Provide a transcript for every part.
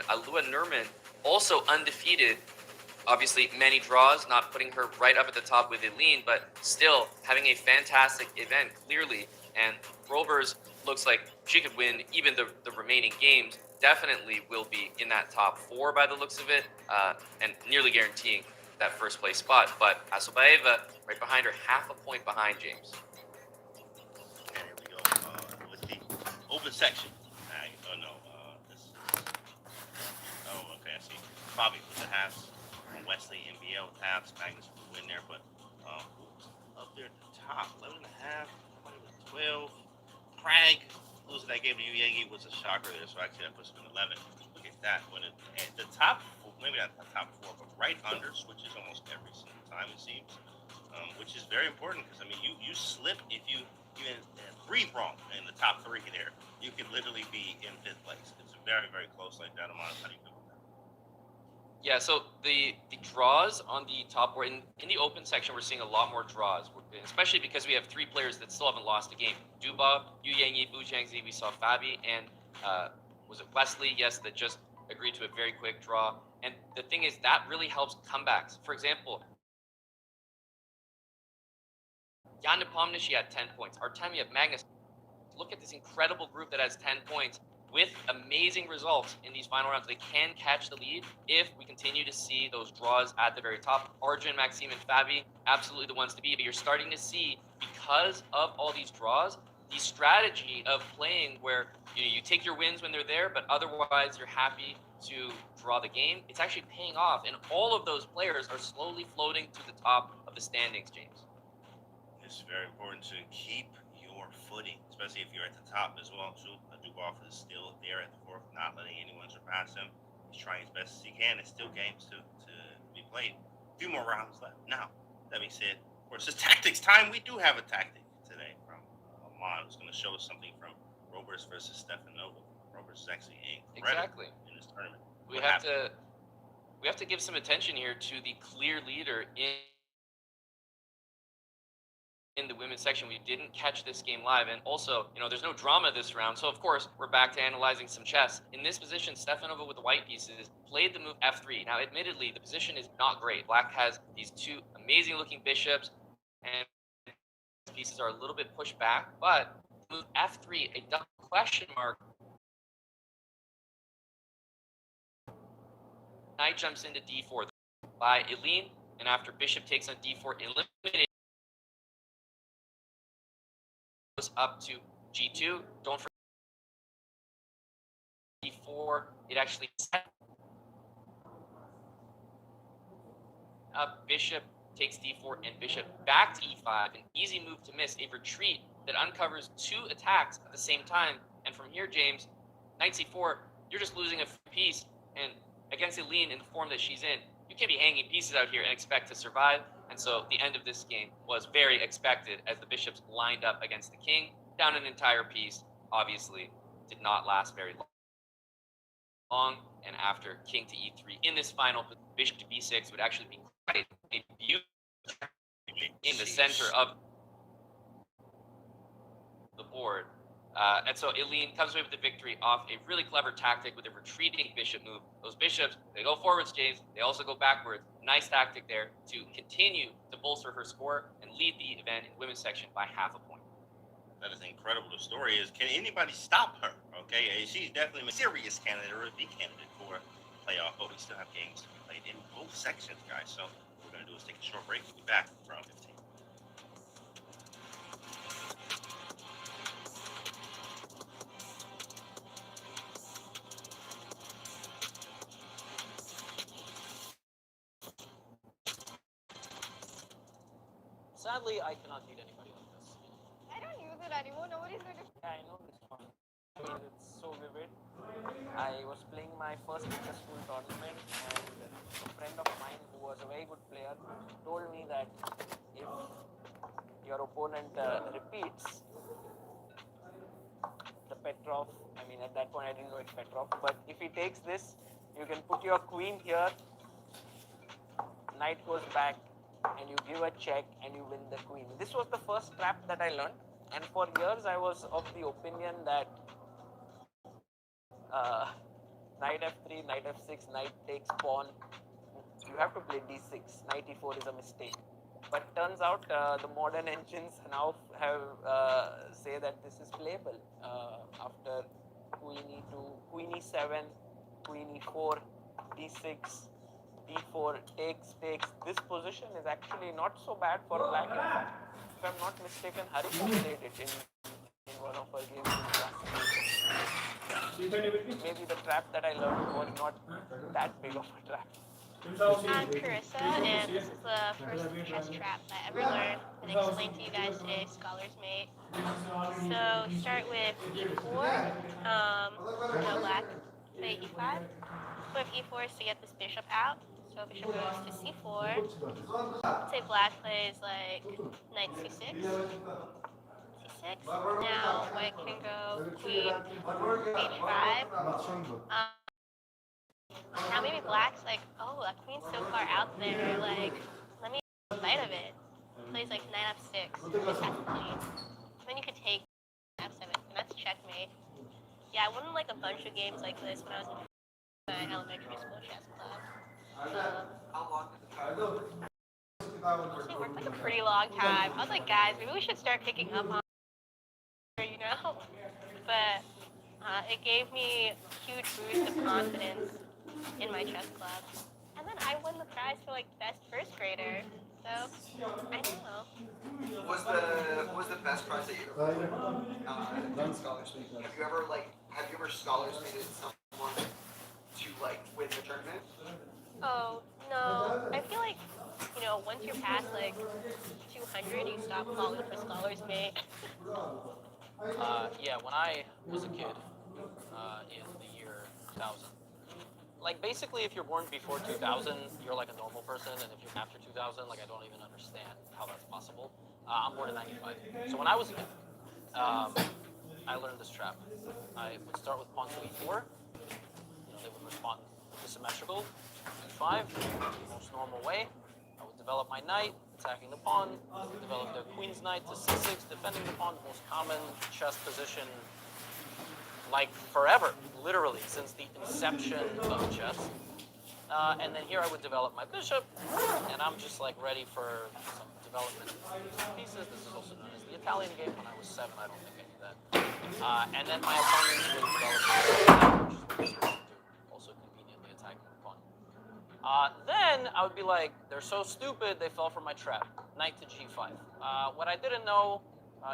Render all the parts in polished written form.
Alua Nurman, also undefeated. Obviously, many draws, not putting her right up at the top with Eline, but still having a fantastic event, clearly. And Roebers looks like she could win even the remaining games. Definitely will be in that top 4 by the looks of it, and nearly guaranteeing that first place spot. But Asobaeva right behind her, half a point behind James. And here we go with the open section. Okay, I see. Bobby with the halves. Wesley, MVL with halves. Magnus will win there, but up there at the top, 11 and a half, 12. Craig losing that game to Uyegi was a shocker there, so actually that puts him in 11. Look at that. When at the top, maybe not the top 4, but right under switches almost every single time, it seems, which is very important because, I mean, you slip if you even breathe wrong in the top 3 there, you could literally be in 5th place. It's very, very close like that. Amount of how do you feel about that? Yeah, so the draws on the top 4, in the open section, we're seeing a lot more draws, especially because we have 3 players that still haven't lost a game. Duba, Yu Yangyi, Bu Jiangzi, we saw Fabi, and was it Wesley? Yes, that just agreed to a very quick draw. And the thing is, that really helps comebacks. For example, Jan Nepomniachtchi, she had 10 points. Artemiev, Magnus. Look at this incredible group that has 10 points. With amazing results in these final rounds. They can catch the lead if we continue to see those draws at the very top. Arjun, Maxime, and Fabi, absolutely the ones to be. But you're starting to see, because of all these draws, the strategy of playing where you take your wins when they're there, but otherwise you're happy to draw the game. It's actually paying off, and all of those players are slowly floating to the top of the standings, James. It's very important to keep your footing, especially if you're at the top as well, too. Dubov is still there at the 4th, not letting anyone surpass him. He's trying as best as he can. It's still games to be played. A few more rounds left. Now, that being said, of course, it's tactics time. We do have a tactic today from Amon, who's going to show us something from Roebers versus Stefanova. Roebers is actually incredible in this tournament. We have to give some attention here to the clear leader in the women's section. We didn't catch this game live, and also, there's no drama this round, so of course we're back to analyzing some chess. In this position, Stefanova with the white pieces played the move f3. Now, admittedly, the position is not great. Black has these 2 amazing looking bishops, and pieces are a little bit pushed back, but move f3, a double question mark. Knight jumps into d4 by Eline, and after bishop takes on d4, eliminated up to g2. Don't forget d4. It actually set up bishop takes d4 and bishop back to e5. An easy move to miss, a retreat that uncovers 2 attacks at the same time. And from here, James, knight c4, you're just losing a piece. And against Eline in the form that she's in, you can't be hanging pieces out here and expect to survive. And so the end of this game was very expected as the bishops lined up against the king, down an entire piece. Obviously, did not last very long. And after king to e3 in this final, bishop to b6 would actually be quite a beautiful in the center of the board. And so Eline comes away with the victory off a really clever tactic with a retreating bishop move. Those bishops, they go forwards, James. They also go backwards. Nice tactic there to continue to bolster her score and lead the event in the women's section by half a point. That is incredible. The story is, can anybody stop her? Okay, she's definitely a serious candidate or a big candidate for playoff, but we still have games to be played in both sections, guys. So what we're going to do is take a short break. We'll be back from 15. Sadly, I cannot beat anybody like this. I don't use it anymore. Nobody's going to. Yeah, I know this one. It's so vivid. I was playing my first successful tournament, and a friend of mine who was a very good player told me that if your opponent repeats the Petrov, I mean, at that point I didn't know it's Petrov, but if he takes this, you can put your queen here, knight goes back, and you give a check and you win the queen. This was the first trap that I learned, and for years I was of the opinion that Knight f3, knight f6, knight takes pawn. You have to play d6. Knight e4 is a mistake. But turns out the modern engines now have say that this is playable after queen e2, queen e7, queen e4, d6, d4 takes. This position is actually not so bad for black. If I'm not mistaken, Harika played it in one of her games in class. Maybe the trap that I learned was not that big of a trap. I'm Carissa, and this is the first chess trap I ever learned and explained to you guys today, Scholar's Mate. So start with e4, no black, play e5. Point of e4 is to get this bishop out, so bishop goes to c4. Let's say black plays like knight c6. c6. Now white can go queen h5. Now maybe black's like, oh, that queen's so far out there, like, let me sight of it. Plays like knight f6, just has queen. Then you could take f7, and that's checkmate. Yeah, I won like a bunch of games like this when I was in my elementary school chess club. How long did the trial go? It worked like a pretty long time. I was like, guys, maybe we should start picking up on, you know? But it gave me a huge boost of confidence in my chess club. And then I won the prize for like best first grader. So I don't know. What was the best prize that you ever done Scholars Meet? Have you ever Scholars Meeted someone to like win the tournament? Oh no. I feel like, you know, once you're past like 200, you stop calling for Scholar's Mate. Yeah, when I was a kid in the year 2000, like basically if you're born before 2000, you're like a normal person, and if you're after 2000, like I don't even understand how that's possible. I'm born in 95. So when I was a kid, I learned this trap. I would start with pawn to e4. You know, they would respond asymmetrical. e5, most normal way. I would develop my knight, attacking the pawn, develop the queen's knight to c6, defending the pawn, most common chess position, like forever, literally, since the inception of chess. And then here I would develop my bishop, and I'm just like ready for some development pieces. This is also known as the Italian game. When I was 7, I don't think I knew that. And then my opponent would develop which is what this do, also conveniently attacking the pawn. Then I would be like, they're so stupid, they fell for my trap. Knight to g5. What I didn't know,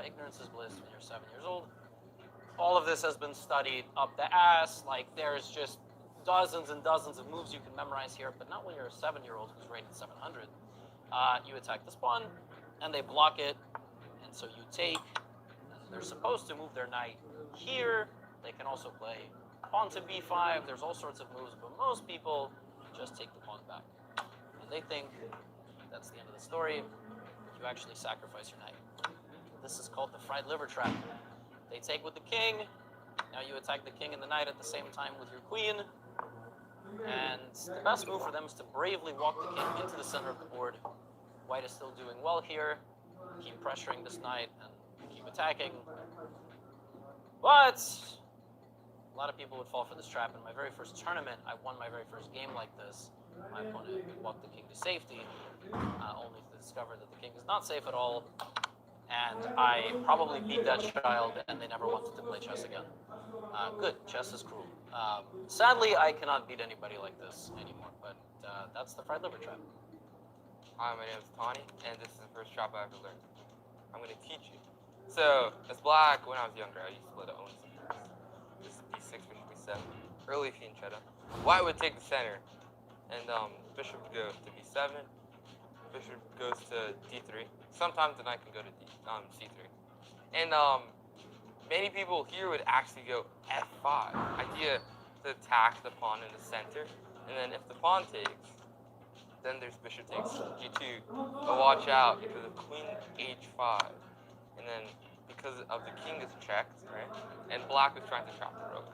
ignorance is bliss when you're 7 years old. All of this has been studied up the ass. Like, there's just dozens and dozens of moves you can memorize here, but not when you're a 7-year-old who's rated 700. You attack this pawn, and they block it, and so you take. They're supposed to move their knight here. They can also play pawn to b5. There's all sorts of moves, but most people just take the pawn back. And they think that's the end of the story. You actually sacrifice your knight. This is called the fried liver trap. They take with the king. Now you attack the king and the knight at the same time with your queen. And the best move for them is to bravely walk the king into the center of the board. White is still doing well here. Keep pressuring this knight and keep attacking. But a lot of people would fall for this trap. In my very first tournament, I won my very first game like this. My opponent walked the king to safety, only to discover that the king is not safe at all. And I probably beat that child, and they never wanted to play chess again. Good, chess is cruel. Sadly, I cannot beat anybody like this anymore, but that's the fried liver trap. Hi, my name is Tawny, and this is the first trap I ever learned. I'm going to teach you. So, as black, when I was younger, I used to play the own center. This is b6, bishop b7, early fianchetto. White would take the center, and bishop would go to b7, bishop goes to d3. Sometimes the knight can go to c3. And many people here would actually go f5. Idea to attack the pawn in the center, and then if the pawn takes, then there's bishop takes g2. But watch out because of queen h5, and then because of the king is checked, right? And black is trying to trap the rook.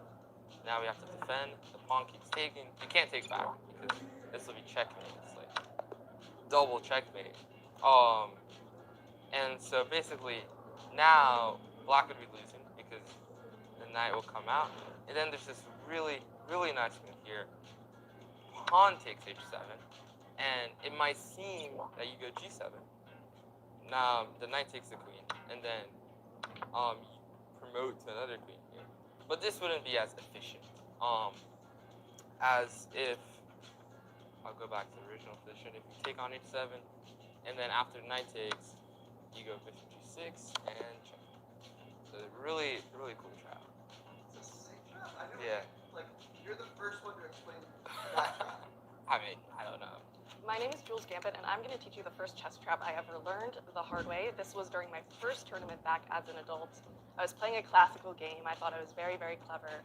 Now we have to defend. The pawn keeps taking. You can't take back because this will be checkmate. It's like double checkmate. And so basically now black would be losing because the knight will come out. And then there's this really really nice move here. Pawn takes h7, and it might seem that you go g7. Now the knight takes the queen, and then you promote to another queen here. But this wouldn't be as efficient. As if I'll go back to the original position. If you take on h7, and then after knight takes, you go bishop g6 and check. So really, really cool trap. It's the same trap. I never, Yeah. Like, you're the first one to explain that trap. I mean, I don't know. My name is Jules Gambit, and I'm going to teach you the first chess trap I ever learned the hard way. This was during my first tournament back as an adult. I was playing a classical game. I thought I was very, very clever.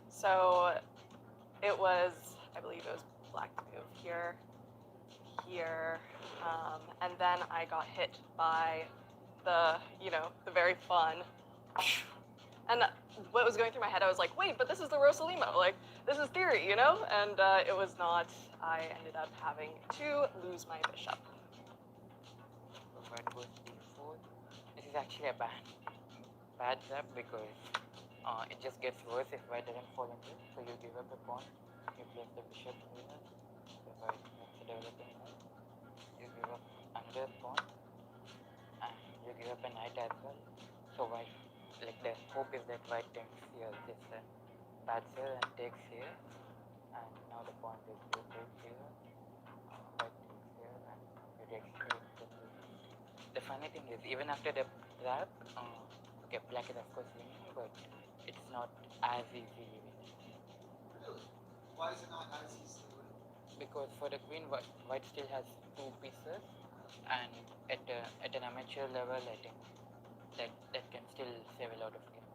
So it was, I believe it was black move here, and then I got hit by the very fun. And what was going through my head, I was like, wait, but this is the Rosalimo. Like, this is theory, you know? And it was not. I ended up having to lose my bishop. So white goes d4. This is actually a bad trap because it just gets worse if white doesn't fall into it. So you give up a pawn, you place the bishop here. So white makes a developing knight. You give up another pawn, and you give up a knight as well. So white, like the hope is that white takes here, this bats here and takes here, and now the pawn is to take here. White takes here, and you take here. The funny thing is, even after the trap, okay, black is of course winning, but it's not as easy winning. Really? Why is it not as easy to win? Because for the queen, white still has two pieces, and at an amateur level, I think that can still save a lot of games.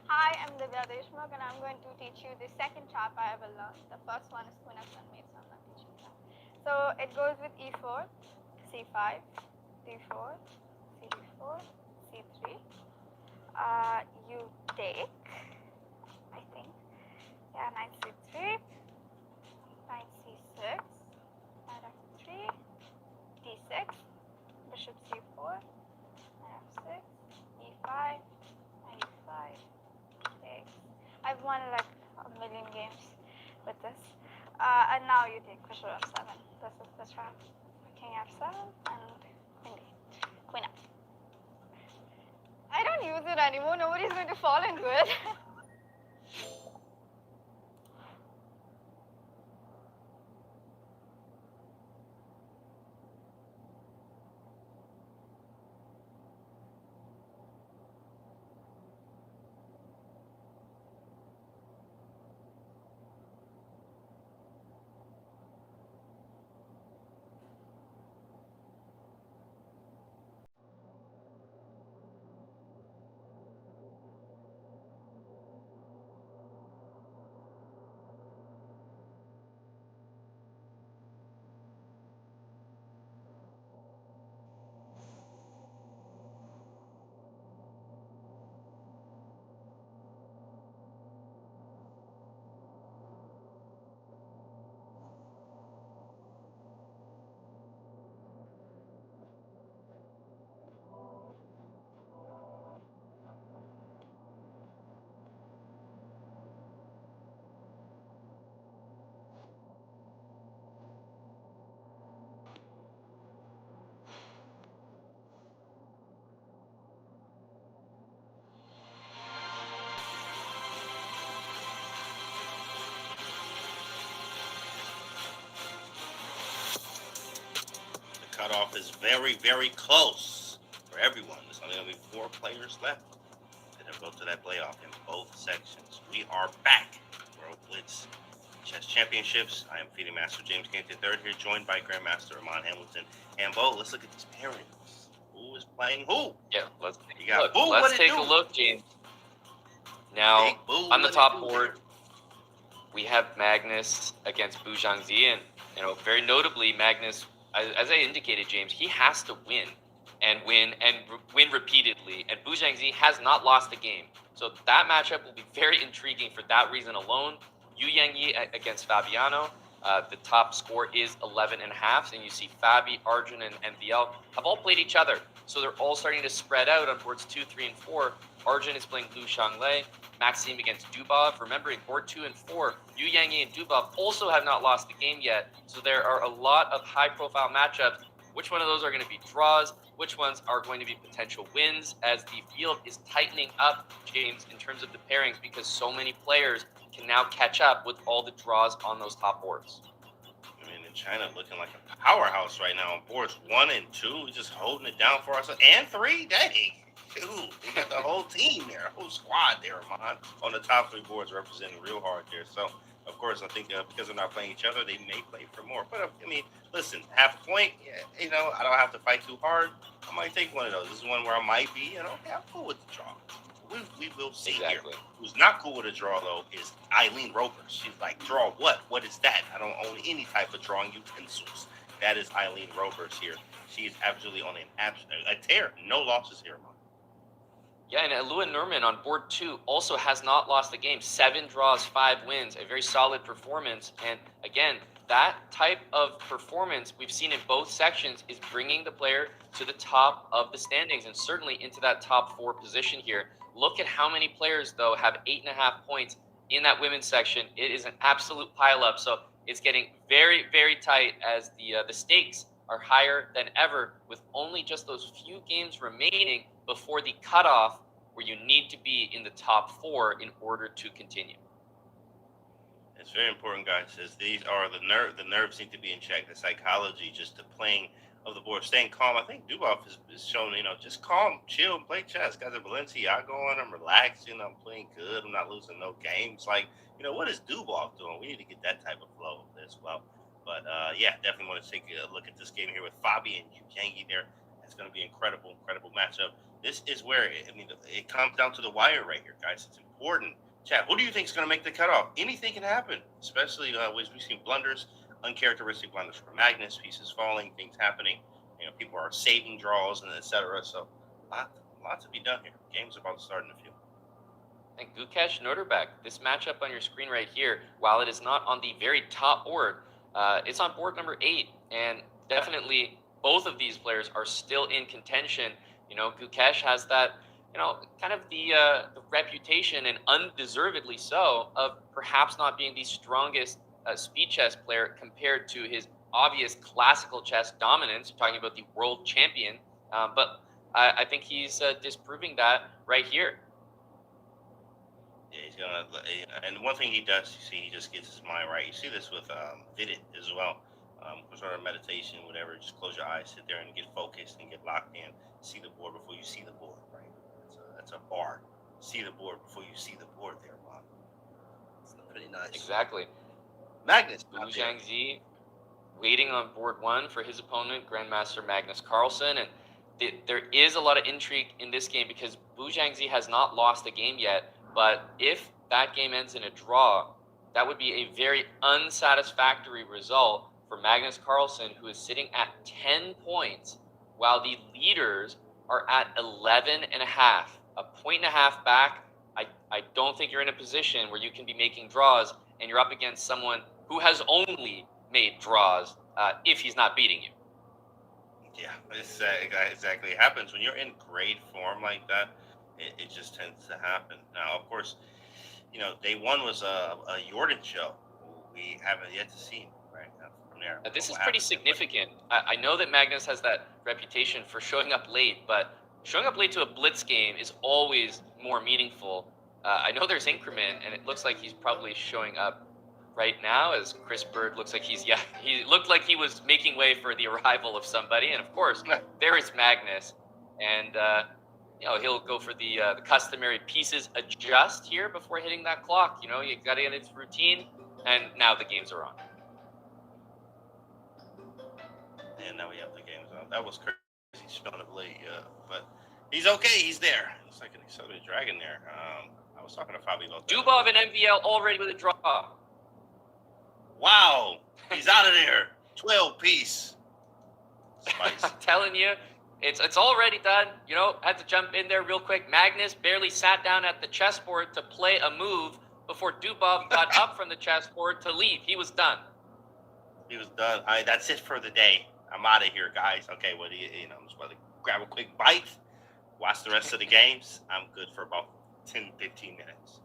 Hi, I'm Divya Deshmukh, and I'm going to teach you the second trap I ever learned. The first one is Queen of Sunmate, so I'm not teaching that. So it goes with e4, c5, d4, c4, c3. You take, I think, yeah, knight c3, knight c6, knight f3, d6, bishop c4, knight f6, e5, knight e5, takes. I've won like a million games with this. And now you take bishop f7. This is the trap. King f7 and queen d8. Queen f. I don't use it anymore. Nobody's going to fall into it. Cutoff is very, very close for everyone. There's only going to be 4 players left that have go to that playoff in both sections. We are back. World Blitz Chess Championships. I am FIDE Master James Kent III here, joined by Grandmaster Amon Hamilton and Bo. Let's look at these pairings. Who is playing who? Yeah, let's take You got a look. Boo, Let's what it take do? a look, James. Now, Big Boo, on the what it top do? board, we have Magnus against Bu Zhangzi, and very notably, Magnus, as I indicated, James, he has to win win repeatedly, and Bu Zhangzi has not lost a game. So that matchup will be very intriguing for that reason alone. Yu Yangyi against Fabiano. The top score is 11.5, and you see Fabi, Arjun, and MVL have all played each other. So they're all starting to spread out on boards 2, 3, and 4. Arjun is playing Liu Shanglei, Maxime against Dubov. Remembering board 2 and 4, Yu Yangyi and Dubov also have not lost the game yet. So there are a lot of high-profile matchups. Which one of those are going to be draws? Which ones are going to be potential wins? As the field is tightening up, James, in terms of the pairings, because so many players can now catch up with all the draws on those top boards. I mean, in China looking like a powerhouse right now on boards 1 and 2, just holding it down for us. And 3, dang. Dude, they got the whole team there, whole squad there, man, on the top 3 boards representing real hard there. So, of course, I think because they're not playing each other, they may play for more. But, I mean, listen, half a point, I don't have to fight too hard. I might take one of those. This is one where I might be, okay, I'm cool with the draw. We will see Exactly. here. Who's not cool with a draw, though, is Eline Roebers. She's like, draw what? What is that? I don't own any type of drawing utensils. That is Eline Roebers here. She is absolutely on a tear. No losses here, man. Yeah, and Lua Nurman on board 2 also has not lost the game. 7 draws, 5 wins, a very solid performance. And again, that type of performance we've seen in both sections is bringing the player to the top of the standings and certainly into that top 4 position here. Look at how many players, though, have 8.5 points in that women's section. It is an absolute pileup. So it's getting very, very tight as the stakes are higher than ever, with only just those few games remaining before the cutoff where you need to be in the top 4 in order to continue. It's very important, guys, as these are the nerves need to be in check. The psychology, just the playing of the board, staying calm. I think Dubov is shown, just calm, chill, play chess. Guys at Balenciaga on, I'm relaxing, I'm playing good, I'm not losing no games. Like, what is Dubov doing? We need to get that type of flow as well. But yeah, definitely want to take a look at this game here with Fabi and Yu Yangyi there. It's going to be incredible matchup. This is where it comes down to the wire right here, guys. It's important. Chat, who do you think is going to make the cutoff? Anything can happen, especially we've seen blunders, uncharacteristic blunders for Magnus, pieces falling, things happening. People are saving draws and etc. So, lot to be done here. Game's about to start in a few. And Gukesh Noterbeck, this matchup on your screen right here, while it is not on the very top board, it's on board number 8, and definitely both of these players are still in contention. Gukesh has that, kind of the reputation, and undeservedly so, of perhaps not being the strongest speed chess player compared to his obvious classical chess dominance. We're talking about the world champion, but I think he's disproving that right here. Yeah, he's gonna, and one thing he does, he just gets his mind right. You see this with FIDE as well. Sort of meditation, whatever. Just close your eyes, sit there, and get focused and get locked in. See the board before you see the board, right? That's a bar. See the board before you see the board there, Bob. It's pretty nice. Exactly. Magnus. Wu Zhangzi waiting on board 1 for his opponent, Grandmaster Magnus Carlsen. And there is a lot of intrigue in this game because Wu Zhangzi has not lost a game yet. But if that game ends in a draw, that would be a very unsatisfactory result for Magnus Carlsen, who is sitting at 10 points, while the leaders are at 11.5. A point and a half back. I don't think you're in a position where you can be making draws, and you're up against someone who has only made draws if he's not beating you. Yeah, exactly. It happens when you're in great form like that. It just tends to happen. Now, of course, day 1 was a Jordan show. We haven't yet to see him, right? From there. This is pretty significant. I know that Magnus has that reputation for showing up late, but showing up late to a blitz game is always more meaningful. I know there's increment, and it looks like he's probably showing up right now as Chris Bird looks like he looked like he was making way for the arrival of somebody. And of course, there is Magnus. And, he'll go for the customary pieces adjust here before hitting that clock. You got to get into routine, and now the games are on. And now we have the games on. That was crazy spelling of late, but he's okay. He's there. Looks like an accelerated dragon there. I was talking to Fabi about that. Dubov and MVL already with a draw. Wow, he's out of there. 12 piece. I'm telling you, it's already done. Had to jump in there real quick. Magnus barely sat down at the chessboard to play a move before Dubov got up from the chessboard to leave. He was done. He was done. That's it for the day. I'm out of here, guys. Okay, well, I'm just about to grab a quick bite, watch the rest of the games. I'm good for about 10, 15 minutes.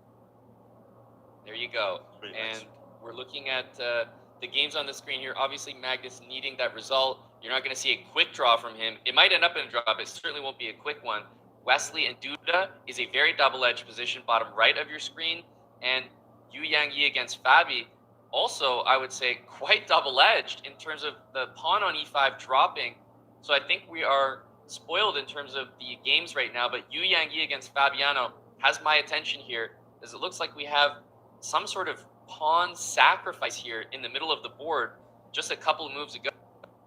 There you go. Pretty And much. we're looking at the games on the screen here. Obviously, Magnus needing that result. You're not going to see a quick draw from him. It might end up in a draw, but it certainly won't be a quick one. Wesley and Duda is a very double-edged position, bottom right of your screen. And Yu Yang against Fabi, also, I would say, quite double-edged in terms of the pawn on e5 dropping. So I think we are spoiled in terms of the games right now, but Yu Yang against Fabiano has my attention here, as it looks like we have some sort of pawn sacrifice here in the middle of the board just a couple of moves ago.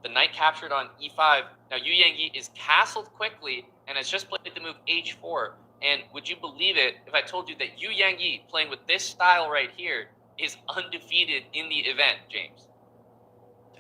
The knight captured on e5. Now Yu Yang is castled quickly and has just played the move h4. And would you believe it if I told you that Yu Yang playing with this style right here is undefeated in the event, James?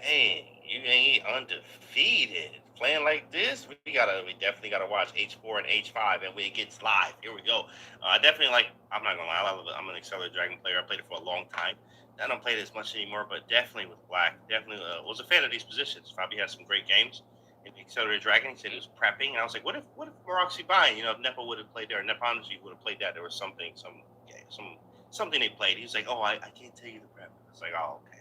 Dang, Yu Yang undefeated. Playing like this, we definitely gotta watch h4 and h5, and when it gets live, here we go. I definitely like. I'm not gonna lie, I'm an Accelerated Dragon player. I played it for a long time. I don't play it as much anymore, but definitely with Black, definitely was a fan of these positions. Fabi had some great games in the Accelerated Dragon. He said he was prepping, and I was like, what if Maroxy Buying? If Nepo would have played there, Neponji would have played that. There was something they played. He was like, oh, I can't tell you the prep. I was like, oh, okay.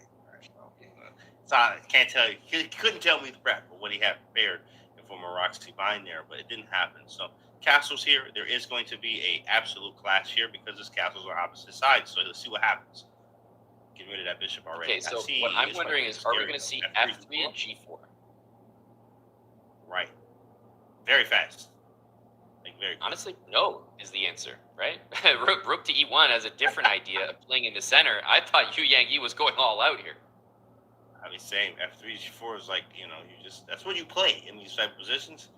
So I can't tell you. He couldn't tell me the prep or what he had prepared for Maroxy Buying there, but it didn't happen. So castles here, there is going to be a absolute clash here because this castles are opposite sides. So let's see what happens. Getting rid of that bishop already. Okay, so what I'm wondering is, are we going to see f3 and g4? Right. Very fast. Like very quick. Honestly, no is the answer, right? Rook to e1 has a different idea of playing in the center. I thought Yu Yang was going all out here. I mean, same. F3, G4 is like, that's what you play in these type of positions,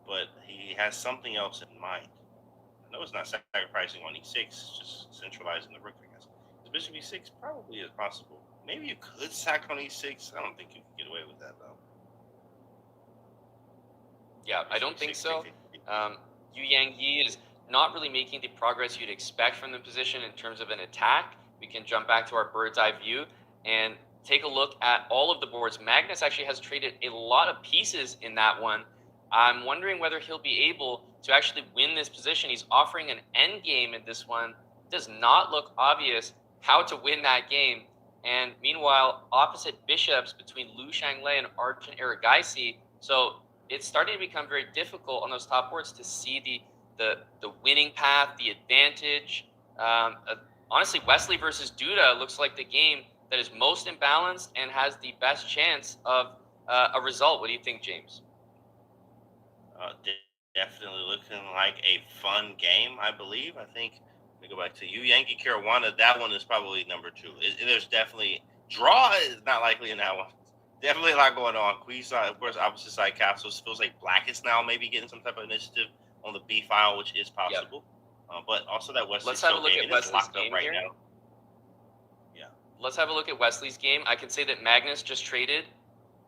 but he has something else in mind. I know it's not sacrificing on e6, just centralizing the rook, I guess. The bishop e6 probably is possible. Maybe you could sack on e6. I don't think you can get away with that, though. Yeah, I don't think so. Yu Yang is not really making the progress you'd expect from the position in terms of an attack. We can jump back to our bird's eye view and take a look at all of the boards. Magnus actually has traded a lot of pieces in that one. I'm wondering whether he'll be able to actually win this position. He's offering an end game in this one. It does not look obvious how to win that game. And meanwhile, opposite bishops between Liu Shanglei and Arjun Erigaisi. So it's starting to become very difficult on those top boards to see the winning path, the advantage. Honestly, Wesley versus Duda looks like the game that is most imbalanced and has the best chance of a result. What do you think, James? Definitely looking like a fun game, I believe. I think we go back to Yu Yang Caruana. That one is probably number 2. There's definitely draw is not likely in that one. Definitely a lot going on. Queen side, of course, opposite side castles. Feels like Black is now maybe getting some type of initiative on the B file, which is possible. Yep. But also that Wesley. Let's have a look at Wesley's game right here. Now. Yeah. Let's have a look at Wesley's game. I can say that Magnus just traded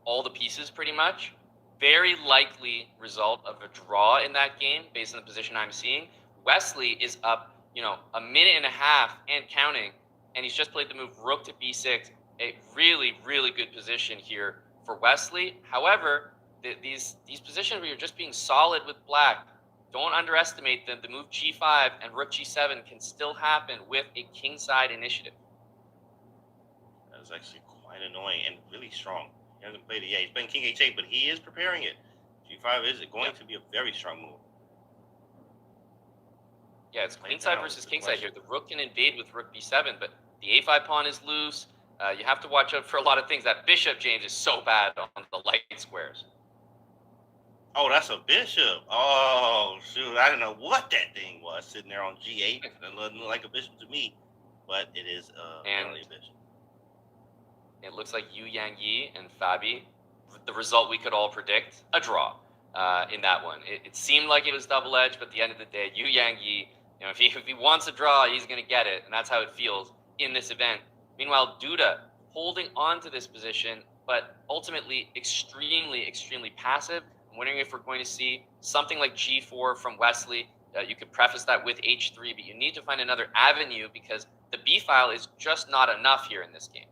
all the pieces pretty much. Very likely result of a draw in that game based on the position I'm seeing. Wesley is up, a minute and a half and counting, and he's just played the move rook to b6. A really, really good position here for Wesley. However, these positions where you're just being solid with Black, don't underestimate them. The move g5 and rook g7 can still happen with a kingside initiative. That is actually quite annoying and really strong. He hasn't played it yet. He's playing king h8, but he is preparing it. G5 is going to be a very strong move. Yeah, it's queenside versus kingside here. The rook can invade with rook b7, but the a5 pawn is loose. You have to watch out for a lot of things. That bishop, James, is so bad on the light squares. Oh, that's a bishop. Oh, shoot. I didn't know what that thing was sitting there on g8. It doesn't look like a bishop to me, but it is apparently a bishop. It looks like Yu Yang and Fabi, the result we could all predict, a draw in that one. It seemed like it was double-edged, but at the end of the day, Yu Yang, if he wants a draw, he's going to get it, and that's how it feels in this event. Meanwhile, Duda holding on to this position, but ultimately extremely, extremely passive. I'm wondering if we're going to see something like g4 from Wesley. You could preface that with h3, but you need to find another avenue because the b file is just not enough here in this game.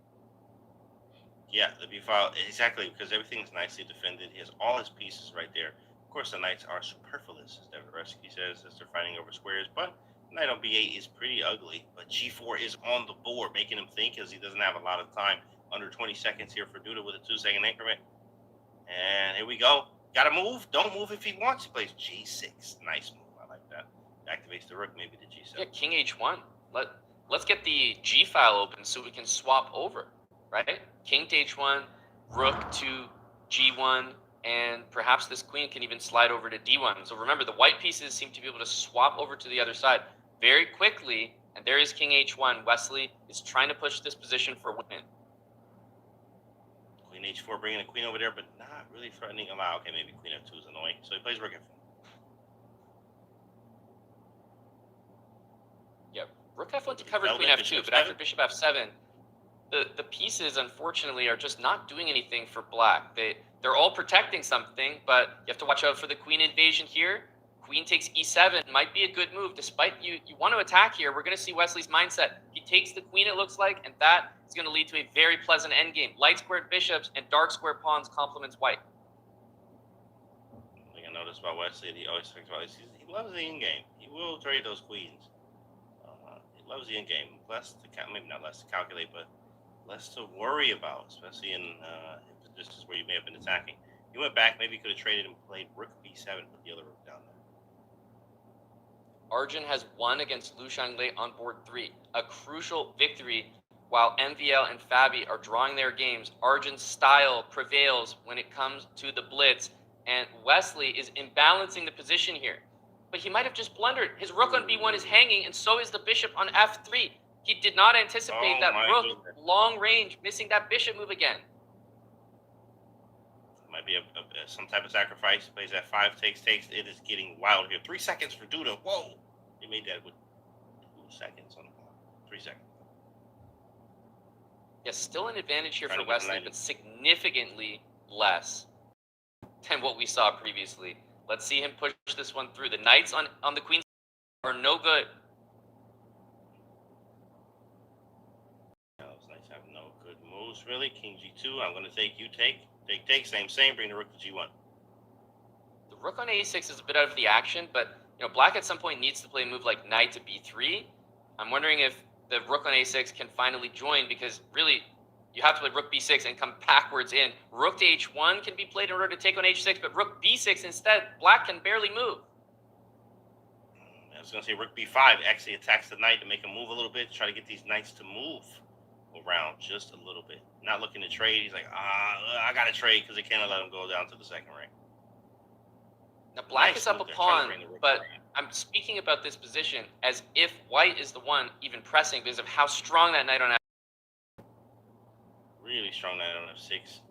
Yeah, the B file, exactly, because everything's nicely defended. He has all his pieces right there. Of course, the knights are superfluous, as Davidovsky says, as they're fighting over squares, but knight on B8 is pretty ugly, but G4 is on the board, making him think because he doesn't have a lot of time. Under 20 seconds here for Duda with a 2-second increment. And here we go. Got to move. Don't move if he wants. He plays G6. Nice move. I like that. Activates the rook, maybe to G7. Yeah, King H1. Let's get the G file open so we can swap over, right? King to H1, rook to G1, and perhaps this queen can even slide over to D1. So remember, the white pieces seem to be able to swap over to the other side very quickly. And there is King H1. Wesley is trying to push this position for a win. Queen H4, bringing a queen over there, but not really threatening a lot. Okay, maybe Queen F2 is annoying. So he plays rook F1. Yeah, rook F1 to cover Queen F2, but after Bishop F7, the pieces, unfortunately, are just not doing anything for black. They're all protecting something, but you have to watch out for the queen invasion here. Queen takes E7 might be a good move, despite you want to attack here. We're going to see Wesley's mindset. He takes the queen, it looks like, and that is going to lead to a very pleasant endgame. Light squared bishops and dark square pawns complements white. I think I noticed about Wesley that he always thinks about this. He loves the in-game. He will trade those queens. He loves the in-game. Less to maybe not less to calculate, but less to worry about, especially in positions where you may have been attacking. He went back, maybe could have traded and played rook B7, put the other rook down there. Arjun has won against Lu Shanglei on board 3, a crucial victory. While MVL and Fabi are drawing their games, Arjun's style prevails when it comes to the blitz, and Wesley is imbalancing the position here. But he might have just blundered. His rook on B1 is hanging, and so is the bishop on F3. He did not anticipate that rook, long range, missing that bishop move again. Might be some type of sacrifice. Plays F5, takes. It is getting wild here. 3 seconds for Duda. Whoa! He made that with 2 seconds on the clock. 3 seconds. Yes, still an advantage here for Wesley, but significantly less than what we saw previously. Let's see him push this one through. The knights on the queen's are no good. Those knights have no good moves, really. King G2. I'm going to take, you take. Take, same. Bring the rook to G1. The rook on A6 is a bit out of the action, but black at some point needs to play a move like knight to B3. I'm wondering if the rook on A6 can finally join, because really you have to play rook B6 and come backwards in. Rook to H1 can be played in order to take on H6, but rook B6 instead, black can barely move. I was going to say rook B5 actually attacks the knight to make him move a little bit, try to get these knights to move around just a little bit. Not looking to trade. He's like, I got to trade because they can't let him go down to the second rank. Now, black is up a pawn, but I'm speaking about this position as if white is the one even pressing because of how strong that knight on F6. Really strong knight on F6.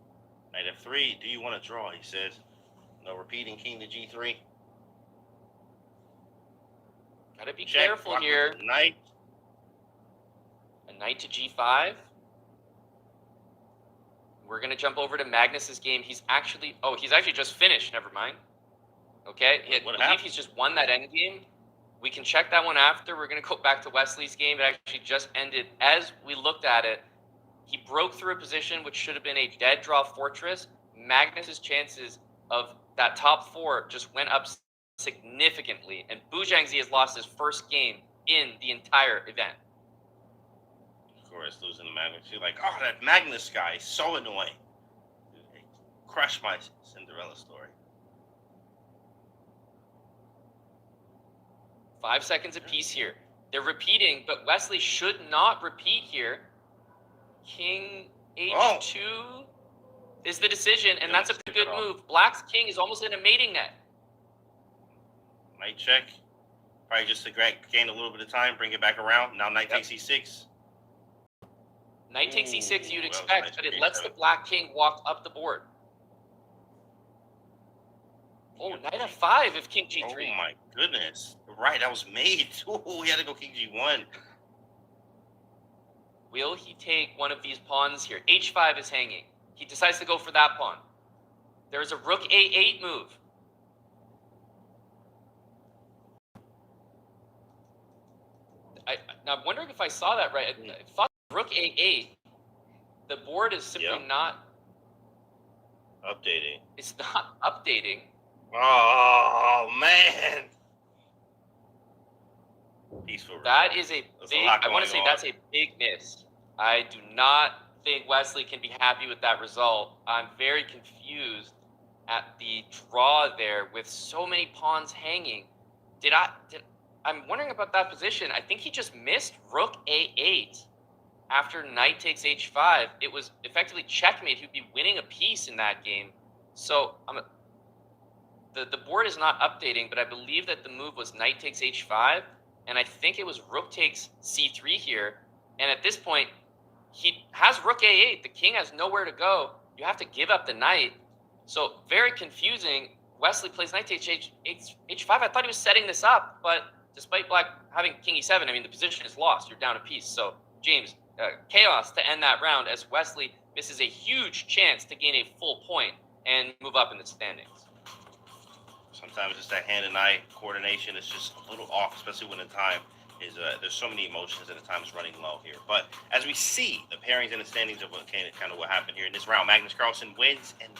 Knight F3, do you want to draw? He says. No repeating, king to G3. Gotta be careful here. Knight. A knight to G5. We're going to jump over to Magnus's game. He's actually just finished. Never mind. Okay, I believe he's just won that end game. We can check that one after. We're going to go back to Wesley's game. It actually just ended. As we looked at it, he broke through a position which should have been a dead draw fortress. Magnus's chances of that top 4 just went up significantly, and Bu Zhangzi has lost his first game in the entire event. Of course, losing to Magnus. You're like, oh, that Magnus guy is so annoying. He crushed my Cinderella story. 5 seconds apiece here. They're repeating, but Wesley should not repeat here. King H2 is the decision, and that's a good move. Black's king is almost in a mating net. Knight check. Probably just to gain a little bit of time, bring it back around. Now knight takes E6. Knight takes E6 you'd expect, but it lets the black king walk up the board. Oh, knight F5 if king G3. Oh my goodness. Right, that was made. Oh, he had to go king G1. Will he take one of these pawns here? H5 is hanging. He decides to go for that pawn. There's a rook A8 move. Now I'm wondering if I saw that right. I thought rook A8, the board is simply Yep. not. Updating. It's not updating. Oh man. Peaceful. That is a There's a big. lot I want going to say on. that's a big miss. I do not think Wesley can be happy with that result. I'm very confused at the draw there with so many pawns hanging. I'm wondering about that position. I think he just missed rook a8 after knight takes h5. It was effectively checkmate. He'd be winning a piece in that game. So the board is not updating, but I believe that the move was knight takes h5, and I think it was rook takes c3 here. And at this point, he has rook a8. The king has nowhere to go. You have to give up the knight. So very confusing. Wesley plays knight takes h5. I thought he was setting this up, but despite black having king e7, I mean, the position is lost. You're down a piece. So, James, chaos to end that round as Wesley misses a huge chance to gain a full point and move up in the standings. Sometimes it's that hand and eye coordination is just a little off, especially when the time is there's so many emotions and the time is running low here. But as we see the pairings and the standings of what kind of what happened here in this round, Magnus Carlsen wins and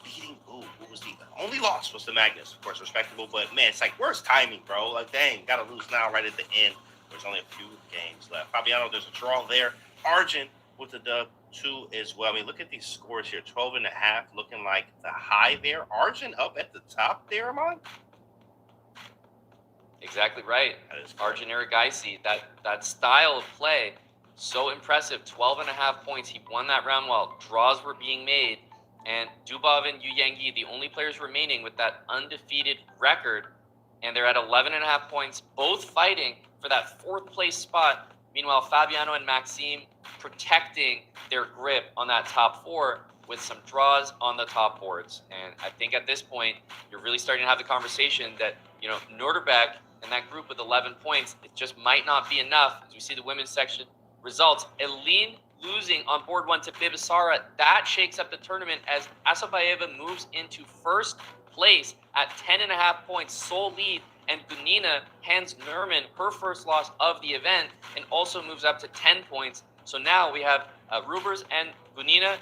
beating. What was the only loss was the Magnus, of course, respectable. But man, it's like where's timing, bro? Like dang, gotta lose now right at the end. There's only a few games left. Fabiano, there's a draw there. Arjun with the dub 2 as well. I mean, look at these scores here. 12.5 looking like the high there. Arjun up at the top there, Amon. Exactly right. Arjun Erigaisi, that style of play, so impressive. 12.5 points. He won that round while draws were being made. And Dubov and Yu Yangyi, the only players remaining with that undefeated record. And they're at 11.5 points, both fighting for that 4th place spot. Meanwhile, Fabiano and Maxime protecting their grip on that top 4 with some draws on the top boards. And I think at this point, you're really starting to have the conversation that, you know, Norderbeck and that group with 11 points, it just might not be enough. As we see the women's section results, Eline losing on board 1 to Bibisara, that shakes up the tournament as Asabayeva moves into 1st place at 10.5 points, sole lead, and Gunina hands Nerman her first loss of the event and also moves up to 10 points. So now we have Roebers and Gunina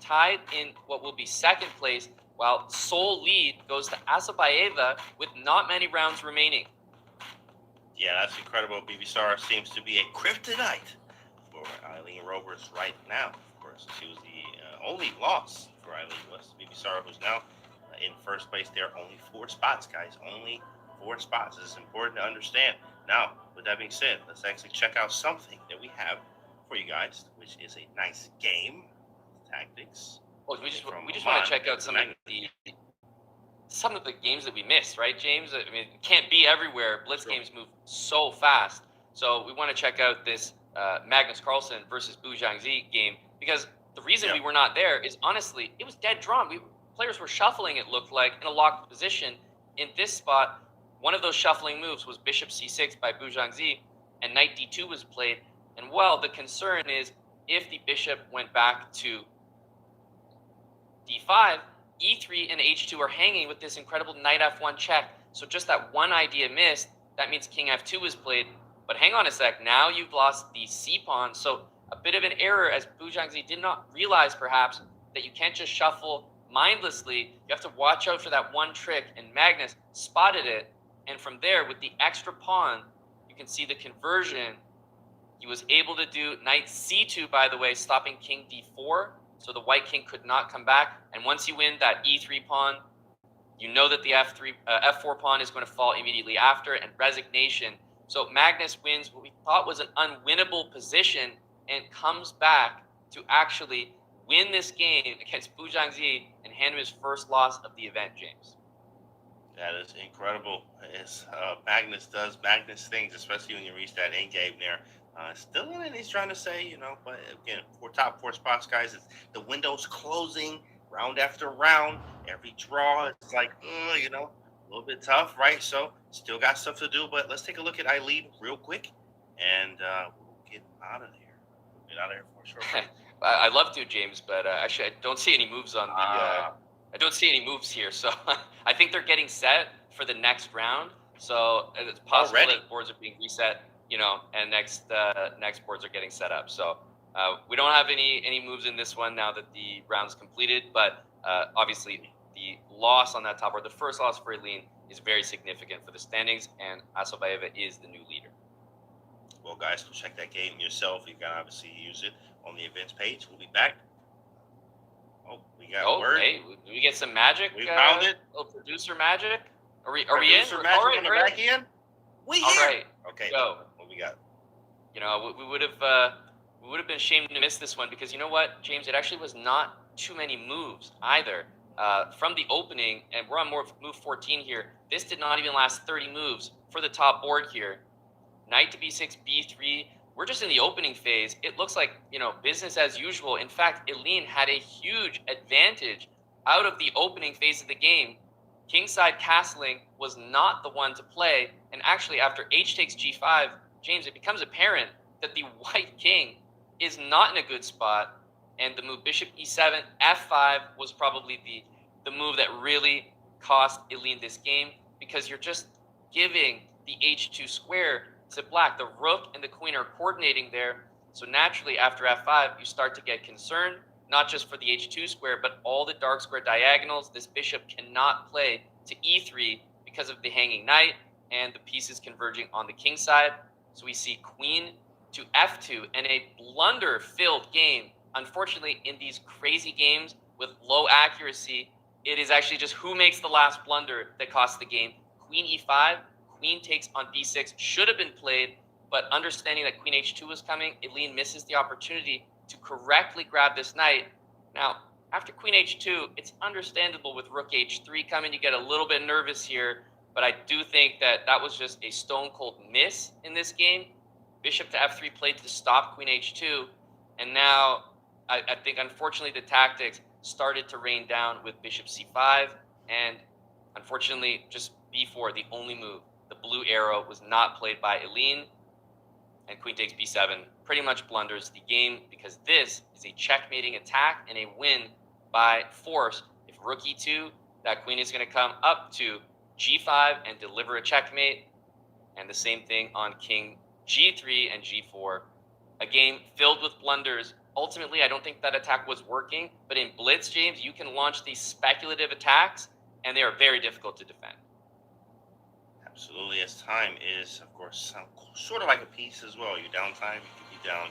tied in what will be 2nd place, while sole lead goes to Asabayeva with not many rounds remaining. Yeah, that's incredible. Bibisara seems to be a kryptonite for Eline Roebers right now. Of course, she was the only loss for Eline was Bibisara, who's now in 1st place there. Only 4 spots, guys. Only 4 spots. This is important to understand. Now, with that being said, let's actually check out something that we have for you guys, which is a nice game tactics. Well, we just want to check out some of the games that we missed, right, James? I mean, it can't be everywhere. Blitz games move so fast. So we want to check out this Magnus Carlsen versus Bu Jiangzi game, because the reason we were not there is honestly, it was dead drawn. Players were shuffling, it looked like, in a locked position. In this spot, one of those shuffling moves was bishop c6 by Bu Jiangzi, and knight d2 was played. And well, the concern is if the bishop went back to d5, e3 and h2 are hanging with this incredible knight f1 check. So just that one idea missed. That means king f2 was played. But hang on a sec, now you've lost the c pawn. So a bit of an error, as Bu Jiangzi did not realize perhaps that you can't just shuffle mindlessly. You have to watch out for that one trick, and Magnus spotted it. And from there, with the extra pawn, you can see the conversion. He was able to do knight c2, by the way, stopping king d4. So the white king could not come back. And once you win that e3 pawn, you know that the f4 pawn is going to fall immediately after, and resignation. So Magnus wins what we thought was an unwinnable position and comes back to actually win this game against Bu Jiangzi and hand him his first loss of the event, James. That is incredible. As Magnus does Magnus things, especially when you reach that end game there. Still in it, he's trying to say, you know, but again, top 4 spots, guys, it's the window's closing round after round. Every draw, it's like, you know, a little bit tough, right? So still got stuff to do, but let's take a look at Eline real quick, and we'll get out of there. Get out of here for a short break. I love to, James, but actually I don't see any moves on the. I don't see any moves here, so I think they're getting set for the next round. So it's possible that boards are being reset, you know, and next boards are getting set up. So We don't have any moves in this one now that the round's completed, but obviously the loss on that top, or the first loss for Eline, is very significant for the standings, and Asobayeva is the new leader. Well, guys, go check that game yourself. You can obviously use it on the events page. We'll be back. Oh, we got a word. Hey, we get some magic. We found it. Little producer magic. Are we in? Producer magic All right, on the back end? We All here. right. Okay. Go. What we got? You know, we would have been ashamed to miss this one, because you know what, James, it actually was not too many moves either. From the opening, and we're on move 14 here, this did not even last 30 moves for the top board here. Knight to b6, b3. We're just in the opening phase. It looks like, you know, business as usual. In fact, Eline had a huge advantage out of the opening phase of the game. Kingside castling was not the one to play, and actually after h takes g5, James, it becomes apparent that the white king is not in a good spot, and the move bishop e7, f5 was probably the move that really cost Eline this game, because you're just giving the h2 square to black. The rook and the queen are coordinating there, so naturally after f5 you start to get concerned, not just for the h2 square, but all the dark square diagonals. This bishop cannot play to e3 because of the hanging knight and the pieces converging on the king side. So we see queen to f2 and a blunder-filled game. Unfortunately, in these crazy games with low accuracy, it is actually just who makes the last blunder that costs the game. Queen e5, queen takes on b6 should have been played, but understanding that queen h2 was coming, Eline misses the opportunity to correctly grab this knight. Now, after queen h2, it's understandable with rook h3 coming, you get a little bit nervous here, but I do think that that was just a stone-cold miss in this game. Bishop to f3 played to stop queen h2, and now I think, unfortunately, the tactics started to rain down with bishop c5, and unfortunately, just b4, the only move. The blue arrow was not played by Eline, and queen takes b7 pretty much blunders the game, because this is a checkmating attack and a win by force. If rook e2, that queen is going to come up to g5 and deliver a checkmate, and the same thing on king g3 and g4. A game filled with blunders. Ultimately, I don't think that attack was working, but in Blitz, James, you can launch these speculative attacks, and they are very difficult to defend. Absolutely, as time is, of course, sort of like a piece as well. Your downtime, you can be down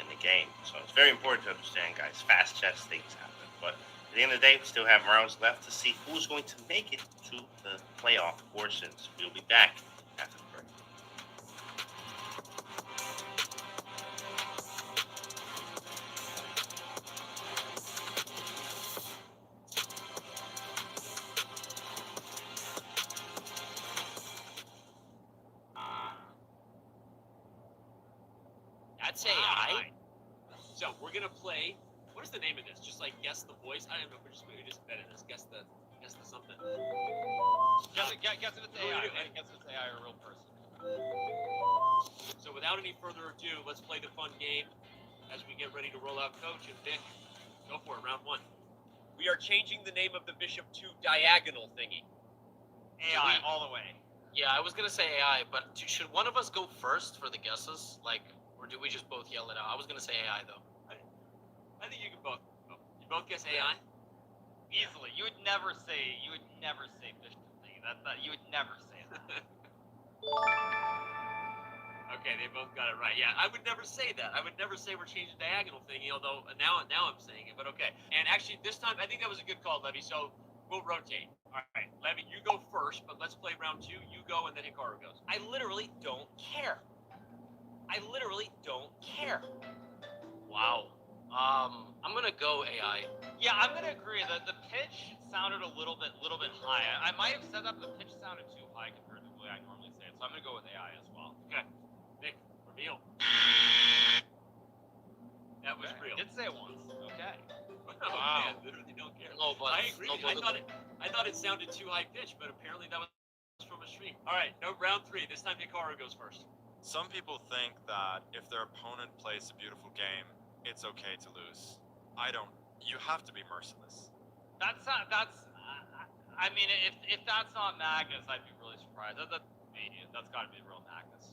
in the game. So it's very important to understand, guys, fast chess things happen. But at the end of the day, we still have rounds left to see who's going to make it to the playoff portions. We'll be back after the break. That's AI. So we're gonna play. What is the name of this? Just like guess the voice. I don't know. We're just betting this. Guess the something. Guess if it's AI. Guess if it's AI or a real person. So without any further ado, let's play the fun game as we get ready to roll out coach and pick. Go for it. Round one. We are changing the name of the bishop to diagonal thingy. AI all the way. Yeah, I was gonna say AI, but should one of us go first for the guesses? Like, or do we just both yell it out? I was gonna say AI though. I think you can both. You both guess AI. Easily. You would never say bishop thing. That you would never say that. Okay, they both got it right. Yeah, I would never say that. I would never say we're changing diagonal thingy, although now I'm saying it, but okay. And actually, this time, I think that was a good call, Levy, so we'll rotate. All right, Levy, you go first, but let's play round two. You go, and then Hikaru goes. I literally don't care. Wow. I'm gonna go AI. Yeah, I'm gonna agree that the pitch sounded a little bit high. I might have said that, but the pitch sounded too high compared to the way I normally say it. So I'm gonna go with AI as well. Okay. Nick, reveal. That was real. I did say it once. Okay. Oh, Wow. man, literally don't care. No, but I agree. I thought it sounded too high pitched, but apparently that was from a stream. All right, no, round three. This time Hikaru goes first. Some people think that if their opponent plays a beautiful game, it's okay to lose. I don't. You have to be merciless. I mean, if that's not Magnus, I'd be really surprised. That's got to be real Magnus.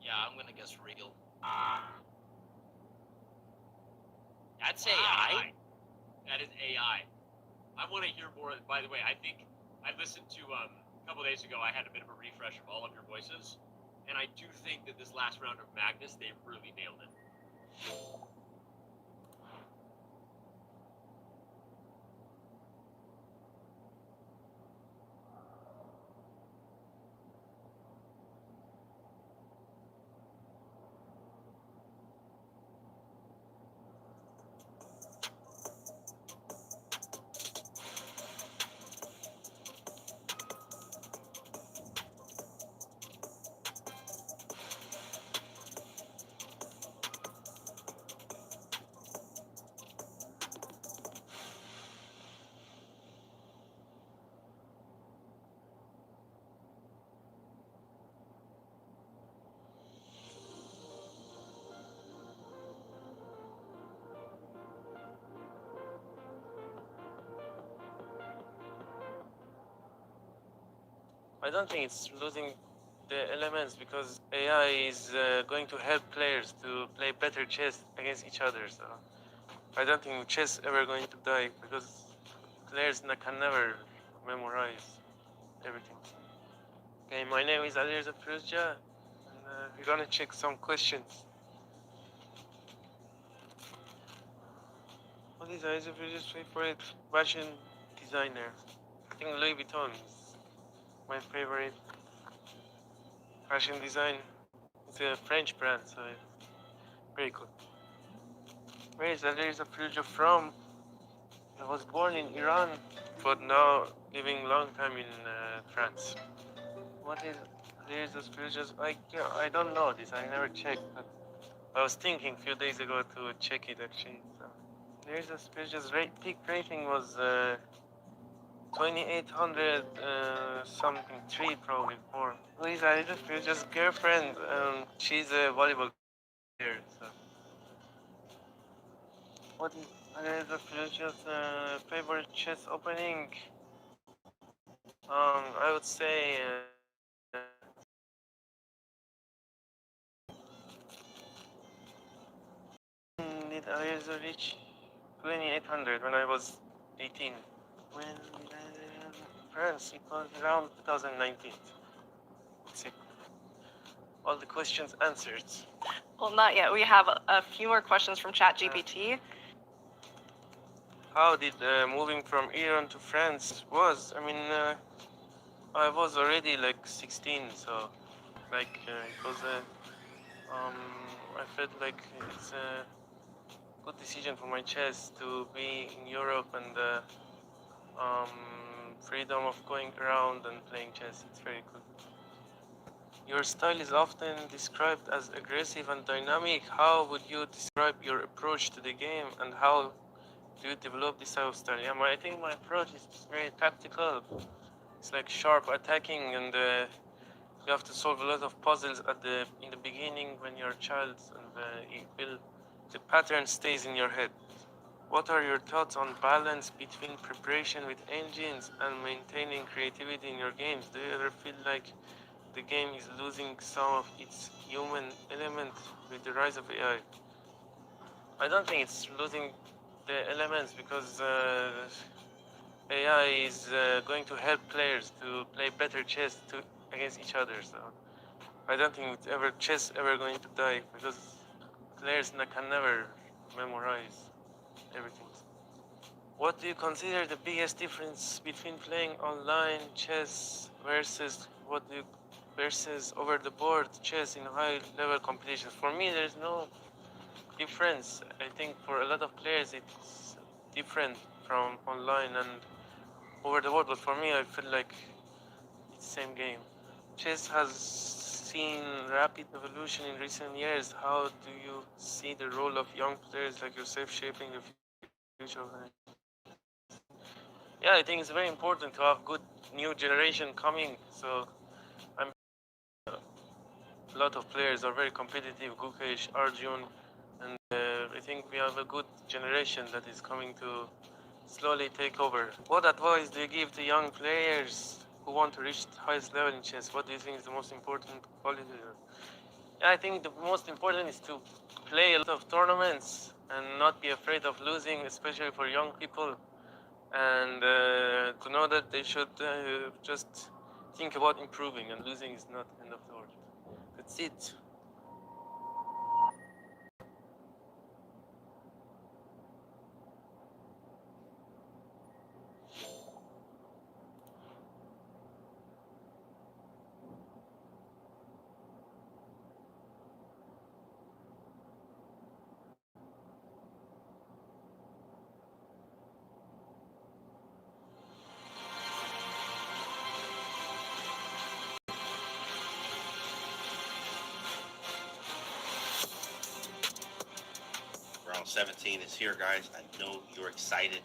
Yeah, I'm gonna guess real. That's AI. That is AI. I want to hear more. By the way, I think I listened to a couple days ago. I had a bit of a refresh of all of your voices, and I do think that this last round of Magnus, they really nailed it. I don't think it's losing the elements because AI is going to help players to play better chess against each other. So I don't think chess ever going to die because players can never memorize everything. Okay, my name is Aleksandra Goryachkina, and we're gonna check some questions. What is Aleksandra favorite fashion designer? I think Louis Vuitton is my favorite fashion design. It's a French brand, so it's very cool. Where is Aleksandra from? I was born in Iran, but now living long time in France. What is Aleksandra? I don't know this. I never checked, but I was thinking a few days ago to check it actually. So. Aleksandra peak rating was 2800 something 3 probably 4. Who is Aleksandra girlfriend? She's a volleyball player. So. What is Aleksandra favorite chess opening? I would say did I reach 2800 when I was 18? When did I France? It was around 2019. Let's see. All the questions answered. Well, not yet. We have a few more questions from ChatGPT. How did moving from Iran to France was? I mean, I was already like 16, so like it was I felt like it's a good decision for my chess to be in Europe and freedom of going around and playing chess. It's very good. Your style is often described as aggressive and dynamic. How would you describe your approach to the game and how do you develop this type of style? Yeah, I think my approach is very tactical. It's like sharp attacking, and you have to solve a lot of puzzles in the beginning when you're a child, and the pattern stays in your head. What are your thoughts on balance between preparation with engines and maintaining creativity in your games? Do you ever feel like the game is losing some of its human element with the rise of AI? I don't think it's losing the elements because AI is going to help players to play better chess against each other. So I don't think chess ever going to die because players can never memorize everything. What do you consider the biggest difference between playing online chess versus over the board chess in high level competitions? For me, there's no difference. I think for a lot of players it's different from online and over the board, but for me I feel like it's the same game. Chess has seen rapid evolution in recent years. How do you see the role of young players like yourself shaping the future of it? Yeah, I think it's very important to have good new generation coming. So a lot of players are very competitive, Gukesh, Arjun, and I think we have a good generation that is coming to slowly take over. What advice do you give to young players who want to reach the highest level in chess? What do you think is the most important quality? Yeah, I think the most important is to play a lot of tournaments and not be afraid of losing, especially for young people, and to know that they should just think about improving, and losing is not end of the world. That's it. Round 17 is here, guys. I know you're excited.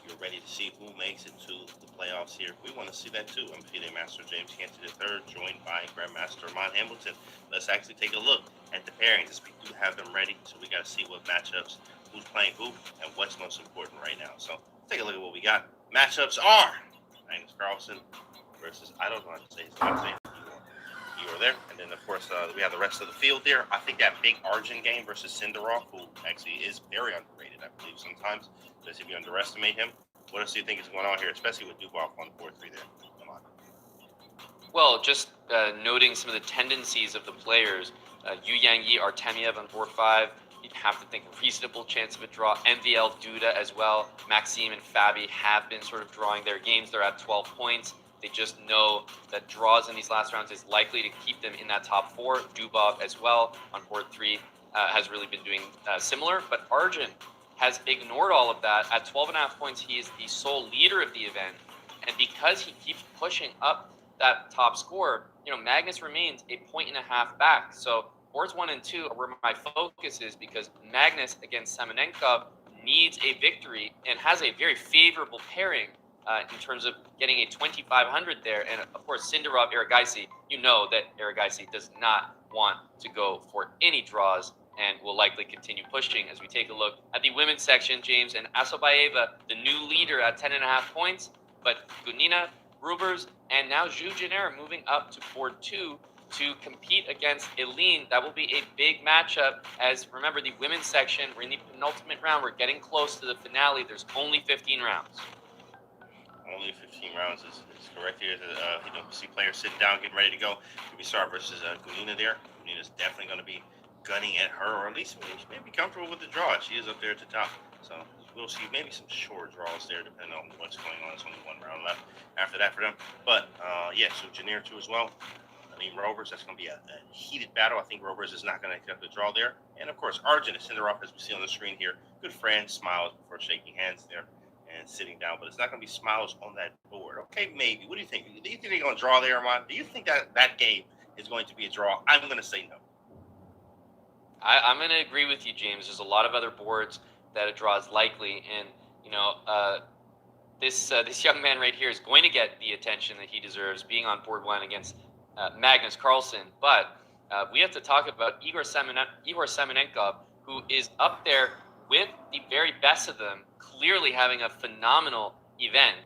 You're ready to see who makes it to the playoffs here. We want to see that too. I'm FIDE Master James Canty III, joined by Grandmaster Mon Hamilton. Let's actually take a look at the pairings, as we do have them ready. So we got to see what matchups, who's playing who, and what's most important right now. So take a look at what we got. Matchups are Magnus Carlsen versus, I don't know how to say his last name. You are there, and then of course we have the rest of the field there. I think that big Arjun game versus Sindarov, who actually is very underrated, I believe sometimes, especially if you underestimate him. What else do you think is going on here, especially with Dubov on 4-3 there? Come on. Well, just noting some of the tendencies of the players. Yu Yang Yi, Artemiev on 4-5. You'd have to think a reasonable chance of a draw. MVL, Duda as well. Maxime and Fabi have been sort of drawing their games. They're at 12 points. They just know that draws in these last rounds is likely to keep them in that top 4. Dubov as well on board 3 has really been doing similar. But Arjun has ignored all of that. At 12.5 points, he is the sole leader of the event. And because he keeps pushing up that top score, Magnus remains a 1.5 back. So boards 1 and 2 are where my focus is, because Magnus against Semenenkov needs a victory and has a very favorable pairing in terms of getting a 2,500 there. And of course, Sindarov, Erigaisi, you know that Erigaisi does not want to go for any draws and will likely continue pushing. As we take a look at the women's section, James, and Asobaeva, the new leader at 10.5 points, but Gunina, Roebers, and now Zhu Jiner moving up to board 2 to compete against Eline. That will be a big matchup, as remember, the women's section, we're in the penultimate round. We're getting close to the finale. There's only 15 rounds. Only 15 rounds is correct here. See players sitting down, getting ready to go. We start versus Gunina there. Gunina's definitely going to be gunning at her, or at least she may be comfortable with the draw. She is up there at the top. So we'll see maybe some short draws there, depending on what's going on. There's only one round left after that for them. But so Janier too as well. Eline Roebers, that's going to be a heated battle. I think Roebers is not going to accept the draw there. And of course, Arjun and Sindarov, as we see on the screen here. Good friends, smiles before shaking hands there and sitting down, but it's not going to be smiles on that board. Okay, maybe. What do you think? Do you think they're going to draw there, Armand? Do you think that game is going to be a draw? I'm going to say no. I'm going to agree with you, James. There's a lot of other boards that a draw is likely, and this young man right here is going to get the attention that he deserves, being on board 1 against Magnus Carlsen. But we have to talk about Igor Semenenkov, who is up there with the very best of them, clearly having a phenomenal event.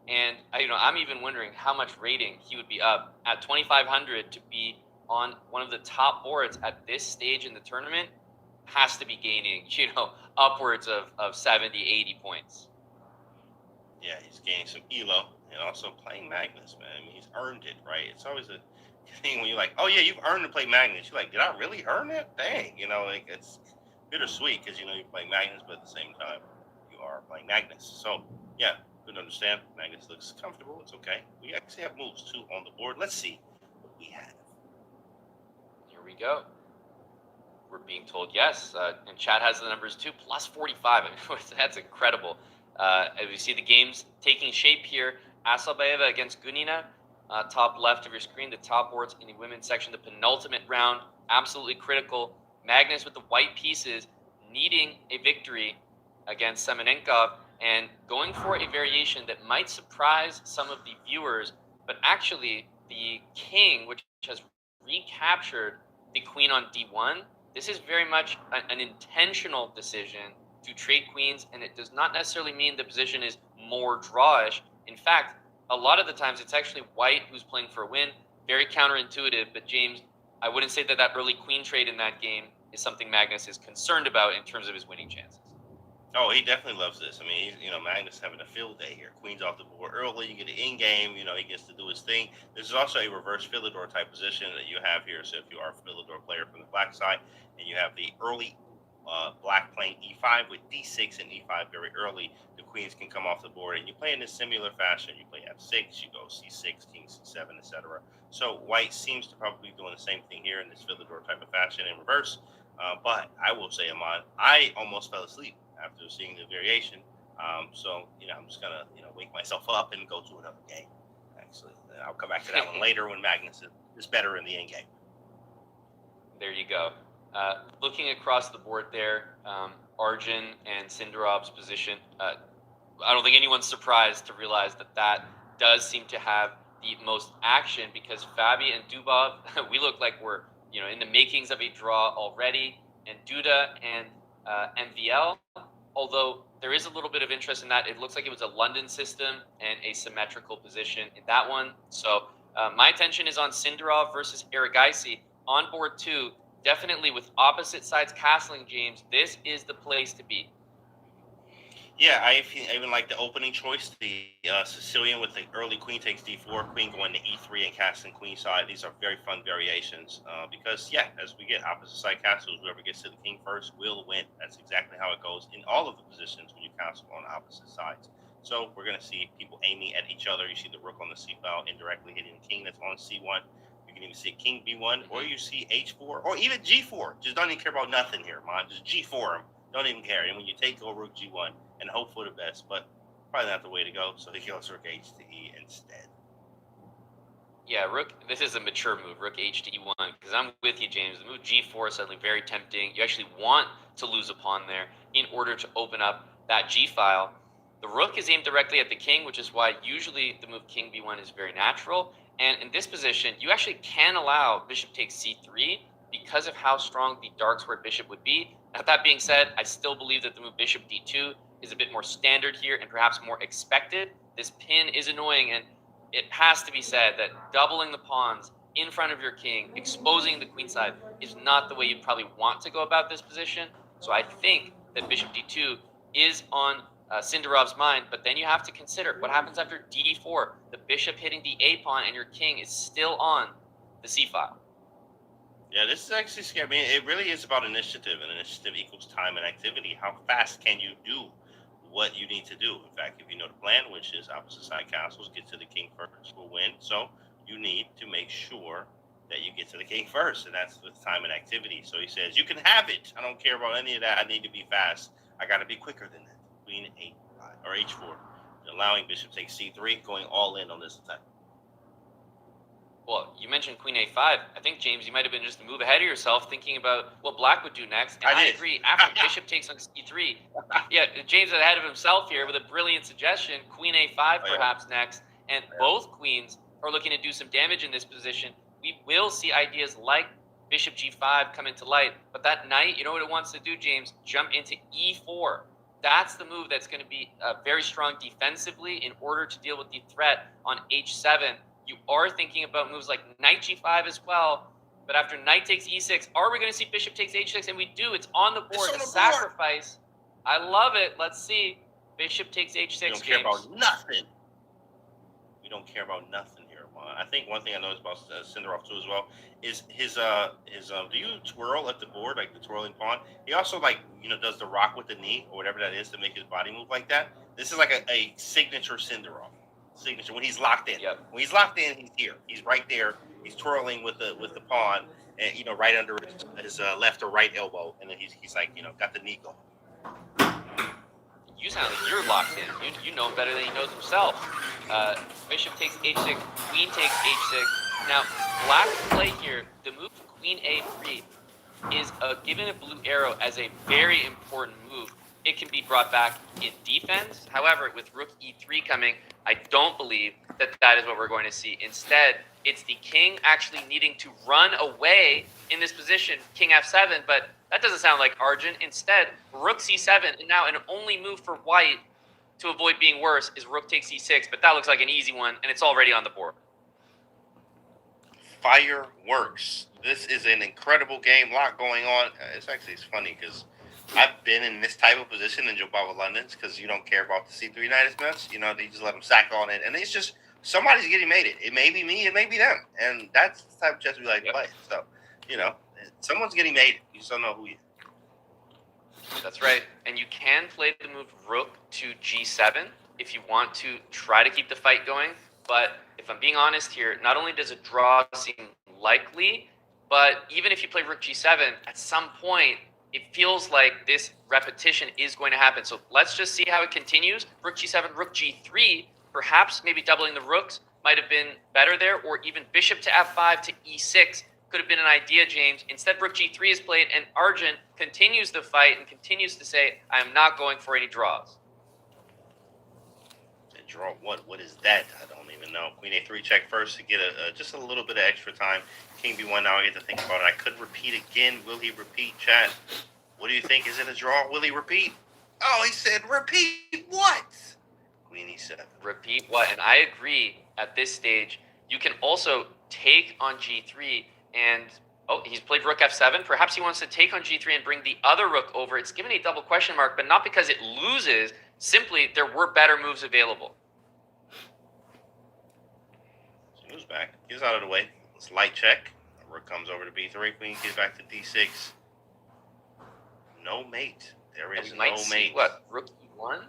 And I'm even wondering how much rating he would be up at 2,500 to be on one of the top boards at this stage in the tournament. Has to be gaining, upwards of 70, 80 points. Yeah, he's gaining some elo and also playing Magnus, man. I mean, he's earned it, right? It's always a thing when you're like, oh yeah, you've earned to play Magnus. You're like, did I really earn it? Dang, it's bittersweet because you're playing Magnus, but at the same time, you are playing Magnus. So yeah, good to understand. Magnus looks comfortable. It's okay. We actually have moves too on the board. Let's see what we have. Here we go. We're being told yes, and chat has the numbers too, plus 45. I mean, that's incredible. As we see the games taking shape here, Asobaeva against Gunina, top left of your screen, the top boards in the women's section, the penultimate round, absolutely critical. Magnus with the white pieces, needing a victory against Semenenkov, and going for a variation that might surprise some of the viewers, but actually the king, which has recaptured the queen on d1, this is very much an intentional decision to trade queens, and it does not necessarily mean the position is more drawish. In fact, a lot of the times it's actually white who's playing for a win. Very counterintuitive, but James, I wouldn't say that early queen trade in that game is something Magnus is concerned about in terms of his winning chances. Oh, he definitely loves this. I mean, Magnus having a field day here. Queen's off the board early. You get an in game. He gets to do his thing. This is also a reverse Philidor type position that you have here. So if you are a Philidor player from the black side, and you have the early black playing e5 with d6 and e5 very early, the queens can come off the board, and you play in a similar fashion. You play f6, you go c6, king c7, etc. So white seems to probably be doing the same thing here in this Philidor type of fashion in reverse. But I will say, Amon, I almost fell asleep after seeing the variation. So, I'm just going to, wake myself up and go to another game, actually. And I'll come back to that one later when Magnus is better in the end game. There you go. Looking across the board there, Arjun and Sindarov's position, I don't think anyone's surprised to realize that does seem to have the most action, because Fabi and Dubov, we look like we're in the makings of a draw already, and Duda and MVL, although there is a little bit of interest in that. It looks like it was a London system and a symmetrical position in that one. So my attention is on Sindarov versus Erigaisi on board 2. Definitely with opposite sides castling, James, this is the place to be. Yeah, I even like the opening choice, the Sicilian with the early queen takes d4, queen going to e3 and castling queen side. These are very fun variations because, as we get opposite side castles, whoever gets to the king first will win. That's exactly how it goes in all of the positions when you castle on opposite sides. So we're going to see people aiming at each other. You see the rook on the c file indirectly hitting the king that's on c1. You can even see king b1, or you see h4, or even g4. Just don't even care about nothing here, man. Just g4 him. Don't even care. And when you take, go rook g1 and hope for the best, but probably not the way to go. So he goes rook h to e instead. Yeah, rook. This is a mature move, rook h to e1. Because I'm with you, James. The move g4 is suddenly very tempting. You actually want to lose a pawn there in order to open up that g file. The rook is aimed directly at the king, which is why usually the move king b1 is very natural. And in this position, you actually can allow bishop takes c3 because of how strong the dark squared bishop would be. Now, that being said, I still believe that the move bishop d2 is a bit more standard here and perhaps more expected. This pin is annoying, and it has to be said that doubling the pawns in front of your king, exposing the queen side, is not the way you'd probably want to go about this position. So I think that bishop d2 is on Sindarov's mind, but then you have to consider what happens after d4. The bishop hitting the a pawn and your king is still on the c file. Yeah, this is actually scary. I mean, it really is about initiative, and initiative equals time and activity. How fast can you do what you need to do? In fact, if you know the plan, which is opposite side castles, get to the king first will win. So you need to make sure that you get to the king first, and that's with time and activity. So he says, you can have it. I don't care about any of that. I need to be fast. I got to be quicker than that. Queen or h4, allowing bishop takes c3, going all in on this attack. Well, you mentioned queen a5. I think, James, you might have been just a move ahead of yourself thinking about what black would do next. And I agree. After bishop takes on c3, James is ahead of himself here with a brilliant suggestion. Queen a5 perhaps next. And both queens are looking to do some damage in this position. We will see ideas like bishop g5 come into light. But that knight, you know what it wants to do, James? Jump into e4. That's the move that's going to be very strong defensively in order to deal with the threat on h7. You are thinking about moves like knight g5 as well, but after knight takes e6, are we going to see bishop takes h6? And we do. It's on the board. A sacrifice. I love it. Let's see. Bishop takes h6. We don't care about nothing. We don't care about nothing here. I think one thing I noticed about Sindarov too as well is his do you twirl at the board, like the twirling pawn? He also does the rock with the knee or whatever that is to make his body move like that. This is like a signature Sindarov. Signature when he's locked in. Yep. When he's locked in, he's here. He's right there. He's twirling with the pawn, and right under his left or right elbow, and then he's like got the knee going. You sound like you're locked in. You know better than he knows himself. Bishop takes h6. Queen takes h6. Now, black's play here. The move queen a3 is given a blue arrow as a very important move. It can be brought back in defense. However, with rook e3 coming, I don't believe that is what we're going to see. Instead, it's the king actually needing to run away in this position, king f7, but that doesn't sound like Arjun. Instead, rook c7, and now an only move for white to avoid being worse is rook takes e6, but that looks like an easy one, and it's already on the board. Fireworks. This is an incredible game. A lot going on. It's funny because I've been in this type of position in Joe Baba London's because you don't care about the C3 night as much. You know, they just let them sack on it. And it's just somebody's getting made it. It may be me, it may be them. And that's the type of chess we like to play. So, you know, someone's getting made it. You just don't know who yet. That's right. And you can play the move rook to g7 if you want to try to keep the fight going. But if I'm being honest here, not only does a draw seem likely, but even if you play rook g7, at some point, it feels like this repetition is going to happen. So let's just see how it continues. Rook g7, rook g3, perhaps maybe doubling the rooks might have been better there, or even bishop to f5 to e6 could have been an idea, James. Instead, rook g3 is played, and Arjun continues the fight and continues to say, I am not going for any draws. Draw what? What is that? I don't even know. Queen a3 check first to get just a little bit of extra time. King b1, now I get to think about it. I could repeat again. Will he repeat, chat? What do you think? Is it a draw? Will he repeat? Oh, he said repeat what? Queen e7. Repeat what? And I agree at this stage. You can also take on g3 and, oh, he's played rook f7. Perhaps he wants to take on g3 and bring the other rook over. It's given a double question mark, but not because it loses. Simply, there were better moves available. So he moves back. Gets out of the way. It's light check. Rook comes over to b3. Queen gets back to d6. No mate. There is no mate. See, what, rook e1?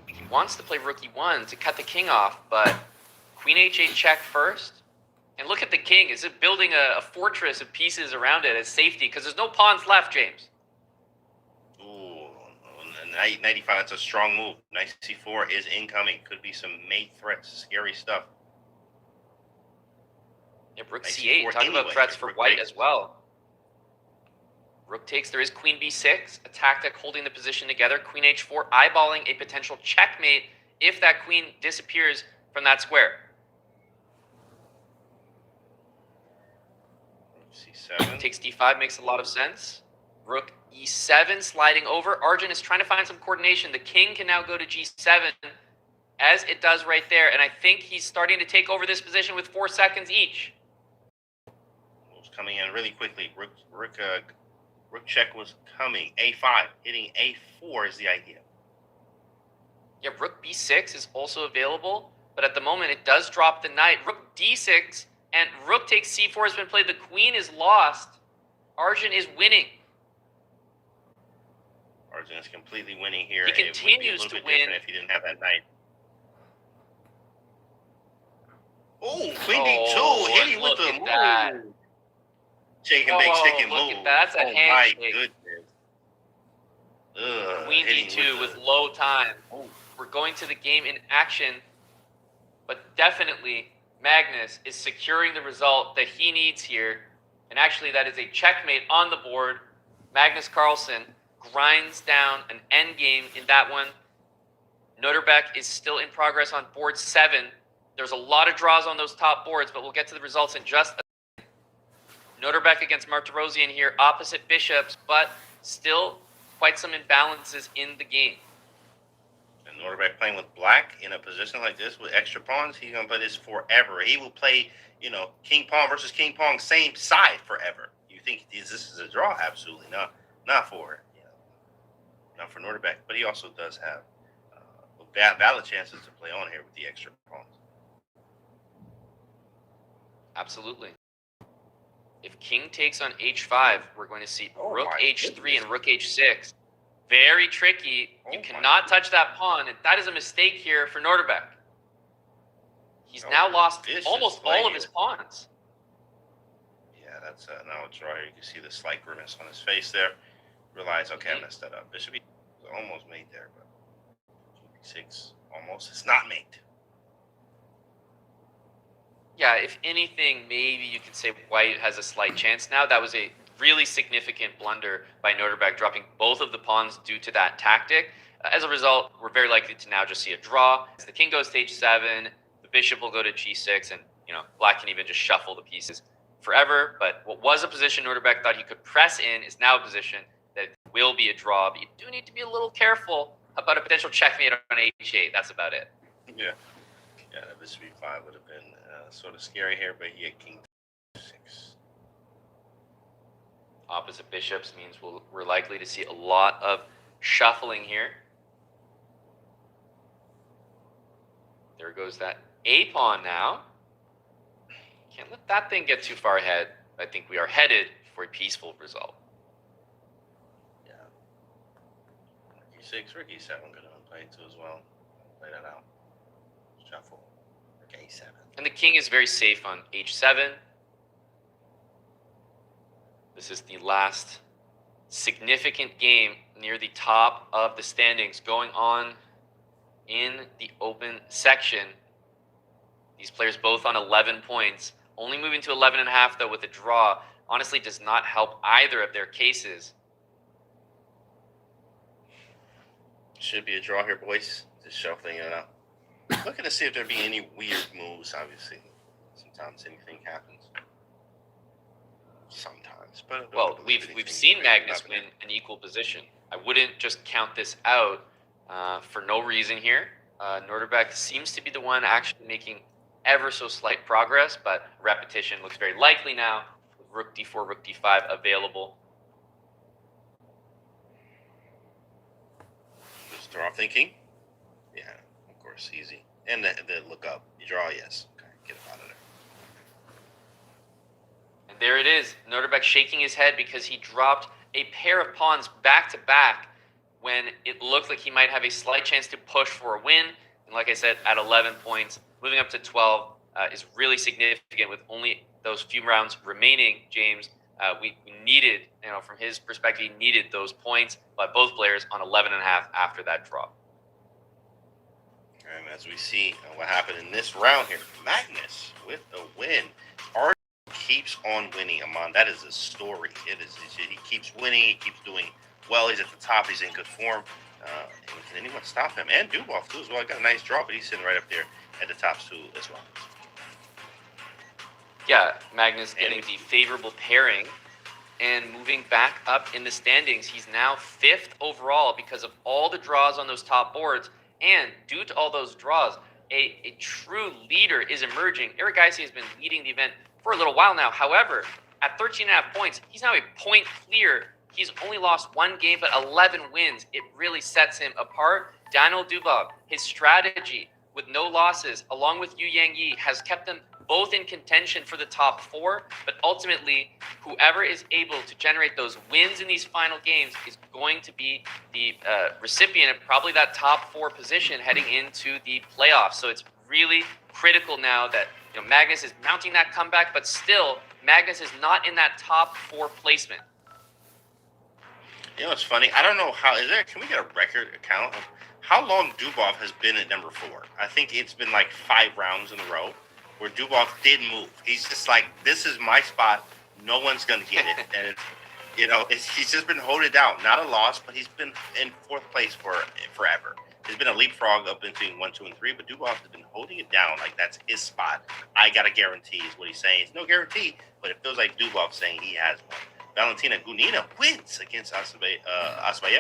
He wants to play rook e1 to cut the king off, but queen h8 check first. And look at the king. Is it building a fortress of pieces around it as safety? Because there's no pawns left, James. Ooh, knight 95, that's a strong move. Knight c4 is incoming. Could be some mate threats. Scary stuff. Yeah, rook c8. Talking about threats for white as well. Rook takes. There is queen b6. A tactic holding the position together. Queen h4 eyeballing a potential checkmate if that queen disappears from that square. c7. Takes d5 makes a lot of sense. Rook e7 sliding over. Arjun is trying to find some coordination. The king can now go to g7 as it does right there. And I think he's starting to take over this position with 4 seconds each. Moves coming in really quickly. Rook check was coming. a5. Hitting a4 is the idea. Yeah, rook b6 is also available. But at the moment, it does drop the knight. Rook d6 and rook takes c4 has been played. The queen is lost. Arjun is winning. Arjun is completely winning here. He continues to win. If he didn't have that knight. Oh, queen d2, hitting with the move. Shake and bake, stick and move. That's a handshake. My goodness. Queen d2 with low time. We're going to the game in action, but definitely Magnus is securing the result that he needs here. And actually, that is a checkmate on the board. Magnus Carlsen grinds down an endgame in that one. Noterbeck is still in progress on board 7. There's a lot of draws on those top boards, but we'll get to the results in just a second. Noterbeck against Martirosyan here, opposite bishops, but still quite some imbalances in the game. And Noterbeck playing with black in a position like this with extra pawns, he's going to play this forever. He will play, you know, king pawn versus king pawn, same side forever. You think this is a draw? Absolutely not. Not for, you know, not for Noterbeck, but he also does have valid chances to play on here with the extra pawns. Absolutely. If king takes on h5, we're going to see rook h3 and rook h6. Very tricky. You cannot touch that pawn, and that is a mistake here for Noterbeck. He's now lost almost all of his pawns. Yeah, that's now a draw. You can see the slight grimace on his face there. Realize, okay, I messed that up. Bishop is almost made there, but b6 almost. It's not made. Yeah, if anything, maybe you could say white has a slight chance now. That was a really significant blunder by Noterbeck, dropping both of the pawns due to that tactic. As a result, we're very likely to now just see a draw. As the king goes to h7, the bishop will go to g6, and you know, black can even just shuffle the pieces forever. But what was a position Noterbeck thought he could press in is now a position that will be a draw. But you do need to be a little careful about a potential checkmate on h8. That's about it. Yeah. Yeah, that bishop e5 would have been sort of scary here, but he had king 6. opposite bishops means we're likely to see a lot of shuffling here. There goes that A pawn now. Can't let that thing get too far ahead. I think we are headed for a peaceful result. Yeah. E6 or E7 could have been played too as well. Play that out. Shuffle. Okay, E7. And the king is very safe on H7. This is the last significant game near the top of the standings going on in the open section. These players both on 11 points. Only moving to 11.5 though with a draw honestly does not help either of their cases. Should be a draw here, boys. Just shuffling it out. Looking to see if there'd be any weird moves, obviously. Sometimes anything happens. Sometimes. But well, we've seen Magnus win an equal position. I wouldn't just count this out for no reason here. Norderbeck seems to be the one actually making ever so slight progress, but repetition looks very likely now with rook d4, rook d5 available. Just draw thinking. Yeah, of course, easy. And the look up. You draw, yes. Okay, get him out of there. And there it is. Norderbeck shaking his head because he dropped a pair of pawns back to back when it looked like he might have a slight chance to push for a win. And like I said, at 11 points, moving up to 12 is really significant with only those few rounds remaining, James. We needed, from his perspective, he needed those points, but both players on 11.5 after that draw. And as we see what happened in this round here, Magnus with a win. Arjun keeps on winning, Amon. That is a story. It is. He keeps winning. He keeps doing well. He's at the top. He's in good form. Can anyone stop him? And Dubov too as well. Got a nice draw, but he's sitting right up there at the top too as well. Yeah, Magnus getting the favorable pairing and moving back up in the standings. He's now 5th overall because of all the draws on those top boards. And due to all those draws, a true leader is emerging. Erigaisi has been leading the event for a little while now. However, at 13.5 points, he's now a point clear. He's only lost 1 game, but 11 wins. It really sets him apart. Daniel Dubov, his strategy with no losses, along with Yu Yang has kept them both in contention for the top 4, but ultimately, whoever is able to generate those wins in these final games is going to be the recipient of probably that top 4 position heading into the playoffs. So it's really critical now that Magnus is mounting that comeback, but still, Magnus is not in that top 4 placement. It's funny. I don't know how. Can we get a record account of how long Dubov has been at number 4? I think it's been like 5 rounds in a row where Dubov did move. He's just like, this is my spot. No one's gonna get it, and he's just been holding down. Not a loss, but he's been in 4th place for forever. There's been a leapfrog up between 1, 2, and 3, but Dubov has been holding it down like that's his spot. I got a guarantee, is what he's saying. It's no guarantee, but it feels like Dubov saying he has one. Valentina Gunina wins against Asbayeva,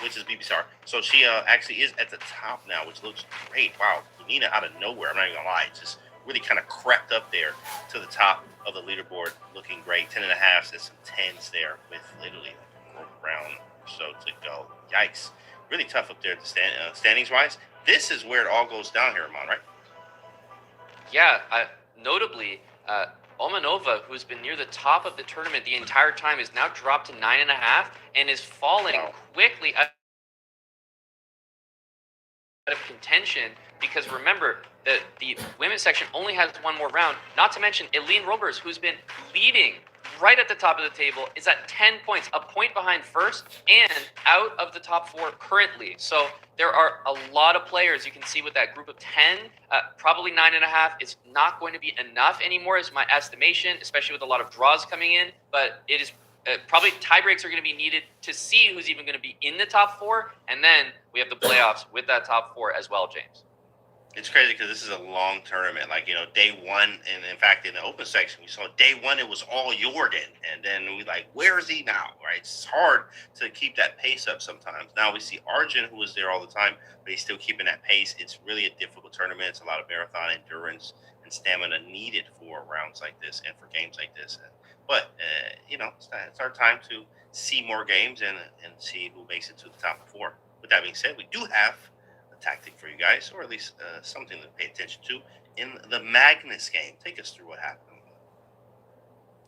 which is BBSR. So she actually is at the top now, which looks great. Wow, Gunina out of nowhere. I'm not even gonna lie, just really kind of crept up there to the top of the leaderboard, looking great. 10.5, there's some 10s there with literally a round or so to go. Yikes. Really tough up there at the standings-wise. This is where it all goes down here, Amon, right? Yeah, notably, Omanova, who's been near the top of the tournament the entire time, is now dropped to 9.5 and is falling quickly out of contention because remember, the women's section only has 1 more round. Not to mention Eline Roebers, who's been leading right at the top of the table, is at 10 points, a point behind first and out of the top 4 currently. So there are a lot of players you can see with that group of 10. Probably 9.5 is not going to be enough anymore is my estimation, especially with a lot of draws coming in. But it is probably tie breaks are going to be needed to see who's even going to be in the top 4. And then we have the playoffs with that top 4 as well, James. It's crazy because this is a long tournament. Like, day 1, and in fact, in the open section, we saw day 1, it was all Jordan. And then we where is he now, right? It's hard to keep that pace up sometimes. Now we see Arjun, who is there all the time, but he's still keeping that pace. It's really a difficult tournament. It's a lot of marathon endurance and stamina needed for rounds like this and for games like this. And But it's our time to see more games and see who makes it to the top 4. With that being said, we do have a tactic for you guys, or at least something to pay attention to in the Magnus game. Take us through what happened.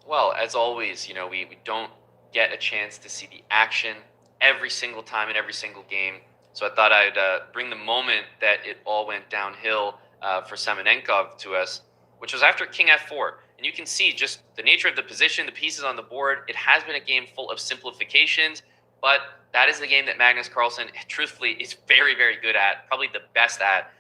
Well, as always, we don't get a chance to see the action every single time in every single game. So I thought I'd bring the moment that it all went downhill for Semenenkov to us, which was after King F4. And you can see just the nature of the position, the pieces on the board. It has been a game full of simplifications, but that is the game that Magnus Carlsen, truthfully, is very, very good at, probably the best at.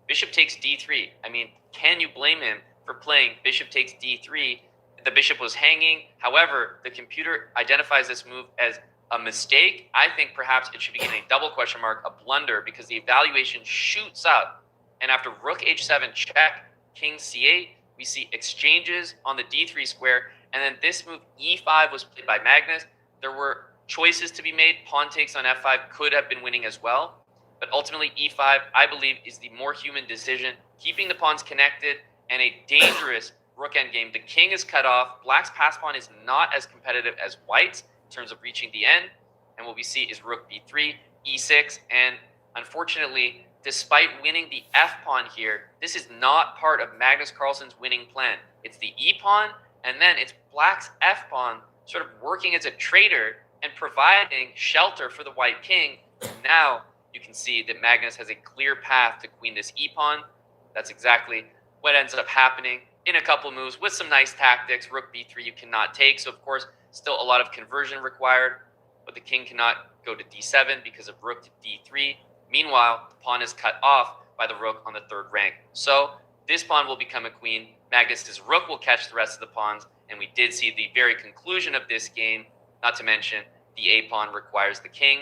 Bishop takes D3. I mean, can you blame him for playing Bishop takes D3? The bishop was hanging. However, the computer identifies this move as a mistake. I think perhaps it should be given a double question mark, a blunder, because the evaluation shoots up. And after rook h7 check, king c8, we see exchanges on the d3 square. And then this move, e5, was played by Magnus. There were choices to be made. Pawn takes on f5 could have been winning as well. But ultimately, e5, I believe, is the more human decision, keeping the pawns connected and a dangerous rook endgame. The king is cut off. Black's pass pawn is not as competitive as white's in terms of reaching the end. And what we see is rook b3, e6. And unfortunately, despite winning the f pawn here, this is not part of Magnus Carlsen's winning plan. It's the e pawn, and then it's Black's f pawn sort of working as a traitor and providing shelter for the white king. Now you can see that Magnus has a clear path to queen this e pawn. That's exactly what ends up happening in a couple moves with some nice tactics. Rook b3 you cannot take, so of course still a lot of conversion required, but the king cannot go to d7 because of rook to d3. Meanwhile, the pawn is cut off by the rook on the third rank. So this pawn will become a queen. Magnus's rook will catch the rest of the pawns, and we did see the very conclusion of this game. Not to mention, the a pawn requires the king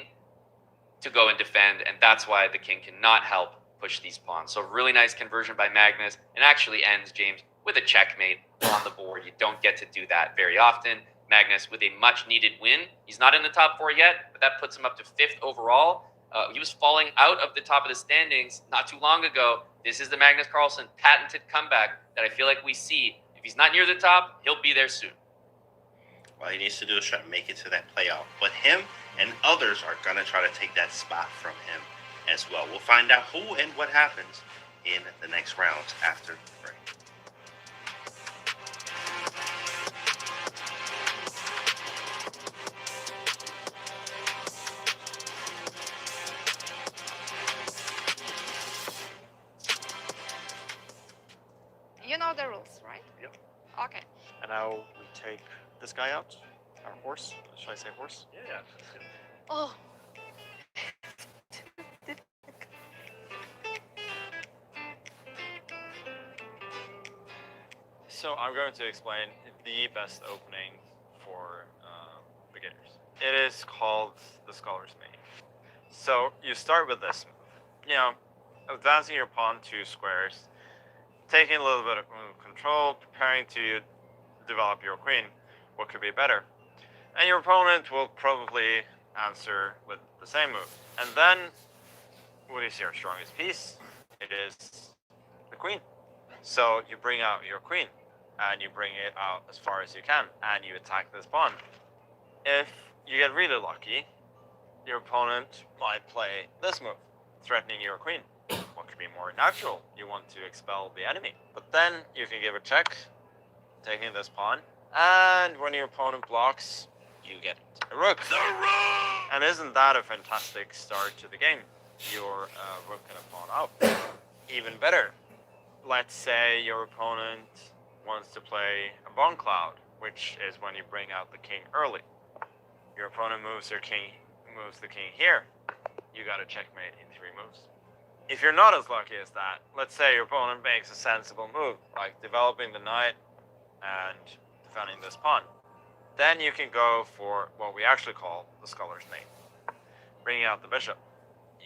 to go and defend, and that's why the king cannot help push these pawns. So really nice conversion by Magnus, and actually ends, James, with a checkmate on the board. You don't get to do that very often. Magnus with a much-needed win. He's not in the top 4 yet, but that puts him up to 5th overall. He was falling out of the top of the standings not too long ago. This is the Magnus Carlsen patented comeback that I feel like we see. If he's not near the top, he'll be there soon. All he needs to do is try to make it to that playoff. But him and others are going to try to take that spot from him as well. We'll find out who and what happens in the next rounds after the break. You know the rules, right? Yep. Okay. And now we take this guy out. Our horse. Should I say horse? Yeah. Oh. So I'm going to explain the best opening for beginners. It is called the Scholar's Main. So you start with this move. Advancing your pawn 2 squares, taking a little bit of control, preparing to develop your queen. What could be better? And your opponent will probably answer with the same move. And then, what is your strongest piece? It is the queen. So you bring out your queen, and you bring it out as far as you can, and you attack this pawn. If you get really lucky, your opponent might play this move, threatening your queen. What could be more natural? You want to expel the enemy. But then you can give a check, taking this pawn, and when your opponent blocks, you get a rook. The rook! And isn't that a fantastic start to the game? Your rook and a pawn out. Even better, let's say your opponent wants to play a bone cloud, which is when you bring out the king early. Your opponent moves the king here. You got a checkmate in 3 moves. If you're not as lucky as that, let's say your opponent makes a sensible move, like developing the knight and defending this pawn. Then you can go for what we actually call the Scholar's Main, bringing out the bishop.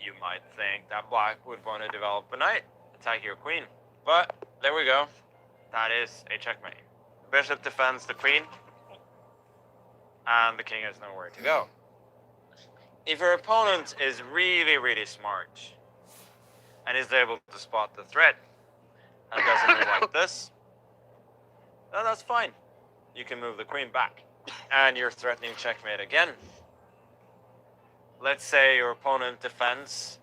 You might think that black would want to develop a knight, attack your queen. But there we go. That is a checkmate. The bishop defends the queen, and the king has nowhere to go. If your opponent is really, really smart, and is able to spot the threat, and doesn't move like this, then that's fine. you can move the queen back. And you're threatening checkmate again. Let's say your opponent defends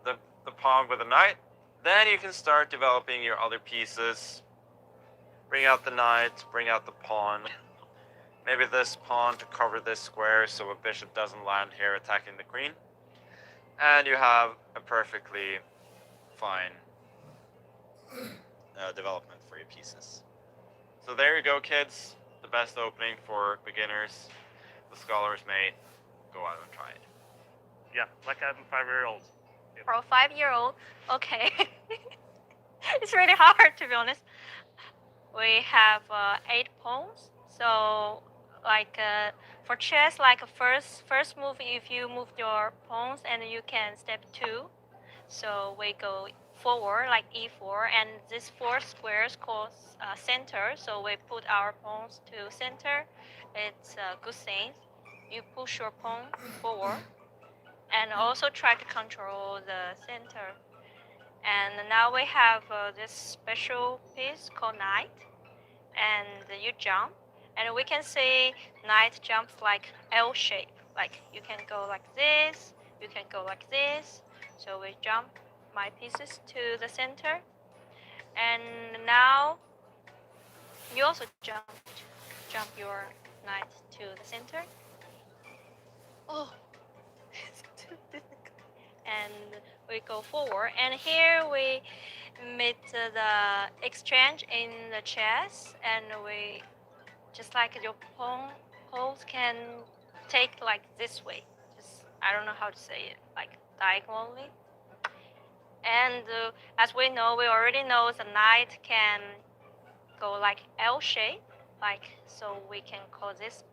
the pawn with a knight. Then you can start developing your other pieces. Bring out the knight, bring out the pawn. Maybe this pawn to cover this square so a bishop doesn't land here attacking the queen. And you have a perfectly fine development for your pieces. So there you go, kids. The best opening for beginners. The scholar's mate. Go out and try it. Yeah, like I'm 5-year-old. For a 5-year-old, okay. It's really hard, to be honest. We have 8 pawns. So, like for chess, like first move, if you move your pawns, and you can step 2. So we go forward like e4, and these 4 squares called center. So we put our pawns to center. It's a good thing. You push your pawn forward, and also try to control the center. And now we have this special piece called knight, and you jump, and we can see knight jumps like L shape. Like you can go like this, you can go like this. So we jump my pieces to the center, and now you also jump your knight to the center. Oh, it's too difficult. And we go forward, and here we meet the exchange in the chess, and we just like your pawns can take like this way. Just I don't know how to say it, like diagonally. And as we know, we already know the knight can go like L shape, like so we can call this.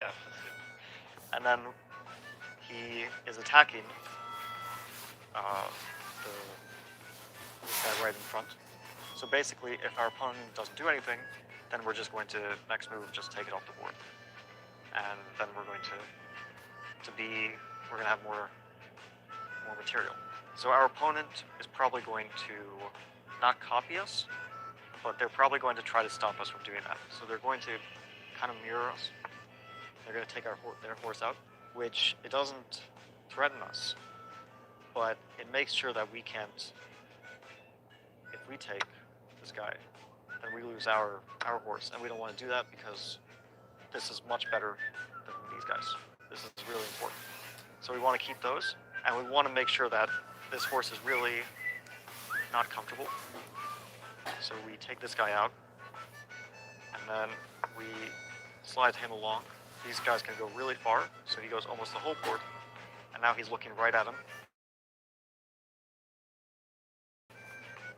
Yeah. And then he is attacking the this guy right in front. So basically, if our opponent doesn't do anything, then we're just going to, next move, just take it off the board. And then we're going to have more material. So our opponent is probably going to not copy us, but they're probably going to try to stop us from doing that. So they're going to kind of mirror us. They're going to take their horse out, which it doesn't threaten us, but it makes sure that we can't, if we take this guy, then we lose our horse, and we don't want to do that because this is much better than these guys. This is really important. So we want to keep those, and we want to make sure that this horse is really not comfortable. So we take this guy out, and then we slide him along. These guys can go really far, so he goes almost the whole board, and now he's looking right at him.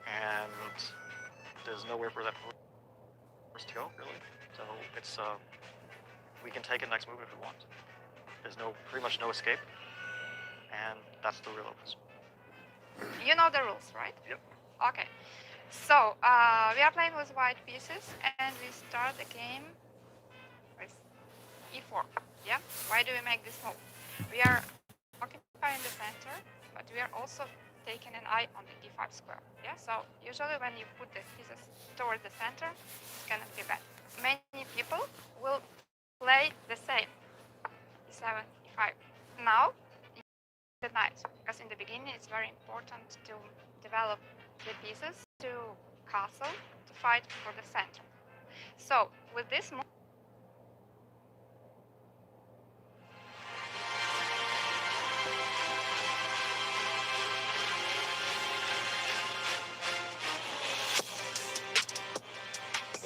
And there's nowhere for that horse first to go, really. So it's we can take it next move if we want. There's pretty much no escape, and that's the real opus. You know the rules, right? Yep. Okay. So we are playing with white pieces, and we start the game with e4. Yeah. Why do we make this move? We are occupying the center, but we are also taking an eye on the e5 square. Yeah. So usually when you put the pieces towards the center, it cannot be bad. Many people will play the same. e7, e5. Now, the knight, because in the beginning it's very important to develop the pieces to castle to fight for the center. So with this move,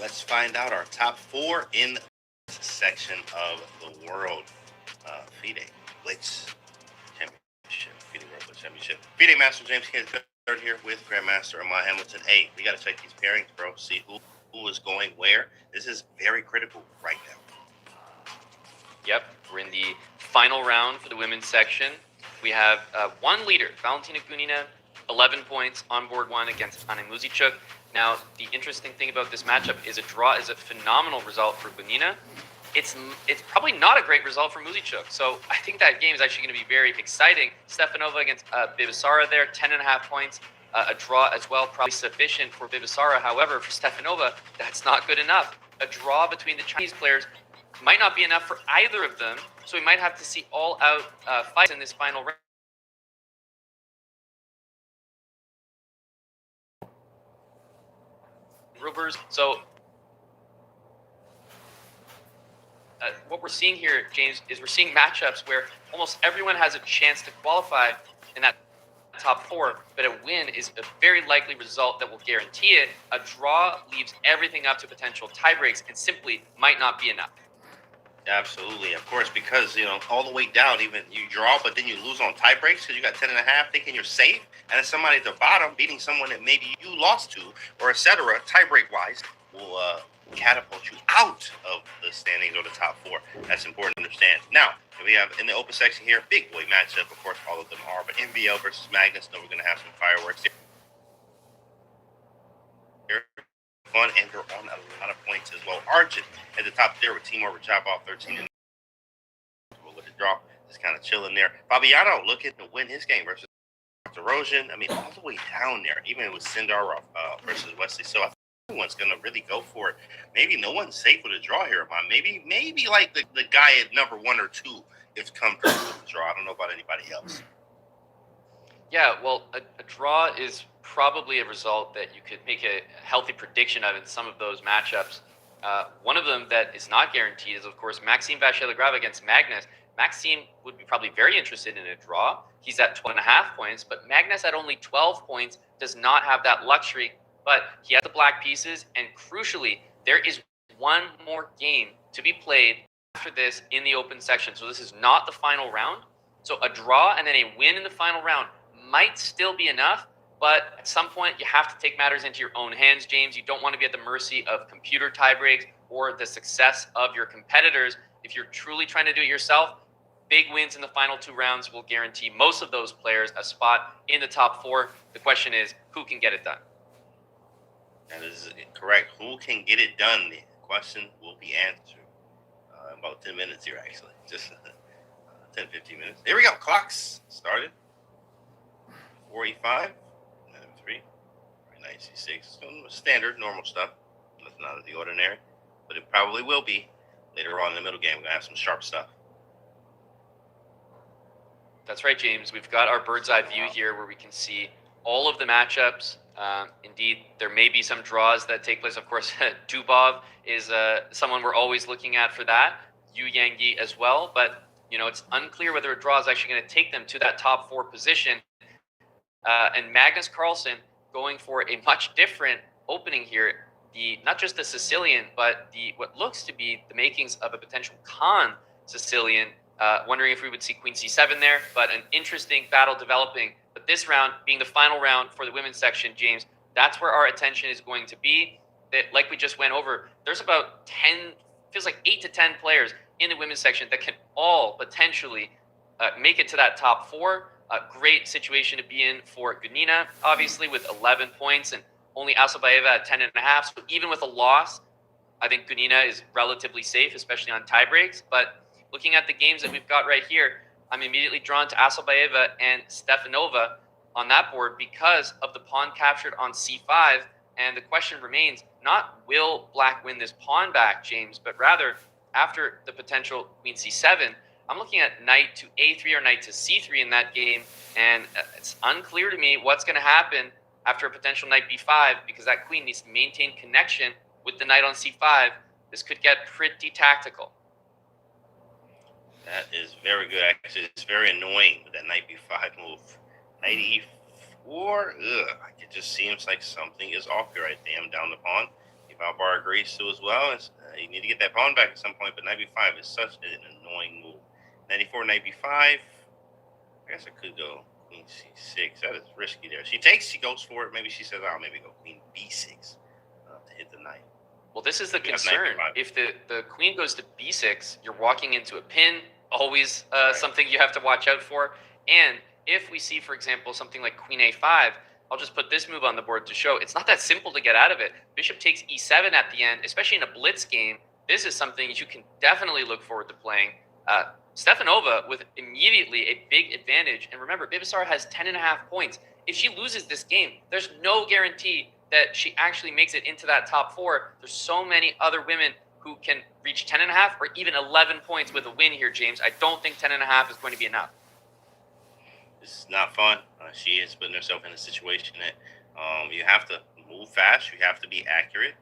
Let's find out our top 4 in this section of the World FIDE Blitz Championship. FIDE World Blitz Championship. FIDE Master James Kennedy third here with Grandmaster Amon Hamilton. Hey, we got to check these pairings, bro. See who is going where. This is very critical right now. Yep, we're in the final round for the women's section. We have one leader, Valentina Gunina, 11 points on board 1 against Anne Muzichuk. Now, the interesting thing about this matchup is a draw is a phenomenal result for Gunina. It's probably not a great result for Muzichuk. So I think that game is actually going to be very exciting. Stefanova against Bibasara there, 10.5 points. A draw as well, probably sufficient for Bibasara. However, for Stefanova, that's not good enough. A draw between the Chinese players might not be enough for either of them. So we might have to see all-out fights in this final round. Roebers. So what we're seeing here, James, is we're seeing matchups where almost everyone has a chance to qualify in that top 4, but a win is a very likely result that will guarantee it. A draw leaves everything up to potential tiebreaks and simply might not be enough. Absolutely, of course, because, you know, all the way down, even you draw, but then you lose on tie breaks because you got 10.5, thinking you're safe, and then somebody at the bottom beating someone that maybe you lost to, or etc., tie break wise, will catapult you out of the standings or the top 4. That's important to understand. Now, we have in the open section here, big boy matchup. Of course, all of them are, but MVL versus Magnus. Know we're going to have some fireworks here. Fun, and they're on a lot of points as well. Arjun at the top there with Timur Rachapov, 13 and with the draw, just kind of chilling there. Fabiano looking to win his game versus Erosion. I mean, all the way down there, even with Sindar versus Wesley. So I think everyone's going to really go for it. Maybe no one's safe with a draw here, man. Maybe like the guy at number 1 or 2 is comfortable with the draw. I don't know about anybody else. Yeah, well, a draw is probably a result that you could make a healthy prediction of in some of those matchups. One of them that is not guaranteed is, of course, Maxime Vachier-Lagrave against Magnus. Maxime would be probably very interested in a draw. He's at 12.5 points, but Magnus at only 12 points does not have that luxury. But he has the black pieces, and crucially, there is one more game to be played after this in the open section. So this is not the final round. So a draw and then a win in the final round might still be enough, but at some point you have to take matters into your own hands, James. You don't want to be at the mercy of computer tiebreaks or the success of your competitors. If you're truly trying to do it yourself, big wins in the final 2 rounds will guarantee most of those players a spot in the top 4. The question is, who can get it done? That is correct. Who can get it done? The question will be answered in about 10 minutes here, actually. Just 10, 15 minutes. Here we go. Clocks started. 4E5, 3, 9C6. Standard, normal stuff. Nothing out of the ordinary. But it probably will be later on in the middle game. We're going to have some sharp stuff. That's right, James. We've got our bird's eye view here where we can see all of the matchups. Indeed, there may be some draws that take place. Of course, Dubov is someone we're always looking at for that. Yu Yangyi as well. But, you know, it's unclear whether a draw is actually going to take them to that top 4 position. And Magnus Carlsen going for a much different opening here. Not just the Sicilian, but what looks to be the makings of a potential Khan Sicilian. Wondering if we would see Queen C7 there, but an interesting battle developing. But this round being the final round for the women's section, James, that's where our attention is going to be. that, like we just went over, there's about 10, feels like 8 to 10 players in the women's section that can all potentially make it to that top 4. A great situation to be in for Gunina, obviously, with 11 points and only Asabayeva at 10.5. So even with a loss, I think Gunina is relatively safe, especially on tie breaks. But looking at the games that we've got right here, I'm immediately drawn to Asabayeva and Stefanova on that board because of the pawn captured on c5. And the question remains, not will Black win this pawn back, James, but rather after the potential queen c7, I'm looking at knight to a3 or knight to c3 in that game. And it's unclear to me what's going to happen after a potential knight b5 because that queen needs to maintain connection with the knight on c5. This could get pretty tactical. That is very good. Actually, it's very annoying with that knight b5 move. Knight e4, it just seems like something is off here. I damn down the pawn. If Albar agrees to as well, you need to get that pawn back at some point, but knight b5 is such an annoying move. Knight e4, knight b5. I guess I could go queen c6. That is risky there. She goes for it. Maybe she says, I'll maybe go queen b6 to hit the knight. Well, this is the concern. If the queen goes to b6, you're walking into a pin, always something you have to watch out for. And if we see, for example, something like queen a5, I'll just put this move on the board to show it's not that simple to get out of it. Bishop takes e7 at the end, especially in a blitz game. This is something you can definitely look forward to playing. Stefanova with immediately a big advantage. And remember, Bibasar has 10.5 points. If she loses this game, there's no guarantee that she actually makes it into that top 4. There's so many other women who can reach 10.5 or even 11 points with a win here, James. I don't think 10.5 is going to be enough. This is not fun. She is putting herself in a situation that you have to move fast. You have to be accurate.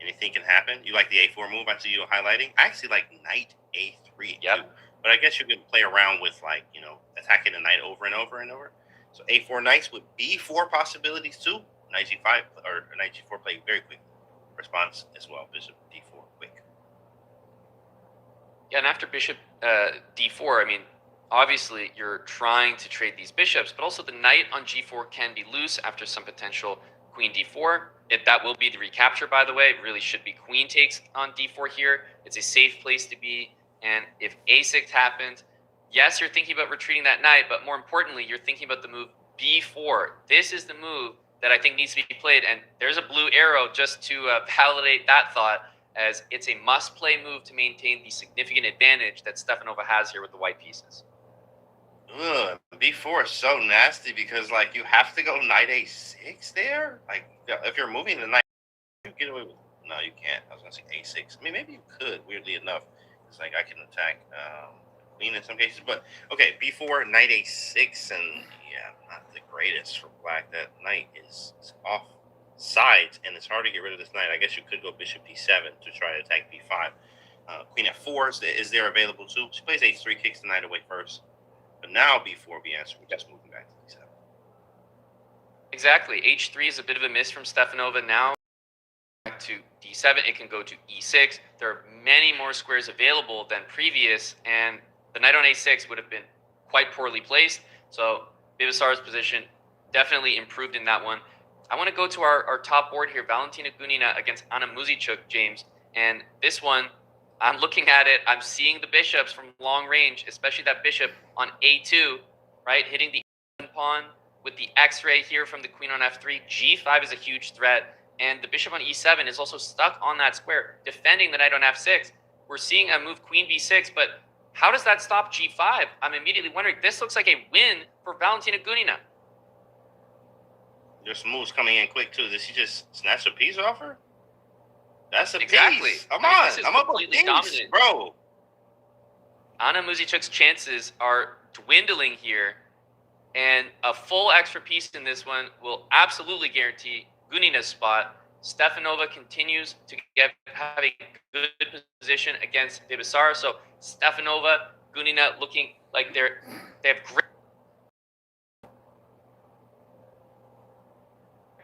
Anything can happen. You like the a4 move I see you highlighting? I actually like knight a3 too. But I guess you can play around with attacking the knight over and over and over. So a4 knights with b4 possibilities too. Knight g5 or knight g4 play very quick. Response as well. Bishop d4 quick. Yeah, and after bishop d4, I mean, obviously you're trying to trade these bishops, but also the knight on g4 can be loose after some potential queen d4. That will be the recapture, by the way. It really should be queen takes on d4 here. It's a safe place to be. And if a6 happens, yes, you're thinking about retreating that knight, but more importantly, you're thinking about the move b4. This is the move that I think needs to be played. And there's a blue arrow just to validate that thought, as it's a must-play move to maintain the significant advantage that Stefanova has here with the white pieces. B4 is so nasty because, you have to go knight a6 there? If you're moving the knight, you get away with... No, you can't. I was going to say a6. I mean, maybe you could, weirdly enough. It's I can attack queen in some cases. But, okay, B4, knight a6, and, yeah, not the greatest for Black. That knight is off sides, and it's hard to get rid of this knight. I guess you could go bishop d7 to try to attack b5. Queen f4 is there available, too. She plays h3, kicks the knight away first. But now b4 be answered. We're just moving back to d7. Exactly. h3 is a bit of a miss from Stefanova. Now back to d7. It can go to e6. There are many more squares available than previous, and the knight on a6 would have been quite poorly placed. So Bibasar's position definitely improved in that one. I want to go to our top board here, Valentina Gunina against Anna Muzichuk, James. And this one, I'm looking at it, I'm seeing the bishops from long range, especially that bishop on a2, right? Hitting the pawn with the x-ray here from the queen on f3. g5 is a huge threat. And the bishop on e7 is also stuck on that square, defending the knight on f6. We're seeing a move queen b6, but how does that stop g5? I'm immediately wondering, this looks like a win for Valentina Gunina. There's some moves coming in quick, too. Did she just snatch a piece off her? That's a piece. Come on. I'm up with piece, bro. Anna Muzichuk's chances are dwindling here, and a full extra piece in this one will absolutely guarantee Gunina's spot. Stefanova continues to have a good position against Bibasar. So Stefanova, Gunina looking like they have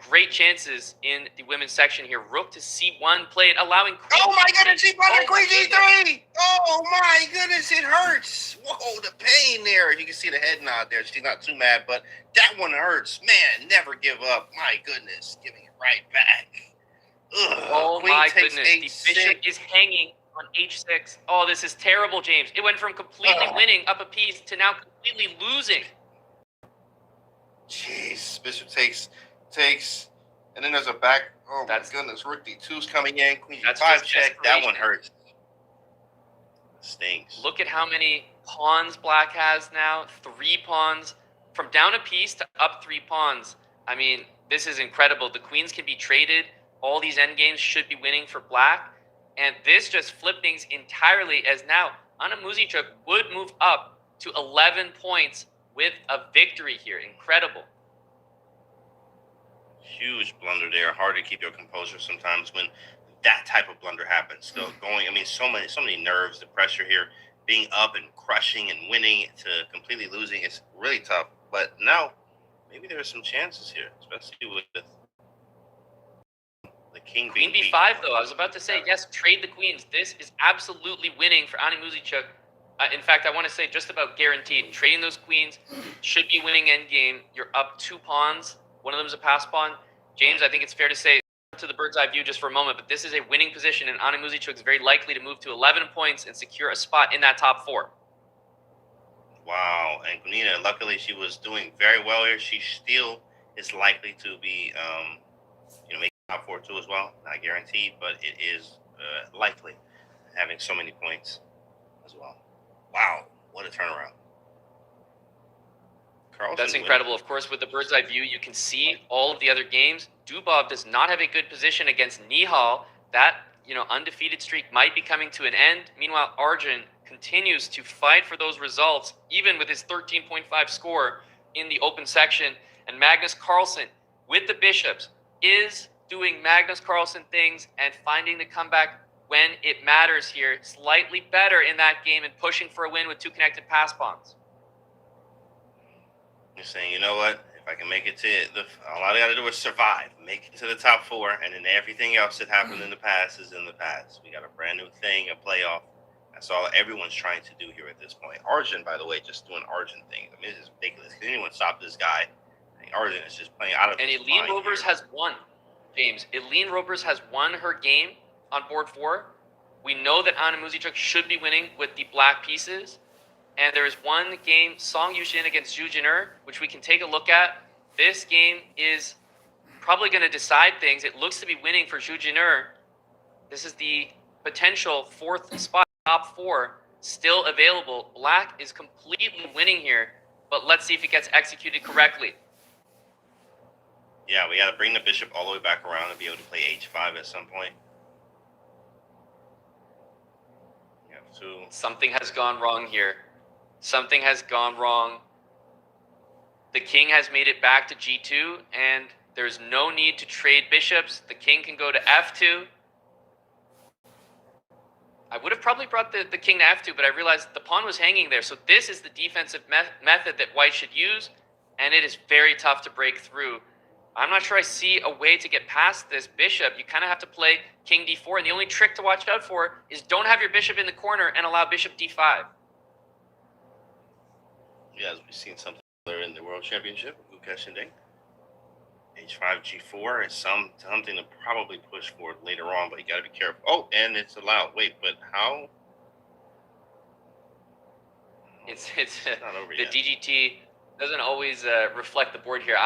great chances in the women's section here. Rook to c1 played, allowing queen. Oh my goodness, she bought queen d3! Oh my goodness, it hurts. Whoa, the pain there. You can see the head nod there. She's not too mad, but that one hurts. Man, never give up. My goodness, give me it right back. Oh Queen my takes goodness. The bishop is hanging on h6. Oh, this is terrible, James. It went from completely winning up a piece to now completely losing. Jeez, bishop takes, and then there's a back. Oh my goodness, rook d2's coming in. Queen g5 check. That one hurts. Stings. Look at how many pawns black has now. 3 pawns. From down a piece to up 3 pawns. I mean, this is incredible. The queens can be traded. All these endgames should be winning for black. And this just flipped things entirely, as now Anna Muzichuk would move up to 11 points with a victory here. Incredible. Huge blunder there. Hard to keep your composure sometimes when that type of blunder happens. Still going. I mean, so many nerves, the pressure here, being up and crushing and winning to completely losing is really tough. But now, maybe there are some chances here, especially with the king being Queen b5, though. I was about to say, yes, trade the queens. This is absolutely winning for Anna Muzichuk. In fact, I want to say just about guaranteed. Trading those queens should be winning endgame. You're up 2 pawns. One of them is a pass pawn. James, I think it's fair to say, to the bird's eye view just for a moment, but this is a winning position, and Anna Muzichuk is very likely to move to 11 points and secure a spot in that top 4. Wow, and Gunina, luckily she was doing very well here. She still is likely to be, making top 4 too as well. Not guaranteed, but it is likely, having so many points as well. Wow, what a turnaround. Carlsen That's incredible. Of course, with the bird's eye view, you can see all of the other games. Dubov does not have a good position against Nihal. That, undefeated streak might be coming to an end. Meanwhile, Arjun continues to fight for those results, even with his 13.5 score in the open section. And Magnus Carlsen, with the bishops, is doing Magnus Carlsen things and finding the comeback when it matters here. Slightly better in that game and pushing for a win with 2 connected pass pawns. You're saying, you know what? If I can make it to all I got to do is survive, make it to the top 4, and then everything else that happened in the past is in the past. We got a brand new thing, a playoff. That's all everyone's trying to do here at this point. Arjun, by the way, just doing Arjun things. I mean, this is ridiculous. Can anyone stop this guy? I think Arjun is just playing out of his mind. And Eline Roebers has won, James. Eline Roebers has won her game on board 4. We know that Anna Muzichuk should be winning with the black pieces. And there is one game, Song Yushin against Zhu Jin'er, which we can take a look at. This game is probably going to decide things. It looks to be winning for Zhu Jin'er. This is the potential 4th spot, top 4, still available. Black is completely winning here, but let's see if it gets executed correctly. Yeah, we got to bring the bishop all the way back around and be able to play h5 at some point. Something has gone wrong here. Something has gone wrong. The king has made it back to g2, and there's no need to trade bishops. The king can go to f2. I would have probably brought the king to f2, but I realized the pawn was hanging there. So this is the defensive method that white should use, and it is very tough to break through. I'm not sure I see a way to get past this bishop. You kind of have to play king d4, and the only trick to watch out for is don't have your bishop in the corner and allow bishop d5. Yeah, as we've seen something there in the World Championship, Gukesh and Ding. H5, G4 is something to probably push for later on, but you got to be careful. Oh, and it's allowed. Wait, but how? It's not over the yet. DGT doesn't always reflect the board here.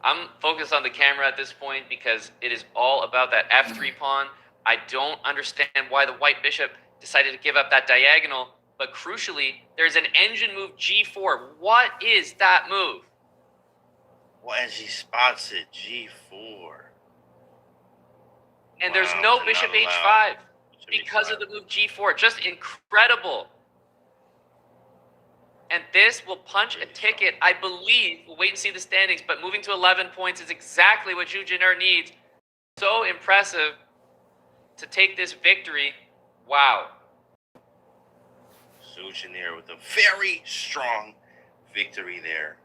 I'm focused on the camera at this point because it is all about that f3 pawn. I don't understand why the white bishop decided to give up that diagonal, but crucially, there's an engine move g4. What is that move? Well, as he spots it, g4. And there's no bishop h5 because of the move g4. Just incredible. And this will punch a ticket, I believe. We'll wait and see the standings, but moving to 11 points is exactly what Zhu Jin'er needs. So impressive to take this victory. Wow. Zhu Jin'er with a very strong victory there.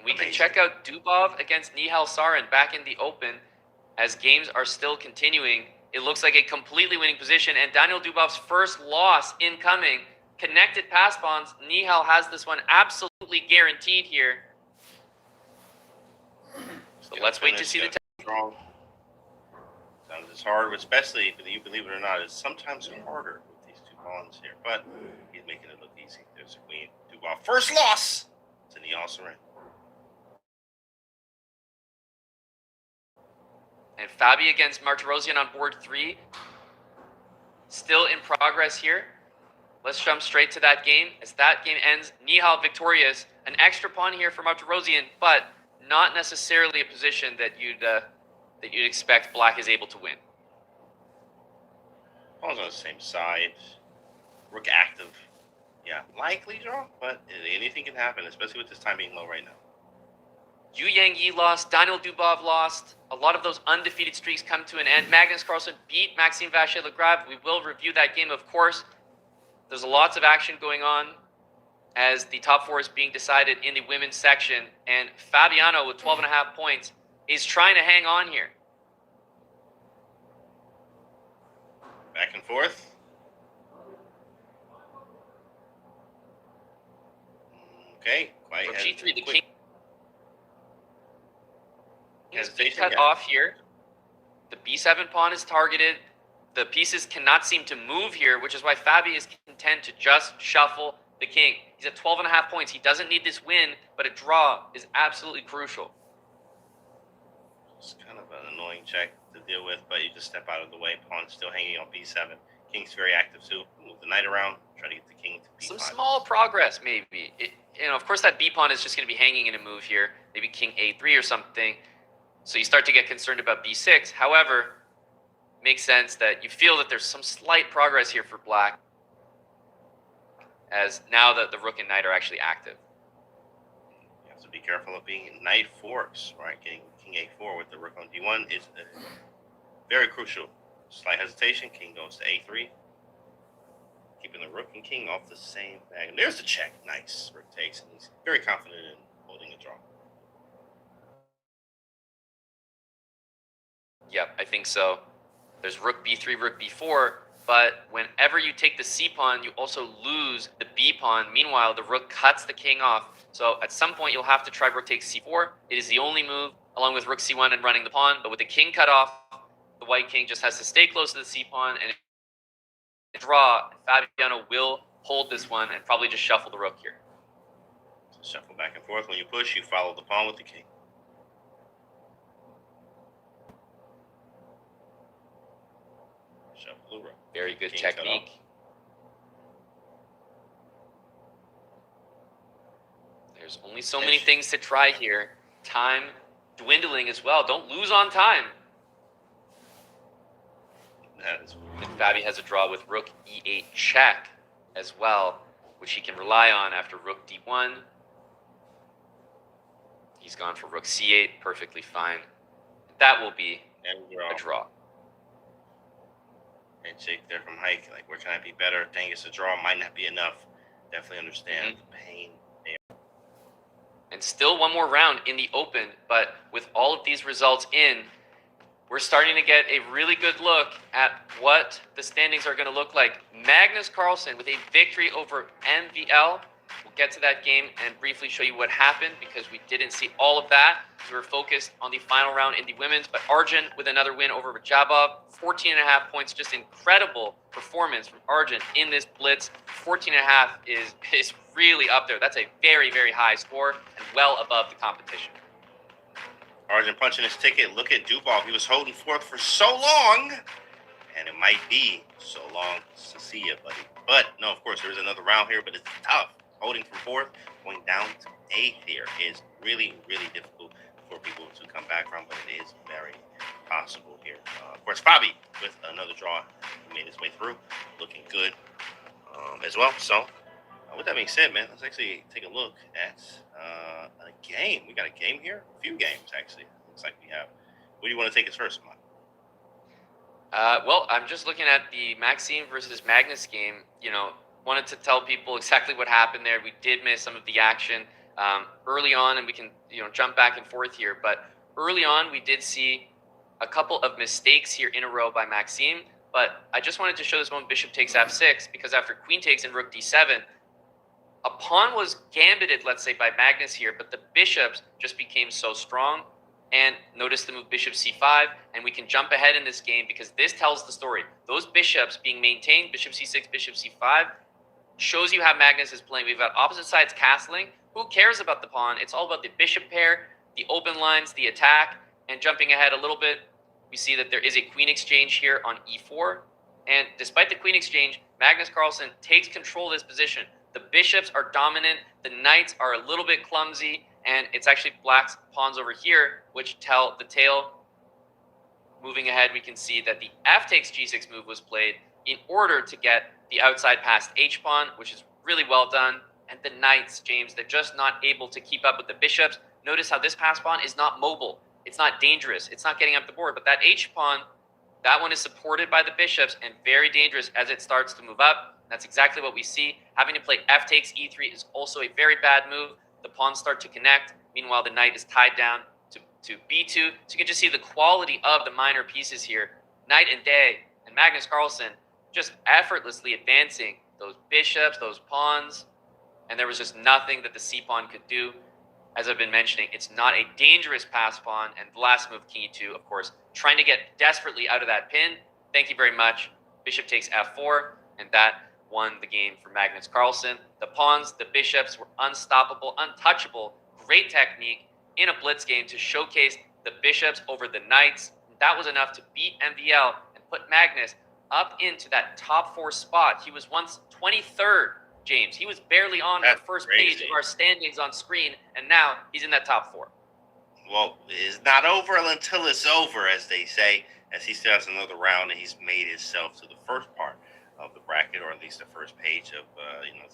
We can check out Dubov against Nihal Sarin back in the open as games are still continuing. It looks like a completely winning position, and Daniel Dubov's first loss incoming. Connected pass pawns. Nihal has this one absolutely guaranteed here. So let's wait to see the Not as hard, especially, you believe it or not, it's sometimes harder with these two pawns here. But he's making it look easy. There's a queen. Dubois. First loss to the All-Serein. And Fabi against Martirosyan on board 3. Still in progress here. Let's jump straight to that game. As that game ends, Nihal victorious. An extra pawn here for Martirosyan, but not necessarily a position that you'd expect Black is able to win. Pawns on the same side. Rook active. Yeah, likely draw, but anything can happen, especially with this time being low right now. Yu Yangyi lost, Daniel Dubov lost. A lot of those undefeated streaks come to an end. Magnus Carlsen beat Maxime Vacher-Lagrave. We will review that game, of course. There's lots of action going on as the top 4 is being decided in the women's section. And Fabiano, with 12.5 points, is trying to hang on here. Back and forth. Okay, quite From G3, the king is hesitation cut off here. The B7 pawn is targeted. The pieces cannot seem to move here, which is why Fabi is content to just shuffle the king. He's at 12.5 points. He doesn't need this win, but a draw is absolutely crucial. It's kind of an annoying check to deal with, but you just step out of the way. Pawn's still hanging on B7. King's very active too. Move the knight around, try to get the king to B5. Some small progress, maybe. Of course, that B pawn is just going to be hanging in a move here. Maybe king A3 or something. So you start to get concerned about B6. However, makes sense that you feel that there's some slight progress here for Black, as now that the rook and knight are actually active. You have to be careful of being knight forks, right? Getting king A4 with the rook on D1 is very crucial. Slight hesitation, king goes to A3. Keeping the rook and king off the same bag. And there's the check. Nice. Rook takes, and he's very confident in holding a draw. Yep, I think so. There's rook B3, rook B4, but whenever you take the C pawn, you also lose the B pawn. Meanwhile, the rook cuts the king off. So at some point, you'll have to try rook takes C4. It is the only move, along with rook C1 and running the pawn. But with the king cut off, the white king just has to stay close to the C pawn and draw. Fabiano will hold this one and probably just shuffle the rook here. So shuffle back and forth. When you push, you follow the pawn with the king. Shuffle the rook. Very good King's technique. There's only so many things to try here. Time dwindling as well. Don't lose on time. And Fabi has a draw with rook E8 check as well, which he can rely on after rook D1. He's gone for rook C8, perfectly fine. That will be a draw. Handshake there from Hike, like, where can I be better? Dang, it's a draw, might not be enough. Definitely understand the pain there. And still one more round in the open, but with all of these results in, we're starting to get a really good look at what the standings are going to look like. Magnus Carlsen with a victory over MVL. We'll get to that game and briefly show you what happened because we didn't see all of that. We were focused on the final round in the women's, but Arjun with another win over Rajabov. 14.5 points, just incredible performance from Arjun in this blitz. 14.5 is really up there. That's a very, very high score and well above the competition. Arjun punching his ticket. Look at Dubov. He was holding forth for so long, and it might be so long to see you, buddy. But no, of course, there is another round here, but it's tough. Holding from fourth, going down to eighth here is really, really difficult for people to come back from, but it is very possible here. Of course, Fabi with another draw. He made his way through, looking good as well. So, with that being said, man, let's actually take a look at a game. We got a game here, a few games actually. Looks like we have. What do you want to take us first, Mike? Well, I'm just looking at the Maxime versus Magnus game. Wanted to tell people exactly what happened there. We did miss some of the action early on, and we can jump back and forth here. But early on, we did see a couple of mistakes here in a row by Maxime. But I just wanted to show this one bishop takes f6 because after queen takes and rook d7, a pawn was gambited, let's say, by Magnus here, but the bishops just became so strong. And notice the move bishop c5, and we can jump ahead in this game because this tells the story. Those bishops being maintained, bishop c6, bishop c5, shows you how Magnus is playing. We've got opposite sides castling. Who cares about the pawn? It's all about the bishop pair, the open lines, the attack, and jumping ahead a little bit, we see that there is a queen exchange here on e4. And despite the queen exchange, Magnus Carlsen takes control of this position. The bishops are dominant, the knights are a little bit clumsy, and it's actually black's pawns over here which tell the tale. Moving ahead, we can see that the f takes g6 move was played in order to get the outside past h-pawn, which is really well done. And the knights, James, they're just not able to keep up with the bishops. Notice how this pass pawn is not mobile. It's not dangerous. It's not getting up the board. But that h-pawn, that one is supported by the bishops and very dangerous as it starts to move up. That's exactly what we see. Having to play f takes e3 is also a very bad move. The pawns start to connect. Meanwhile, the knight is tied down to b2. So you can just see the quality of the minor pieces here. Night and day. And Magnus Carlsen just effortlessly advancing those bishops, those pawns. And there was just nothing that the c-pawn could do. As I've been mentioning, it's not a dangerous pass pawn. And the last move, king e2, of course, trying to get desperately out of that pin. Thank you very much. Bishop takes f4, and that won the game for Magnus Carlsen. The pawns, the bishops were unstoppable, untouchable. Great technique in a blitz game to showcase the bishops over the knights. That was enough to beat MVL and put Magnus up into that top 4 spot. He was once 23rd, James. He was barely on the first page of our standings on screen, and now he's in that top 4. Well, it's not over until it's over, as they say, as he still has another round, and he's made himself to the first part of the bracket, or at least the first page of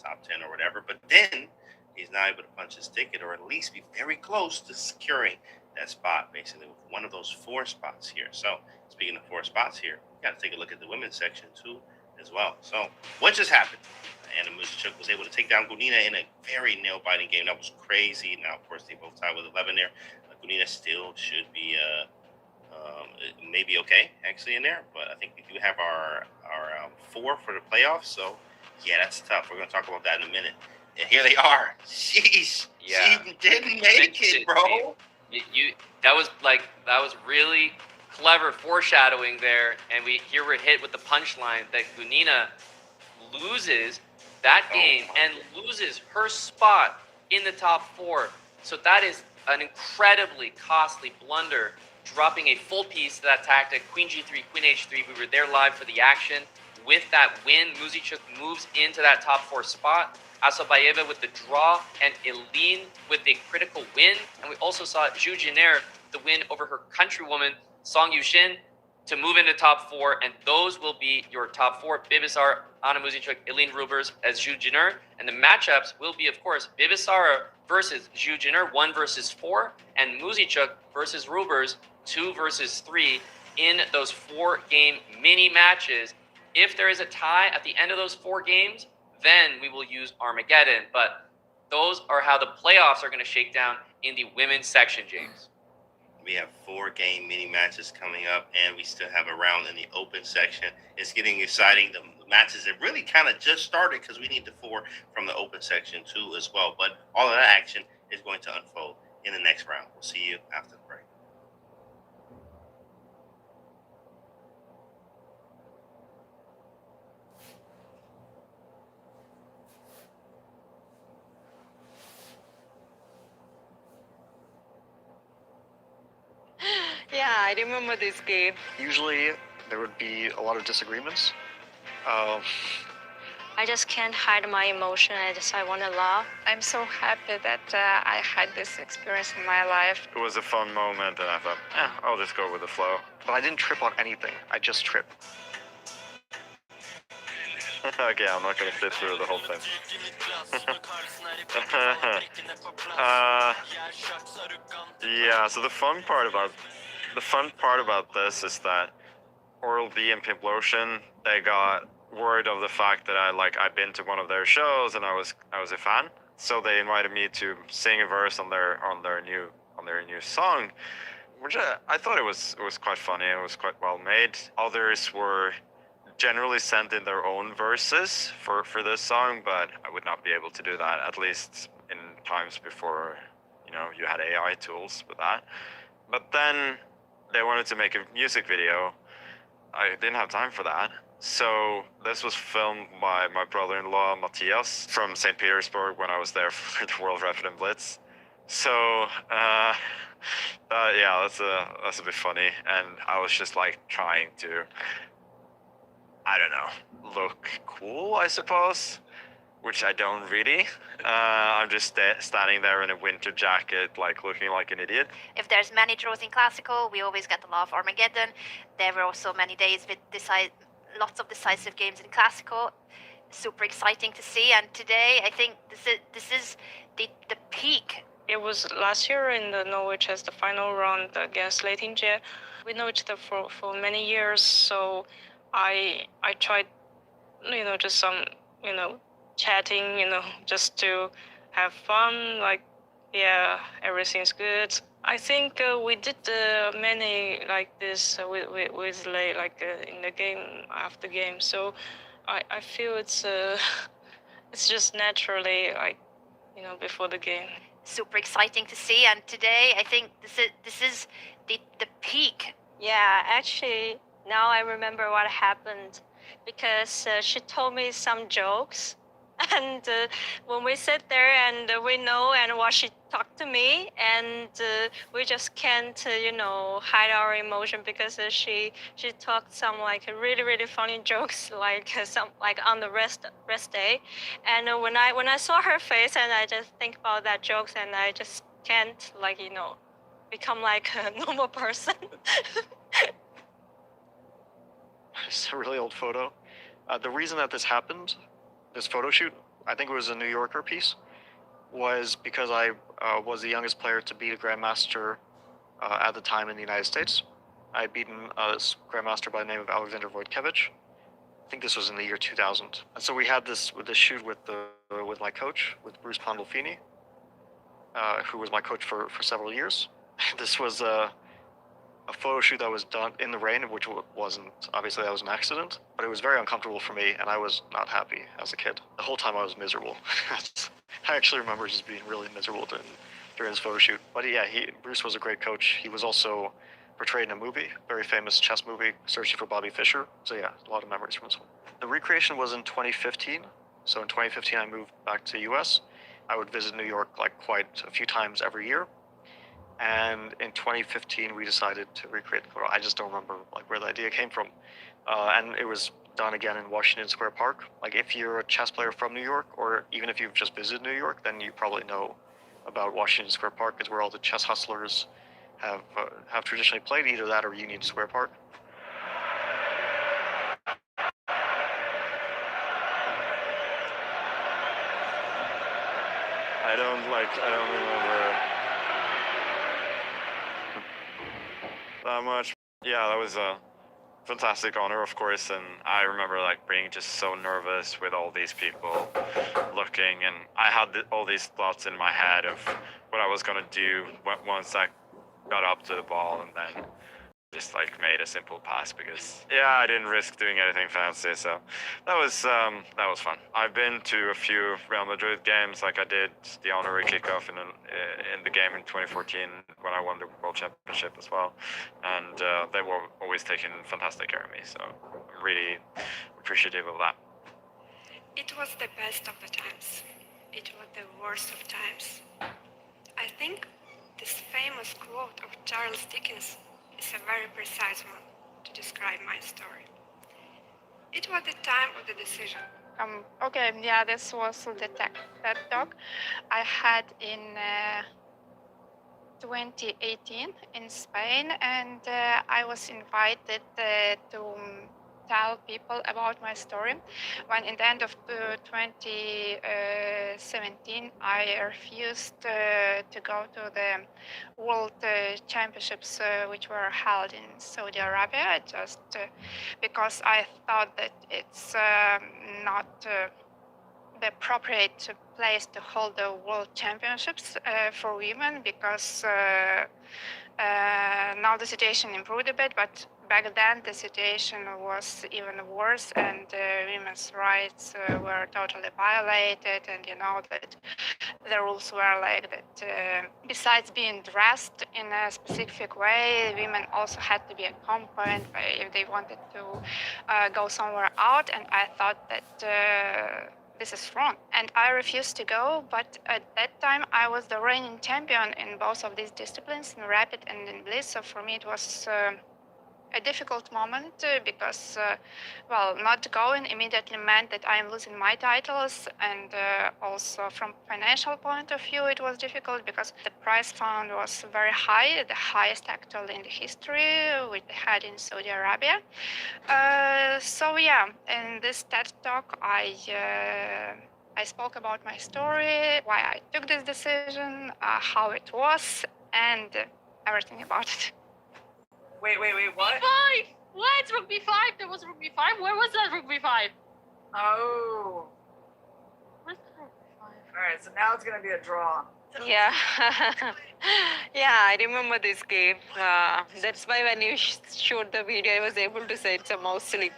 top 10 or whatever. But then he's not able to punch his ticket, or at least be very close to securing that spot, basically with one of those 4 spots here. So speaking of 4 spots here, you got to take a look at the women's section too as well. So what just happened? Anna Muzichuk was able to take down Gunina in a very nail-biting game. That was crazy. Now, of course, they both tied with 11 there. Gunina still should be maybe okay, actually, in there. But I think we do have our 4 for the playoffs. So, yeah, that's tough. We're going to talk about that in a minute. And here they are. Sheesh. Yeah. She didn't make it, bro. That was really clever foreshadowing there. And we're hit with the punchline that Gunina loses that game and loses her spot in the top 4. So that is an incredibly costly blunder, dropping a full piece to that tactic. Queen g3, queen h3. We were there live for the action. With that win, Muzichuk moves into that top 4 spot. Asabayeva with the draw, and Eline with a critical win. And we also saw Zhu Jiner the win over her countrywoman, Song Yushin, to move into top 4. And those will be your top 4. Bibisar, Anna Muzichuk, Eline Roebers as Zhu Jiner. And the matchups will be, of course, Bibisara versus Zhu Jiner, 1 versus 4, and Muzichuk versus Roebers, 2 versus 3 in those 4-game mini matches. If there is a tie at the end of those 4 games, then we will use Armageddon. But those are how the playoffs are going to shake down in the women's section, James. We have 4-game mini matches coming up, and we still have a round in the open section. It's getting exciting. The matches have really kind of just started because we need the 4 from the open section too as well. But all of that action is going to unfold in the next round. We'll see you after the break. Yeah, I remember this game. Usually there would be a lot of disagreements. I just can't hide my emotion. I want to laugh. I'm so happy that I had this experience in my life. It was a fun moment, and I thought, I'll just go with the flow. But I didn't trip on anything. I just tripped. Okay, I'm not going to sit through the whole thing. Yeah, so the fun part about this is that Oral B and Pimplotion, they got word of the fact that I'd been to one of their shows and I was a fan. So they invited me to sing a verse on their new song, which I thought it was quite funny. It was quite well made. Others were generally sent in their own verses for this song, but I would not be able to do that, at least in times before you had AI tools with that. But then they wanted to make a music video. I didn't have time for that. So this was filmed by my brother-in-law Matthias from St. Petersburg when I was there for the World FIDE Blitz. So yeah, that's a bit funny, and I was just like trying to, I don't know, look cool, I suppose, which I don't really. I'm just standing there in a winter jacket, like looking like an idiot. If there's many draws in Classical, we always get a lot of Armageddon. There were also many days with lots of decisive games in Classical. Super exciting to see, and today I think this is the peak. It was last year in the Norwich as the final round against Leitinge. We know each other for many years, so I tried, just some, chatting, just to have fun, like, yeah, everything's good. I think we did many like this with Lei, like in the game, after game, so I feel it's just naturally, like, before the game. Super exciting to see, and today I think this is the peak. Yeah, actually, now I remember what happened, because she told me some jokes, and when we sit there and we know and what she talked to me, and we just can't hide our emotion, because she talked some like really funny jokes, like some like on the rest day, and when I saw her face, and I just think about that jokes, and I just can't, like, become like a normal person. It's a really old photo. The reason that this happened, this photo shoot, I think it was a New Yorker piece, was because I was the youngest player to beat a Grandmaster at the time in the United States. I had beaten a Grandmaster by the name of Aleksandra Goryachkina. I think this was in the year 2000. And so we had this shoot with my coach, with Bruce Pandolfini, who was my coach for several years. This was a photo shoot that was done in the rain, which wasn't, obviously that was an accident, but it was very uncomfortable for me, and I was not happy as a kid. The whole time I was miserable. I actually remember just being really miserable during this photo shoot. But yeah, Bruce was a great coach. He was also portrayed in a movie, very famous chess movie, Searching for Bobby Fischer. So yeah, a lot of memories from this one. The recreation was in 2015. So in 2015, I moved back to the US. I would visit New York like quite a few times every year. And in 2015, we decided to recreate the photo. I just don't remember like where the idea came from. And it was done again in Washington Square Park. Like, if you're a chess player from New York, or even if you've just visited New York, then you probably know about Washington Square Park. It's where all the chess hustlers have traditionally played, either that or Union Square Park. I don't remember that much. Yeah, that was a fantastic honor, of course, and I remember like being just so nervous with all these people looking, and I had all these thoughts in my head of what I was gonna do once I got up to the ball, and then just like made a simple pass, because I didn't risk doing anything fancy. So that was fun. I've been to a few Real Madrid games, like I did the honorary kickoff in the game in 2014 when I won the World Championship as well, and they were always taking fantastic care of me. So I'm really appreciative of that. It was the best of the times. It was the worst of times. I think this famous quote of Charles Dickens is a very precise one to describe my story. It was the time of the decision. Okay, yeah, this was the TED Talk I had in 2018 in Spain, and I was invited to tell people about my story. When in the end of 2017, I refused to go to the World Championships, which were held in Saudi Arabia, just because I thought that it's not the appropriate place to hold the World Championships for women, because now the situation improved a bit, but back then the situation was even worse, and women's rights were totally violated, and you know that the rules were like that besides being dressed in a specific way, women also had to be accompanied if they wanted to go somewhere out. And I thought that this is wrong. And I refused to go, but at that time I was the reigning champion in both of these disciplines, in rapid and in blitz. So for me it was a difficult moment because, well, not going immediately meant that I am losing my titles, and also from financial point of view it was difficult because the prize fund was very high, the highest actually in the history which they had in Saudi Arabia. So yeah, in this TED talk I spoke about my story, why I took this decision, how it was, and everything about it. Wait, what? B5! What? Rook B5? There was Rook B5? Where was that Rook B5? Oh. Where's the Rook B5? Alright, so now it's gonna be a draw. Yeah, yeah, I remember this game. That's why when you showed the video, I was able to say it's a mouse sleep.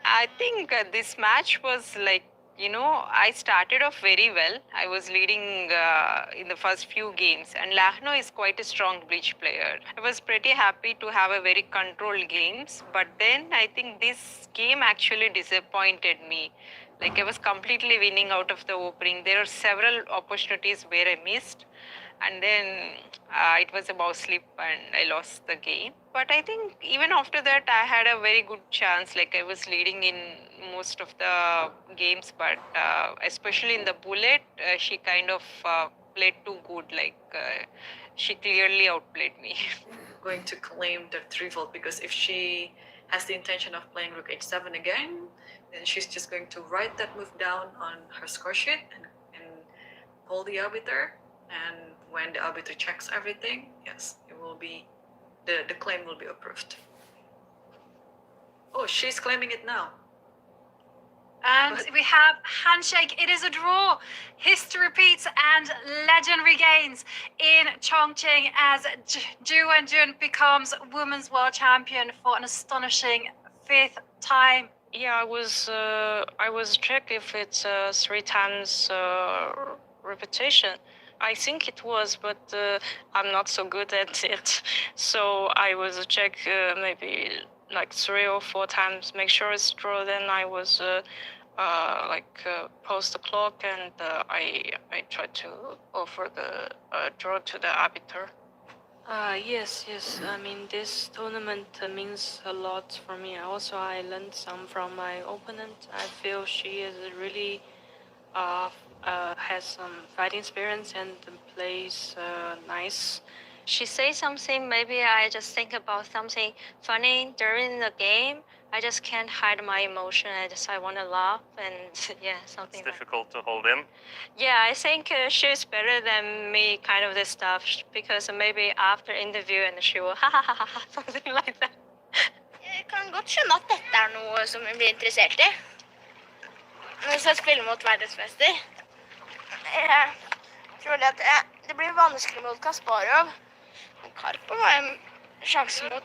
I think this match was like, I started off very well. I was leading in the first few games, and Lahno is quite a strong bleach player. I was pretty happy to have a very controlled games, but then I think this game actually disappointed me. Like I was completely winning out of the opening. There are several opportunities where I missed, and then it was about slip and I lost the game. But I think even after that, I had a very good chance. Like I was leading in most of the games, but especially in the bullet, she kind of played too good. Like she clearly outplayed me. Going to claim the 3-volt because if she has the intention of playing Rook H7 again, then she's just going to write that move down on her score sheet and hold the arbiter. And when the arbiter checks everything, yes, it will be, the claim will be approved. Oh, she's claiming it now. And we have handshake. It is a draw. History repeats and legend regains in Chongqing as Ju Wenjun becomes women's world champion for an astonishing 5th time. Yeah, I was check if it's 3 times repetition. I think it was, but I'm not so good at it. So I was check maybe like 3 or 4 times, make sure it's draw. Then I was post the clock, and I tried to offer the draw to the arbiter. Yes. I mean, this tournament means a lot for me. Also, I learned some from my opponent. I feel she is really has some fighting experience and plays nice. She says something, maybe I just think about something funny during the game. I just can't hide my emotion. I want to laugh and yeah, something. It's difficult to hold in. Yeah, I think she's better than me, kind of this stuff, because maybe after interview and she will ha something like that. Jeg kan godt skjønne at dette noe som jeg blir interessert i. Når jeg skal spille mot verdensmester. Jeg tror det blir vanskelig mot Kasparov. Karpov har en sjanse mot.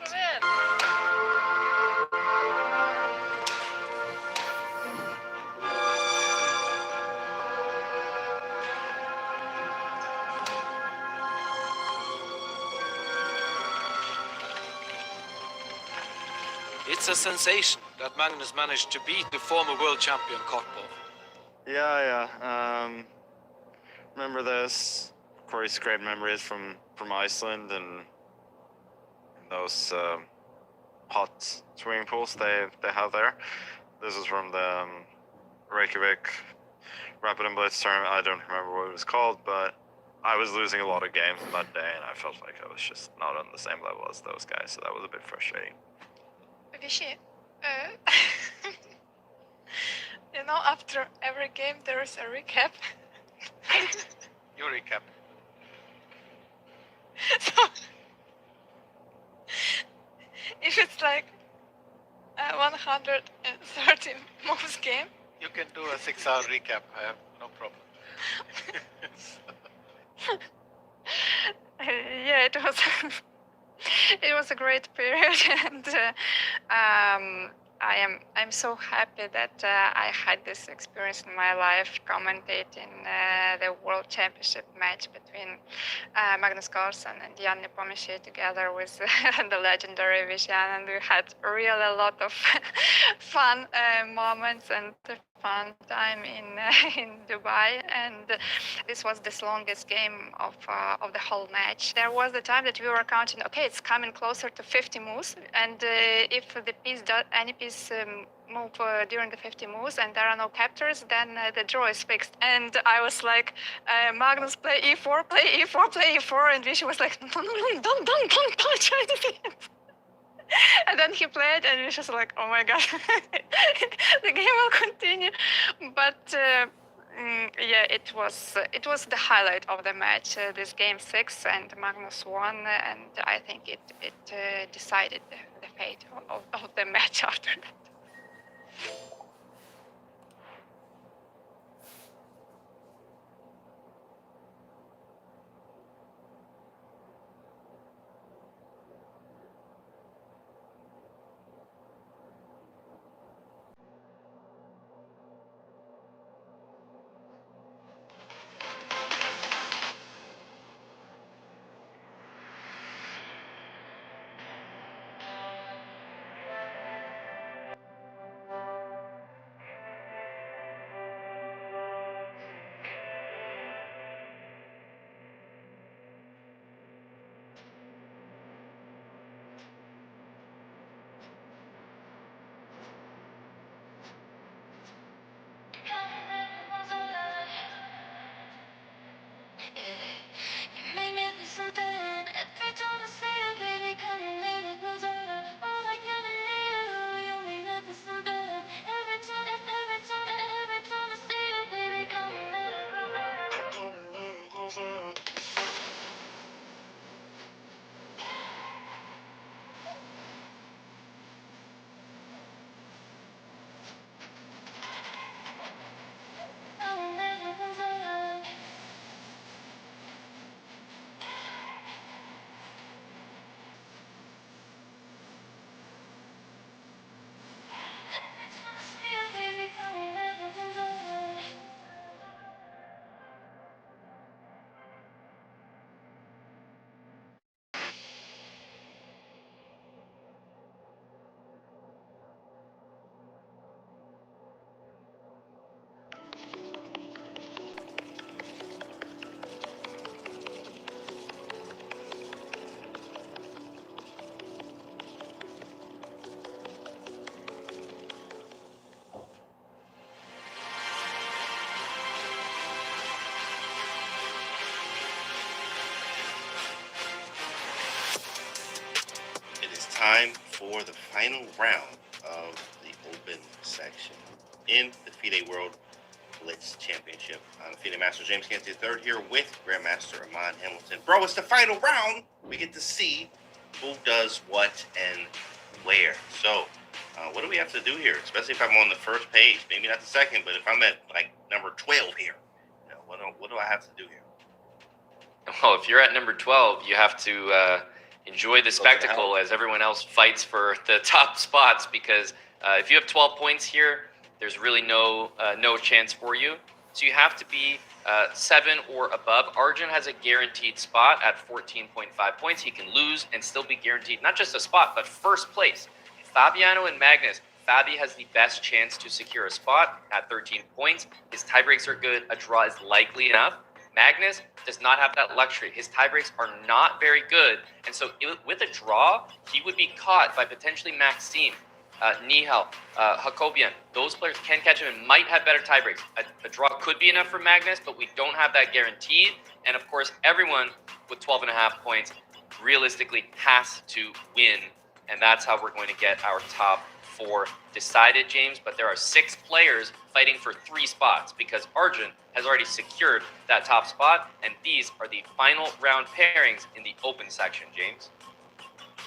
It's a sensation that Magnus managed to beat the former world champion Karpov. Yeah. Remember this? Of course, great memories from Iceland and those hot swimming pools they have there. This is from the Reykjavik Rapid and Blitz tournament. I don't remember what it was called, but I was losing a lot of games that day, and I felt like I was just not on the same level as those guys, so that was a bit frustrating. Rishi, after every game there is a recap. Your recap. So, if it's like 130 moves game. You can do a 6-hour recap. I have no problem. Yeah, it was. It was a great period, and I'm so happy that I had this experience in my life commentating the World Championship match between Magnus Carlsen and Jan Nepomniachtchi together with the legendary Vishan, and we had really a lot of fun moments and fun time in in Dubai, and this was the longest game of the whole match. There was the time that we were counting. Okay, it's coming closer to 50 moves, and if the piece any piece move during the 50 moves and there are no captures, then the draw is fixed. And I was like, Magnus, play e4, play e4, play e4, and Vishy was like, no, don't touch anything. And then he played, and it was just like, oh my god, the game will continue. But yeah, it was the highlight of the match. This game 6, and Magnus won, and I think it decided the fate of the match after that. Time for the final round of the open section in the FIDE World Blitz Championship. I'm FIDE Master James Canty III here with Grandmaster Amon Hamilton. Bro, it's the final round. We get to see who does what and where. So, what do we have to do here? Especially if I'm on the first page, maybe not the second, but if I'm at like number 12 here, you know, what do I have to do here? Well, if you're at number 12, you have to enjoy the spectacle as everyone else fights for the top spots, because if you have 12 points here, there's really no chance for you. So you have to be 7 or above. Arjun has a guaranteed spot at 14.5 points. He can lose and still be guaranteed not just a spot, but first place. Fabiano and Magnus. Fabi has the best chance to secure a spot at 13 points. His tiebreaks are good. A draw is likely enough. Magnus does not have that luxury. His tiebreaks are not very good, and so with a draw, he would be caught by potentially Maxime, Nihal, Hakobian. Those players can catch him and might have better tiebreaks. A draw could be enough for Magnus, but we don't have that guaranteed. And of course, everyone with 12.5 points realistically has to win, and that's how we're going to get our top 4 decided, James. But there are 6 players fighting for 3 spots because Arjun has already secured that top spot, and these are the final round pairings in the open section, James.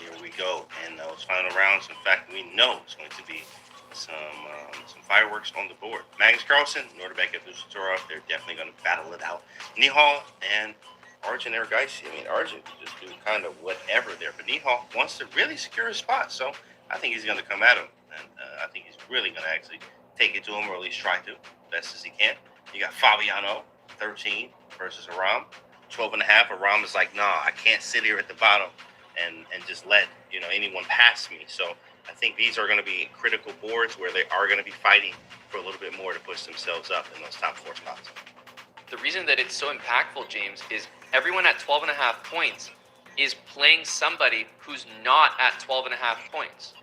Here we go, and those final rounds, in fact, we know it's going to be some fireworks on the board. Magnus Carlsen, Nordebek and Dussatorov, they're definitely going to battle it out. Nihal and Arjun Erigaisi. I mean, Arjun can just do kind of whatever there, but Nihal wants to really secure a spot, so I think he's going to come at him. And I think he's really going to actually take it to him, or at least try to, best as he can. You got Fabiano, 13, versus Aram, 12.5. Aram is like, nah, I can't sit here at the bottom and just let anyone pass me. So I think these are going to be critical boards where they are going to be fighting for a little bit more to push themselves up in those top 4 spots. The reason that it's so impactful, James, is everyone at 12.5 points is playing somebody who's not at 12.5 points,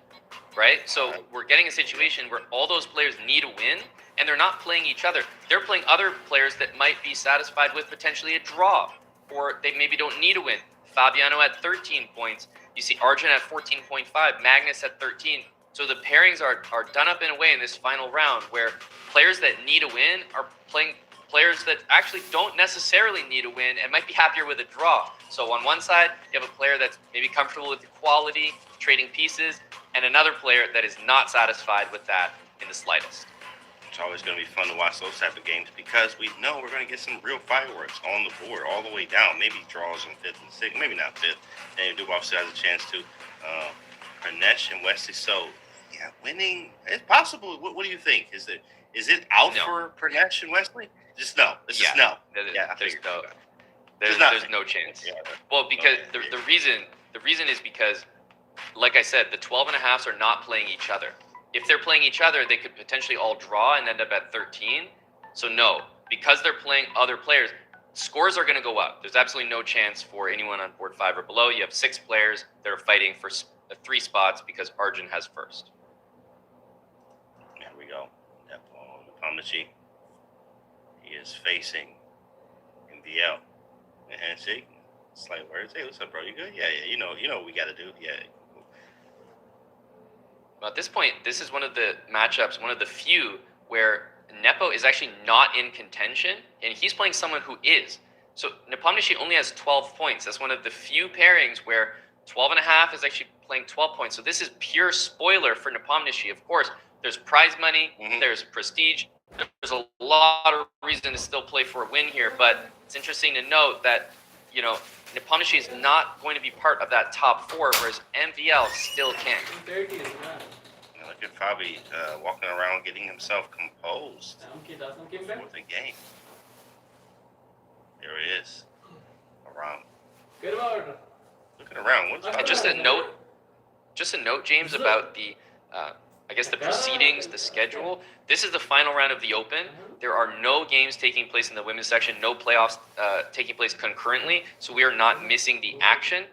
right? So we're getting a situation where all those players need a win, and they're not playing each other. They're playing other players that might be satisfied with potentially a draw, or they maybe don't need a win. Fabiano at 13 points. You see Arjun at 14.5, Magnus at 13. So the pairings are done up in a way in this final round where players that need a win are playing players that actually don't necessarily need a win and might be happier with a draw. So on one side, you have a player that's maybe comfortable with equality, trading pieces, and another player that is not satisfied with that in the slightest. It's always going to be fun to watch those type of games because we know we're going to get some real fireworks on the board all the way down. Maybe draws in 5th and 6th, maybe not 5th. And Dubois still has a chance to. Pranesh and Wesley. So, yeah, winning, it's possible. What do you think? Is it out for Pranesh and Wesley? Just no. It's just no. There's no chance. Yeah. Well, because the reason is because, like I said, the 12.5s are not playing each other. If they're playing each other, they could potentially all draw and end up at 13. So no, because they're playing other players, scores are going to go up. There's absolutely no chance for anyone on board 5 or below. You have 6 players that are fighting for 3 spots because Arjun has first. There we go. Nepomniachtchi. He is facing MVL. And handshake. Slight words. Hey, what's up, bro? You good? Yeah. You know what we got to do. Yeah. Well, at this point, this is one of the matchups, one of the few where Nepo is actually not in contention, and he's playing someone who is. So Nepomniachtchi only has 12 points. That's one of the few pairings where 12.5 is actually playing 12 points. So this is pure spoiler for Nepomniachtchi. Of course, there's prize money, there's prestige, there's a lot of reason to still play for a win here, but it's interesting to note that, Nepomniachtchi is not going to be part of that top 4, whereas MVL still can. Look at Fabi walking around getting himself composed for the game. There he is. Around. Looking around. And just a note, James, about the the proceedings, the schedule. This is the final round of the Open. There are no games taking place in the women's section, no playoffs taking place concurrently, so we are not missing the action.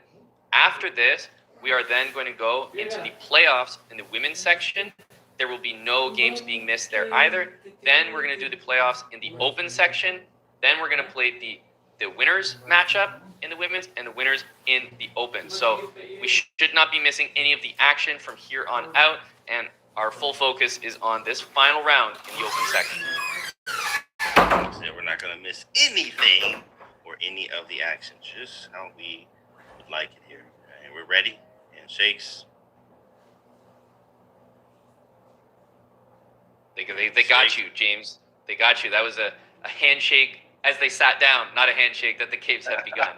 After this, we are then going to go into the playoffs in the women's section. There will be no games being missed there either. Then we're going to do the playoffs in the open section. Then we're going to play the winners matchup in the women's and the winners in the open. So we should not be missing any of the action from here on out. And our full focus is on this final round in the open section. We're not going to miss anything or any of the action. Just how we would like it here. And we're ready. Handshakes. They got you, James. They got you. That was a handshake as they sat down, not a handshake that the Capes had begun.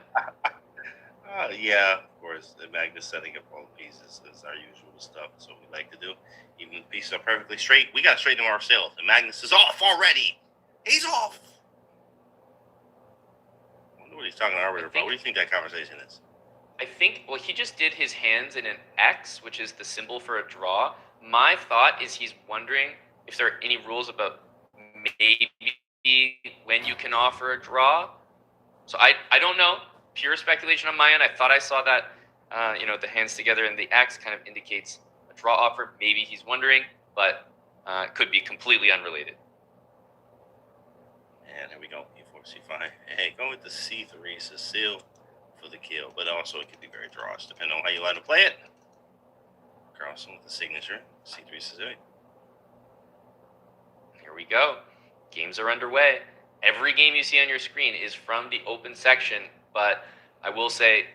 Yeah, of course. The Magnus setting up all the pieces is our usual stuff. That's what we like to do. Even the pieces are perfectly straight. We got to straighten them ourselves. And Magnus is off already. He's off. I wonder what he's talking to Arbiter about. What do you think that conversation is? I think, he just did his hands in an X, which is the symbol for a draw. My thought is he's wondering if there are any rules about maybe when you can offer a draw. So I don't know. Pure speculation on my end. I thought I saw that, the hands together in the X kind of indicates a draw offer. Maybe he's wondering, but it could be completely unrelated. And here we go. E4, C5. Hey, go with the C3, Cecile for the kill, but also it could be very draws, depending on how you like to play it. Carlsen with the signature, C3, Cecile. Here we go. Games are underway. Every game you see on your screen is from the open section, but I will say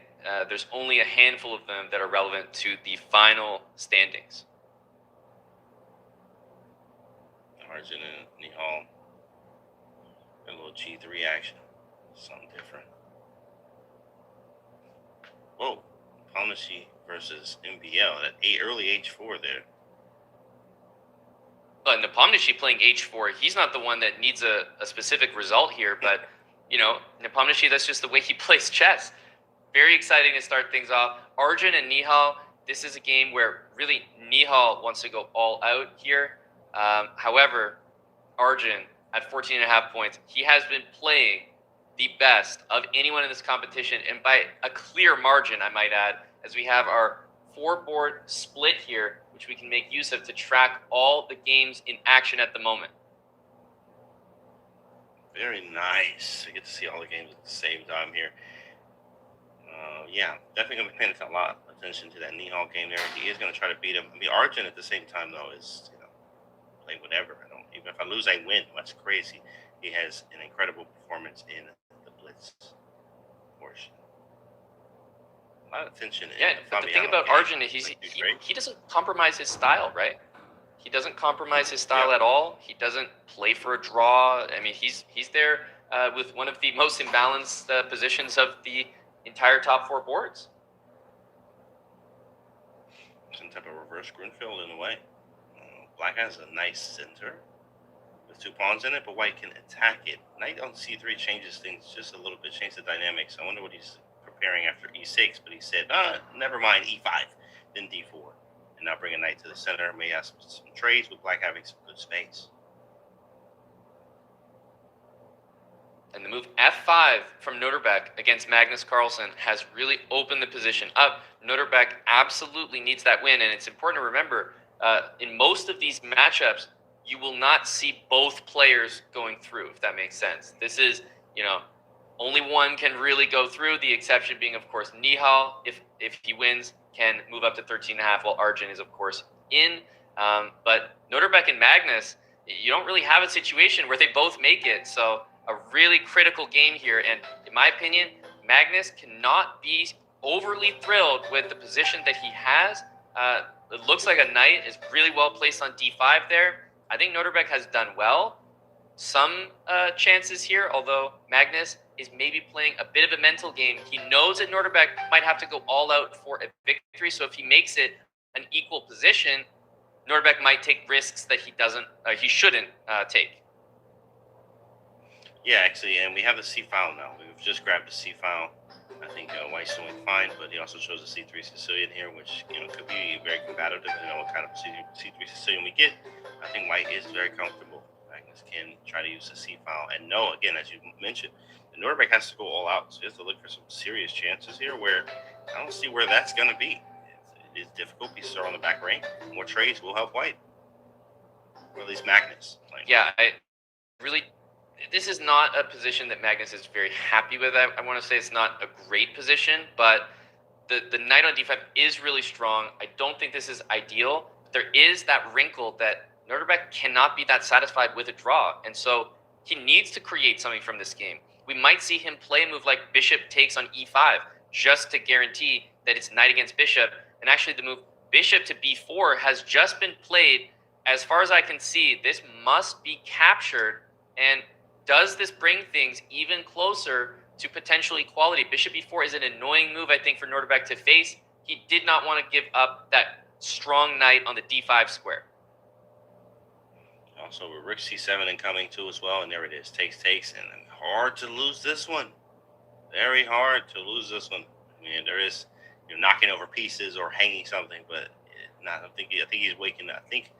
there's only a handful of them that are relevant to the final standings. Arjun and Nihal. A little G3 action. Something different. Whoa. Nepomniachtchi versus MVL. That early H4 there. Nepomniachtchi playing h4. He's not the one that needs a specific result here, but, Nepomniachtchi, that's just the way he plays chess. Very exciting to start things off. Arjun and Nihal, this is a game where really Nihal wants to go all out here. However, Arjun at 14.5 points, he has been playing the best of anyone in this competition, and by a clear margin, I might add, as we have our 4-board split here, which we can make use of to track all the games in action at the moment. Very nice. I get to see all the games at the same time here. Yeah, definitely going to be paying a lot of attention to that Nihal game there. He is going to try to beat him. I mean, Arjun at the same time, though, is, play whatever. Even if I lose, I win. That's crazy. He has an incredible performance in the Blitz portion. A lot of attention. Yeah, but the thing about Arjun is he doesn't compromise his style, right? He doesn't compromise his style at all. He doesn't play for a draw. I mean, he's there with one of the most imbalanced positions of the entire top 4 boards. Some type of reverse Grunfeld in a way. Black has a nice center with 2 pawns in it, but white can attack it. Knight on c3 changes things just a little bit, changes the dynamics. I wonder what he's preparing after e6, but he said, never mind, e5, then d4. And now bring a knight to the center. May have some trades with black having some good space. And the move f5 from Noterbeck against Magnus Carlsen has really opened the position up. Noterbeck absolutely needs that win, and it's important to remember, in most of these matchups, you will not see both players going through, if that makes sense. This is, only one can really go through, the exception being, of course, Nihal, if he wins, can move up to 13.5, while Arjun is, of course, in. But Noterbeck and Magnus, you don't really have a situation where they both make it, so a really critical game here, and in my opinion, Magnus cannot be overly thrilled with the position that he has. It looks like a knight is really well placed on d5 there. I think Noterbeck has done well. Some chances here, although Magnus is maybe playing a bit of a mental game. He knows that Noterbeck might have to go all out for a victory, so if he makes it an equal position, Noterbeck might take risks that he shouldn't take. Yeah, actually, and we have the C file now. We've just grabbed the C file. I think White's doing fine, but he also chose a C3 Sicilian here, which could be very combative depending on what kind of C3 Sicilian we get. I think White is very comfortable. Magnus can try to use the C file, and no, again, as you mentioned, Noterbeck has to go all out, so he has to look for some serious chances here. Where I don't see where that's going to be. It is difficult. Pieces are on the back range. More trades will help White, or at least Magnus. Yeah, this is not a position that Magnus is very happy with. I want to say it's not a great position, but the knight on d5 is really strong. I don't think this is ideal. There is that wrinkle that Noterbeck cannot be that satisfied with a draw, and so he needs to create something from this game. We might see him play a move like bishop takes on e5 just to guarantee that it's knight against bishop. And actually the move bishop to b4 has just been played. As far as I can see, this must be captured. And does this bring things even closer to potential equality? Bishop b4 is an annoying move, I think, for Noterbeck to face. He did not want to give up that strong knight on the d5 square. Also, with rook c7 incoming too as well, and there it is, takes, and hard to lose this one. Very hard to lose this one. I mean, there is knocking over pieces or hanging something, but not. I think he's waking up. I think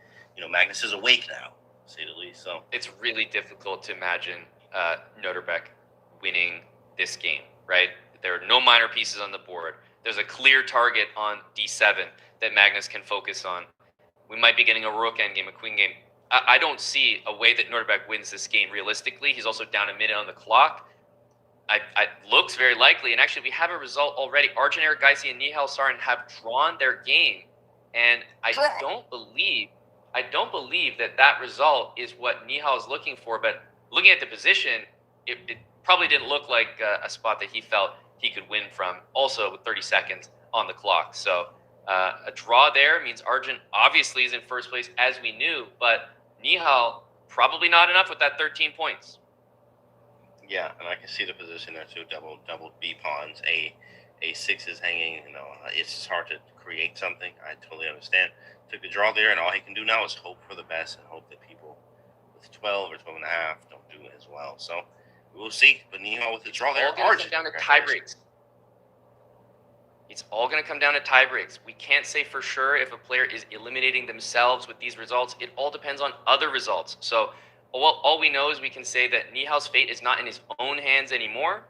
Magnus is awake now, to say the least. So it's really difficult to imagine Noterbeck winning this game, right? There are no minor pieces on the board. There's a clear target on d7 that Magnus can focus on. We might be getting a rook endgame, a queen game. I don't see a way that Noterbeck wins this game realistically. He's also down a minute on the clock. It looks very likely, and actually we have a result already. Arjun Erigaisi and Nihal Sarin have drawn their game, and I don't believe that result is what Nihal is looking for. But looking at the position, it probably didn't look like a spot that he felt he could win from. Also with 30 seconds on the clock, so a draw there means Arjun obviously is in first place, as we knew, but Nihal probably not enough with that 13 points. Yeah, and I can see the position there too. Double B pawns, A A6 is hanging. It's just hard to create something. I totally understand. Took the draw there, and all he can do now is hope for the best and hope that people with 12 or 12 and a half don't do as well. So we will see. But Nihal with the draw there. All going to come down to tie breaks. It's all going to come down to tie breaks. We can't say for sure if a player is eliminating themselves with these results. It all depends on other results. So all we know is we can say that Nihal's fate is not in his own hands anymore.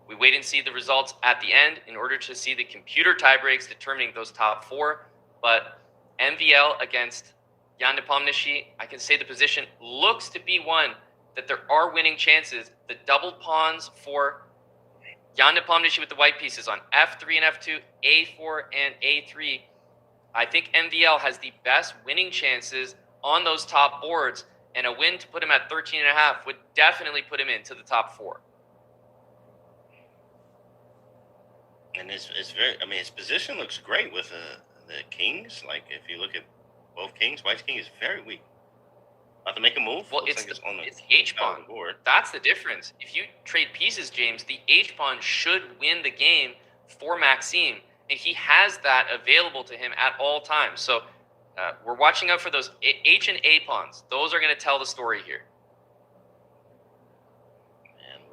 We wait and see the results at the end in order to see the computer tie breaks determining those top 4. But MVL against Jan Nepomniachtchi, I can say the position looks to be one that there are winning chances. The doubled pawns for Jan Nepomniachtchi with the white pieces on F3 and F2, A4 and A3. I think MVL has the best winning chances on those top boards, and a win to put him at 13.5 would definitely put him into the top 4. And it's very. I mean, his position looks great with the kings. Like if you look at both kings, white's king is very weak. About to make a move. Well, it's H pawn. That's the difference. If you trade pieces, James, the H pawn should win the game for Maxime, and he has that available to him at all times. So we're watching out for those H and A pawns. Those are going to tell the story here.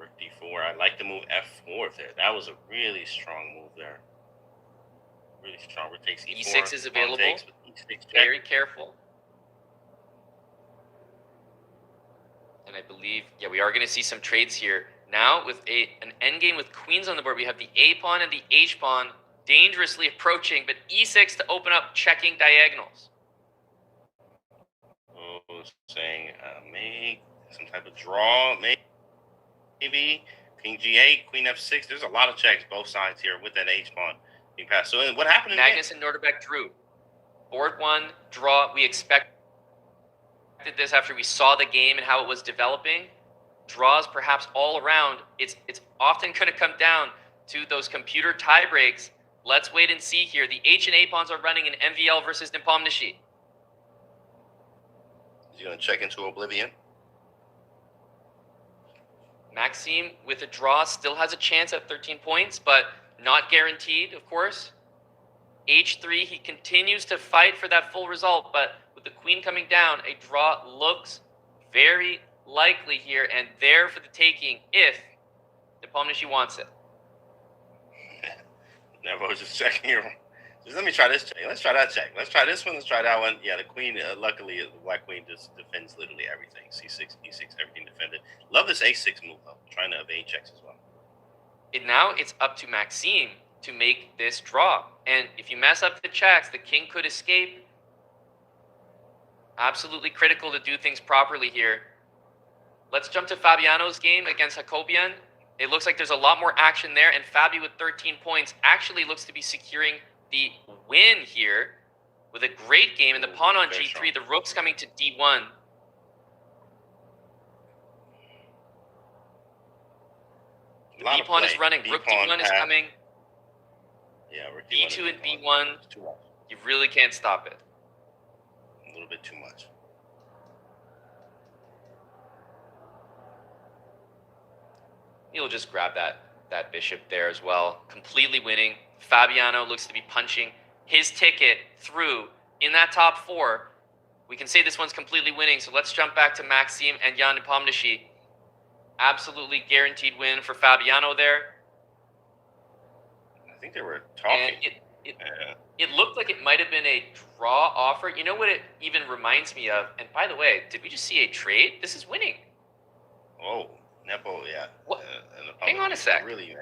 Rook d4. I like the move f4 there. That was a really strong move there. Really strong. Rook takes e4. E6 is available. Very careful. And I believe, yeah, we are going to see some trades here. Now with an endgame with queens on the board, we have the A pawn and the H pawn dangerously approaching, but E6 to open up checking diagonals. Oh, saying make some type of draw, maybe king g8, queen f6. There's a lot of checks both sides here with that H pawn being passed. So what happened? Magnus and Norderbeck drew. Board 1, draw. We expected this after we saw the game and how it was developing. Draws perhaps all around. It's often going to come down to those computer tie breaks. Let's wait and see here. The H and A pawns are running in MVL versus Nepomniachtchi. Is he going to check into oblivion? Maxime with a draw still has a chance at 13 points, but not guaranteed, of course. H3, he continues to fight for that full result, but with the queen coming down, a draw looks very likely here and there for the taking if Nepomniachtchi wants it. Never was just checking here. Just let me try this check. Let's try that check. Let's try this one. Let's try that one. Yeah, the queen, luckily, the black queen just defends literally everything. C6, E6, everything defended. Love this A6 move, though. Trying to evade checks as well. Now it's up to Maxime to make this draw. And if you mess up the checks, the king could escape. Absolutely critical to do things properly here. Let's jump to Fabiano's game against Hakobian. It looks like there's a lot more action there, and Fabi with 13 points actually looks to be securing the win here with a great game. And the pawn on G3, strong. The rook's coming to D1. The B pawn is running. Rook D1 is coming. Yeah, rook D1 E2 and B1. You really can't stop it. A little bit too much. He'll just grab that bishop there as well. Completely winning. Fabiano looks to be punching his ticket through in that top 4. We can say this one's completely winning, so let's jump back to Maxime and Jan Nepomniachtchi. Absolutely guaranteed win for Fabiano there. I think they were talking. And it looked like it might have been a draw offer. You know what it even reminds me of? And by the way, did we just see a trade? This is winning. Oh, Nepo, yeah. What? Hang on a sec. Really,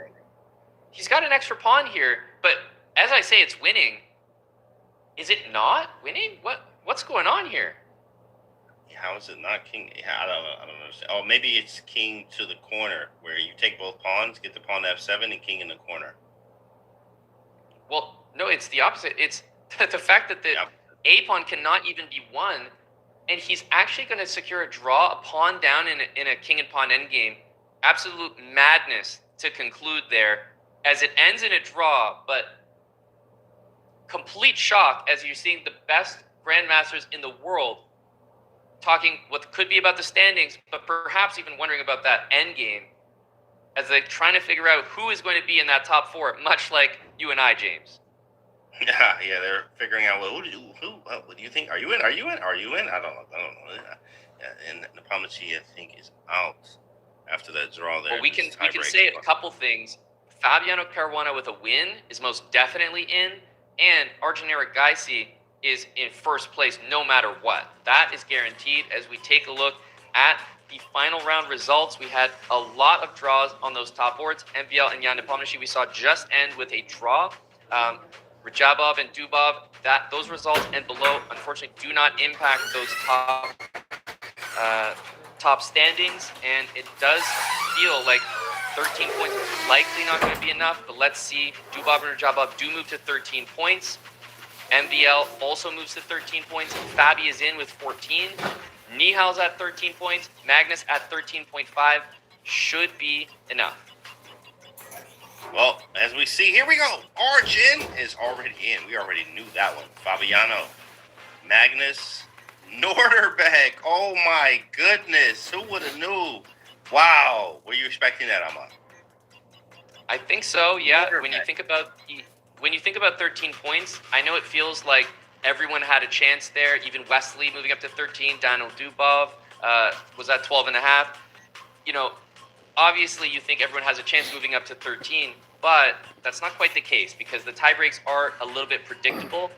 he's got an extra pawn here, but as I say, it's winning. Is it not winning? What's going on here? How is it not king? I don't understand. Oh, maybe it's king to the corner where you take both pawns, get the pawn to f7, and king in the corner. Well, no, it's the opposite. It's the fact that the A pawn cannot even be won, and he's actually going to secure a draw, a pawn down in a king and pawn endgame. Absolute madness to conclude there, as it ends in a draw, but complete shock as you're seeing the best grandmasters in the world talking what could be about the standings, but perhaps even wondering about that endgame. as they're trying to figure out who is going to be in that top 4, much like you and I, James. Yeah, they're figuring out, well, what do you think? Are you in? Are you in? Are you in? I don't know. Yeah, and Nepomniachtchi, I think, is out after that draw there. Well, we can say a couple things. Fabiano Caruana with a win is most definitely in, and Arjun Erigaisi is in first place no matter what. That is guaranteed. As we take a look at the final round results, we had a lot of draws on those top boards. MVL and Jan Nepomniachtchi we saw just end with a draw. Rajabov and Dubov, those results and below, unfortunately, do not impact those top standings, and it does feel like 13 points is likely not going to be enough, but let's see. Dubov and Rajabov do move to 13 points. MVL also moves to 13 points. Fabi is in with 14. Nihal's at 13 points. Magnus at 13.5. Should be enough. Well, as we see, here we go. Arjun is already in. We already knew that one. Fabiano, Magnus, Norderbeck. Oh my goodness. Who would have knew? Wow. Were you expecting that, Ahmad? I think so, yeah. Norderbeck. When you think about 13 points, I know it feels like everyone had a chance there. Even Wesley moving up to 13. Daniel Dubov was at 12.5. You know, obviously, you think everyone has a chance moving up to 13, but that's not quite the case because the tie breaks are a little bit predictable.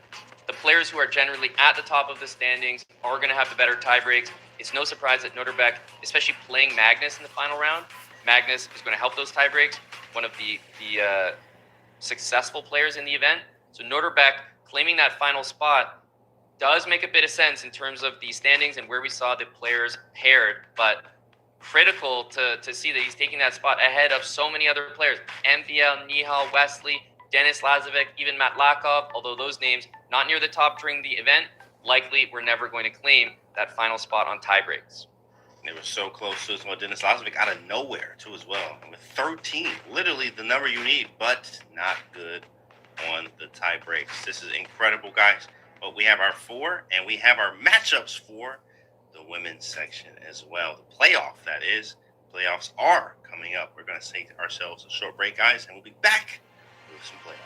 The players who are generally at the top of the standings are going to have the better tie breaks. It's no surprise that Norderbeck, especially playing Magnus in the final round, Magnus is going to help those tie breaks. One of the successful players in the event. So Norderbeck claiming that final spot does make a bit of sense in terms of the standings and where we saw the players paired, but critical to see that he's taking that spot ahead of so many other players. MVL, Nihal, Wesley, Denis Lazovic, even Matt Lakov, although those names not near the top during the event, likely we're never going to claim that final spot on tie breaks. They were so close to Denis Lazovic out of nowhere, too, as well. And with 13, literally the number you need, but not good on the tie breaks. This is incredible, guys. But we have our 4, and we have our matchups for the women's section as well. The playoff, that is. Playoffs are coming up. We're going to take ourselves a short break, guys, and we'll be back with some playoffs.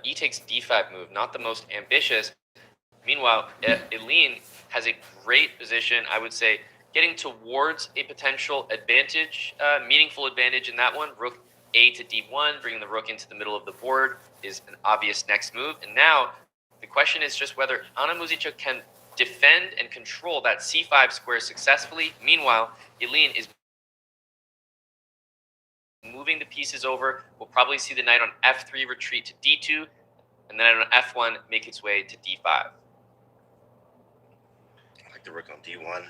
e takes d5 move, not the most ambitious. Meanwhile, Eline has a great position, I would say, getting towards a potential advantage, meaningful advantage in that one. Rook a to d1, bringing the rook into the middle of the board is an obvious next move. And now the question is just whether Anna Muzichuk can defend and control that c5 square successfully. Meanwhile, Eline is moving the pieces over. We'll probably see the knight on f3 retreat to d2, and then on f1 make its way to d5. I like the rook on d1.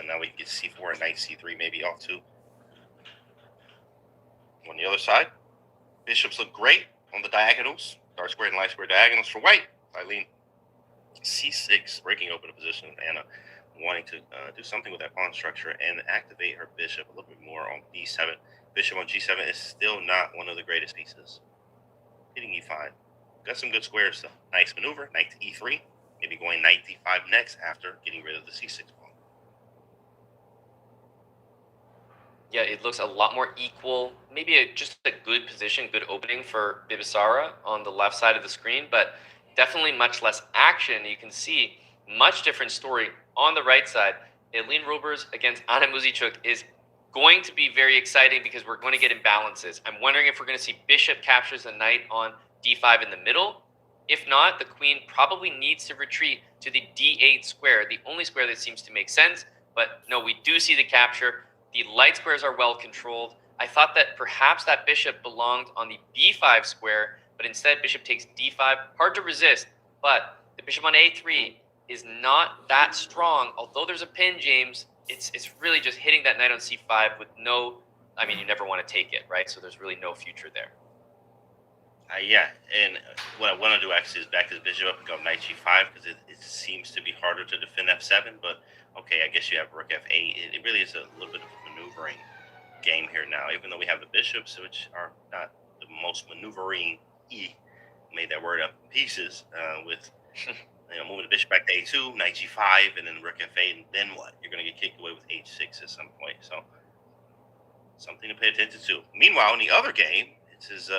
Now we can get c4 and knight c3 maybe off too. On the other side, bishops look great on the diagonals. Dark square and light square diagonals for white. Eline c6, breaking open a position of Anna, wanting to do something with that pawn structure and activate her bishop a little bit more on d7. Bishop on g7 is still not one of the greatest pieces. Hitting e5. Got some good squares though. Nice maneuver, knight to e3. Maybe going knight d5 next after getting rid of the c6 pawn. Yeah, it looks a lot more equal. Maybe just a good position, good opening for Bibisara on the left side of the screen, but definitely much less action. You can see much different story on the right side. Eline Roebers against Anna Muzichuk is going to be very exciting because we're going to get imbalances. I'm wondering if we're going to see bishop captures the knight on d5 in the middle. If not, the queen probably needs to retreat to the d8 square, the only square that seems to make sense. But no, we do see the capture. The light squares are well controlled. I thought that perhaps that bishop belonged on the b5 square, but instead bishop takes d5. Hard to resist, but the bishop on a3 is not that strong. Although there's a pin, James, it's really just hitting that knight on c5 with no, I mean, you never want to take it, right? So there's really no future there. Yeah, and what I want to do actually is back this bishop up and go knight g5 because it seems to be harder to defend f7, but okay, I guess you have rook f8. It really is a little bit of a maneuvering game here now, even though we have the bishops, which are not the most maneuvering made that word up pieces with moving the bishop back to a2, knight g5, and then rook f8, and then what? You're going to get kicked away with h6 at some point, so something to pay attention to. Meanwhile, in the other game, it is,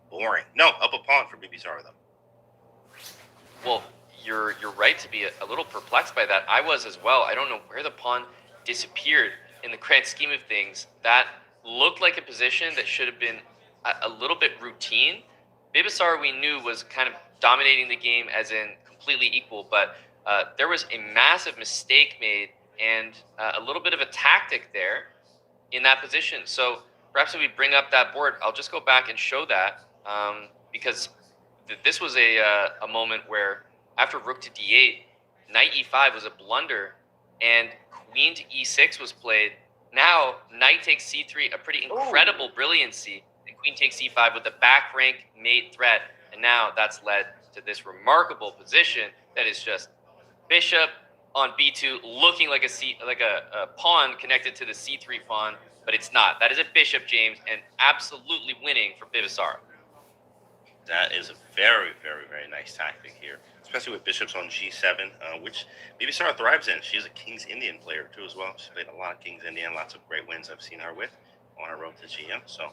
boring. No, up a pawn for Bibisara, though. Well, you're right to be a little perplexed by that. I was as well. I don't know where the pawn disappeared in the grand scheme of things. That looked like a position that should have been a little bit routine. Bibisara, we knew, was kind of dominating the game as in completely equal, but there was a massive mistake made and a little bit of a tactic there in that position. So perhaps if we bring up that board, I'll just go back and show that because this was a moment where after rook to d8, knight e5 was a blunder and queen to e6 was played. Now knight takes c3, a pretty incredible brilliancy, and queen takes e5 with the back rank mate threat. And now that's led to this remarkable position that is just bishop on b2 looking like a pawn connected to the c3 pawn, but it's not. That is a bishop, James, and absolutely winning for Bibisara. That is a very, very, very nice tactic here, especially with bishops on g7, which Bibisara thrives in. She's a King's Indian player, too, as well. She's played a lot of King's Indian, lots of great wins I've seen her with on her road to GM. So,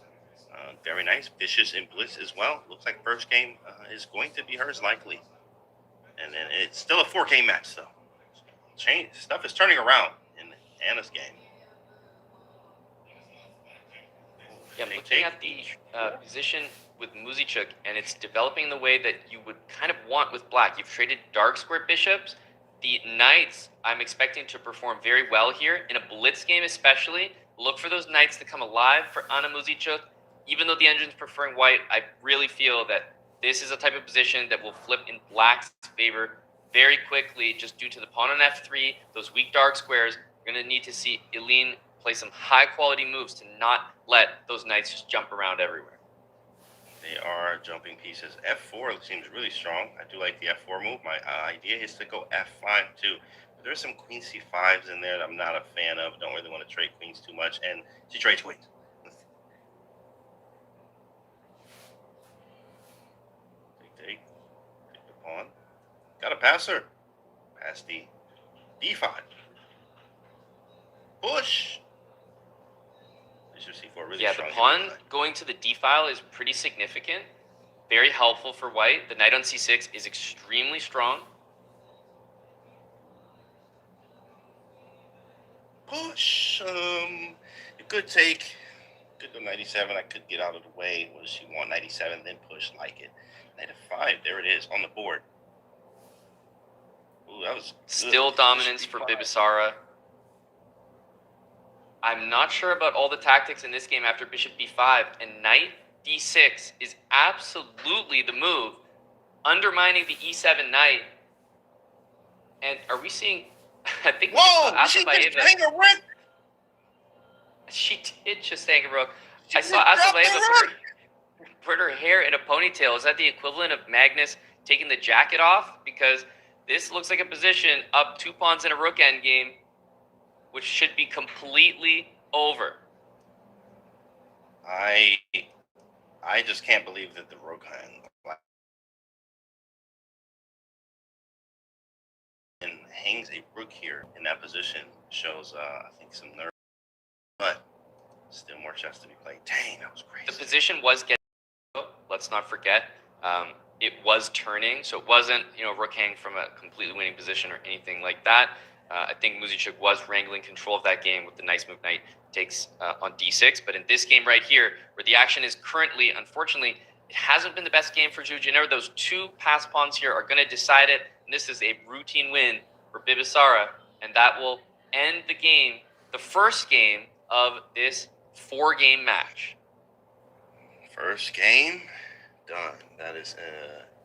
very nice. Vicious in Blitz as well. Looks like first game is going to be hers, likely. And then it's still a 4K match, though. Stuff is turning around in Anna's game. Yeah, I'm looking at the position with Muzichuk, and it's developing the way that you would kind of want with black. You've traded dark square bishops. The knights, I'm expecting to perform very well here. In a blitz game especially, look for those knights to come alive for Anna Muzichuk. Even though the engine's preferring white, I really feel that this is a type of position that will flip in black's favor very quickly just due to the pawn on f3, those weak dark squares. We're going to need to see Eline play some high-quality moves to not let those knights just jump around everywhere. They are jumping pieces. f4 seems really strong. I do like the f4 move. My idea is to go f5 too. But there's some queen c5s in there that I'm not a fan of. Don't really want to trade queens too much. And she trades queens. Take the pawn. Got to pass her. Pass the d5. Push. Bishop c4 really yeah, strong. the pawn going to the d file is pretty significant. very helpful for white. The knight on c6 is extremely strong. Push. Good take. Could go 97. I could get out of the way. What does she want? 97, then push like it. Knight f5. There it is on the board. Ooh, that was still dominance for Bibisara. I'm not sure about all the tactics in this game after bishop b5, and knight d6 is absolutely the move, undermining the e7 knight. And are we seeing? I think whoa! She just hang a rook. She did just hang a rook. I saw Asabaeva put her hair in a ponytail. Is that the equivalent of Magnus taking the jacket off? Because this looks like a position up 2 pawns in a rook endgame, which should be completely over. I just can't believe that the rook and hangs a rook here in that position shows I think some nerve, but still more chess to be played. Dang, that was crazy. The position was getting. Let's not forget. It was turning, so it wasn't, rook hang from a completely winning position or anything like that. I think Muzichuk was wrangling control of that game with the nice move knight takes on d6. But in this game right here, where the action is currently, unfortunately, it hasn't been the best game for Zhu Jinier. Those 2 pass pawns here are going to decide it. And this is a routine win for Bibisara. And that will end the game, the first game of this 4-game match. First game done. That is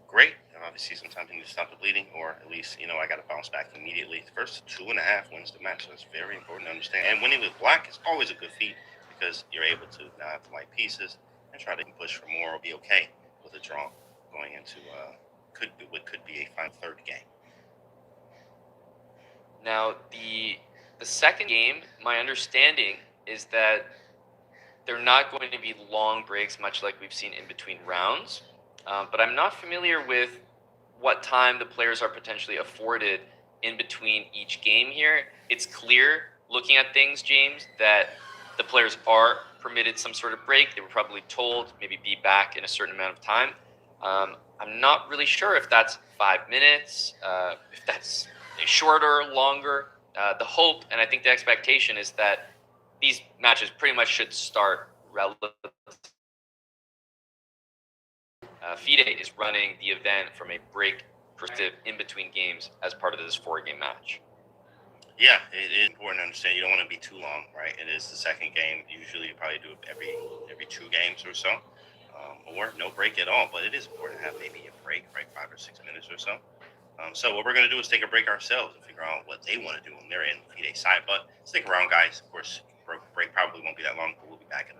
great. Obviously, sometimes you need to stop the bleeding, or at least, I got to bounce back immediately. The first 2.5 wins the match, so it's very important to understand. And winning with black is always a good feat because you're able to now have the white pieces and try to push for more or be okay with a draw going into what could be a final 3rd game. Now, the second game, my understanding is that they're not going to be long breaks, much like we've seen in between rounds. But I'm not familiar with what time the players are potentially afforded in between each game here. It's clear, looking at things, James, that the players are permitted some sort of break. They were probably told maybe be back in a certain amount of time. I'm not really sure if that's 5 minutes, if that's shorter, longer. The hope, and I think the expectation, is that these matches pretty much should start relatively. FIDE is running the event from a break perspective in between games as part of this 4-game match. Yeah, it is important to understand. You don't want to be too long, right? It is the second game. Usually you probably do it every 2 games or so, or no break at all. But it is important to have maybe a break, right? 5 or 6 minutes or so. So what we're going to do is take a break ourselves and figure out what they want to do on their end, FIDE side. But stick around, guys. Of course, break probably won't be that long, but we'll be back in a bit.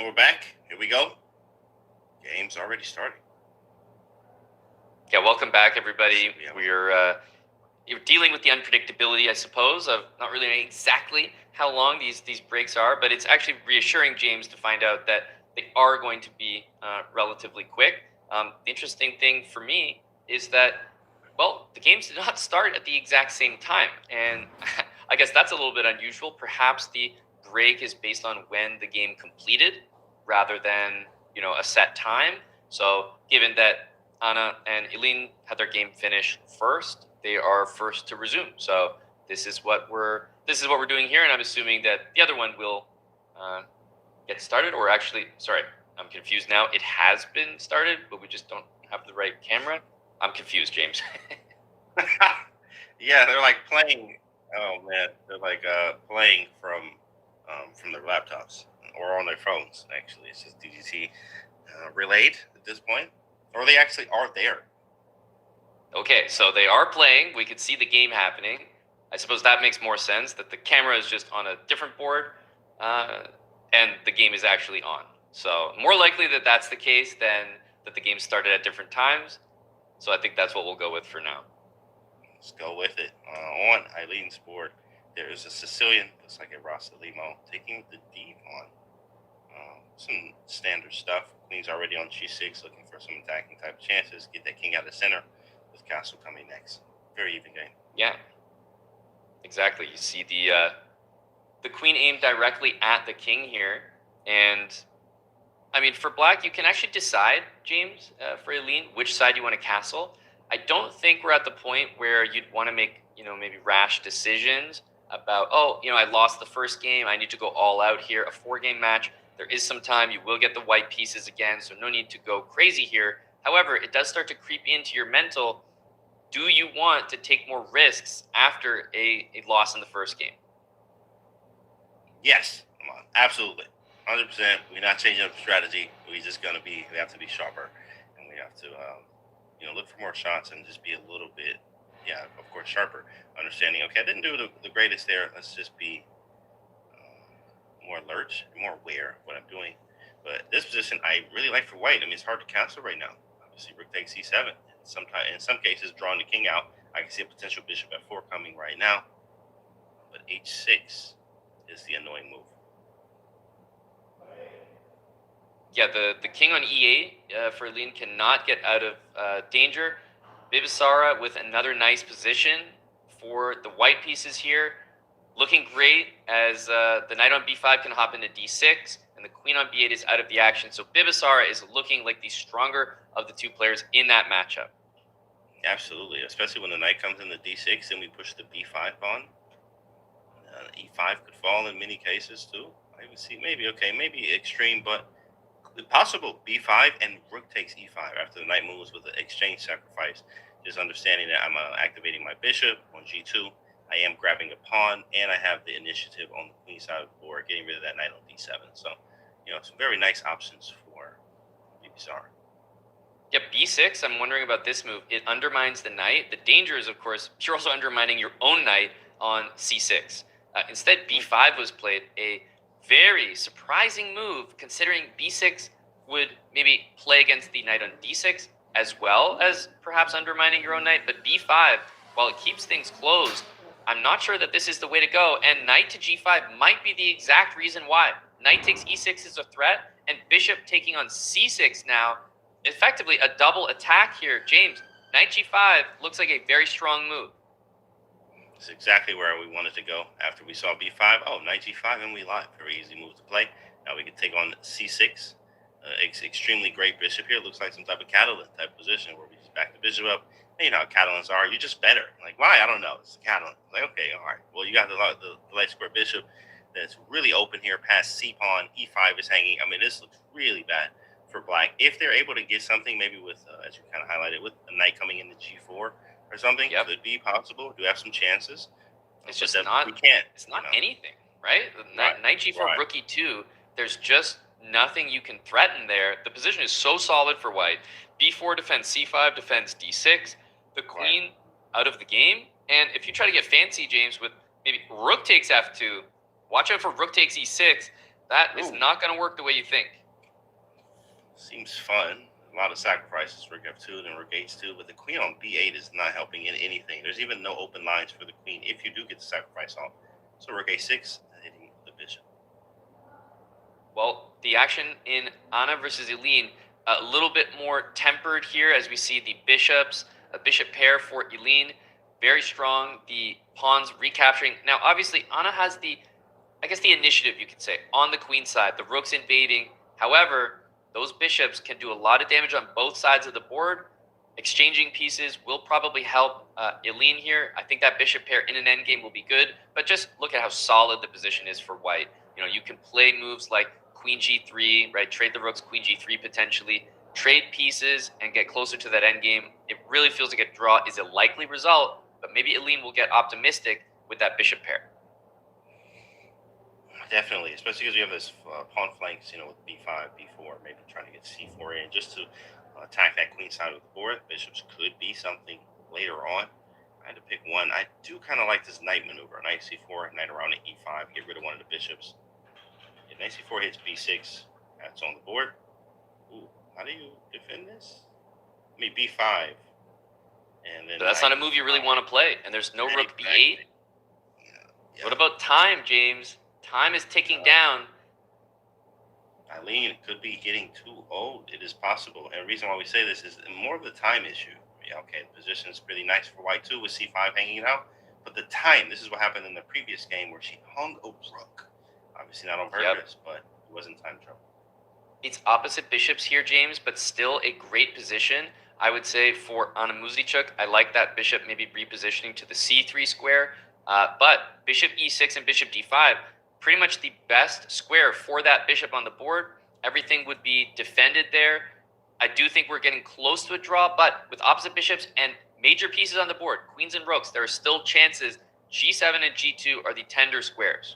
And we're back. Here we go. Game's already started. Yeah, welcome back, everybody. You're dealing with the unpredictability, I suppose, of not really knowing exactly how long these breaks are, but it's actually reassuring, James, to find out that they are going to be relatively quick. The interesting thing for me is that, well, the games did not start at the exact same time, and I guess that's a little bit unusual. Perhaps the break is based on when the game completed rather than, a set time. So given that Anna and Eline had their game finish first, they are first to resume. So this is what we're doing here, and I'm assuming that the other one will get started. Or actually, sorry, I'm confused now. It has been started, but we just don't have the right camera. I'm confused, James. Yeah, they're like playing. Oh man, they're like playing from their laptops or on their phones. Actually, it's just DGT relayed at this point, or they actually are there. Okay, so they are playing. We could see the game happening. I suppose that makes more sense, that the camera is just on a different board and the game is actually on. So more likely that that's the case than that the game started at different times. So I think that's what we'll go with for now. Let's go with it. On Eileen's board, there is a Sicilian, looks like a Rosalimo, taking the D pawn. Some standard stuff. Queen's already on G6, looking for some attacking type chances. Get that king out of the center, with castle coming next. Very even game. Yeah, exactly. You see the queen aimed directly at the king here, and I mean, for black, you can actually decide, James, for Eline, which side you want to castle. I don't think we're at the point where you'd want to make, maybe rash decisions about, I lost the first game, I need to go all out here. A 4-game match, there is some time. You will get the white pieces again, so no need to go crazy here. However, it does start to creep into your mental. Do you want to take more risks after a loss in the first game? Yes, come on, absolutely. 100%. We're not changing up strategy. We have to be sharper, and we have to, look for more shots and just be a little bit, of course, sharper. Understanding, okay, I didn't do the greatest there. Let's just be more alert, more aware of what I'm doing. But this position, I really like for white. I mean, it's hard to castle right now. Obviously, rook takes c7. In some cases, drawing the king out. I can see a potential bishop f4 coming right now. But h6 is the annoying move. Yeah, the king on e8 for Eline cannot get out of danger. Bibisara with another nice position for the white pieces here. Looking great as the knight on b5 can hop into d6, and the queen on b8 is out of the action. So Bibisara is looking like the stronger of the two players in that matchup. Absolutely, especially when the knight comes into d6 and we push the b5 pawn. E5 could fall in many cases too. I would see maybe extreme, but possible. b5 and rook takes e5 after the knight moves with the exchange sacrifice. Just understanding that I'm activating my bishop on g2. I am grabbing a pawn, and I have the initiative on the queen side of the board, getting rid of that knight on d7. So, some very nice options for Bibisara. Yeah, b6, I'm wondering about this move. It undermines the knight. The danger is, of course, you're also undermining your own knight on c6. Instead, b5 was played, a very surprising move, considering b6 would maybe play against the knight on d6, as well as perhaps undermining your own knight. But b5, while it keeps things closed, I'm not sure that this is the way to go, and knight to g5 might be the exact reason why. Knight takes e6 is a threat, and bishop taking on c6 now, effectively a double attack here. James, knight g5 looks like a very strong move. It's exactly where we wanted to go after we saw b5. Oh, knight g5, and we live. Very easy move to play. Now we can take on c6. Extremely great bishop here. Looks like some type of Catalan type position where we just back the bishop up. And you know how Catalans are. You're just better. Like, why? I don't know. It's a Catalan. Like, okay, all right. Well, you got the light square bishop that's really open here past c-pawn. e5 is hanging. I mean, this looks really bad for black. If they're able to get something, maybe with, as you kind of highlighted, with a knight coming into g4 or something, could be possible. Do have some chances. It's just not. We can't. It's not anything, right? Knight g4, rook e2. There's just nothing you can threaten there. The position is so solid for white. b4 defends c5, defends d6. The queen out of the game. And if you try to get fancy, James, with maybe rook takes f2, watch out for rook takes e6. That is Ooh. not going to work the way you think. Seems fun. A lot of sacrifices for F2 and rook H2, but the queen on B8 is not helping in anything. There's even no open lines for the queen if you do get the sacrifice off. So rook A6, hitting the bishop. Well, the action in Anna versus Eline, a little bit more tempered here as we see the bishops, a bishop pair for Eline, very strong. The pawns recapturing. Now, obviously, Anna has the initiative, you could say, on the queen side. The rook's invading. However, those bishops can do a lot of damage on both sides of the board. Exchanging pieces will probably help Eline here. I think that bishop pair in an endgame will be good, but just look at how solid the position is for white. You know, you can play moves like queen g3, right? Trade the rooks, queen g3 potentially, trade pieces and get closer to that endgame. It really feels like a draw is a likely result, but maybe Eline will get optimistic with that bishop pair. Definitely, especially because we have this pawn flanks, with b5, b4, maybe trying to get c4 in just to attack that queen side of the board. Bishops could be something later on. I had to pick one. I do kind of like this knight maneuver. Knight c4, knight around to e5, get rid of one of the bishops. If knight c4 hits b6, that's on the board. Ooh, how do you defend this? I mean, b5. And then But that's not a move you really want to play, and there's no rook b8. Yeah. What about time, James? Time is ticking down. Eline could be getting too old. It is possible. And the reason why we say this is more of the time issue. Yeah, okay, the position is pretty nice for white too with c5 hanging out. But the time, this is what happened in the previous game where she hung a rook. Obviously not on purpose, but it wasn't time trouble. It's opposite bishops here, James, but still a great position. I would say for Anna Muzichuk, I like that bishop maybe repositioning to the c3 square. But bishop e6 and bishop d5, pretty much the best square for that bishop on the board. Everything would be defended there. I do think we're getting close to a draw, but with opposite bishops and major pieces on the board, queens and rooks, there are still chances. G7 and G2 are the tender squares.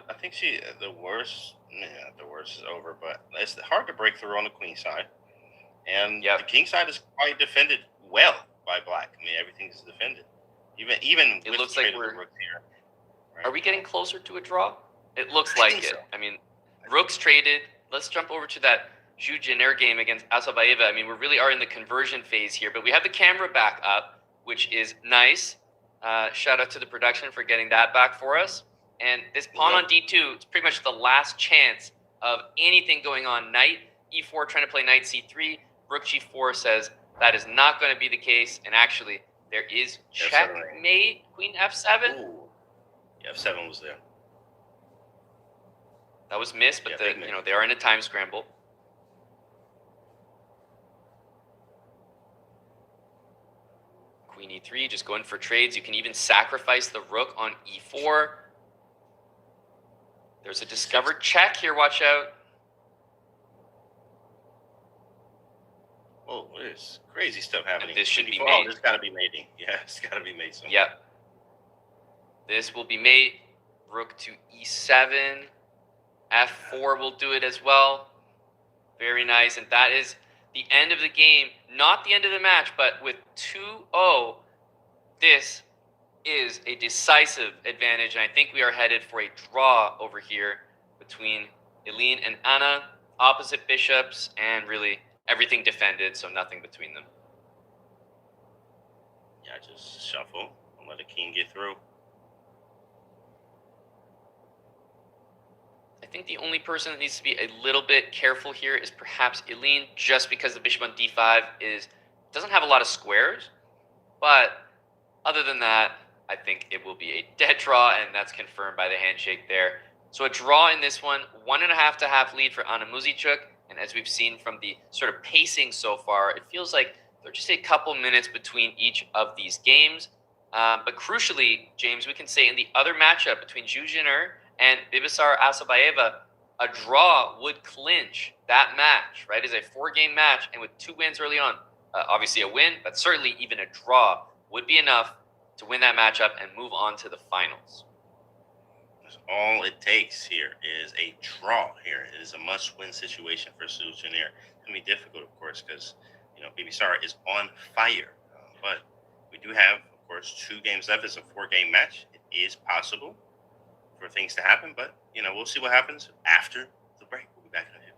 I think the worst is over, but it's hard to break through on the queen side. And the king side is quite defended well by black. I mean, everything is defended. Even it with looks the like trade of the rook here. Right? Are we getting closer to a draw? It looks like it. So. I mean, rooks traded. Let's jump over to that Zhu Jiner game against Asabaeva. I mean, we really are in the conversion phase here, but we have the camera back up, which is nice. Shout out to the production for getting that back for us. And this pawn on d2, it's pretty much the last chance of anything going on. Knight e4 trying to play knight c3. Rook g4 says that is not going to be the case. And actually, there is checkmate, queen f7. Ooh. Yeah, f7 was there. That was missed, but they are in a time scramble. Queen e3, just going for trades. You can even sacrifice the rook on e4. There's a discovered check here. Watch out. Oh, there's crazy stuff happening. And this should be made. made. This got to be mating. Yeah, it's got to be made somewhere. Yep. This will be mate. Rook to e7. f4 will do it as well. Very nice. And that is the end of the game. Not the end of the match, but with 2-0, this is a decisive advantage. And I think we are headed for a draw over here between Eline and Anna. Opposite bishops and really everything defended, so nothing between them. Yeah, just shuffle and let the king get through. I think the only person that needs to be a little bit careful here is perhaps Eline, just because the bishop on d5 doesn't have a lot of squares. But other than that, I think it will be a dead draw, and that's confirmed by the handshake there. So a draw in this one, 1.5 to half lead for Anna Muzichuk. And as we've seen from the sort of pacing so far, it feels like there's just a couple minutes between each of these games. But crucially, James, we can say in the other matchup between Zhu Jiner and Bibisar Asabaeva, a draw would clinch that match, right? It's a 4-game match, and with 2 wins early on, obviously a win, but certainly even a draw would be enough to win that matchup and move on to the finals. All it takes here is a draw here. It is a must-win situation for Zhu Jiner. It's going to be difficult, of course, because, Bibisar is on fire. But we do have, of course, 2 games left. It's a 4-game match. It is possible for things to happen. But we'll see what happens after the break. We'll be back in a minute.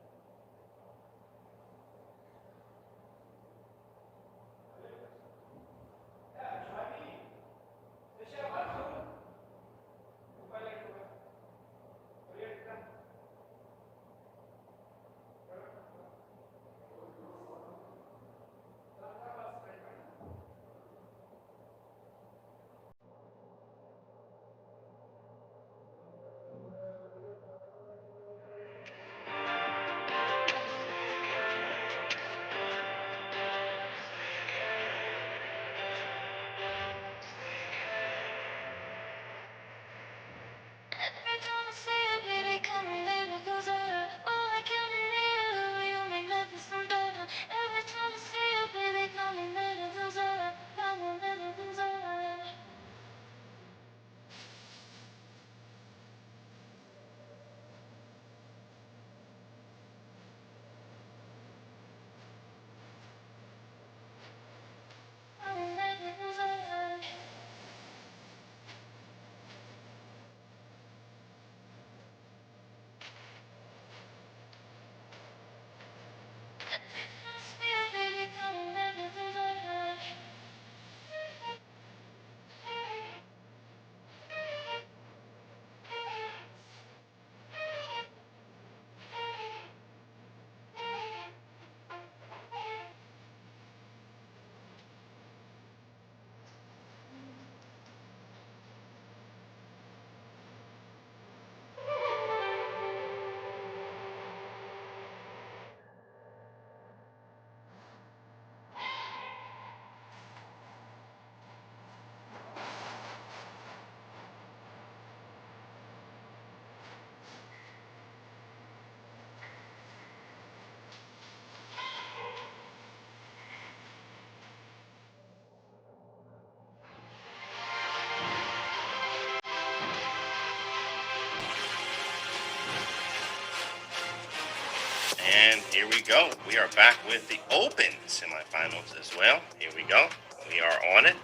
And here we go. We are back with the Open semifinals as well. Here we go. We are on it.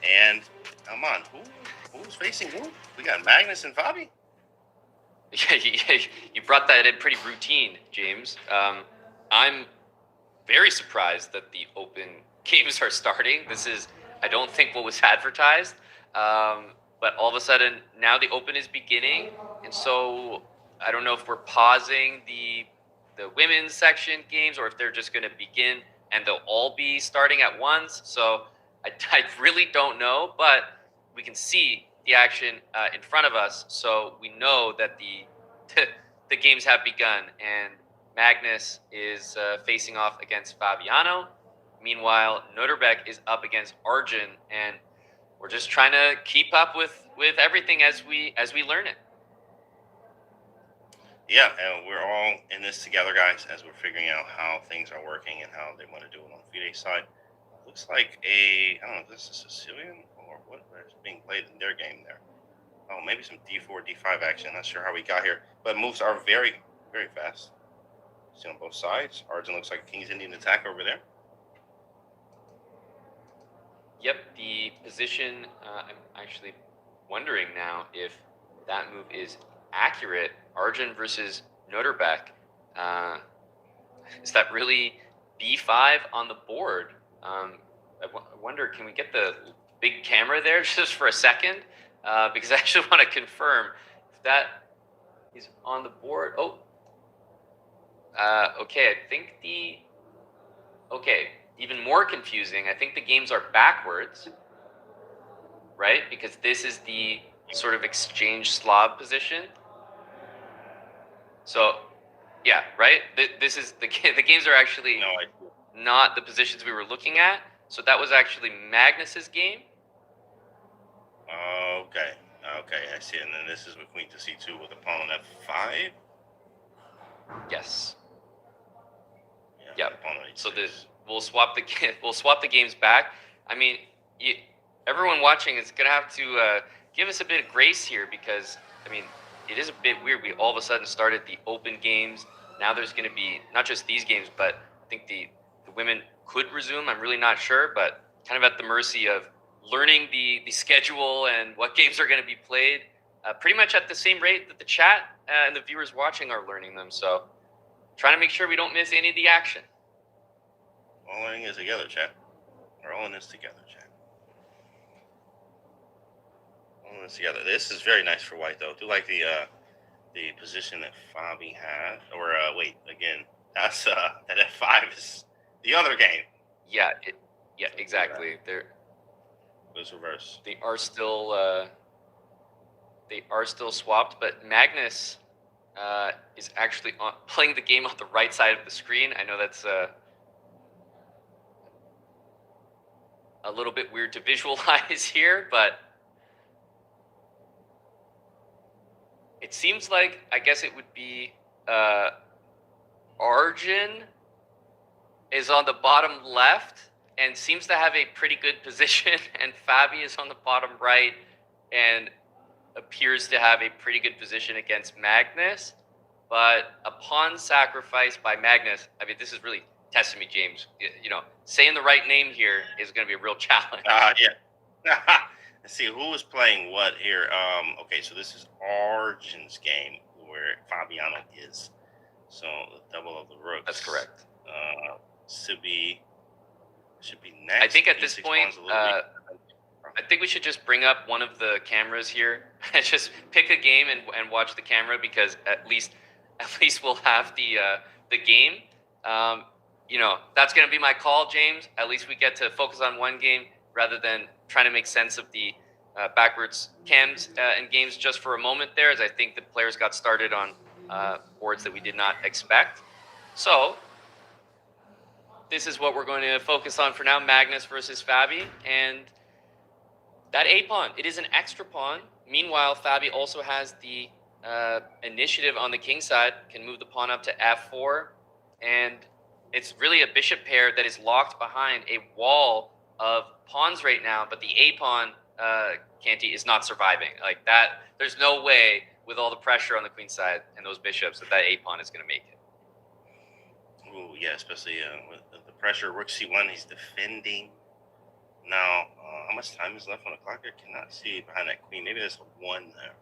And come on, who's facing who? We got Magnus and Fabi. Yeah, you brought that in pretty routine, James. I'm very surprised that the Open games are starting. This is, I don't think, what was advertised. But all of a sudden, now the Open is beginning. And so I don't know if we're pausing the women's section games or if they're just going to begin and they'll all be starting at once. So I really don't know, but we can see the action in front of us. So we know that the games have begun, and Magnus is facing off against Fabiano. Meanwhile, Noterbeck is up against Arjun, and we're just trying to keep up with everything as we learn it. Yeah, and we're all in this together, guys, as we're figuring out how things are working and how they want to do it on FIDE side. Looks like I don't know, is this a Sicilian or what is being played in their game there? Oh, maybe some D4, D5 action. Not sure how we got here, but moves are very, very fast. See on both sides. Arjun looks like a King's Indian attack over there. Yep, the position, I'm actually wondering now if that move is accurate. Arjun versus Noterbeck. Is that really B5 on the board? I wonder, can we get the big camera there just for a second? Because I actually want to confirm if that is on the board. Oh, okay, I think even more confusing. I think the games are backwards, right? Because this is the sort of exchange Slav position. So, yeah, right? This is the games are actually not the positions we were looking at. So that was actually Magnus's game. Okay, I see. And then this is with Queen to C2 with a pawn on F5. Yes. Yeah. Yep. So we'll swap the games back. I mean, everyone watching is gonna have to give us a bit of grace here, because I mean, it is a bit weird. We all of a sudden started the Open games. Now there's going to be not just these games, but I think the women could resume. I'm really not sure, but kind of at the mercy of learning the schedule and what games are going to be played. pretty much at the same rate that the chat and the viewers watching are learning them. So trying to make sure we don't miss any of the action. All learning is together, chat. We're all in this together, chat. All in this together. This is very nice for white, though. I do like the position that Fabi had. Or wait, again, that's that F5 is the other game. Yeah, exactly. It was reverse. They are still swapped, but Magnus is actually playing the game on the right side of the screen. I know that's a little bit weird to visualize here, but it seems like, I guess it would be Arjun is on the bottom left and seems to have a pretty good position, and Fabi is on the bottom right and appears to have a pretty good position against Magnus. But a pawn sacrifice by Magnus, I mean, this is really testing me, James. You know, saying the right name here is going to be a real challenge. Yeah. Let's see who is playing what here. Okay, so this is Arjun's game where Fabiano is. So the double of the rooks. That's correct. Should be next. I think at this point, I think we should just bring up one of the cameras here and just pick a game and watch the camera, because at least we'll have the game. You know, that's going to be my call, James. At least we get to focus on one game rather than trying to make sense of the backwards cams and games just for a moment there, as I think the players got started on boards that we did not expect. So this is what we're going to focus on for now, Magnus versus Fabi. And that A pawn, it is an extra pawn. Meanwhile, Fabi also has the initiative on the king side, can move the pawn up to F4. And it's really a bishop pair that is locked behind a wall of pawns right now. But the A pawn, Canty, is not surviving. Like that, there's no way with all the pressure on the queen side and those bishops that A pawn is going to make it. Ooh, yeah, especially with the pressure. Rook C1, he's defending. Now, how much time is left on the clock? I cannot see behind that queen. Maybe there's a 1 there.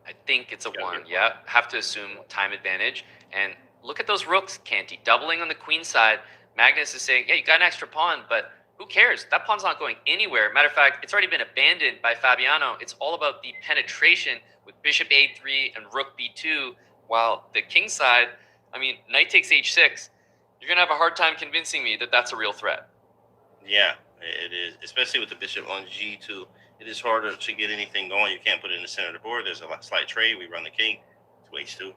I think it's a 1, yeah. Have to assume time advantage. And look at those rooks, Canty, doubling on the queen side. Magnus is saying, yeah, you got an extra pawn, but who cares? That pawn's not going anywhere. Matter of fact, it's already been abandoned by Fabiano. It's all about the penetration with bishop A3 and rook B2, while the king side, I mean, knight takes H6. You're going to have a hard time convincing me that that's a real threat. Yeah, it is, especially with the bishop on G2. It is harder to get anything going. You can't put it in the center of the board. There's a slight trade. We run the king to H2.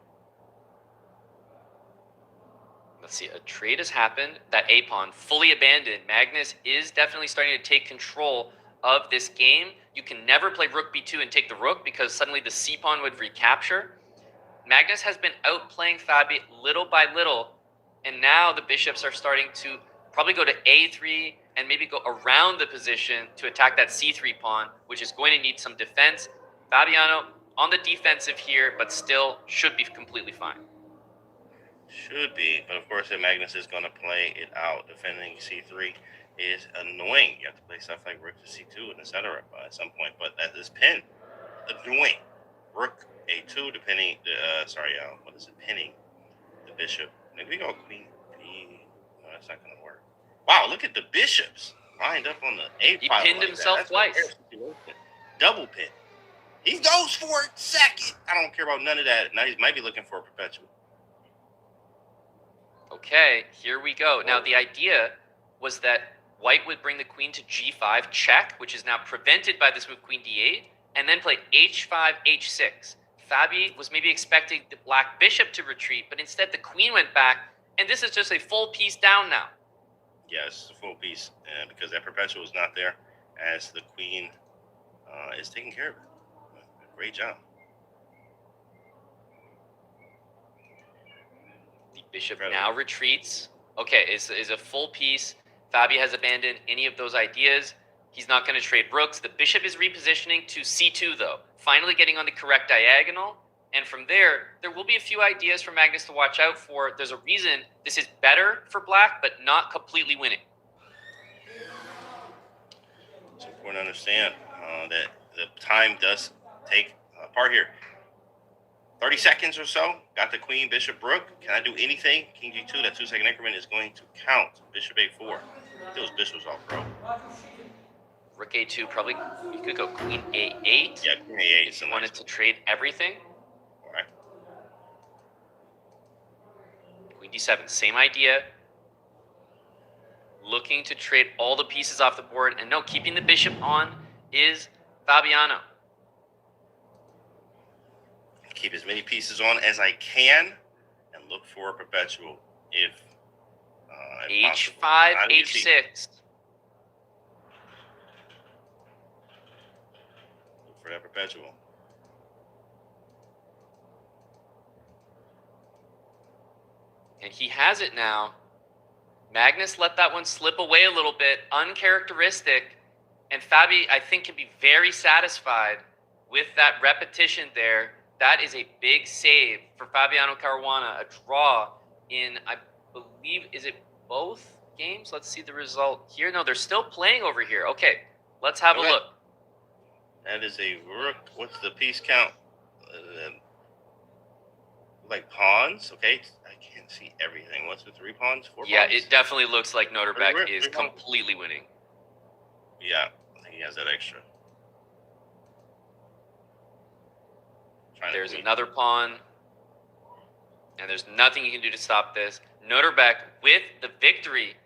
Let's see, a trade has happened. That A pawn fully abandoned. Magnus is definitely starting to take control of this game. You can never play rook B2 and take the rook, because suddenly the C pawn would recapture. Magnus has been outplaying Fabi little by little, and now the bishops are starting to probably go to A3 and maybe go around the position to attack that C3 pawn, which is going to need some defense. Fabiano on the defensive here, but still should be completely fine. Should be, but of course, if Magnus is going to play it out, defending C3 is annoying. You have to play stuff like rook to C2 and etc. At some point, but that is pin annoying. Rook A2, depending. What is it? Pinning the bishop. Maybe we go queen B. No, that's not going to work. Wow, look at the bishops lined up on the A He file. pinned himself twice. Double pin. He goes for it second. I don't care about none of that. Now he might be looking for a perpetual. Okay, here we go. Now, the idea was that white would bring the queen to G5, check, which is now prevented by this move queen D8, and then play H5, H6. Fabi was maybe expecting the black bishop to retreat, but instead the queen went back, and this is just a full piece down now. Yes, it's a full piece, because that perpetual is not there, as the queen is taking care of it. Great job. The bishop now retreats. Okay, is a full piece. Fabi has abandoned any of those ideas. He's not going to trade rooks. The bishop is repositioning to C2, though, finally getting on the correct diagonal. And from there will be a few ideas for Magnus to watch out for. There's a reason this is better for black, but not completely winning. It's important to understand that the time does take apart here. 30 seconds or so. Got the queen, bishop, rook. Can I do anything? King G2, that 2-second increment is going to count. Bishop A4. Get those bishops off, bro. Rook A2, probably you could go queen A8. Yeah, queen A8. If you wanted to trade everything. All right. Queen D7, same idea. Looking to trade all the pieces off the board. And no, keeping the bishop on is Fabiano. Keep as many pieces on as I can and look for a perpetual if H5, Not easy. H6. Look for that perpetual. And he has it now. Magnus let that one slip away a little bit, uncharacteristic. And Fabi, I think, can be very satisfied with that repetition there. That is a big save for Fabiano Caruana. A draw in, I believe, is it both games? Let's see the result here. No, they're still playing over here. Okay, let's have a look. That is a rook. What's the piece count? Like pawns? Okay, I can't see everything. What's the 3 pawns? 4 Yeah, pawns? it definitely looks like Noterbeck Three is pawns. completely winning. Yeah, I think he has that extra. There's another pawn. And there's nothing you can do to stop this. Noterbeck with the victory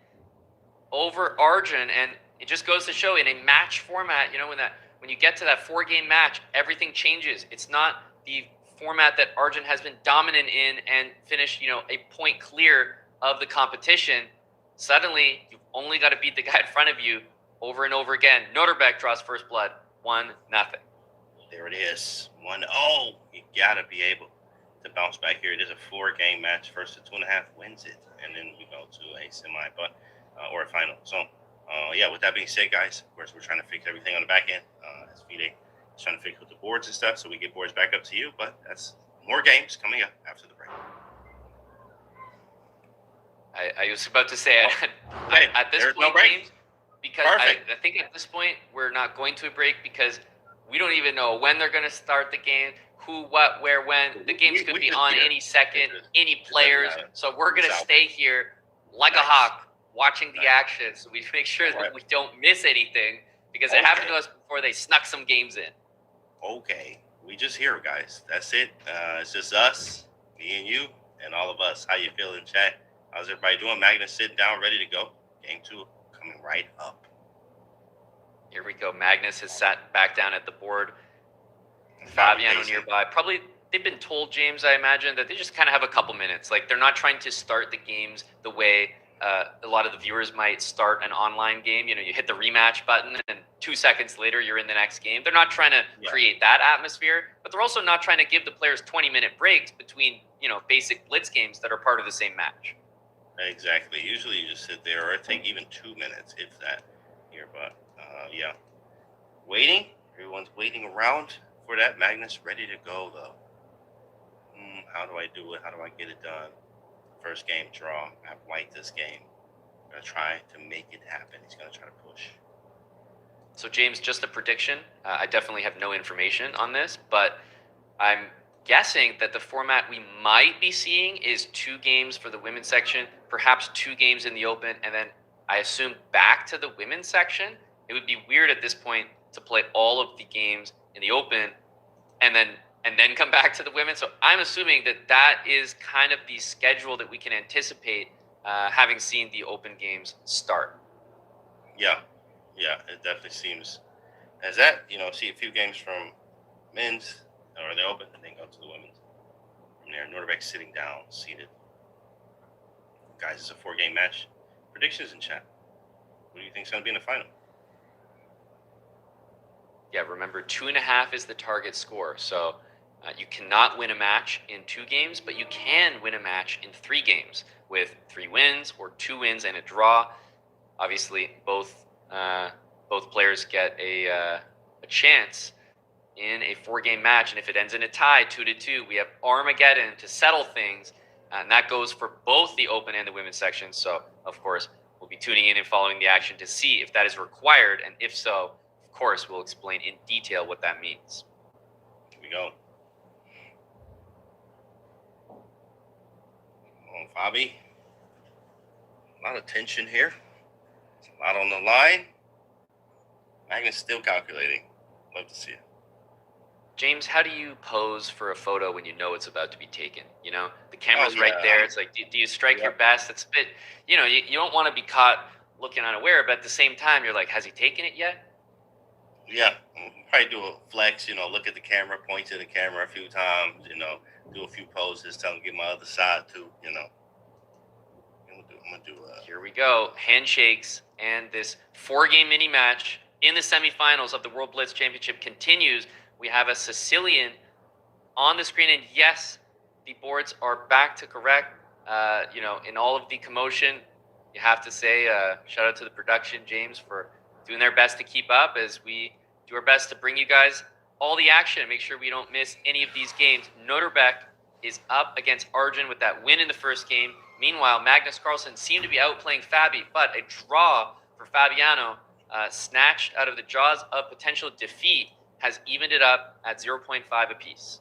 over Arjun. And it just goes to show in a match format, you know, when you get to that 4-game match, everything changes. It's not the format that Arjun has been dominant in and finished, you know, a point clear of the competition. Suddenly, you've only got to beat the guy in front of you over and over again. Noterbeck draws first blood, 1-0. There it is. 1-0. You gotta be able to bounce back here. It is a 4-game match. First to 2.5 wins it, and then we go to a semi, or a final. So, yeah. With that being said, guys, of course we're trying to fix everything on the back end. As FIDE is trying to fix with the boards and stuff, so we get boards back up to you. But that's more games coming up after the break. I was about to say at this point, James, because I think at this point we're not going to a break because we don't even know when they're going to start the game, who, what, where, when. The games could be on any second, any players. So we're going to stay here like a hawk watching the action so we make sure that we don't miss anything because it happened to us before they snuck some games in. Okay. We just here, guys. That's it. It's just us, me and you, and all of us. How you feeling, chat? How's everybody doing? Magnus sitting down, ready to go. Game 2 coming right up. Here we go. Magnus has sat back down at the board. Fabiano nearby. Probably they've been told, James, I imagine, that they just kind of have a couple minutes. Like, they're not trying to start the games the way a lot of the viewers might start an online game. You know, you hit the rematch button and 2 seconds later you're in the next game. They're not trying to create that atmosphere, but they're also not trying to give the players 20-minute breaks between, you know, basic blitz games that are part of the same match. Exactly. Usually you just sit there or take even 2 minutes, if that, here. But, yeah. Waiting. Everyone's waiting around for that. Magnus ready to go, though. How do I do it? How do I get it done? First game draw. I have white this game. I'm going to try to make it happen. He's going to try to push. So, James, just a prediction. I definitely have no information on this, but I'm guessing that the format we might be seeing is 2 games for the women's section, perhaps 2 games in the open, and then I assume back to the women's section. It would be weird at this point to play all of the games in the open and then come back to the women. So I'm assuming that is kind of the schedule that we can anticipate, having seen the open games start. Yeah, it definitely seems as that. You know, see a few games from men's or the open, and then go to the women's. From there, Noterbeck sitting down, seated. Guys, it's a 4-game match. Predictions in chat. What do you think is going to be in the final? Yeah, remember 2.5 is the target score. So you cannot win a match in 2 games, but you can win a match in 3 games with 3 wins or 2 wins and a draw. Obviously, both players get a chance in a 4-game match, and if it ends in a tie, 2-2, we have Armageddon to settle things, and that goes for both the open and the women's sections. So, of course, we'll be tuning in and following the action to see if that is required, and if so, of course, we'll explain in detail what that means. We we go. Come on, Fabi. A lot of tension here. It's a lot on the line. Magnus still calculating. Love to see it. James, how do you pose for a photo when you know it's about to be taken? You know, the camera's right there. It's like, do you strike your best? It's a bit, you know, you don't want to be caught looking unaware, but at the same time, you're like, has he taken it yet? Yeah, probably do a flex, you know, look at the camera, point to the camera a few times, you know, do a few poses, tell him to get my other side too, you know. I'm gonna do Here we go, handshakes, and this 4-game mini match in the semifinals of the World Blitz Championship continues. We have a Sicilian on the screen, and yes, the boards are back to correct. You know, in all of the commotion, you have to say shout out to the production, James, for doing their best to keep up as we do our best to bring you guys all the action and make sure we don't miss any of these games. Noterbeck is up against Arjun with that win in the first game. Meanwhile, Magnus Carlsen seemed to be outplaying Fabi, but a draw for Fabiano, snatched out of the jaws of potential defeat, has evened it up at 0.5 apiece.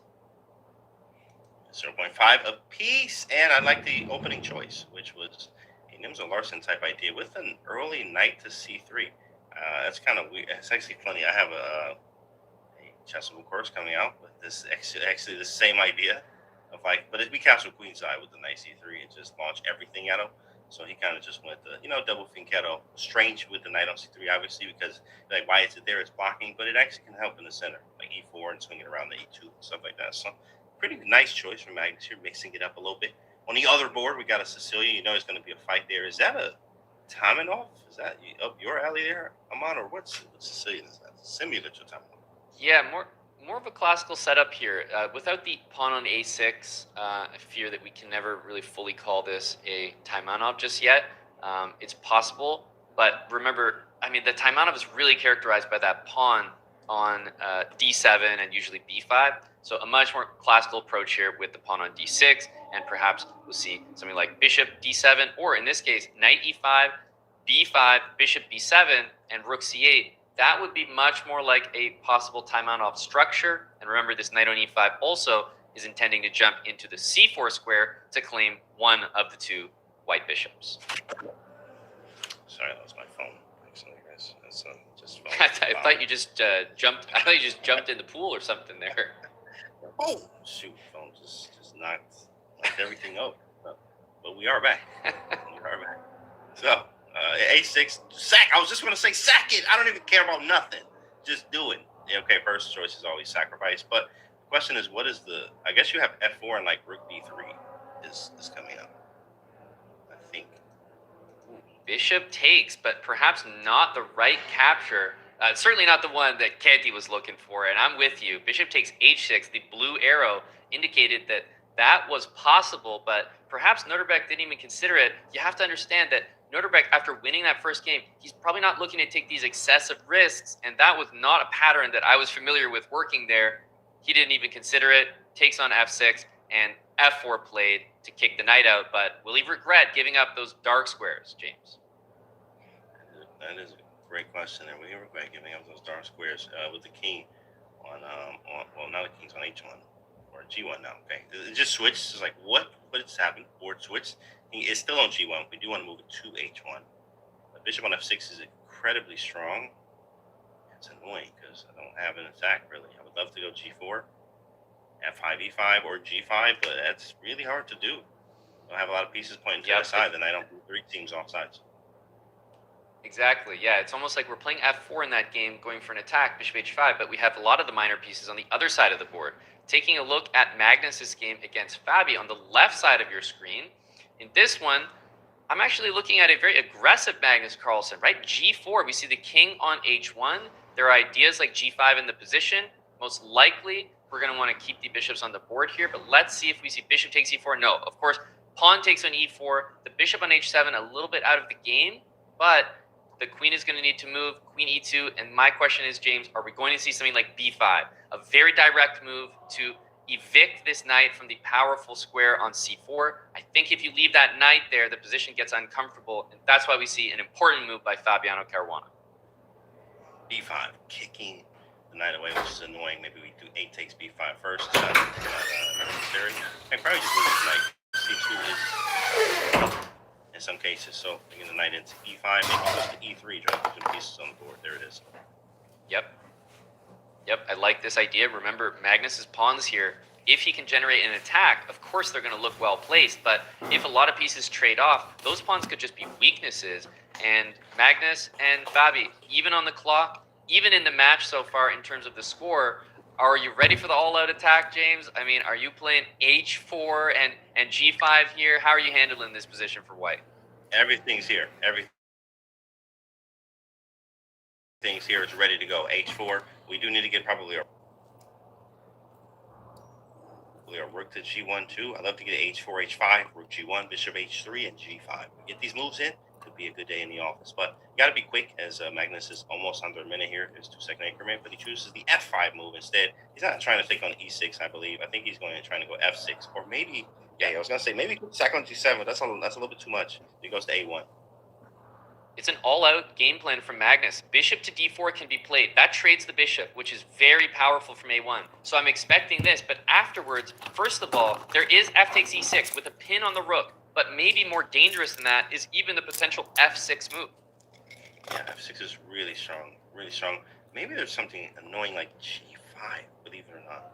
0.5 apiece, and I like the opening choice, which was a Nimzo Larsen type idea with an early knight to c3. That's kind of weird. It's actually funny. I have a chessable course coming out with this actually the same idea of like, but we castle queenside with the knight c3 and just launch everything at him. So he kind of just went the, you know, double fianchetto. Strange with the knight on c3, obviously, because like why is it there? It's blocking, but it actually can help in the center, like e4 and swinging around the e2 and stuff like that. So pretty nice choice from Magnus here, mixing it up a little bit. On the other board, we got a Sicilian. You know, it's going to be a fight there. Is that a timing off? Is that up your alley there, Amon, or what's Sicilian? Is that similar to timing off? Yeah, more of a classical setup here. Without the pawn on a6, I fear that we can never really fully call this a Taimanov just yet. It's possible, but remember, I mean, the Taimanov is really characterized by that pawn on d7 and usually b5. So a much more classical approach here with the pawn on d6, and perhaps we'll see something like bishop d7, or in this case, knight e5, b5, bishop b7, and rook c8. That would be much more like a possible Taimanov structure. And remember, this knight on e5 also is intending to jump into the c4 square to claim one of the two white bishops. Sorry, that was my phone. Actually, guys, that's just phone. I thought you just jumped. I thought you just jumped in the pool or something there. Oh shoot, phone just knocked everything over. But we are back. We are back. So. A6, sack. I was just going to say sack it. I don't even care about nothing. Just do it. Yeah, okay, first choice is always sacrifice. But the question is, what is the... I guess you have F4 and like rook B3 is coming up. I think. Bishop takes, but perhaps not the right capture. Certainly not the one that Canty was looking for. And I'm with you. Bishop takes H6. The blue arrow indicated that that was possible, but perhaps Noterbeck didn't even consider it. You have to understand that Noterbeck, after winning that first game, he's probably not looking to take these excessive risks, and that was not a pattern that I was familiar with working there. He didn't even consider it, takes on f6, and f4 played to kick the knight out, but will he regret giving up those dark squares, James? That is a great question there. Will he regret giving up those dark squares with the king on well, now the king's on h1, or g1 now, okay? It just switched. It's like, what just happened? Board switched. It's still on g1. We do want to move it to h1. But bishop on f6 is incredibly strong. It's annoying because I don't have an attack, really. I would love to go g4, f5, e5, or g5, but that's really hard to do. I don't have a lot of pieces pointing to the side, then I don't do 3 teams off sides. Exactly, yeah. It's almost like we're playing f4 in that game, going for an attack, bishop h5, but we have a lot of the minor pieces on the other side of the board. Taking a look at Magnus's game against Fabi on the left side of your screen, in this one, I'm actually looking at a very aggressive Magnus Carlsen, right? G4, we see the king on h1. There are ideas like g5 in the position. Most likely, we're going to want to keep the bishops on the board here, but let's see if we see bishop takes e4. No, of course, pawn takes on e4, the bishop on h7, a little bit out of the game, but the queen is going to need to move, queen e2, and my question is, James, are we going to see something like b5? A very direct move to evict this knight from the powerful square on c4. I think if you leave that knight there, the position gets uncomfortable, and that's why we see an important move by Fabiano Caruana. b5, kicking the knight away, which is annoying. Maybe we do 8 takes b5 first. It's not necessary. I probably just lose the knight. c2 is in some cases. So bringing the knight into e5, maybe goes to e3, trying to put some pieces on the board. There it is. Yep. I like this idea. Remember, Magnus's pawns here, if he can generate an attack, of course they're going to look well placed. But if a lot of pieces trade off, those pawns could just be weaknesses. And Magnus and Fabi, even on the clock, even in the match so far in terms of the score, are you ready for the all-out attack, James? I mean, are you playing h4 and g5 here? How are you handling this position for white? Everything's here. Everything's here. It's ready to go. h4. We do need to get probably our rook to g1 too. I'd love to get h4, h5, rook g1, bishop h3, and g5. Get these moves in. Could be a good day in the office, but you got to be quick as Magnus is almost under a minute here. There's 2-second increment, but he chooses the f5 move instead. He's not trying to take on e6, I believe. I think he's going to trying to go f6, or maybe, yeah, I was going to say maybe sack on g7. That's a little bit too much. He goes to a1. It's an all-out game plan from Magnus. Bishop to d4 can be played. That trades the bishop, which is very powerful from a1. So I'm expecting this, but afterwards, first of all, there is f takes e6 with a pin on the rook. But maybe more dangerous than that is even the potential f6 move. Yeah, f6 is really strong, really strong. Maybe there's something annoying like g5, believe it or not.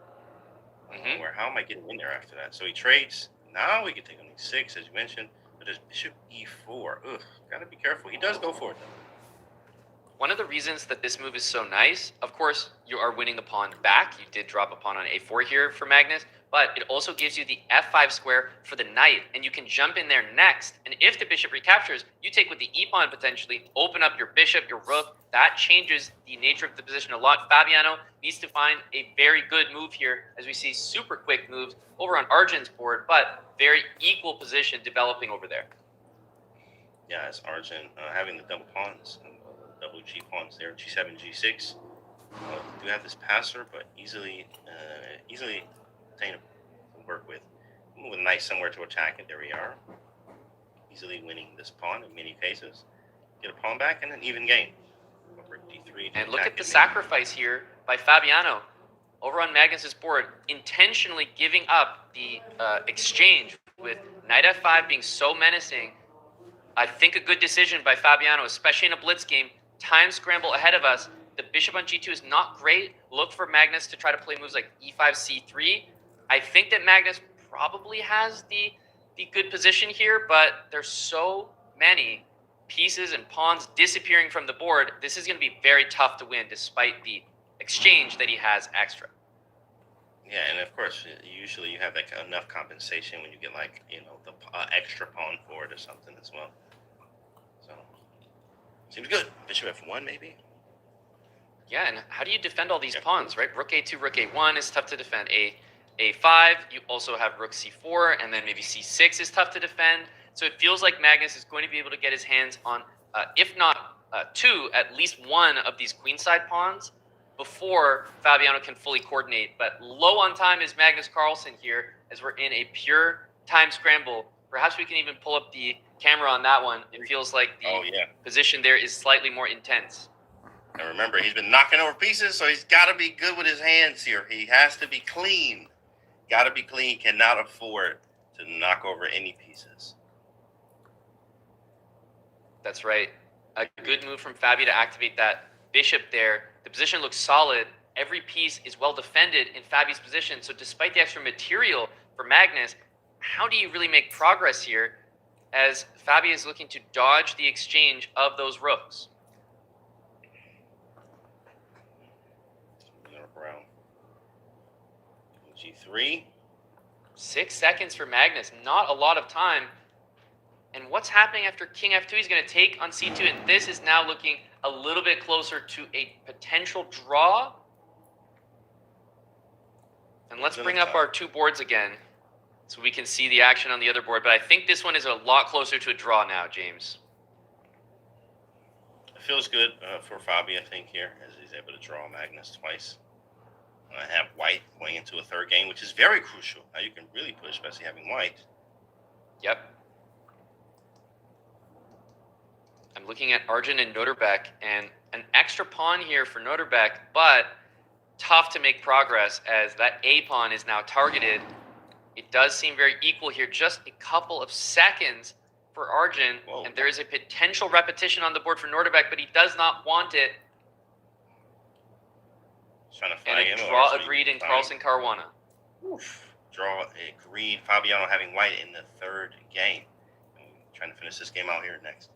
Where how am I getting in there after that? So he trades. Now we can take on e6, as you mentioned. But there's bishop e4. Ugh, gotta be careful. He does go for it, though. One of the reasons that this move is so nice, of course, you are winning the pawn back. You did drop a pawn on a4 here for Magnus, but it also gives you the f5 square for the knight, and you can jump in there next. And if the bishop recaptures, you take with the e-pawn potentially, open up your bishop, your rook. That changes the nature of the position a lot. Fabiano needs to find a very good move here, as we see super quick moves over on Arjun's board, but very equal position developing over there. Yeah, it's Arjun having the double pawns, double g pawns there, g7, g6. Do have this passer, but easily attainable to work with. Move a knight somewhere to attack it. There we are. Easily winning this pawn in many cases. Get a pawn back and an even game. Rook d3. And look at the sacrifice here by Fabiano over on Magnus's board, intentionally giving up the exchange with knight f5 being so menacing. I think a good decision by Fabiano, especially in a blitz game. Time scramble ahead of us. The bishop on g2 is not great. Look for Magnus to try to play moves like e5, c3. I think that Magnus probably has the good position here, but there's so many pieces and pawns disappearing from the board. This is going to be very tough to win despite the exchange that he has extra. Yeah, and of course, usually you have like enough compensation when you get like, you know, the extra pawn for it or something as well. So, seems good. Bishop f1 maybe? Yeah, and how do you defend all these pawns, right? Rook a2, rook a1 is tough to defend. A5, you also have rook c4, and then maybe c6 is tough to defend. So it feels like Magnus is going to be able to get his hands on, if not two, at least one of these queenside pawns before Fabiano can fully coordinate. But low on time is Magnus Carlsen here, as we're in a pure time scramble. Perhaps we can even pull up the camera on that one. It feels like the position there is slightly more intense. And remember, he's been knocking over pieces, so he's got to be good with his hands here. He has to be clean. Got to be clean. Cannot afford to knock over any pieces. That's right. A good move from Fabi to activate that bishop there. The position looks solid. Every piece is well defended in Fabi's position. So despite the extra material for Magnus, how do you really make progress here as Fabi is looking to dodge the exchange of those rooks? Around g3. 6 seconds for Magnus. Not a lot of time. And what's happening after king f2? He's going to take on c2, and this is now looking a little bit closer to a potential draw. And let's bring up our two boards again so we can see the action on the other board. But I think this one is a lot closer to a draw now, James. It feels good for Fabi, I think, here, as he's able to draw Magnus twice. I have white going into a third game, which is very crucial. Now you can really push, especially having white. Yep. I'm looking at Arjun and Noterbeck, and an extra pawn here for Noterbeck, but tough to make progress as that A pawn is now targeted. It does seem very equal here, just a couple of seconds for Arjun, and there is a potential repetition on the board for Nordebek, but he does not want it. Trying to And flag a him, draw or agreed in fine. Carlsen Caruana. Draw agreed. Fabiano having white in the third game. Trying to finish this game out here next.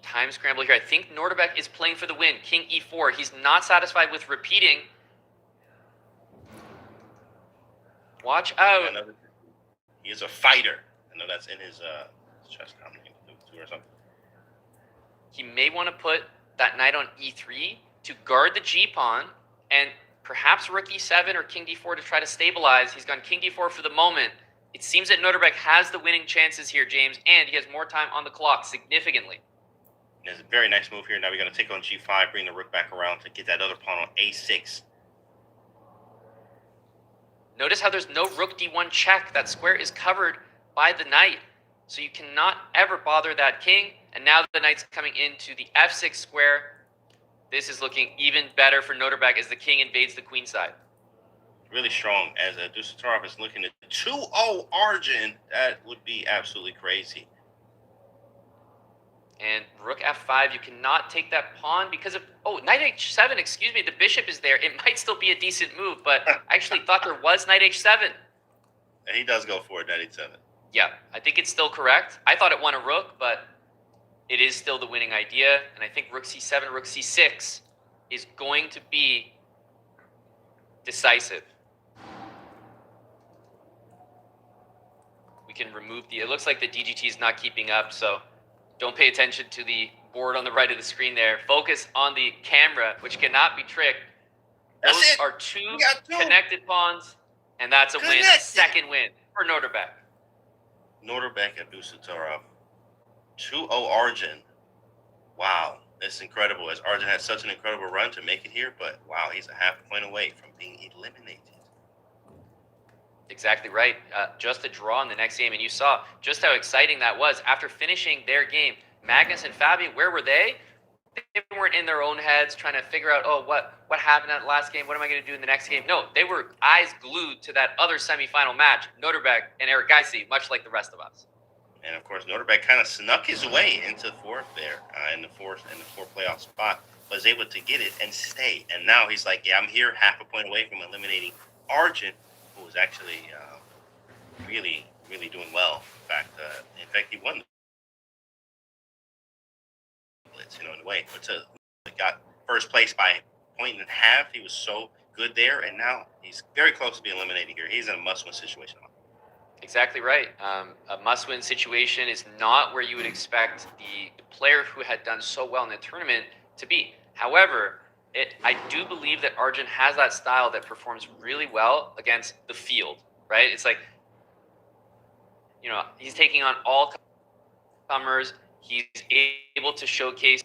Time scramble here. I think Nordebek is playing for the win. King E4. He's not satisfied with repeating. Watch out. He is a fighter. I know that's in his chess combination too or something. He may want to put that knight on E3 to guard the G pawn, and perhaps rook E7 or king D4 to try to stabilize. He's gone king D4 for the moment. It seems that Nordebek has the winning chances here, James, and he has more time on the clock significantly. It's a very nice move here. Now we're going to take on G5, bring the rook back around to get that other pawn on A6. Notice how there's no rook D1 check. That square is covered by the knight. So you cannot ever bother that king. And now the knight's coming into the F6 square. This is looking even better for Nordebek as the king invades the queen side. Really strong as Dusatarov is looking at 2-0 Arjun. That would be absolutely crazy. And rook F5, you cannot take that pawn because of, knight H7, excuse me, the bishop is there. It might still be a decent move, but I actually thought there was knight H7. And he does go for it, knight H7. Yeah, I think it's still correct. I thought it won a rook, but it is still the winning idea. And I think rook C7, rook C6 is going to be decisive. We can remove it looks like the DGT is not keeping up, so don't pay attention to the board on the right of the screen there. Focus on the camera, which cannot be tricked. Those are two connected pawns, and that's a win. Second win for Nordebek. Nordebek and Dusatarov. 2-0 Arjun. Wow, it's incredible. As Arjun had such an incredible run to make it here, but wow, he's a half point away from being eliminated. Exactly right. Just a draw in the next game, and you saw just how exciting that was. After finishing their game, Magnus and Fabi, where were they? They weren't in their own heads trying to figure out, what happened at the last game? What am I going to do in the next game? No, they were eyes glued to that other semifinal match, Nordebek and Erigaisi, much like the rest of us. And of course, Nordebek kind of snuck his way into fourth there, in the fourth playoff spot, was able to get it and stay. And now he's like, yeah, I'm here, half a point away from eliminating Arjun, who was actually really, really doing well. In fact, he won the Blitz, in a way. But got first place by a point and a half. He was so good there, and now he's very close to being eliminated here. He's in a must-win situation. Exactly right. A must-win situation is not where you would expect the player who had done so well in the tournament to be. However, I do believe that Arjun has that style that performs really well against the field, right? It's like, he's taking on all comers. He's able to showcase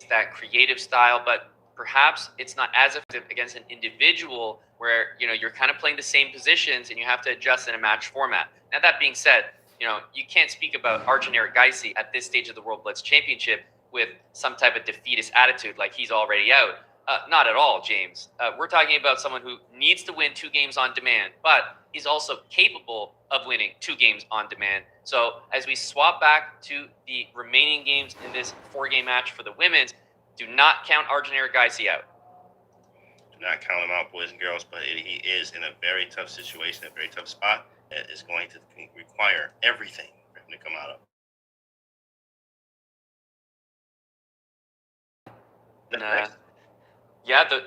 that creative style, but perhaps it's not as effective against an individual where, you're kind of playing the same positions and you have to adjust in a match format. Now, that being said, you can't speak about Arjun Erigaisi at this stage of the World Blitz Championship with some type of defeatist attitude like he's already out. Not at all, James. We're talking about someone who needs to win 2 games on demand, but he's also capable of winning 2 games on demand. So as we swap back to the remaining games in this 4-game match for the women's, do not count Arjun Erigaisi out. Do not count him out, boys and girls, but he is in a very tough situation, a very tough spot that is going to require everything for him to come out of.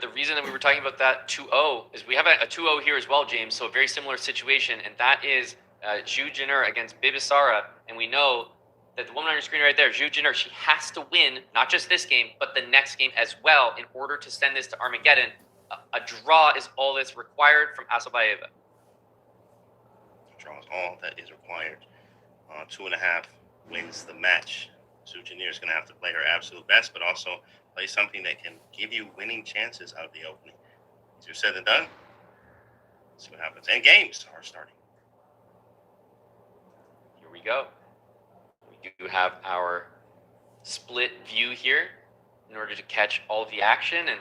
The reason that we were talking about that 2-0 is we have a 2-0 here as well, James. So a very similar situation, and that is Zhu Jin'er against Bibisara. And we know that the woman on your screen right there, Zhu Jin'er, she has to win not just this game, but the next game as well in order to send this to Armageddon. A draw is all that's required from Asabayeva. Draw is all that is required. 2.5 wins the match. Zhu Jin'er is going to have to play her absolute best, but also play something that can give you winning chances out of the opening. Easier said than done. Let's see what happens. And games are starting. Here we go. We do have our split view here. in order to catch all of the action. And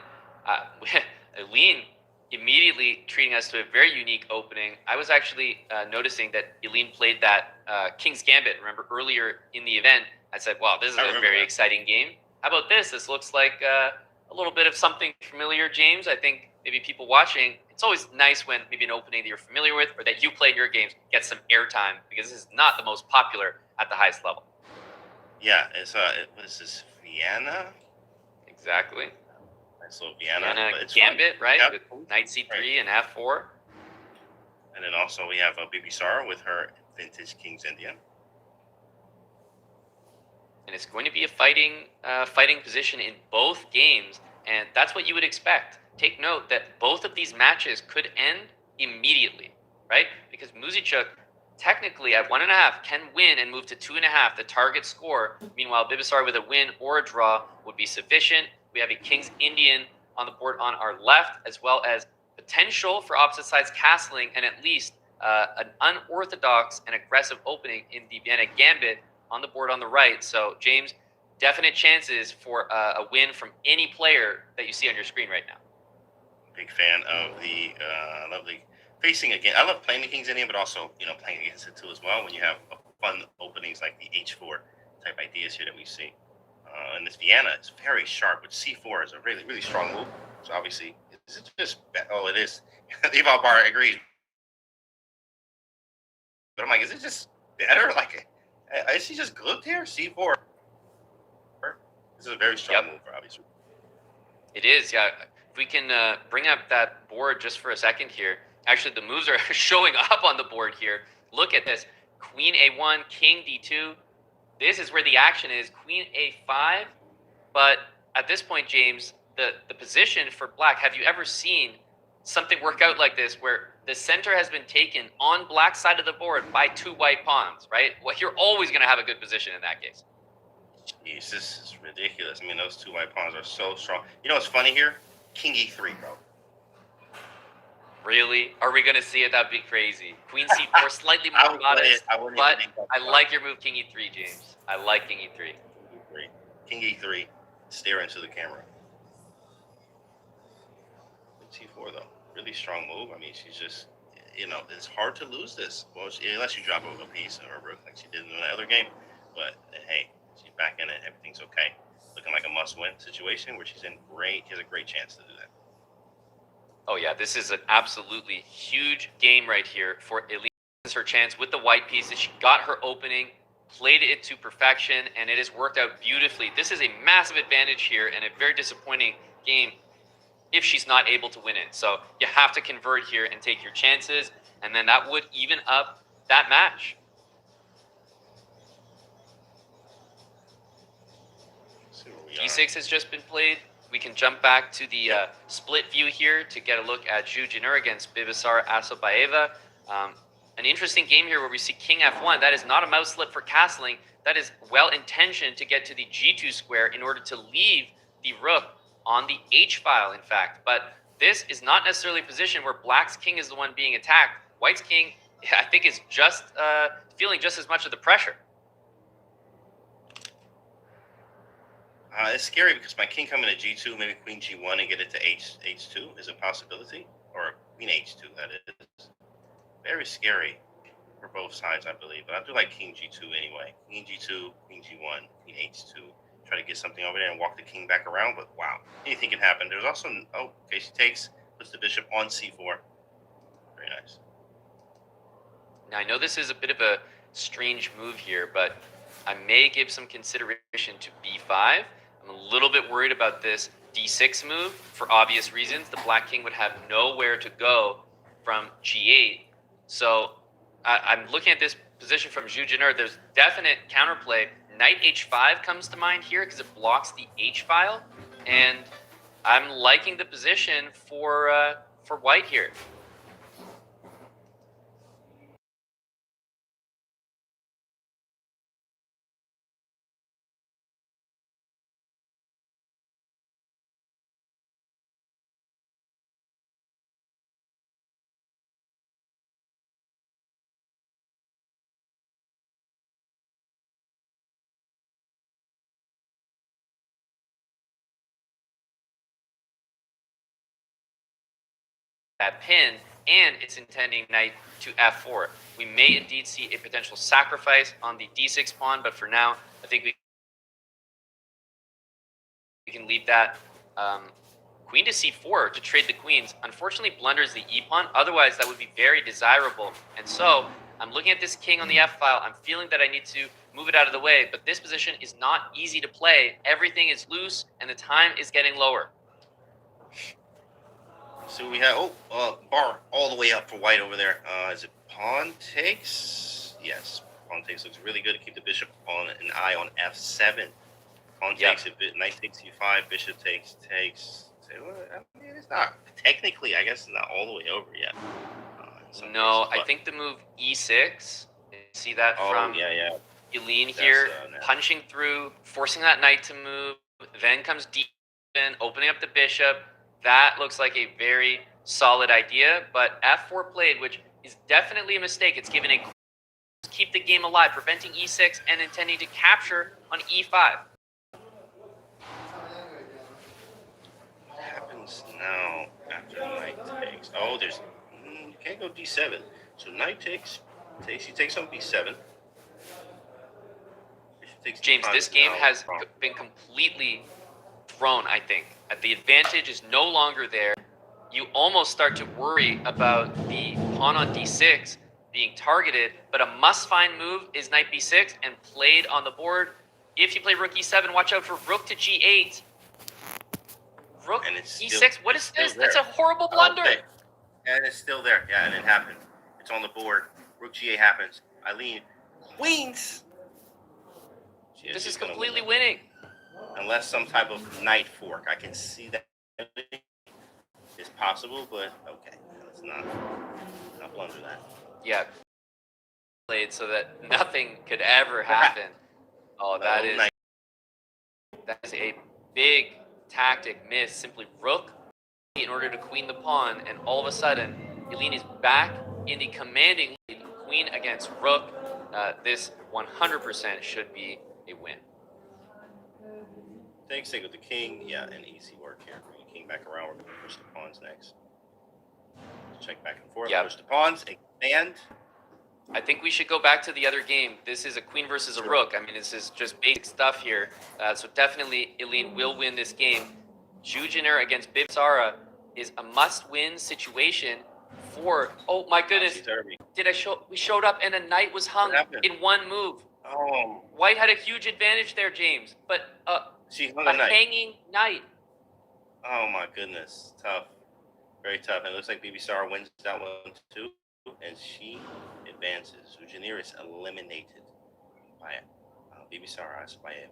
Eline immediately treating us to a very unique opening. I was actually noticing that Eline played that King's Gambit. Remember earlier in the event, I said, wow, this is a very exciting game. How about this? This looks like a little bit of something familiar, James. I think maybe people watching, it's always nice when maybe an opening that you're familiar with or that you play in your games gets some airtime, because this is not the most popular at the highest level. Yeah, it's what is this, Vienna? Exactly. Nice little Vienna. It's Gambit, fun. right? Yep. With Knight C3 and F4. And then also we have Bibisara with her vintage King's Indian. And it's going to be a fighting position in both games, and that's what you would expect. Take note that both of these matches could end immediately, right? Because Muzichuk technically at 1.5 can win and move to 2.5, the target score. Meanwhile, Bibisara with a win or a draw would be sufficient. We have a King's Indian on the board on our left, as well as potential for opposite sides castling, and at least an unorthodox and aggressive opening in the Vienna Gambit on the board on the right. So, James, definite chances for a win from any player that you see on your screen right now. Big fan of the lovely facing again. I love playing the King's Indian, but also, playing against it too as well when you have fun openings like the H4 type ideas here that we see. And this Vienna is very sharp, with C4 is a really, really strong move. So obviously, is it just, oh, it is. Eval Bar agreed. But I'm like, is it just better? Like, is he just glued here? C4. This is a very strong move, obviously. It is, yeah. If we can bring up that board just for a second here. Actually, the moves are showing up on the board here. Look at this. Queen A1, King D2. This is where the action is. Queen A5. But at this point, James, the position for black, have you ever seen something work out like this where the center has been taken on black side of the board by 2 white pawns, right? Well, you're always going to have a good position in that case. Jeez, this is ridiculous. I mean, those 2 white pawns are so strong. You know what's funny here? King E3, bro. Really? Are we going to see it? That'd be crazy. Queen C4, slightly more modest, but I like your move, King E3, James. I like King E3. King E3, stare into the camera. T4, though. Really strong move. I mean, she's just, it's hard to lose this. Well, unless you drop a piece or a rook like she did in the other game. But, hey, she's back in it. Everything's okay. Looking like a must-win situation where she has a great chance to do that. Oh, yeah, this is an absolutely huge game right here for Eline. This is her chance with the white pieces. She got her opening, played it to perfection, and it has worked out beautifully. This is a massive advantage here and a very disappointing game if she's not able to win it. So you have to convert here and take your chances, and then that would even up that match. D6 has just been played. We can jump back to the split view here to get a look at Zhu Jin'er against Bibisara Asobaeva. An interesting game here where we see King F1. That is not a mouse slip for castling. That is well-intentioned to get to the G2 square in order to leave the rook on the H file, in fact. But this is not necessarily a position where black's king is the one being attacked. White's king, I think, is just feeling just as much of the pressure. It's scary because my king coming to G2, maybe Queen G1 and get it to H2 is a possibility. Or Queen H2, that is. Very scary for both sides, I believe. But I do like King G2 anyway. Queen G2, Queen G1, Queen H2. Try to get something over there and walk the king back around. But wow, anything can happen. There's also, okay, she puts the bishop on C4. Very nice. Now, I know this is a bit of a strange move here, but I may give some consideration to B5. I'm a little bit worried about this D6 move for obvious reasons. The black king would have nowhere to go from G8. So I'm looking at this position from Zhu Jin'er. There's definite counterplay. Knight H5 comes to mind here because it blocks the H file. And I'm liking the position for white here. that pin, and it's intending knight to f4. We may indeed see a potential sacrifice on the d6 pawn, but for now, I think we can leave that queen to c4 to trade the queens. Unfortunately, blunders the e-pawn. Otherwise, that would be very desirable. And so, I'm looking at this king on the f-file. I'm feeling that I need to move it out of the way, but this position is not easy to play. Everything is loose, and the time is getting lower. So we have, bar all the way up for white over there. Is it pawn takes? Yes, pawn takes looks really good to keep the bishop on an eye on f7. Pawn takes a bit, knight takes e5, bishop takes. I mean, it's not, technically, I guess it's not all the way over yet. No, I think the move e6, see that from Eline here, punching through, forcing that knight to move, then comes d7, opening up the bishop. That looks like a very solid idea, but f4 played, which is definitely a mistake. It's given a keep the game alive, preventing e6 and intending to capture on e5. What happens now after knight takes? Oh, there's you can't go d7. So knight takes, he takes on b7. James, this game has been completely thrown, I think. The advantage is no longer there. You almost start to worry about the pawn on d6 being targeted, but a must-find move is knight b6 and played on the board. If you play rook e7, watch out for rook to g8. Rook e6, what is this? That's a horrible blunder. Okay. And it's still there. Yeah, and it happened. It's on the board. Rook g8 happens. Eline, queens. This is completely winning. Unless some type of knight fork. I can see that it's possible, but okay. Let's not blunder that. Yeah. Played so that nothing could ever happen. Oh, that is a big tactic miss. Simply rook in order to queen the pawn, and all of a sudden, Eline is back in the commanding lead. Queen against rook. This 100% should be a win. Takes with the king. Yeah, an easy work here. Bring the king back around. We're going to push the pawns next. Check back and forth. Yeah. Push the pawns. Expand. I think we should go back to the other game. This is a queen versus a rook. I mean, this is just basic stuff here. So definitely, Eline will win this game. Jujiner against Bibsara is a must-win situation for. Oh my goodness! We showed up and a knight was hung in one move. Oh. White had a huge advantage there, James, but she hung a a knight. hanging knight. Oh my goodness, tough, very tough. And it looks like Bibisara wins that one too, and she advances. Jujiner is eliminated by Bibisara by it.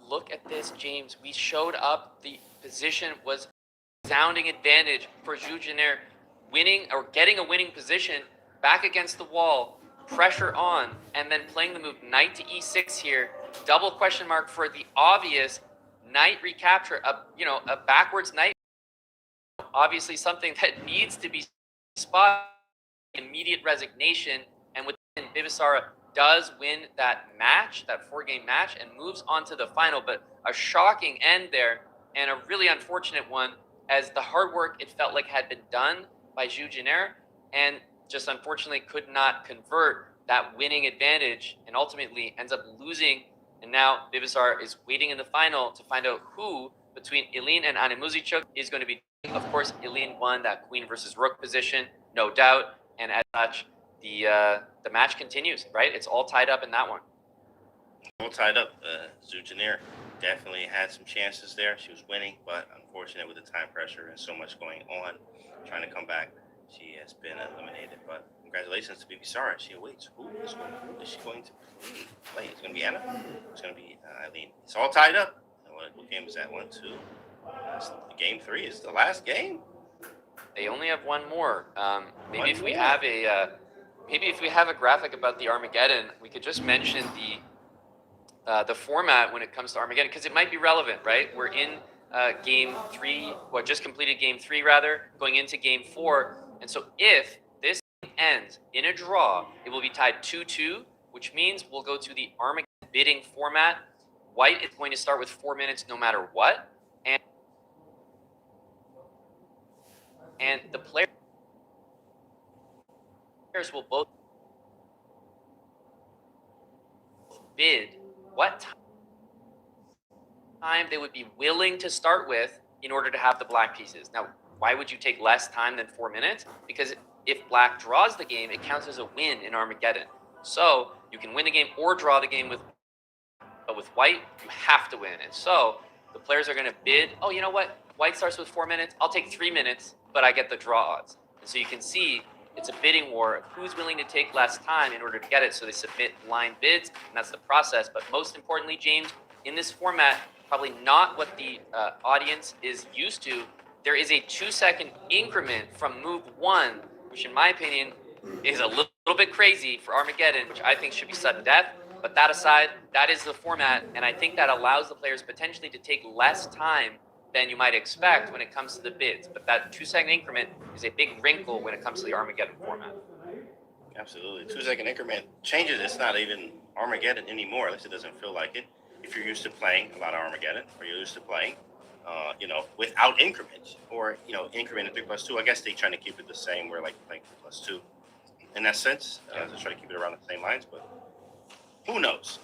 Look at this, James. We showed up. The position was resounding advantage for Jujiner, winning or getting a winning position back against the wall, pressure on, and then playing the move knight to e6 here. Double question mark for the obvious knight recapture. A backwards knight. Obviously, something that needs to be spotted. Immediate resignation, and within Bibisara does win that match, that 4-game match, and moves on to the final. But a shocking end there, and a really unfortunate one, as the hard work it felt like had been done by Jujiner, and just unfortunately could not convert that winning advantage, and ultimately ends up losing. And now Bibisara is waiting in the final to find out who between Eline and Anne Muzichuk is going to be. Of course, Eline won that queen versus rook position, no doubt, and as such, the match continues, right? It's all tied up in that one. All tied up. Jujiner definitely had some chances there. She was winning, but unfortunate with the time pressure and so much going on, trying to come back, she has been eliminated. But congratulations to Bibisara. She awaits. Who is she going to play? It's going to be Anna. It's going to be Eline. It's all tied up. What game is that? 1, 2. Game 3 is the last game. They only have one more. Maybe if we have a graphic about the Armageddon, we could just mention the format when it comes to Armageddon, because it might be relevant, right? We're in game 3, just completed game 3 rather, going into game 4, and so if this ends in a draw, it will be tied 2-2, which means we'll go to the Armageddon bidding format. White is going to start with 4 minutes no matter what, and and the players will both bid what time they would be willing to start with in order to have the black pieces. Now, why would you take less time than 4 minutes? Because if black draws the game, it counts as a win in Armageddon. So you can win the game or draw the game with, but with white, you have to win. And so the players are going to bid, oh, you know what? White starts with 4 minutes. I'll take 3 minutes, but I get the draw odds. And so you can see it's a bidding war of who's willing to take less time in order to get it. So they submit blind bids, and that's the process. But most importantly, James, in this format, probably not what the audience is used to, there is a 2-second increment from move 1, which in my opinion is a little bit crazy for Armageddon, which I think should be sudden death. But that aside, that is the format, and I think that allows the players potentially to take less time than you might expect when it comes to the bids. But that 2-second increment is a big wrinkle when it comes to the Armageddon format. Absolutely. 2-second increment changes. It's not even Armageddon anymore. At least it doesn't feel like it. If you're used to playing a lot of Armageddon, or you're used to playing, without increments, or, increment 3+2, I guess they're trying to keep it the same, where like playing 3+2 in that sense. Just try to keep it around the same lines, but who knows?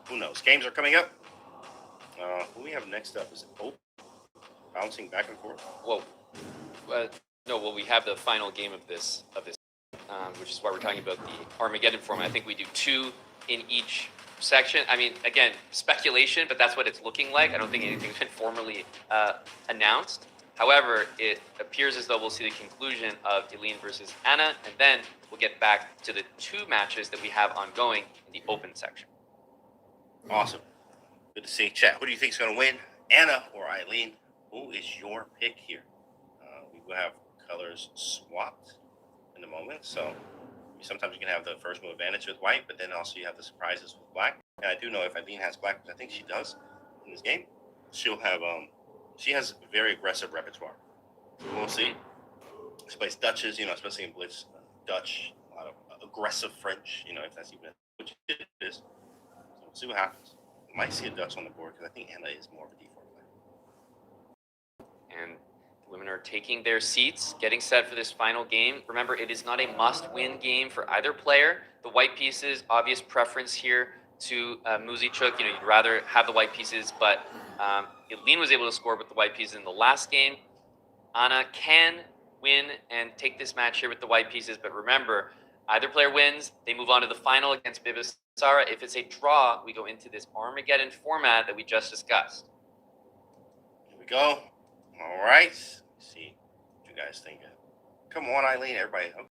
Who knows? Games are coming up. Who we have next up? Is it Pope? Bouncing back and forth? Whoa. We have the final game of this, which is why we're talking about the Armageddon format. I think we do 2 in each section. I mean, again, speculation, but that's what it's looking like. I don't think anything's been formally announced. However, it appears as though we'll see the conclusion of Eline versus Anna, and then we'll get back to the 2 matches that we have ongoing in the open section. Awesome. Good to see. Chat, who do you think is going to win, Anna or Eline? Who is your pick here? We will have colors swapped in a moment, so sometimes you can have the first move advantage with white, but then also you have the surprises with black. And I do know if Eline has black, which I think she does in this game, she'll have she has a very aggressive repertoire. We'll see. She plays Dutches, especially in Blitz, Dutch, a lot of aggressive French, if that's even which it is. So we'll see what happens. We might see a Dutch on the board because I think Anna is more of a D4 player. And the women are taking their seats, getting set for this final game. Remember, it is not a must-win game for either player. The white pieces, obvious preference here to Muzichuk. You'd rather have the white pieces, but Eline was able to score with the white pieces in the last game. Anna can win and take this match here with the white pieces, but remember, either player wins, they move on to the final against Bibisara. If it's a draw, we go into this Armageddon format that we just discussed. Here we go. All right. Let's see what you guys think. Come on, Eline. Everybody. Okay.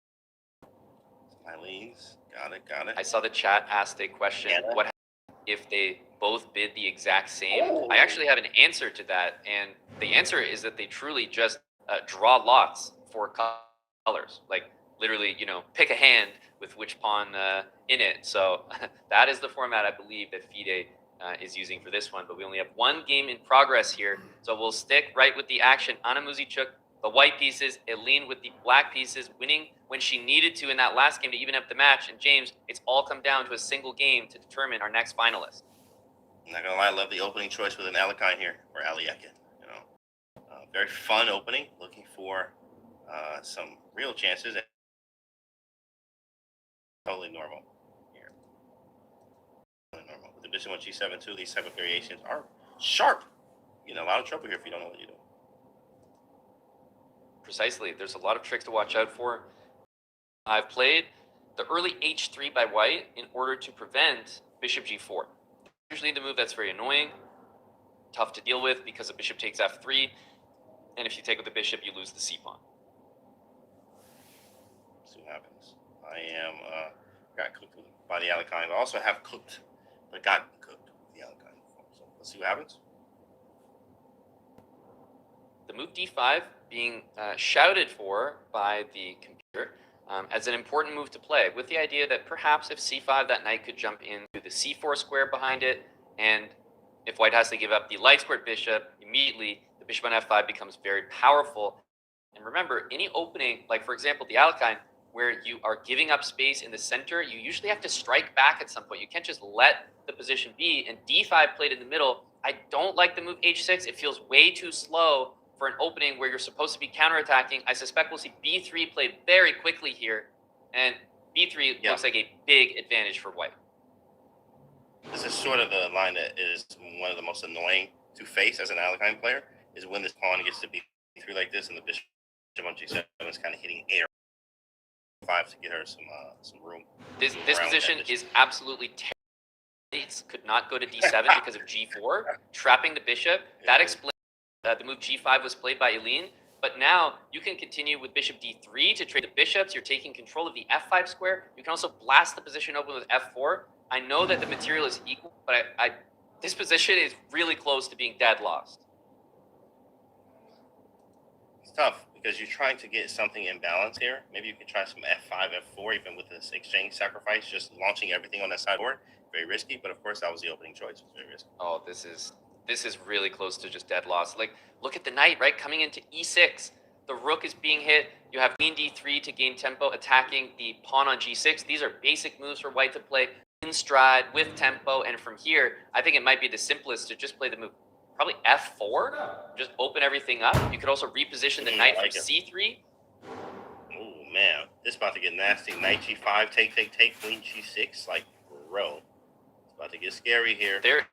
Eline's. Got it. I saw the chat asked a question. Yeah. What happens if they both bid the exact same? Oh. I actually have an answer to that. And the answer is that they truly just draw lots for colors. Like, literally, pick a hand with which pawn in it. So that is the format I believe that FIDE is using for this one. But we only have 1 game in progress here. So we'll stick right with the action. Anna Muzichuk, the white pieces, Eline with the black pieces, winning when she needed to in that last game to even up the match. And James, it's all come down to a single game to determine our next finalist. I'm not gonna lie, I love the opening choice with an Alekhine here, or Aliakin. Very fun opening, looking for some real chances. Totally normal here. Totally normal. With the Bishop on G7 too, these type of variations are sharp. You know, a lot of trouble here if you don't know what you're doing. Precisely. There's a lot of tricks to watch out for. I've played the early H3 by white in order to prevent Bishop G4. Usually the move that's very annoying, tough to deal with because the bishop takes F3, and if you take with the bishop, you lose the C pawn. Let's see what happens. I am got cooked by the Alekhine, but also have cooked, but got cooked with the Alekhine. So let's see what happens. The move D5 being shouted for by the computer as an important move to play, with the idea that perhaps if C5, that knight could jump into the C4 square behind it, and if white has to give up the light squared bishop, immediately the bishop on F5 becomes very powerful. And remember, any opening, like for example the Alekhine, where you are giving up space in the center, you usually have to strike back at some point. You can't just let the position be, and D5 played in the middle. I don't like the move H6. It feels way too slow for an opening where you're supposed to be counterattacking. I suspect we'll see b3 played very quickly here, and b3 looks like a big advantage for white. This is sort of the line that is one of the most annoying to face as an Alekhine player, is when this pawn gets to b3 like this, and the bishop on g7 is kind of hitting air 5 to get her some room. This position is absolutely terrible. Could not go to d7 because of g4, trapping the bishop. That explains the move g5 was played by Eline. But now you can continue with bishop d3 to trade the bishops. You're taking control of the f5 square. You can also blast the position open with f4. I know that the material is equal, but this position is really close to being dead lost. It's tough because you're trying to get something in balance here. Maybe you can try some f5, f4, even with this exchange sacrifice, just launching everything on that sideboard. Very risky, but of course that was the opening choice. It was very risky. Oh, this is really close to just dead loss. Like, look at the knight, right? Coming into e6. The rook is being hit. You have queen d3 to gain tempo, attacking the pawn on g6. These are basic moves for white to play in stride with tempo. And from here, I think it might be the simplest to just play the move probably f4. Just open everything up. You could also reposition the knight from c3. Oh, man. This is about to get nasty. Knight g5, take, queen g6. Like, bro. It's about to get scary here. There's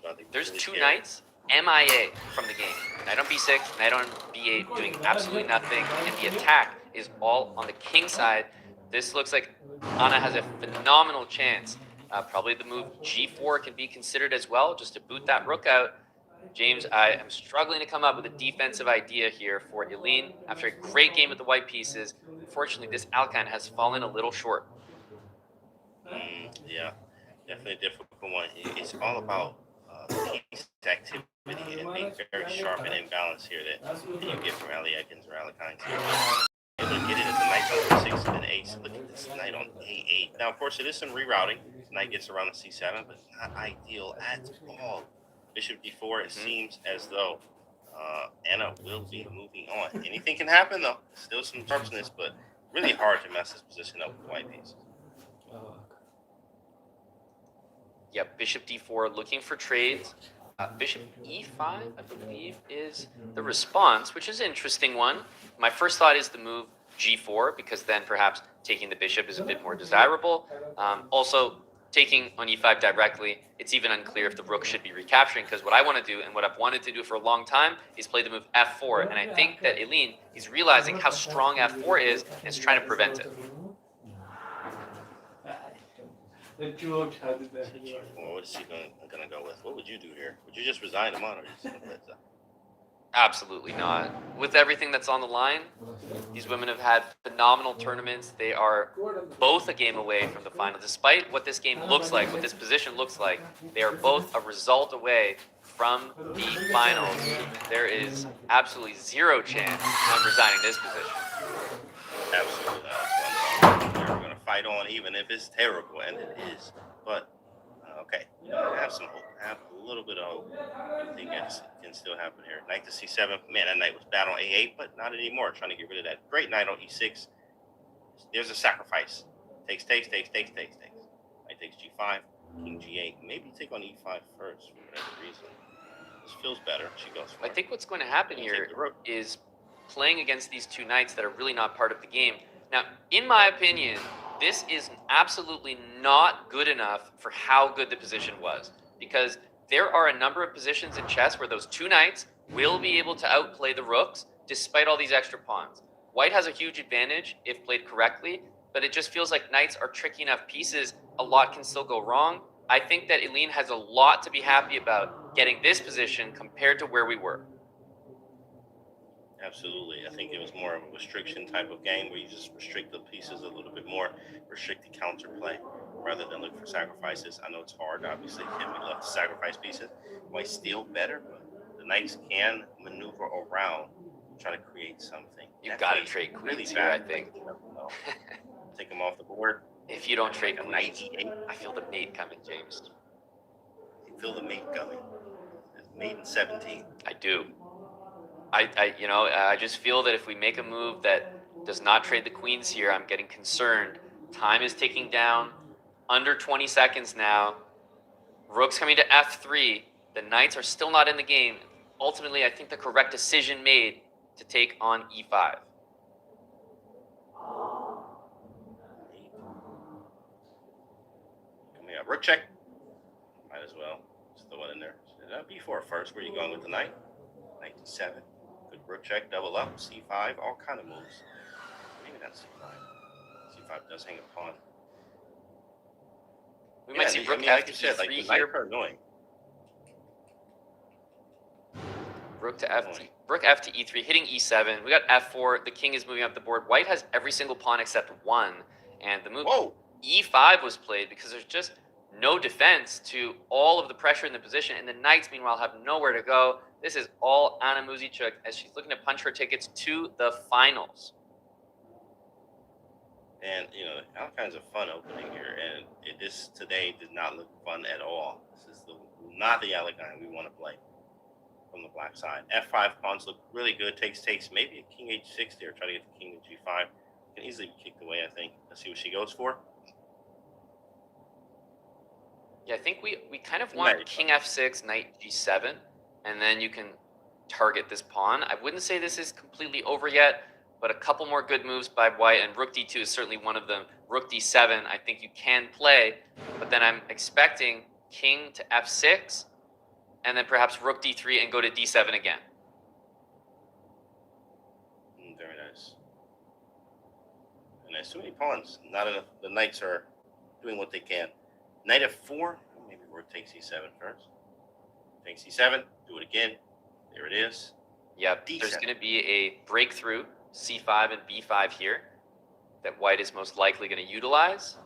really two scary. knights MIA from the game. Knight on b6, knight on b8, doing absolutely nothing, and the attack is all on the king side. This looks like Anna has a phenomenal chance. Probably the move g4 can be considered as well, just to boot that rook out. James, I am struggling to come up with a defensive idea here for Eline. After a great game with the white pieces, unfortunately, this Alekhine has fallen a little short. Yeah, definitely a difficult one. It's all about piece activity and being very sharp and in balance here that you get from Ali Ekins or Alekhines here. Able to get it as a knight on 6 and 8. Look at this knight on a8. Now, of course, it is some rerouting. Knight gets around the c7, but not ideal at all. Bishop d4, it seems as though Anna will be moving on. Anything can happen, though. Still some sharpness, but really hard to mess this position up with white pieces. Yeah, bishop d4 looking for trades. Bishop e5, I believe, is the response, which is an interesting one. My first thought is the move g4, because then perhaps taking the bishop is a bit more desirable. Also, taking on e5 directly, it's even unclear if the rook should be recapturing, because what I want to do and what I've wanted to do for a long time is play the move f4, and I think that Eline is realizing how strong f4 is and is trying to prevent it. What is he gonna go with? What would you do here? Would you just resign him on, or just play it? Absolutely not. With everything that's on the line, these women have had phenomenal tournaments. They are both a game away from the final. Despite what this game looks like, what this position looks like, they are both a result away from the finals. There is absolutely zero chance I'm resigning this position. Absolutely not. We're going to fight on, even if it's terrible, and it is. But, okay, have some hope. Have a little bit of hope. I think that can still happen here. Knight to c7. Man, that knight was bad on a8, but not anymore. Trying to get rid of that great knight on e6. There's a sacrifice. Takes. Knight takes g5, king g8. Maybe take on e5 first for whatever reason. This feels better. She goes for it. I think what's going to happen here is playing against these two knights that are really not part of the game. Now, in my opinion, this is absolutely not good enough for how good the position was, because there are a number of positions in chess where those two knights will be able to outplay the rooks despite all these extra pawns. White has a huge advantage if played correctly, but it just feels like knights are tricky enough pieces. A lot can still go wrong. I think that Eline has a lot to be happy about getting this position compared to where we were. Absolutely. I think it was more of a restriction type of game where you just restrict the pieces a little bit more, restrict the counterplay rather than look for sacrifices. I know it's hard, obviously. Can we love to sacrifice pieces? Might steal better, but the knights can maneuver around, try to create something. You've got to trade queens here, I think. Take them off the board. If you don't trade queens, I feel the mate coming, James. You feel the mate coming. It's mate in 17. I do. I just feel that if we make a move that does not trade the queens here, I'm getting concerned. Time is ticking down. Under 20 seconds now. Rook's coming to f3. The knights are still not in the game. ultimately, I think the correct decision made to take on e5. Coming up, rook check. Might as well just throw it in there. b4 first. Where are you going with the knight? Knight d7. Good rook check, double up, c5, all kind of moves. Maybe not c5. c5 does hang a pawn. We might see rook like f you to said, like e3 the here. knights are annoying. Rook f to e3, hitting e7. We got f4. The king is moving up the board. White has every single pawn except one, and the move e5 was played because there's just no defense to all of the pressure in the position, and the knights, meanwhile, have nowhere to go. This is all Anna Muzychuk as she's looking to punch her tickets to the finals. And, you know, all kinds of fun opening here, and this today did not look fun at all. This is not the Aleksandra we want to play from the black side. f5 pawns look really good. Takes, maybe a king h6 there. Try to get the king to g5. Can easily be kicked away, I think. Let's see what she goes for. Yeah, I think we kind of want king f6, knight g7, and then you can target this pawn. I wouldn't say this is completely over yet, but a couple more good moves by white, and rook d2 is certainly one of them. Rook d7, I think you can play, but then I'm expecting king to f6, and then perhaps rook d3 and go to d7 again. Very nice. And there's too many pawns. Not enough. The knights are doing what they can. Knight f4. Maybe rook takes e7 first. Takes e7. Do it again. There it is. Yeah, there's going to be a breakthrough c5 and b5 here that white is most likely going to utilize.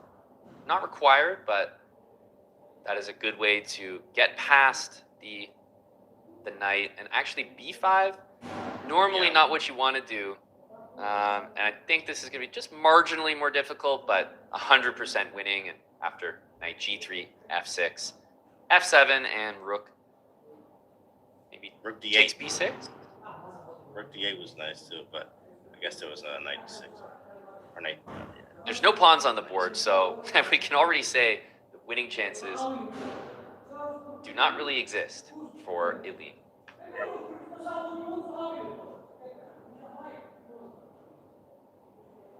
Not required, but that is a good way to get past the knight. And actually b5, normally not what you want to do. And I think this is going to be just marginally more difficult, but 100% winning. And after knight g3, f6, f7, and rook, maybe rook d8. Takes b6. Rook d8 was nice too, but I guess there was a knight d6 or knight. There's no pawns on the board, so we can already say the winning chances do not really exist for Eline.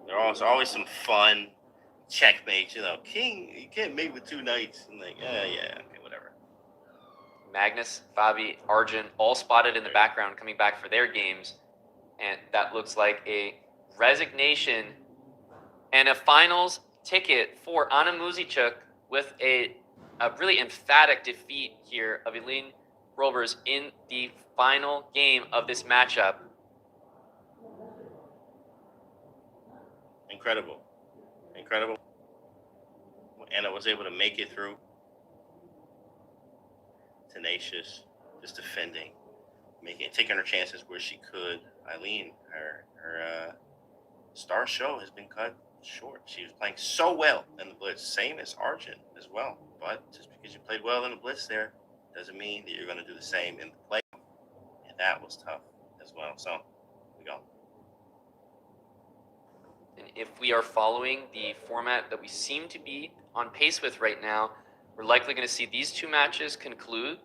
There are also always some fun checkmates, you know. King, you can't mate with two knights. And like, yeah, okay, whatever. Magnus, Fabi, Arjun, all spotted in the background coming back for their games. And that looks like a resignation and a finals ticket for Anna Muzychuk with a really emphatic defeat here of Eline Roebers in the final game of this matchup. Incredible. Anna was able to make it through. Tenacious, just defending, taking her chances where she could. Eline, her star show has been cut short. She was playing so well in the Blitz, same as Arjun as well. But just because you played well in the Blitz there doesn't mean that you're going to do the same in the play. And that was tough as well. So, here we go. And if we are following the format that we seem to be on pace with right now, we're likely going to see these two matches conclude,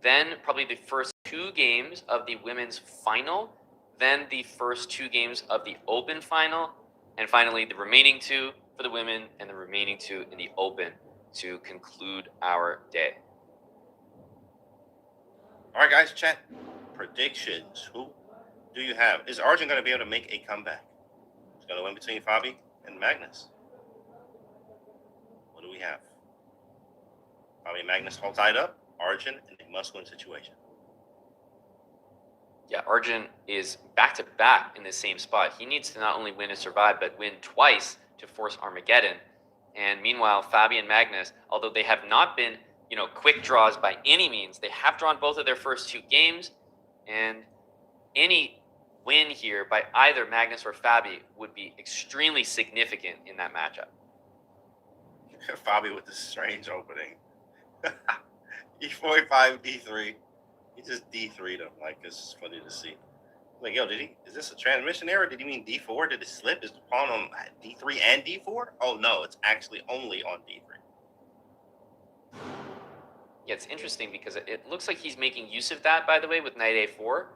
then probably the first two games of the women's final, then the first two games of the open final, and finally the remaining two for the women and the remaining two in the open to conclude our day. All right, guys, chat. Predictions. Who do you have? Is Arjun going to be able to make a comeback? He's going to win between Fabi and Magnus. What do we have? Fabi and Magnus all tied up. Arjun in a must-win situation. Yeah, Arjun is back-to-back in the same spot. He needs to not only win and survive, but win twice to force Armageddon. And meanwhile, Fabi and Magnus, although they have not been, quick draws by any means, they have drawn both of their first two games. And any win here by either Magnus or Fabi would be extremely significant in that matchup. Fabi with the strange opening. E4, 5, D3. He just D3'd him. Like, this is funny to see. Like, yo, is this a transmission error? Did he mean D4? Did it slip? Is the pawn on D3 and D4? Oh, no, it's actually only on D3. Yeah, it's interesting because it looks like he's making use of that, by the way, with knight a4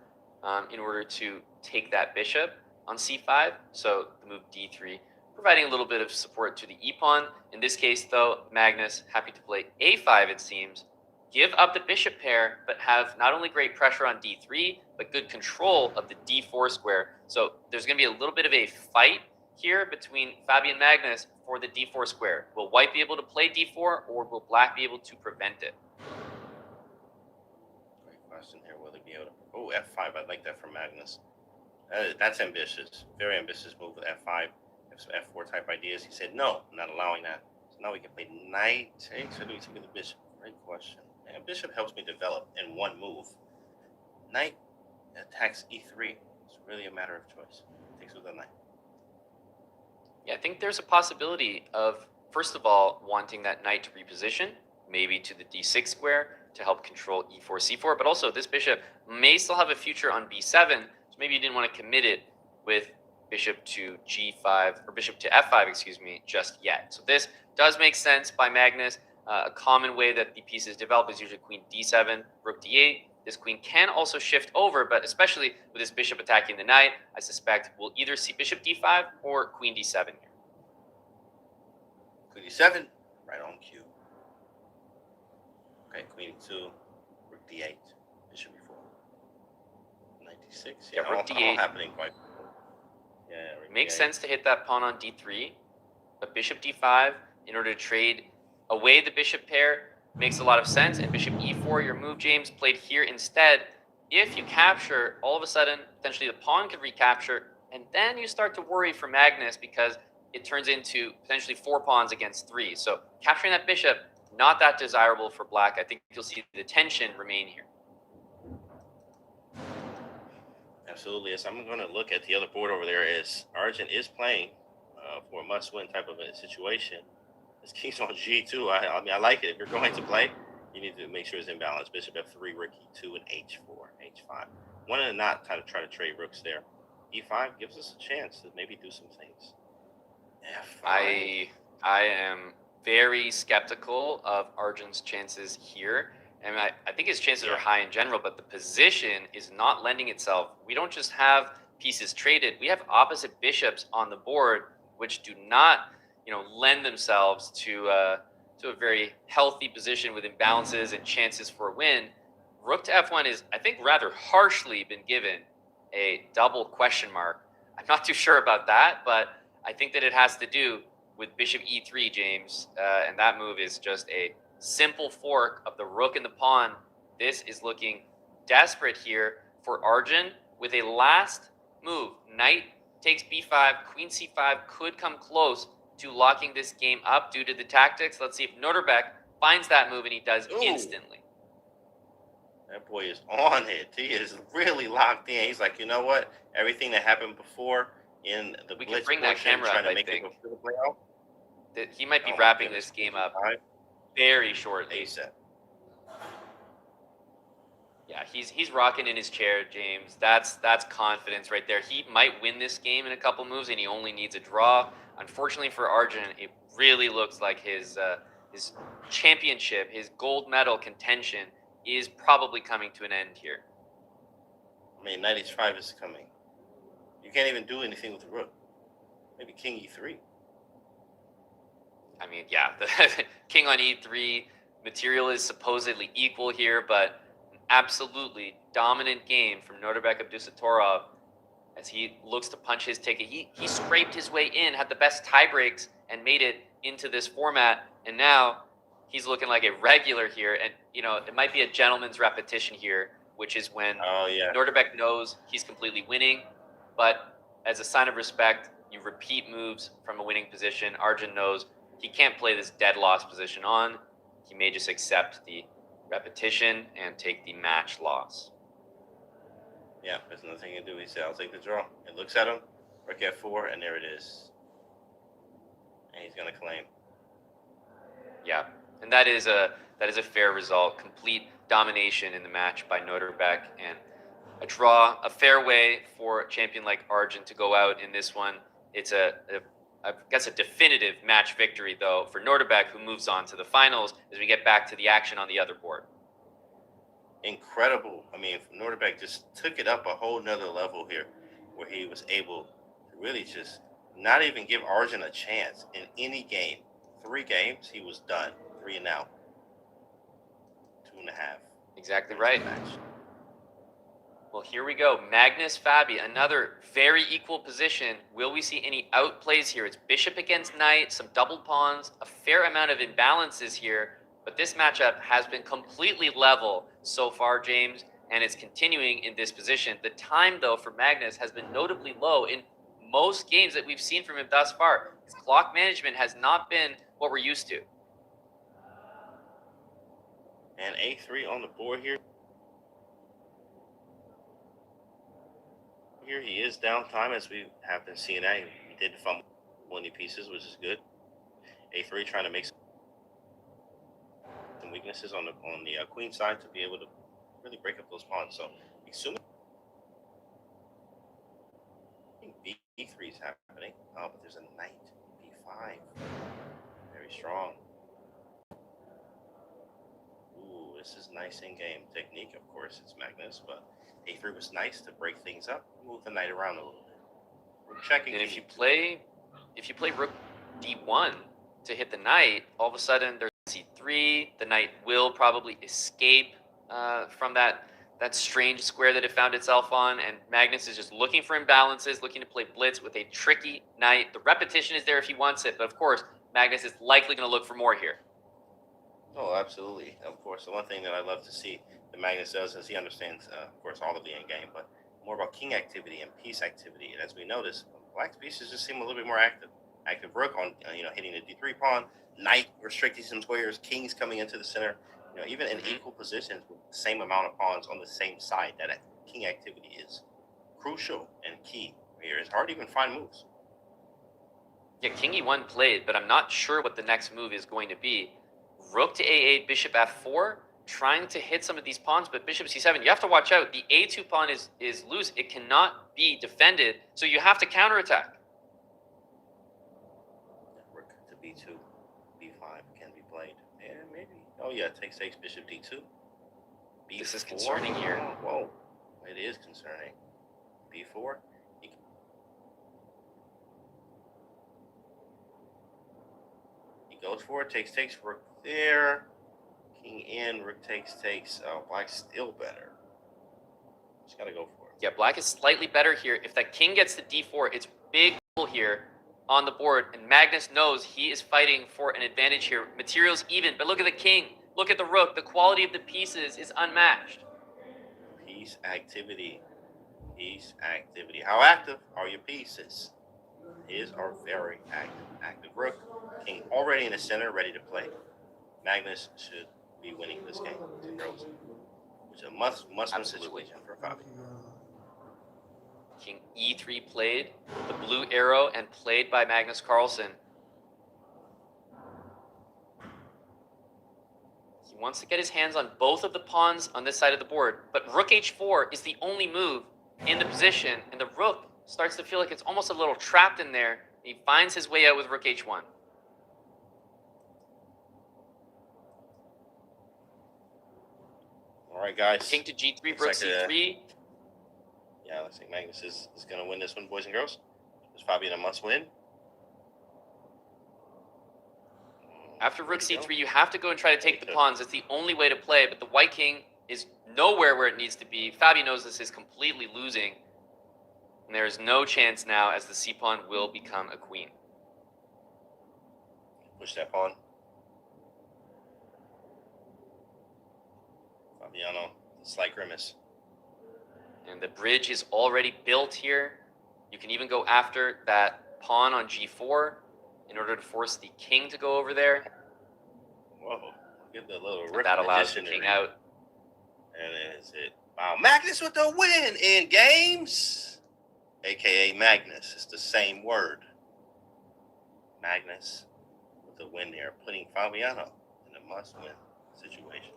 in order to take that bishop on c5. So the move d3, providing a little bit of support to the e-pawn. In this case, though, Magnus happy to play a5, it seems, give up the bishop pair, but have not only great pressure on d3, but good control of the d4 square. So there's going to be a little bit of a fight here between Fabi and Magnus for the d4 square. Will white be able to play d4, or will black be able to prevent it? Great question here. Will they be able to? Oh, f5. I like that from Magnus. That's ambitious. Very ambitious move with f5. Have some f4 type ideas. He said, no, I'm not allowing that. So now we can play knight takes. Or do we take the bishop? Great question. And bishop helps me develop in one move. Knight attacks e3. It's really a matter of choice. Takes with the knight. Yeah, I think there's a possibility of, first of all, wanting that knight to reposition, maybe to the d6 square to help control e4, c4. But also, this bishop may still have a future on b7, so maybe you didn't want to commit it with bishop to g5, or bishop to f5, excuse me, just yet. So this does make sense by Magnus. A common way that the pieces develop is usually queen d7, rook d8. This queen can also shift over, but especially with this bishop attacking the knight, I suspect we'll either see bishop d5 or queen d7 here. Queen d7, right on cue. Okay, queen e2, rook d8, bishop e4. Knight d6, Yeah, rook all d8. happening quite. Yeah, rook Makes d8. sense to hit that pawn on d3, but bishop d5 in order to trade away the bishop pair makes a lot of sense. And bishop e4, your move, James, played here instead. If you capture, all of a sudden, potentially the pawn could recapture, and then you start to worry for Magnus because it turns into potentially 4 pawns against 3. So capturing that bishop, not that desirable for black. I think you'll see the tension remain here. Absolutely. As I'm going to look at the other board over there, is Arjun is playing for a must-win type of a situation. This king's on g2. I mean, I like it. If you're going to play, you need to make sure it's in balance. Bishop f3, rook e2, and h4, h5. One and not kind of try to trade rooks there. e5 gives us a chance to maybe do some things. f5. I am very skeptical of Arjun's chances here. And I think his chances are high in general, but the position is not lending itself. We don't just have pieces traded. We have opposite bishops on the board, which do not, lend themselves to a very healthy position with imbalances and chances for a win. Rook to f1 is, I think, rather harshly been given a double question mark. I'm not too sure about that, but I think that it has to do with bishop e3, James, and that move is just a simple fork of the rook and the pawn. This is looking desperate here for Arjun with a last move. Knight takes b5, queen c5 could come close to locking this game up due to the tactics. Let's see if Noterbeck finds that move, and he does instantly. That boy is on it. He is really locked in. He's like, you know what? Everything that happened before in the We Blitz can bring that portion, camera trying up, to make I think. it go play out. He might be Oh, wrapping goodness. this game up very shortly. ASAP. Yeah, he's rocking in his chair, James. That's confidence right there. He might win this game in a couple moves, and he only needs a draw. Unfortunately for Arjun, it really looks like his championship, his gold medal contention, is probably coming to an end here. I mean, knight h5 is coming. You can't even do anything with the rook. Maybe king e3. I mean, yeah, the king on e3 material is supposedly equal here, but an absolutely dominant game from Noterbeck Abdusattorov as he looks to punch his ticket. He scraped his way in, had the best tie breaks, and made it into this format. And now he's looking like a regular here. And, it might be a gentleman's repetition here, which is when Noterbeck knows he's completely winning. But as a sign of respect, you repeat moves from a winning position. Arjun knows he can't play this dead loss position on. He may just accept the repetition and take the match loss. Yeah, there's nothing he can do. He said, I'll take the draw. It looks at him, rook f4, and there it is. And he's going to claim. Yeah, and that is a fair result. Complete domination in the match by Noterbeck, and a draw, a fair way for a champion like Arjun to go out in this one. It's a I guess, a definitive match victory, though, for Norderbeck, who moves on to the finals as we get back to the action on the other board. Incredible. I mean, Norderbeck just took it up a whole nother level here, where he was able to really just not even give Arjun a chance in any game. 3 games, he was done. 3 and out. 2.5. Exactly right. Well, here we go. Magnus, Fabi, another very equal position. Will we see any outplays here? It's bishop against knight, some double pawns, a fair amount of imbalances here. But this matchup has been completely level so far, James, and it's continuing in this position. The time, though, for Magnus has been notably low in most games that we've seen from him thus far. His clock management has not been what we're used to. And A3 on the board here. Here he is down time, as we have been seeing that. He did fumble 20 pieces, which is good. A3 trying to make some weaknesses on the queen side to be able to really break up those pawns. So assuming B3 is happening, but there's a knight B5, very strong. Ooh, this is nice in game technique. Of course, it's Magnus, but A3 was nice to break things up, move the knight around a little bit. We're checking. And if you play Rook D1 to hit the knight, all of a sudden there's C3. The knight will probably escape from that strange square that it found itself on, and Magnus is just looking for imbalances, looking to play blitz with a tricky knight. The repetition is there if he wants it, but of course, Magnus is likely going to look for more here. Oh, absolutely. Of course, the one thing that I love to see that Magnus does is he understands, of course, all of the end game, but more about king activity and piece activity. And as we notice, black's pieces just seem a little bit more active. Active rook on, hitting the D3 pawn, knight restricting some squares, kings coming into the center. Even in equal positions with the same amount of pawns on the same side, that king activity is crucial and key here. It's hard to even find moves. Yeah, king E1 played, but I'm not sure what the next move is going to be. Rook to A8, bishop F4, trying to hit some of these pawns, but bishop C7, you have to watch out. The A2 pawn is loose. It cannot be defended, so you have to counterattack. Rook to B2, B5 can be played. And maybe, oh yeah, takes bishop D2. B4. This is concerning here. Whoa, it is concerning. B4. He goes for it, takes, rook there. King in, rook takes. Oh, black's still better. Just gotta go for it. Yeah, black is slightly better here. If that king gets to D4, it's big here on the board, and Magnus knows he is fighting for an advantage here. Materials even, but look at the king. Look at the rook. The quality of the pieces is unmatched. Piece activity. How active are your pieces? His are very active. Active rook. King already in the center, ready to play. Magnus should be winning this game. Which is a must-win situation for Fabi. King E3 played, the blue arrow, and played by Magnus Carlsen. He wants to get his hands on both of the pawns on this side of the board, but rook H4 is the only move in the position, and the rook starts to feel like it's almost a little trapped in there. He finds his way out with rook H1. All right, guys. King to G3, rook C3. Yeah, looks like Magnus is going to win this one, boys and girls. It's probably a must-win. After rook C3, you have to go and try to take the pawns. That's the only way to play, but the white king is nowhere where it needs to be. Fabi knows this is completely losing, and there is no chance now as the c-pawn will become a queen. Push that pawn. Fabiano, slight grimace. And the bridge is already built here. You can even go after that pawn on G4 in order to force the king to go over there. Whoa, get the little and that allows the king out. And is it? Wow, Magnus with the win in games, aka Magnus. It's the same word. Magnus with the win there, putting Fabiano in a must-win situation.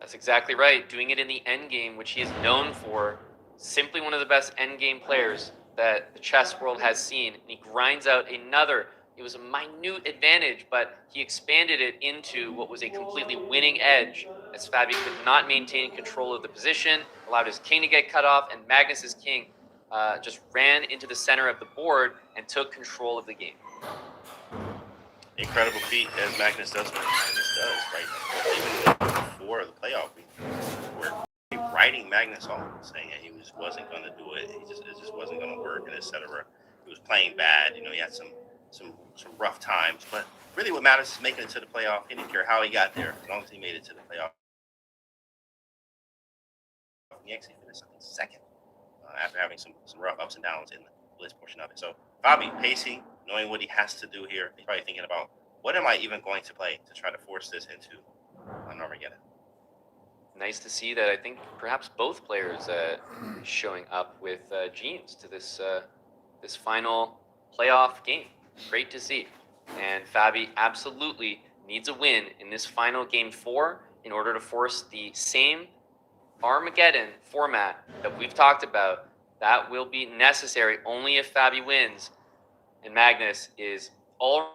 That's exactly right. Doing it in the endgame, which he is known for. Simply one of the best endgame players that the chess world has seen, and he grinds out another. It was a minute advantage, but he expanded it into what was a completely winning edge, as Fabi could not maintain control of the position, allowed his king to get cut off, and Magnus's king just ran into the center of the board and took control of the game. Incredible feat as Magnus does what Magnus does, right? Even before the playoff, we were writing Magnus off, saying that he wasn't going to do it. It just wasn't going to work, and etc. He was playing bad. You know, he had some rough times, but really what matters is making it to the playoff. He didn't care how he got there, as long as he made it to the playoff. He actually finished second after having some rough ups and downs in the blitz portion of it. So Fabi pacing, knowing what he has to do here. He's probably thinking about, what am I even going to play to try to force this into an Armageddon? Nice to see that. I think perhaps both players showing up with genes to this final playoff game. Great to see. And Fabi absolutely needs a win in this final game 4 in order to force the same Armageddon format that we've talked about. That will be necessary only if Fabi wins. And Magnus is already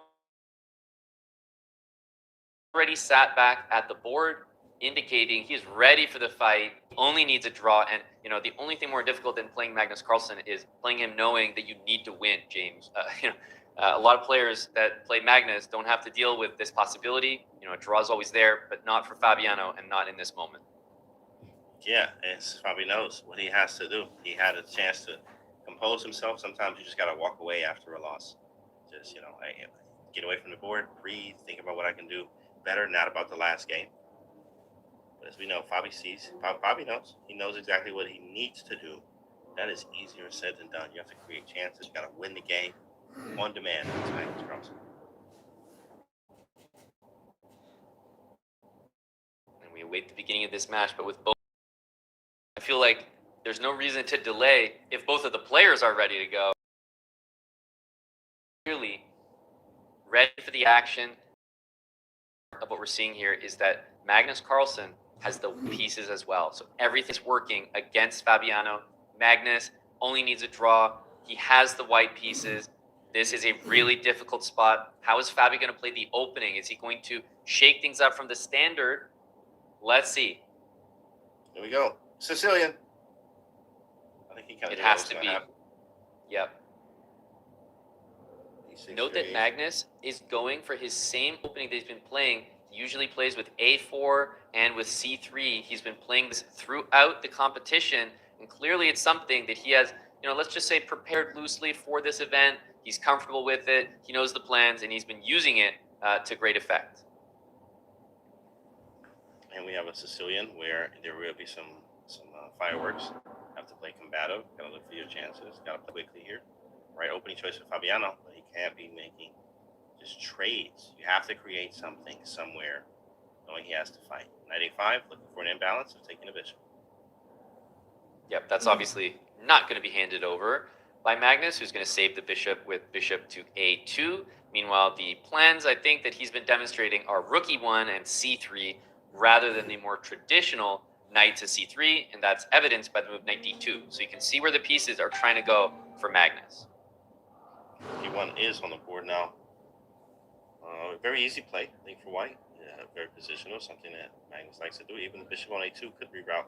sat back at the board, indicating he's ready for the fight, only needs a draw. And, you know, the only thing more difficult than playing Magnus Carlsen is playing him knowing that you need to win, James. A lot of players that play Magnus don't have to deal with this possibility. You know, a draw is always there, but not for Fabiano and not in this moment. Yeah, as Fabi knows what he has to do. He had a chance to compose himself. Sometimes you just got to walk away after a loss. Just, you know, get away from the board, breathe, think about what I can do better, not about the last game. But as we know, Fabi knows. He knows exactly what he needs to do. That is easier said than done. You have to create chances. You got to win the game on demand. That's Magnus Carlsen. And we await the beginning of this match, but with both, I feel like there's no reason to delay if both of the players are ready to go. Clearly ready for the action. Of what we're seeing here is that Magnus Carlsen has the pieces as well. So everything's working against Fabiano. Magnus only needs a draw. He has the white pieces. This is a really difficult spot. How is Fabi going to play the opening? Is he going to shake things up from the standard? Let's see. Here we go. Sicilian. I think he kind of. It has to be. Yep. Note that Magnus is going for his same opening that he's been playing. He usually plays with A4 and with C3. He's been playing this throughout the competition, and clearly it's something that he has, you know, let's just say prepared loosely for this event. He's comfortable with it. He knows the plans, and he's been using it to great effect. And we have a Sicilian where there will be some fireworks. Have to play combative. Got to look for your chances. Got to play quickly here. Right, opening choice for Fabiano, but he can't be making just trades. You have to create something somewhere, knowing he has to fight. Knight A5, looking for an imbalance of taking a bishop. Yep, that's obviously not going to be handed over by Magnus, who's going to save the bishop with bishop to A2. Meanwhile, the plans I think that he's been demonstrating are rook E1 and C3 rather than the more traditional knight to C3, and that's evidenced by the move knight D2. So you can see where the pieces are trying to go for Magnus. E1 is on the board now. Very easy play, I think, for white. Yeah, very positional, something that Magnus likes to do. Even the bishop on A2 could reroute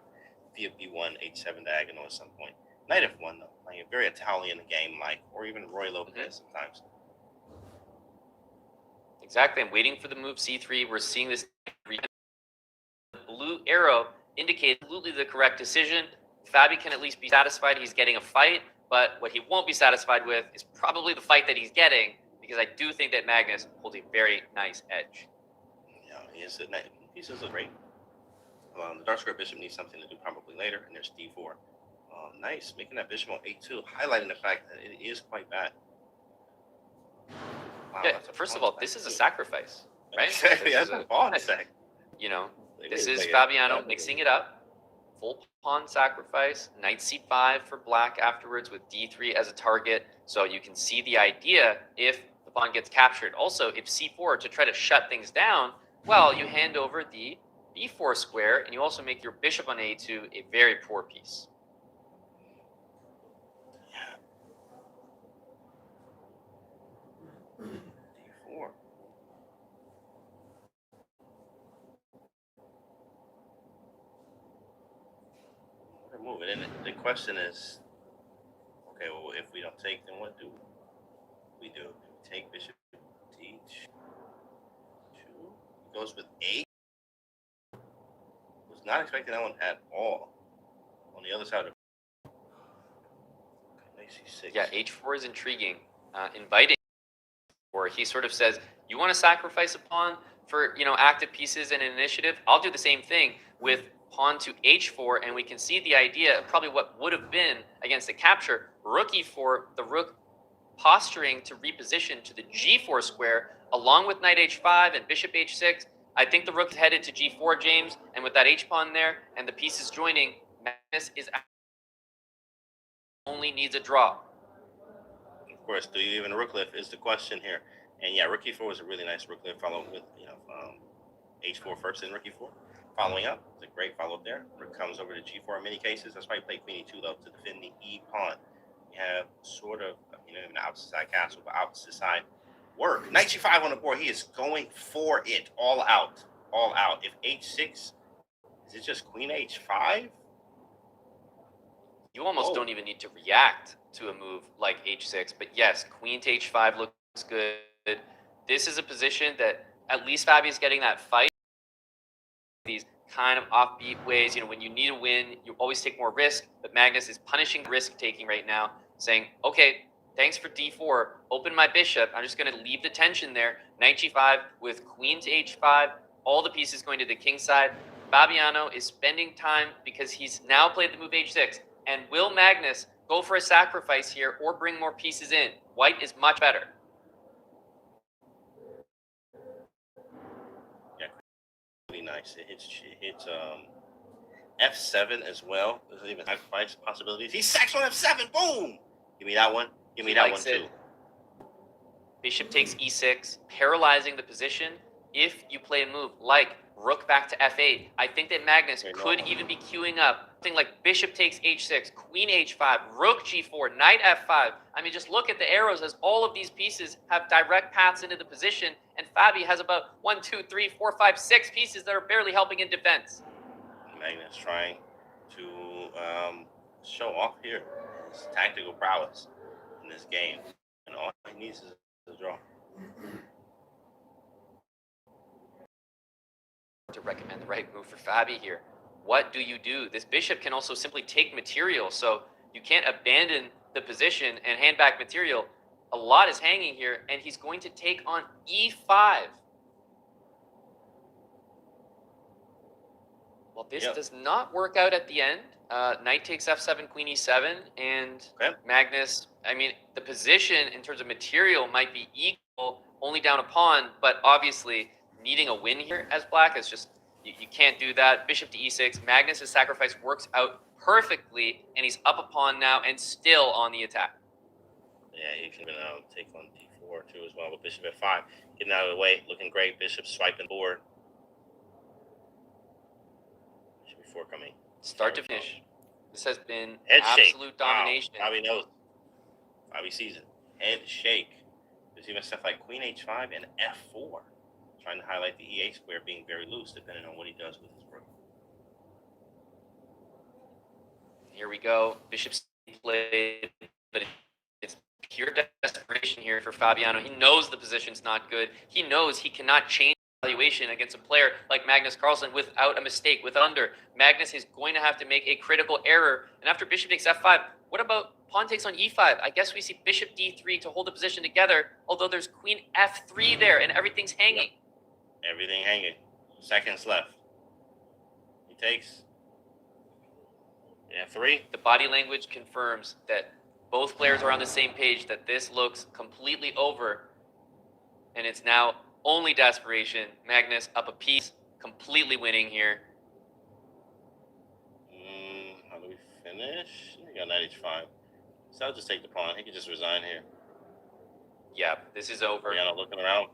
via B1, H7 diagonal at some point. Knight F1, though, playing a very Italian game-like, or even Roy Lopez sometimes. Exactly. I'm waiting for the move C3. We're seeing this. The blue arrow indicates absolutely the correct decision. Fabi can at least be satisfied he's getting a fight, but what he won't be satisfied with is probably the fight that he's getting, because I do think that Magnus holds a very nice edge. Yeah, he is a nice pieces are great. The dark square bishop needs something to do probably later, and there's D4. Nice, making that bishop on A2, highlighting the fact that it is quite bad. Wow, Yeah, first of all, this is a sacrifice, right? Exactly, that's a pawn sack. You know, this really is play it Fabiano badly. mixing it up. Full pawn sacrifice, knight C5 for black afterwards with D3 as a target. So you can see the idea if the pawn gets captured. Also, if C4 to try to shut things down, well, you hand over the B4 square, and you also make your bishop on A2 a very poor piece. move. And then the question is, okay, well, if we don't take, then what do we do? Do we take bishop h2? Goes with 8. Was not expecting that one at all. On the other side of c6. Yeah, h4 is intriguing. Inviting, or he sort of says, you want to sacrifice a pawn for, active pieces and an initiative? I'll do the same thing with pawn to h4, and we can see the idea of probably what would have been against the capture. Rook e4, the rook posturing to reposition to the g4 square, along with knight h5 and bishop h6. I think the rook is headed to g4, James, and with that h-pawn there and the pieces joining, Magnus is only needs a draw. Of course, do you even rook lift is the question here. And yeah, rook e4 was a really nice rook lift, followed with h4 first and rook e4. Following up, it's a great follow there. Rook comes over to g4 in many cases. That's why you play queen e2 though, to defend the e pawn. You have sort of even outside castle, but opposite side work. Knight g5 on the board. He is going for it, all out, all out. If h6, is it just queen h5? You almost don't even need to react to a move like h6, but yes, queen to h5 looks good. This is a position that at least Fabi is getting that fight. These kind of offbeat ways, when you need a win, you always take more risk, but Magnus is punishing risk-taking right now, saying, okay, thanks for d4, open my bishop, I'm just going to leave the tension there. Knight g5 with queen to h5, all the pieces going to the king side. Fabiano is spending time because he's now played the move h6. And will Magnus go for a sacrifice here or bring more pieces in? White is much better. Yeah, really nice. It hits f7 as well. There's even sacrifice possibilities. He sacks on f7. Boom! Give me that one. Give me that one too. Bishop takes e6, paralyzing the position. If you play a move like rook back to f8, I think that Magnus could even be queuing up something like bishop takes h6, queen h5, rook g4, knight f5. I mean, just look at the arrows as all of these pieces have direct paths into the position, and Fabi has about 1, 2, 3, 4, 5, 6 pieces that are barely helping in defense. Magnus trying to show off here his tactical prowess in this game, and all he needs is a draw. To recommend the right move for Fabi here. What do you do? This bishop can also simply take material, so you can't abandon the position and hand back material. A lot is hanging here, and he's going to take on e5. Well, this does not work out at the end. Knight takes f7, queen e7, and Magnus, I mean, the position in terms of material might be equal, only down a pawn, but obviously needing a win here as black is just, you can't do that. Bishop to e6. Magnus' sacrifice works out perfectly, and he's up a pawn now and still on the attack. Yeah, he can take on d4 too as well, with bishop f5. Getting out of the way, looking great. Bishop swiping board. Bishop e4 coming. Start to finish. This has been head absolute shake. domination. Wow. Bobby knows. Bobby sees it. Head shake. There's even stuff like queen h5 and f4. Trying to highlight the e8 square being very loose, depending on what he does with his rook. Here we go. Bishop's played, but it's pure desperation here for Fabiano. He knows the position's not good. He knows he cannot change evaluation against a player like Magnus Carlsen without a mistake, with under. Magnus is going to have to make a critical error. And after bishop takes f5, what about pawn takes on e5? I guess we see bishop d3 to hold the position together, although there's queen f3 there and everything's hanging. Everything hanging. Seconds left. He takes. Yeah, 3. The body language confirms that both players are on the same page, that this looks completely over. And it's now only desperation. Magnus up a piece, completely winning here. How do we finish? We got knight h5. So I'll just take the pawn. He can just resign here. Yeah, this is over. Yeah, looking around.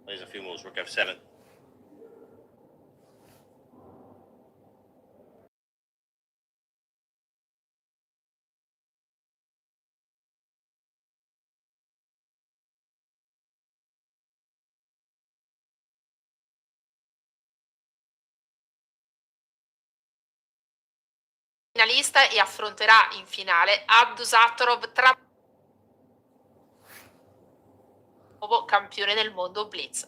Plays a few moves. Rook f7. finalista e affronterà in finale Abdusattorov nuovo campione del mondo Blitz.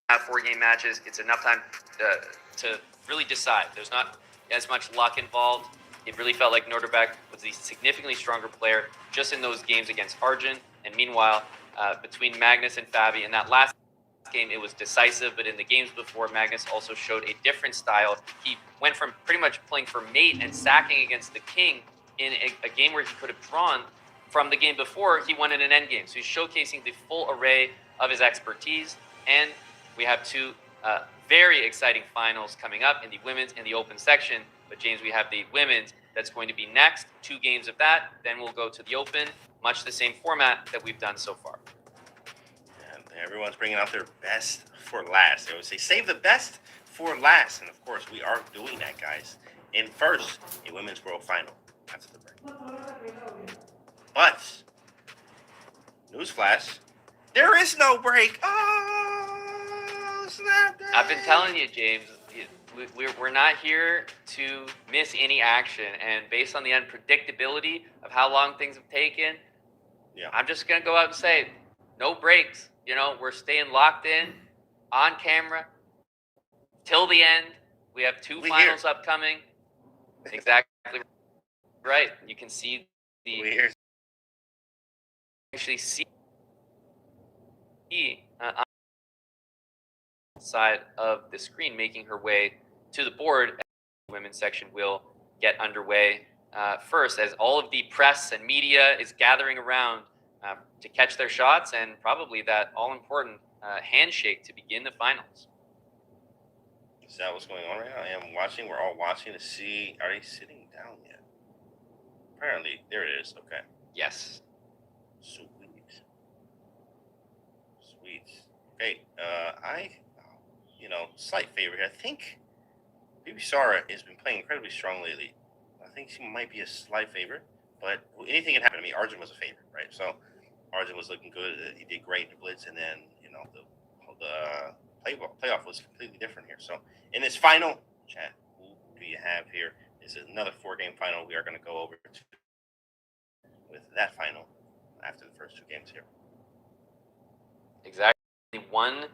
Have 4-game matches. It's enough time to really decide. There's not as much luck involved. It really felt like Norderbeck was the significantly stronger player just in those games against Arjun. And meanwhile, between Magnus and Fabi, in that last game, it was decisive. But in the games before, Magnus also showed a different style. He went from pretty much playing for mate and sacking against the king in a game where he could have drawn. From the game before, he won in an endgame. So he's showcasing the full array of his expertise. And we have two very exciting finals coming up in the women's and the open section. But James, we have the women's that's going to be next. 2 games of that. Then we'll go to the open. Much the same format that we've done so far. And everyone's bringing out their best for last. They always say, save the best for last. And of course, we are doing that, guys. In first, a women's world final after the break. But, newsflash, there is no break. Oh, snap. I've been telling you, James, we're not here to miss any action. And based on the unpredictability of how long things have taken, I'm just going to go out and say, no breaks. You know, we're staying locked in, on camera, till the end. We have 2 finals upcoming. Exactly right. You can see the... actually see on the side of the screen making her way to the board. The women's section will get underway first as all of the press and media is gathering around to catch their shots and probably that all-important handshake to begin the finals. Is that what's going on right now? I am watching. We're all watching to see. Are they sitting down yet? Apparently, there it is. Okay. Yes. Sweet. Okay, slight favor here. I think Baby Sara has been playing incredibly strong lately. I think she might be a slight favorite, but anything can happen. I mean, Arjun was a favorite, right? So Arjun was looking good. He did great in the Blitz, and then, the playoff was completely different here. So in this final, chat, who do you have here? This is another 4-game final. We are going to go over to with that final after the first 2 games here. Exactly. 1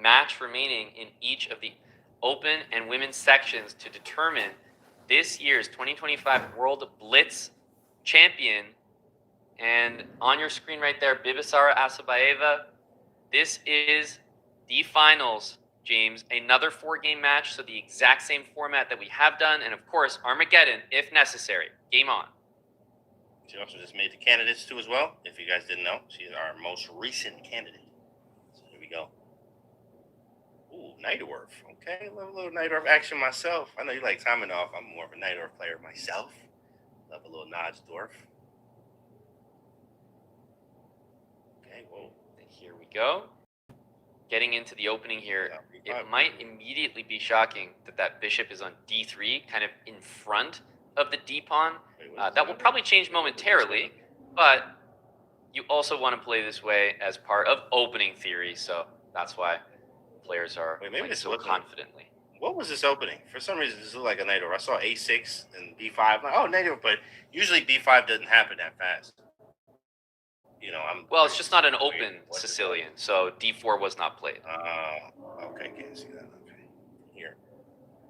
match remaining in each of the open and women's sections to determine this year's 2025 World Blitz Champion. And on your screen right there, Bibisara Asabaeva. This is the finals, James. Another 4-game match, so the exact same format that we have done. And of course, Armageddon, if necessary. Game on. She also just made the candidates too as well. If you guys didn't know, she's our most recent candidate. So here we go. Ooh, Nightdwarf. Okay, love a little Nightdwarf action myself. I know you like Taminoff. I'm more of a Nightdwarf player myself. Love a little Nodge-Dwarf. Okay, whoa. Here we go. Getting into the opening here, it might immediately be shocking that bishop is on d3, kind of in front of the d-pawn. That will probably change momentarily, but you also want to play this way as part of opening theory, so that's why players are playing so confidently. What was this opening? For some reason, this looked like a Nightdwarf. I saw a6 and b5. I'm like, oh, Nightdwarf, but usually b5 doesn't happen that fast. Well, it's just not an open Sicilian, so d4 was not played. Okay, can't see that. Okay, here.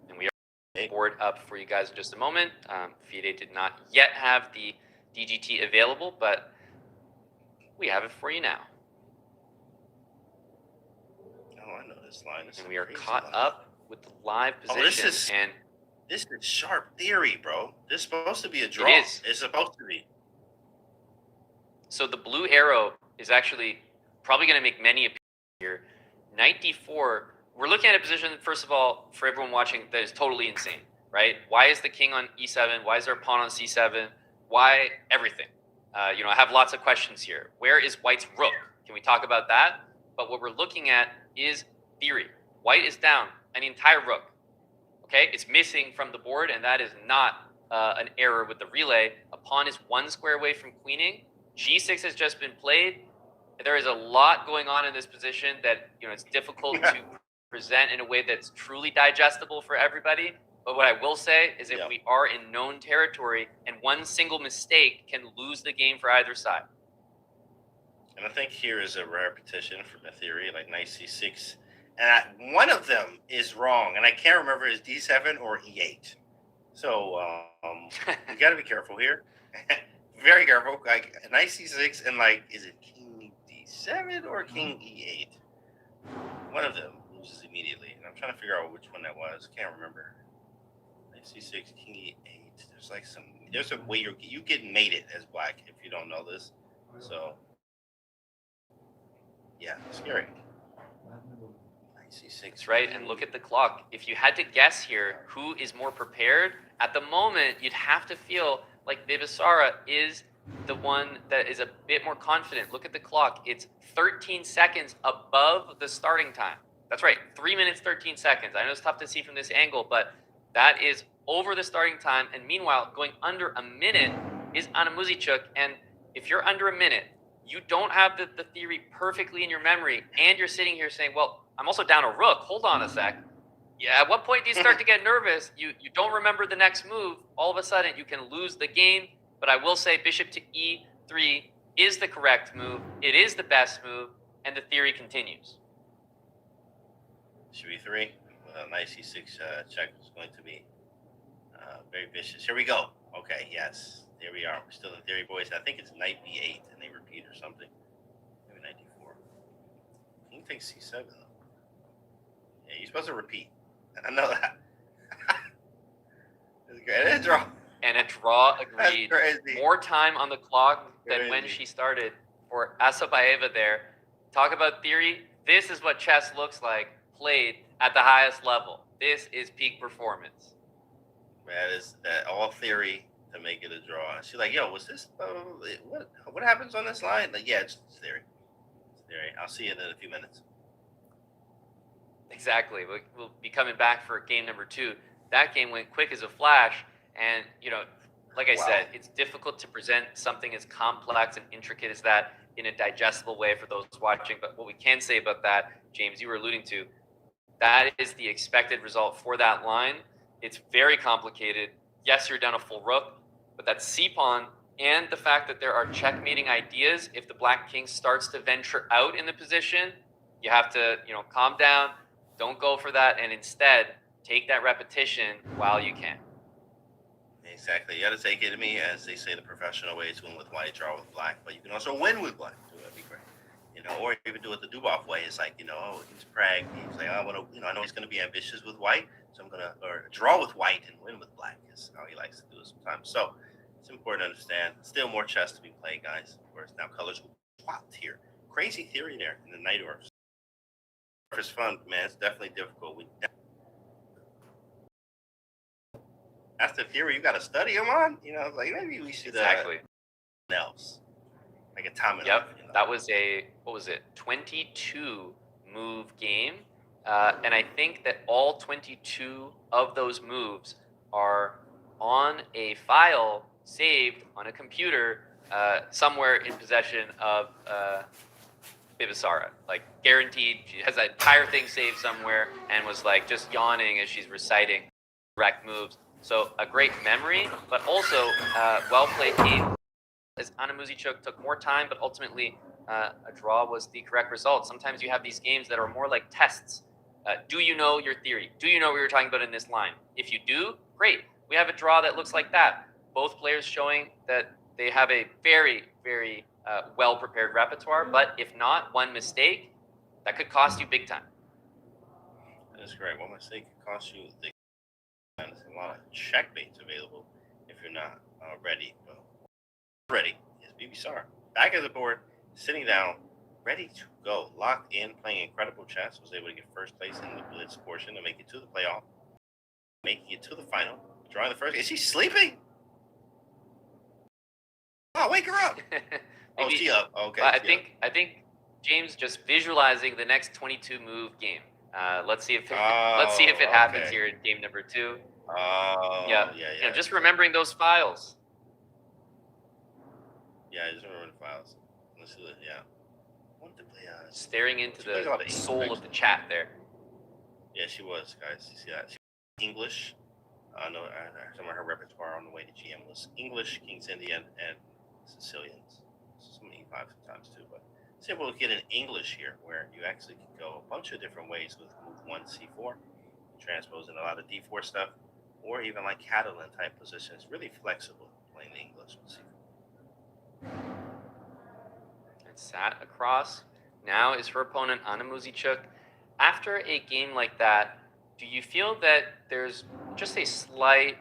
And we are board up for you guys in just a moment. FIDE did not yet have the DGT available, but we have it for you now. Oh, I know this line. And we are caught up with the live position. This is sharp theory, bro. This is supposed to be a draw. It is. It's supposed to be. So the blue arrow is actually probably going to make many appear here. Knight d4 we're looking at a position, first of all, for everyone watching, that is totally insane, right? Why is the king on e7? Why is there a pawn on c7? Why everything? You know, I have lots of questions here. Where is white's rook? Can we talk about that? But what we're looking at is theory. White is down an entire rook. Okay, it's missing from the board, and that is not an error with the relay. A pawn is one square away from queening. G6 has just been played. There is a lot going on in this position that, you know, it's difficult to present in a way that's truly digestible for everybody. But what I will say is that we are in known territory, and one single mistake can lose the game for either side. And I think here is a repetition from a theory like knight c6. And one of them is wrong, and I can't remember is d7 or e8. So you got to be careful here. Very careful. Like knight c6 and like, is it king d7 or king e8? One of them loses immediately, and I'm trying to figure out which one that was. Can't remember. Knight c6, king e8. There's a way you get mated as black if you don't know this. So yeah, scary. C6, right? And look at the clock. If you had to guess here who is more prepared, at the moment, you'd have to feel like Bibisara is the one that is a bit more confident. Look at the clock. It's 13 seconds above the starting time. That's right, 3 minutes, 13 seconds. I know it's tough to see from this angle, but that is over the starting time. And meanwhile, going under a minute is Anna Muzichuk. And if you're under a minute, you don't have the theory perfectly in your memory, and you're sitting here saying, well, I'm also down a rook. Hold on a sec. Yeah, at what point do you start to get nervous? You don't remember the next move. All of a sudden, you can lose the game. But I will say bishop to e3 is the correct move. It is the best move, and the theory continues. Bishop e3, knight c6 check is going to be very vicious. Here we go. Okay, yes, there we are. We're still in theory, boys. I think it's knight b8, and they repeat or something. Maybe knight d4. King takes c7, though. Yeah, you're supposed to repeat. I know that. It's great. And a draw. And a draw agreed. That's crazy. More time on the clock than Crazy. when she started for Asabaeva there. Talk about theory. This is what chess looks like played at the highest level. This is peak performance. That is that all theory to make it a draw. And she's like, yo, was this, what happens on this line? Like, yeah, it's theory. It's theory. I'll see you in a few minutes. Exactly. We'll be coming back for game number 2. That game went quick as a flash. And, you know, like I said, it's difficult to present something as complex and intricate as that in a digestible way for those watching. But what we can say about that, James, you were alluding to, that is the expected result for that line. It's very complicated. Yes, you're down a full rook, but that c-pawn and the fact that there are checkmating ideas, if the black king starts to venture out in the position, you have to, you know, calm down, don't go for that, and instead take that repetition while you can. Exactly. You got to take it to me, as they say, the professional way is win with white, draw with black, but you can also win with black. So that'd be great. You know, or even do it the Dubov way. It's like, you know, oh, he's Prague. He's like, I want to, you know, I know he's going to be ambitious with white, so I'm going to, or draw with white and win with black is how he likes to do it sometimes. So it's important to understand. Still more chess to be played, guys. Of course, now colors will swapped here. Crazy theory there in the night orcs. It's fun, man. It's definitely difficult. That's the theory you got to study them on. You know, like maybe we should Exactly. else like a time. Yep, you know? That was a, what was it, 22 move game. And I think that all 22 of those moves are on a file saved on a computer somewhere in possession of Bibisara. Like, guaranteed, she has that entire thing saved somewhere and was like just yawning as she's reciting correct moves. So a great memory, but also well-played game. As Anna Muzichuk took more time, but ultimately a draw was the correct result. Sometimes you have these games that are more like tests. Do you know your theory? Do you know what we were talking about in this line? If you do, great. We have a draw that looks like that. Both players showing that they have a very, very well-prepared repertoire, but if not, one mistake, that could cost you big time. That's great. One mistake could cost you the. There's a lot of checkmates available if you're not ready. Well, ready is Bibisara. Back at the board, sitting down, ready to go. Locked in, playing incredible chess. Was able to get first place in the Blitz portion to make it to the playoff. Making it to the final. Drawing the first. Is she sleeping? Oh, wake her up. Oh, Maybe- she up. Okay. But she I think James just visualizing the next 22 move game. Let's see if it happens okay. here in game number 2. Oh, Yeah. You know, just remembering those files. Yeah, I just remember the files. Let's see. Yeah. I wanted to play. Staring into plays a lot the of soul English. of the chat there. Yeah, she was, guys. You see that? She was English. I know some of her repertoire on the way to GM was English, King's Indian, and Sicilians. Some E5 sometimes too, but it's able to get an English here where you actually can go a bunch of different ways with move 1 C4, transposing a lot of D4 stuff, or even like Catalan type positions. Really flexible playing the English with C4. And sat across. Now is her opponent Anna Muzichuk. After a game like that, do you feel that there's just a slight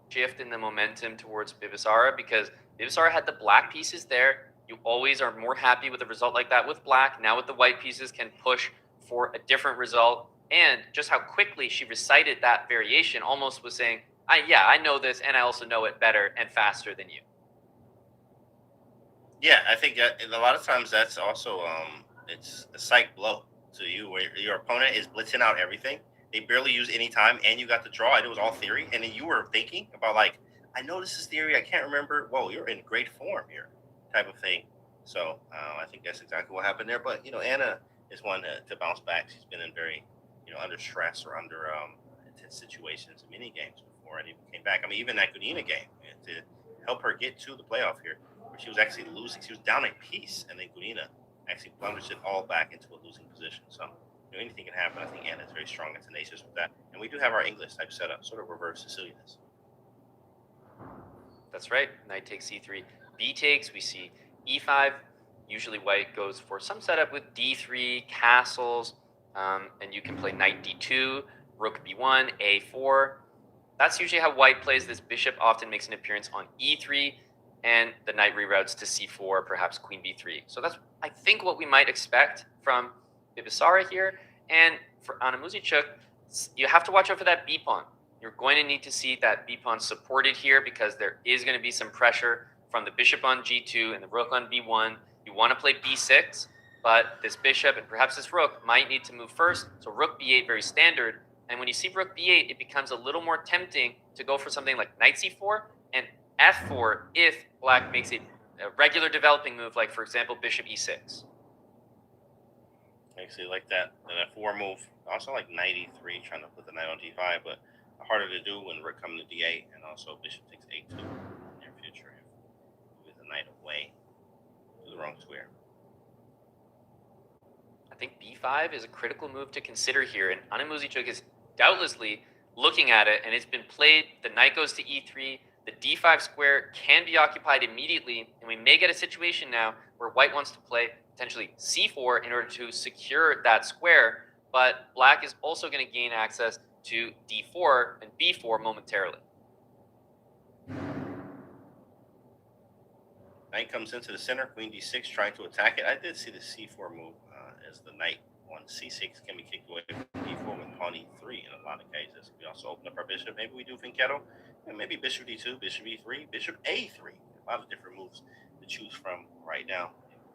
shift in the momentum towards Bibisara? Because Bibisara had the black pieces there. You always are more happy with a result like that with black. Now with the white pieces can push for a different result. And just how quickly she recited that variation almost was saying, I know this and I also know it better and faster than you. Yeah, I think that a lot of times that's also it's a psych blow to you where your opponent is blitzing out everything. They barely use any time, and you got the draw, and it was all theory. And then you were thinking about like, I know this is theory, I can't remember. Whoa, you're in great form here, type of thing. So I think that's exactly what happened there. But Anna is one to bounce back. She's been in very under stress or under intense situations in many games before, and even came back. I mean, even that Goryachkina game to help her get to the playoff here. She was actually losing. She was down a piece, and then Goryachkina actually blunders it all back into a losing position. So, anything can happen. I think Anna is very strong and tenacious with that. And we do have our English type setup, sort of reverse Sicilianness. That's right. Knight takes e3. B takes. We see e5. Usually white goes for some setup with d3, castles, and you can play knight d2, rook b1, a4. That's usually how white plays this. Bishop often makes an appearance on e3. And the knight reroutes to c4, perhaps queen b3. So that's, I think, what we might expect from Bibisara here. And for Anna Muzichuk, you have to watch out for that b-pawn. You're going to need to see that b-pawn supported here because there is going to be some pressure from the bishop on g2 and the rook on b1. You want to play b6, but this bishop and perhaps this rook might need to move first. So rook b8, very standard. And when you see rook b8, it becomes a little more tempting to go for something like knight c4 and f4 if black makes a regular developing move, like, for example, bishop e6. Actually, like that. And that 4 move. Also like knight e3, trying to put the knight on d5, but harder to do when rook comes to d8, and also bishop takes a2 in the near future. Move the knight away to the wrong square. I think b5 is a critical move to consider here, and Anna Muzichuk is doubtlessly looking at it, and it's been played. The knight goes to e3. The d5 square can be occupied immediately, and we may get a situation now where white wants to play potentially c4 in order to secure that square, but black is also going to gain access to d4 and b4 momentarily. Knight comes into the center, queen d6, trying to attack it. I did see the c4 move as the knight on c6 can be kicked away from d4 with pawn e3 in a lot of cases. We also open up our bishop. Maybe we do Finchetto. And maybe bishop d2, bishop e3, bishop a3. A lot of different moves to choose from right now.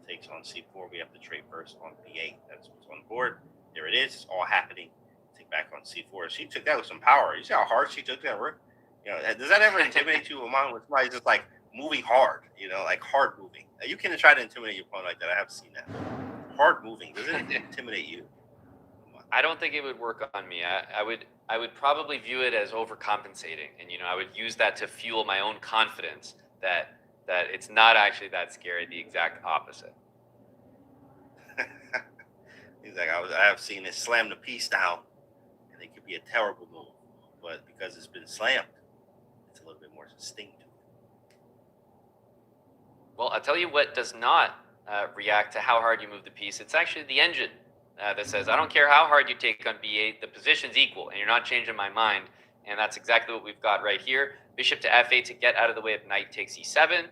Takes on c4. We have to trade first on b8. That's what's on the board. There it is. It's all happening. Take back on c4. She took that with some power. You see how hard she took that rook? Does that ever intimidate you, Amon, when somebody's just like moving hard? Like hard moving. You can try to intimidate your opponent like that. I have seen that. Hard moving. Does it intimidate you? I don't think it would work on me. I would probably view it as overcompensating, and I would use that to fuel my own confidence that it's not actually that scary. The exact opposite. He's like, I have seen it slam the piece down, and it could be a terrible move, but because it's been slammed, it's a little bit more distinct. Well, I'll tell you what does not react to how hard you move the piece. It's actually the engine. That says, I don't care how hard you take on b8, the position's equal, and you're not changing my mind. And that's exactly what we've got right here. Bishop to f8 to get out of the way of knight takes e7.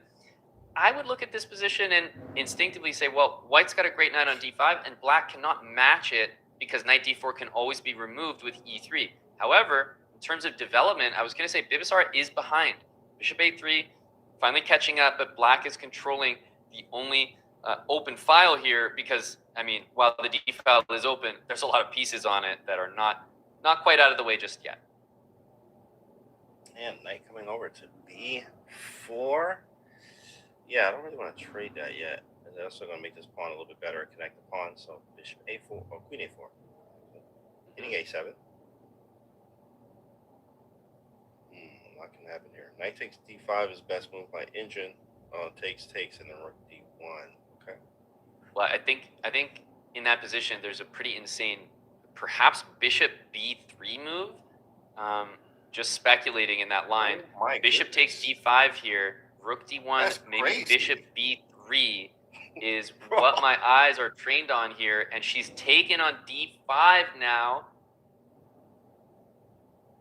I would look at this position and instinctively say, well, white's got a great knight on d5, and black cannot match it because knight d4 can always be removed with e3. However, in terms of development, I was going to say Bibisara is behind. Bishop a3, finally catching up, but black is controlling the only open file here because, I mean, while the d file is open, there's a lot of pieces on it that are not quite out of the way just yet. And knight coming over to b4. Yeah, I don't really want to trade that yet. They're also going to make this pawn a little bit better, connect the pawn. So bishop a4 or queen a4, hitting a7. What can happen here? Knight takes d5 is best move by engine. Takes, and then rook d1. Okay. Well, I think in that position there's a pretty insane, perhaps bishop b3 move. Just speculating in that line. Oh, bishop takes d5 here. Rook d1, That's maybe crazy. bishop b3 is what my eyes are trained on here, and she's taken on d5 now.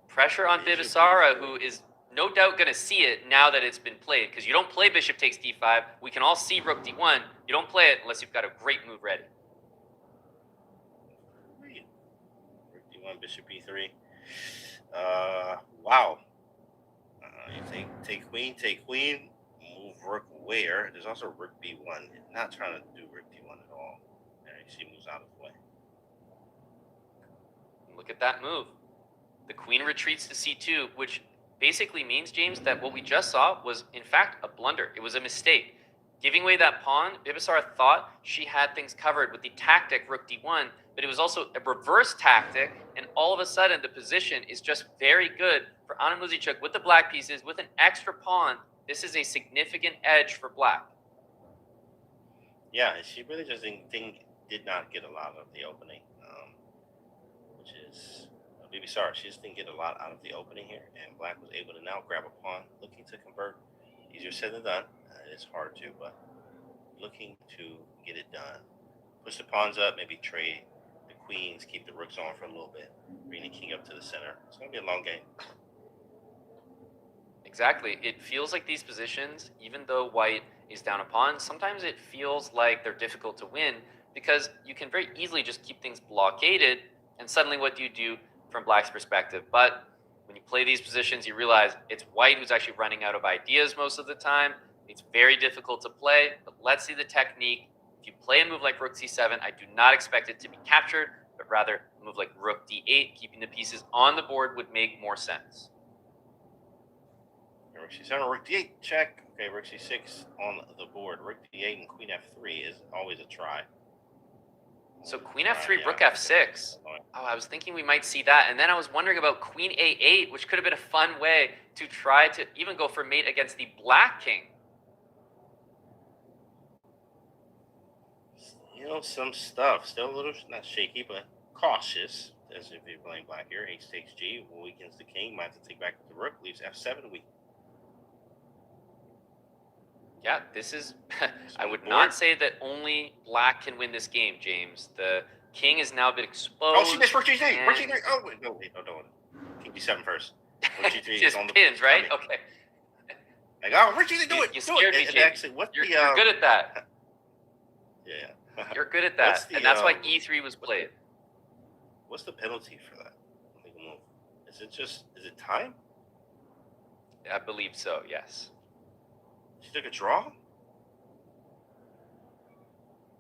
Pressure on Bibisara, who is no doubt going to see it now that it's been played, because you don't play bishop takes d5. We can all see rook d1. You don't play it unless you've got a great move ready. Rook d1, bishop b3. Wow. You take queen, move rook where? There's also rook b1. Not trying to do rook d1 at all. There, she moves out of the way. Look at that move. The queen retreats to c2, which basically means, James, that what we just saw was, in fact, a blunder. It was a mistake. Giving away that pawn, Bibisara thought she had things covered with the tactic rook d1, but it was also a reverse tactic, and all of a sudden the position is just very good for Anna Muzychuk with the black pieces, with an extra pawn. This is a significant edge for black. Yeah, she really just did not get a lot of the opening, which is Bibisara. She just didn't get a lot out of the opening here, and black was able to now grab a pawn, looking to convert. Easier said than done. It's hard to, but looking to get it done. Push the pawns up, maybe trade the queens, keep the rooks on for a little bit, bring the king up to the center. It's going to be a long game. Exactly. It feels like these positions, even though white is down a pawn, sometimes it feels like they're difficult to win because you can very easily just keep things blockaded, and suddenly what do you do from black's perspective? But when you play these positions, you realize it's white who's actually running out of ideas most of the time. It's very difficult to play, but let's see the technique. If you play a move like rook c7, I do not expect it to be captured, but rather a move like rook d8, keeping the pieces on the board would make more sense. Rook c7, rook d8, check. Okay, rook c6 on the board. Rook d8 and queen f3 is always a try. So queen f3, rook f6. Oh, I was thinking we might see that. And then I was wondering about queen a8, which could have been a fun way to try to even go for mate against the black king. You know, some stuff. Still a little, not shaky, but cautious. As if you're playing black here. H takes g, weakens the king. Might have to take back the rook. Leaves f7 weak. Yeah, this is... I would not say that only black can win this game, James. The king has now been exposed. Oh, she missed rook g3. Rook g3. Oh, wait, no, don't. King g7 first. Rook g3 just is on the pins, right? Okay. Like, oh, rook g3, do it. You scared me, And James. actually, what's You're good at that. Yeah. You're good at that. The, and that's why e3 was played. What's the penalty for that? Is it time? I believe so, yes. She took a draw?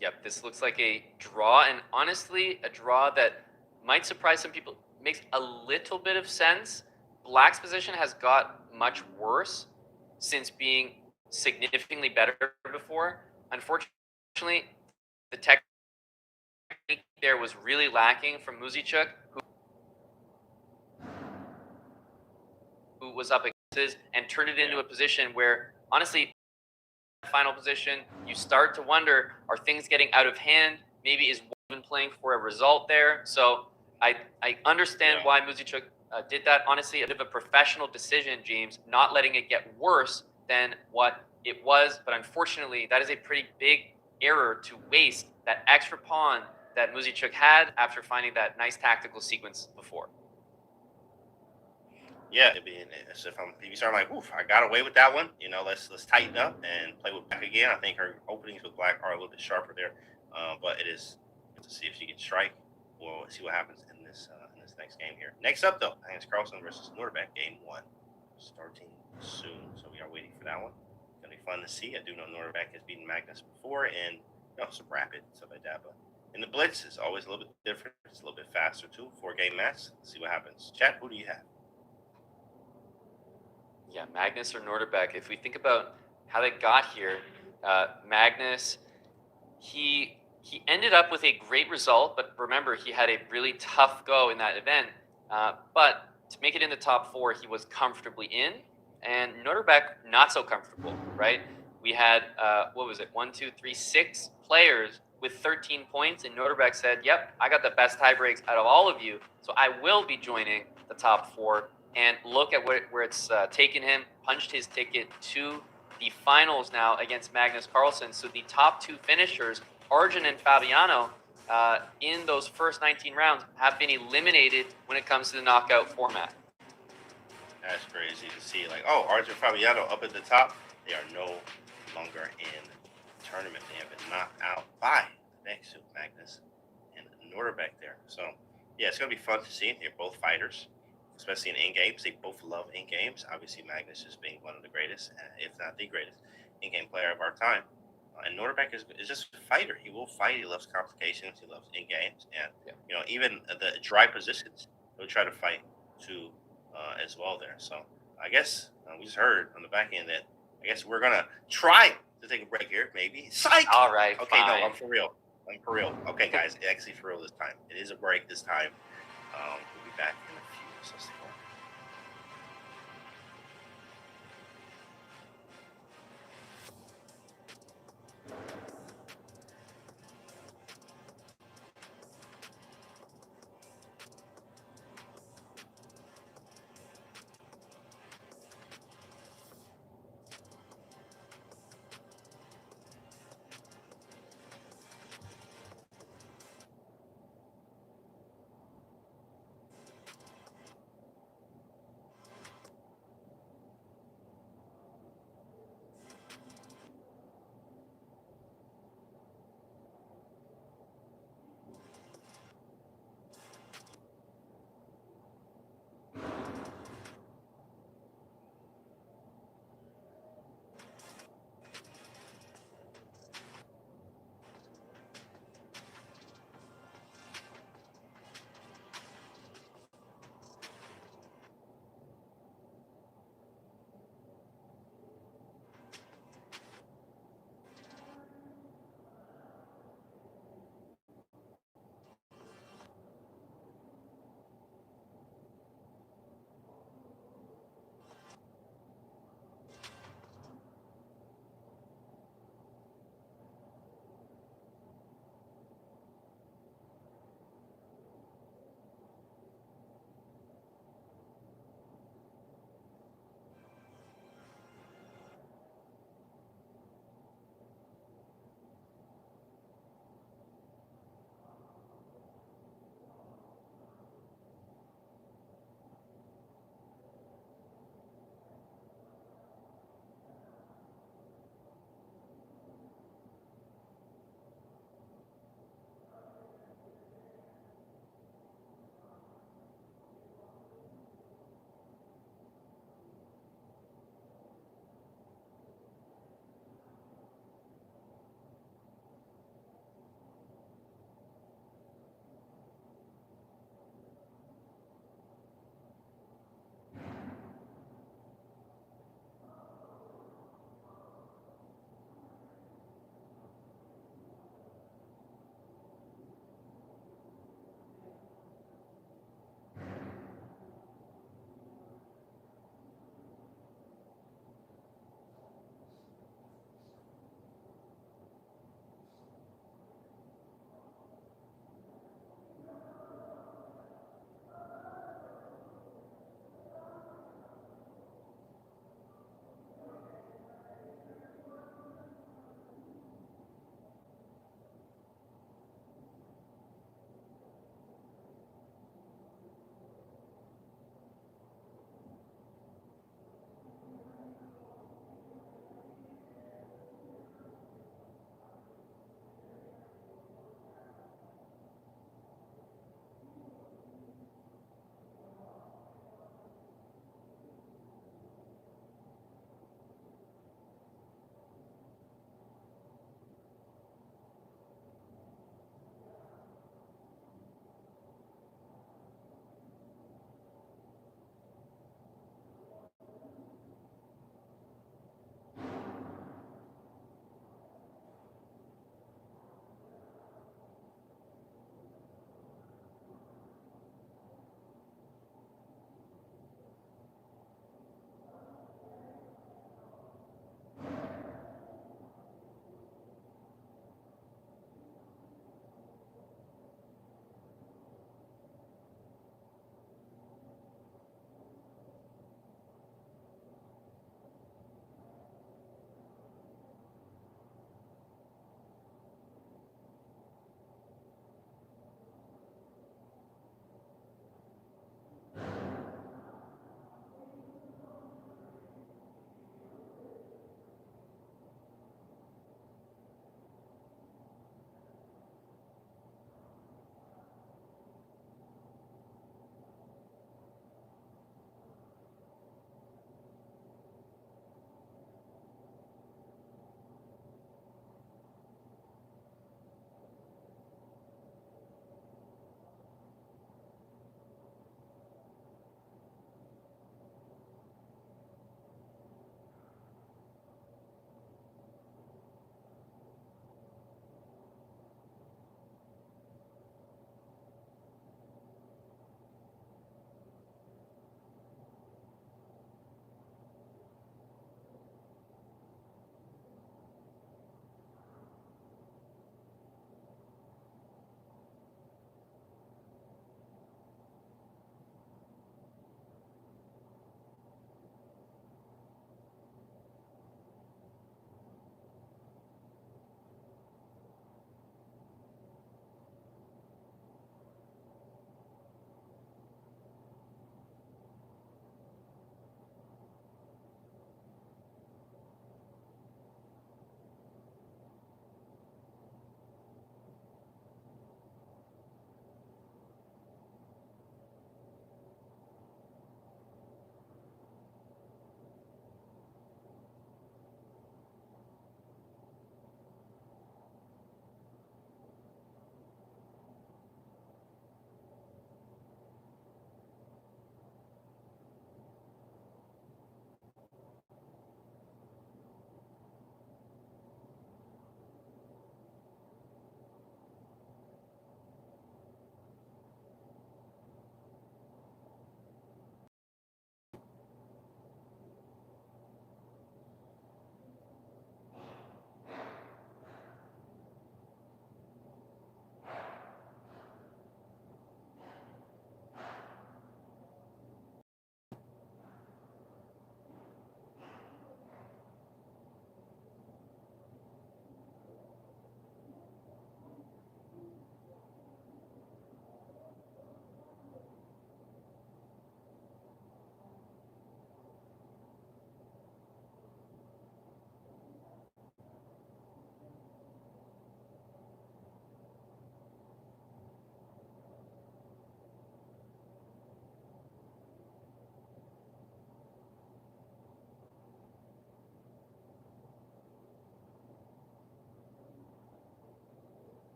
Yep, this looks like a draw, and honestly, a draw that might surprise some people. Makes a little bit of sense. Black's position has got much worse since being significantly better before. Unfortunately, the technique there was really lacking from Muzychuk, who was up against this and turned it into a position where, honestly, final position, you start to wonder, are things getting out of hand? Maybe is Woven playing for a result there? So I understand why Muzychuk did that. Honestly, a bit of a professional decision, James, not letting it get worse than what it was. But unfortunately, that is a pretty big error to waste that extra pawn that Muzychuk had after finding that nice tactical sequence before. yeah, it'd be as if you start like, oof, I got away with that one. You know, let's tighten up and play with black again. I think her openings with black are a little bit sharper there, but it is to see if she can strike. We'll see what happens in this next game here. Next up, though, Magnus Carlsen versus Nordbeck, game 1, starting soon. So we are waiting for that one. It's gonna be fun to see. I do know Nordbeck has beaten Magnus before, and some rapid stuff like that, but. In the Blitz, it's always a little bit different. It's a little bit faster, too. 4-game match. Let's see what happens. Chat, who do you have? Yeah, Magnus or Norderbeck. If we think about how they got here, Magnus, he ended up with a great result, but remember, he had a really tough go in that event. But to make it in the top 4, he was comfortably in, and Norderbeck, not so comfortable, right? We had, 6 players with 13 points, and Norderbeck said, yep, I got the best tie breaks out of all of you, so I will be joining the top 4. And look at where it's taken him, punched his ticket to the finals now against Magnus Carlsen. So the top 2 finishers, Arjun and Fabiano, in those first 19 rounds, have been eliminated when it comes to the knockout format. That's crazy to see. Like, oh, Arjun Fabiano up at the top. They are no longer in the tournament. They have been knocked out by next to Magnus and Norderbeck there. So, yeah, it's going to be fun to see. They're both fighters, especially in in-games. They both love in-games. Obviously, Magnus is being one of the greatest, if not the greatest, in-game player of our time. And Norderbeck is just a fighter. He will fight. He loves complications. He loves in-games. And, even the dry positions, he'll try to fight too as well there. So, I guess we just heard on the back end that I guess we're going to try to take a break here, maybe. Psych! All right, okay, fine. no, I'm for real. Okay, guys, actually for real this time. It is a break this time. We'll be back in a few. So stay on.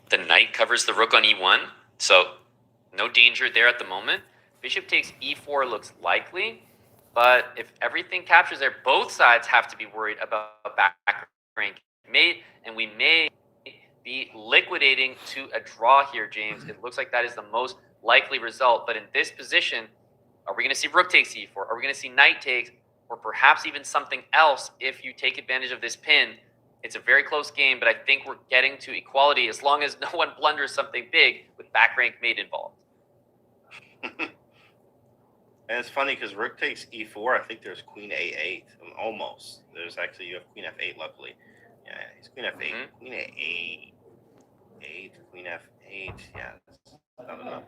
The knight covers the rook on e1, so no danger there at the moment. Bishop takes e4 looks likely, but if everything captures there, both sides have to be worried about back rank mate, and we may be liquidating to a draw here, James. It looks like that is the most likely result, but in this position, are we going to see rook takes e4? Are we going to see knight takes, or perhaps even something else if you take advantage of this pin? It's a very close game, but I think we're getting to equality as long as no one blunders something big with back rank mate involved. And it's funny because rook takes e4. I think there's queen a8. Almost. There's actually, you have queen f8, luckily. Yeah, it's queen f8. Mm-hmm. Queen a8. 8, queen f8. Yeah, that's not enough.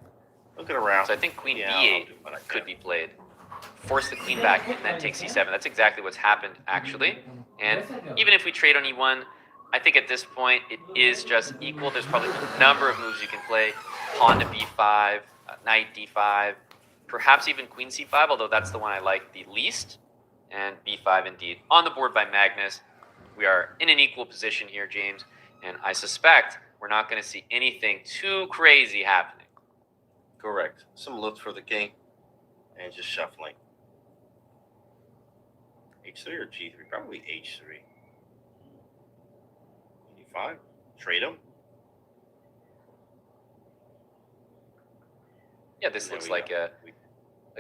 Look at around. So I think queen b8 could be played. Force the queen back and then take c7. That's exactly what's happened, actually. And even if we trade on e1, I think at this point it is just equal. There's probably a number of moves you can play. Pawn to b5, knight d5, perhaps even queen c5, although that's the one I like the least. And b5 indeed. On the board by Magnus. We are in an equal position here, James. And I suspect we're not going to see anything too crazy happening. Correct. Some looks for the king. And just shuffling. H3 or G3? Probably H3. E5. Trade them. Yeah, this looks like a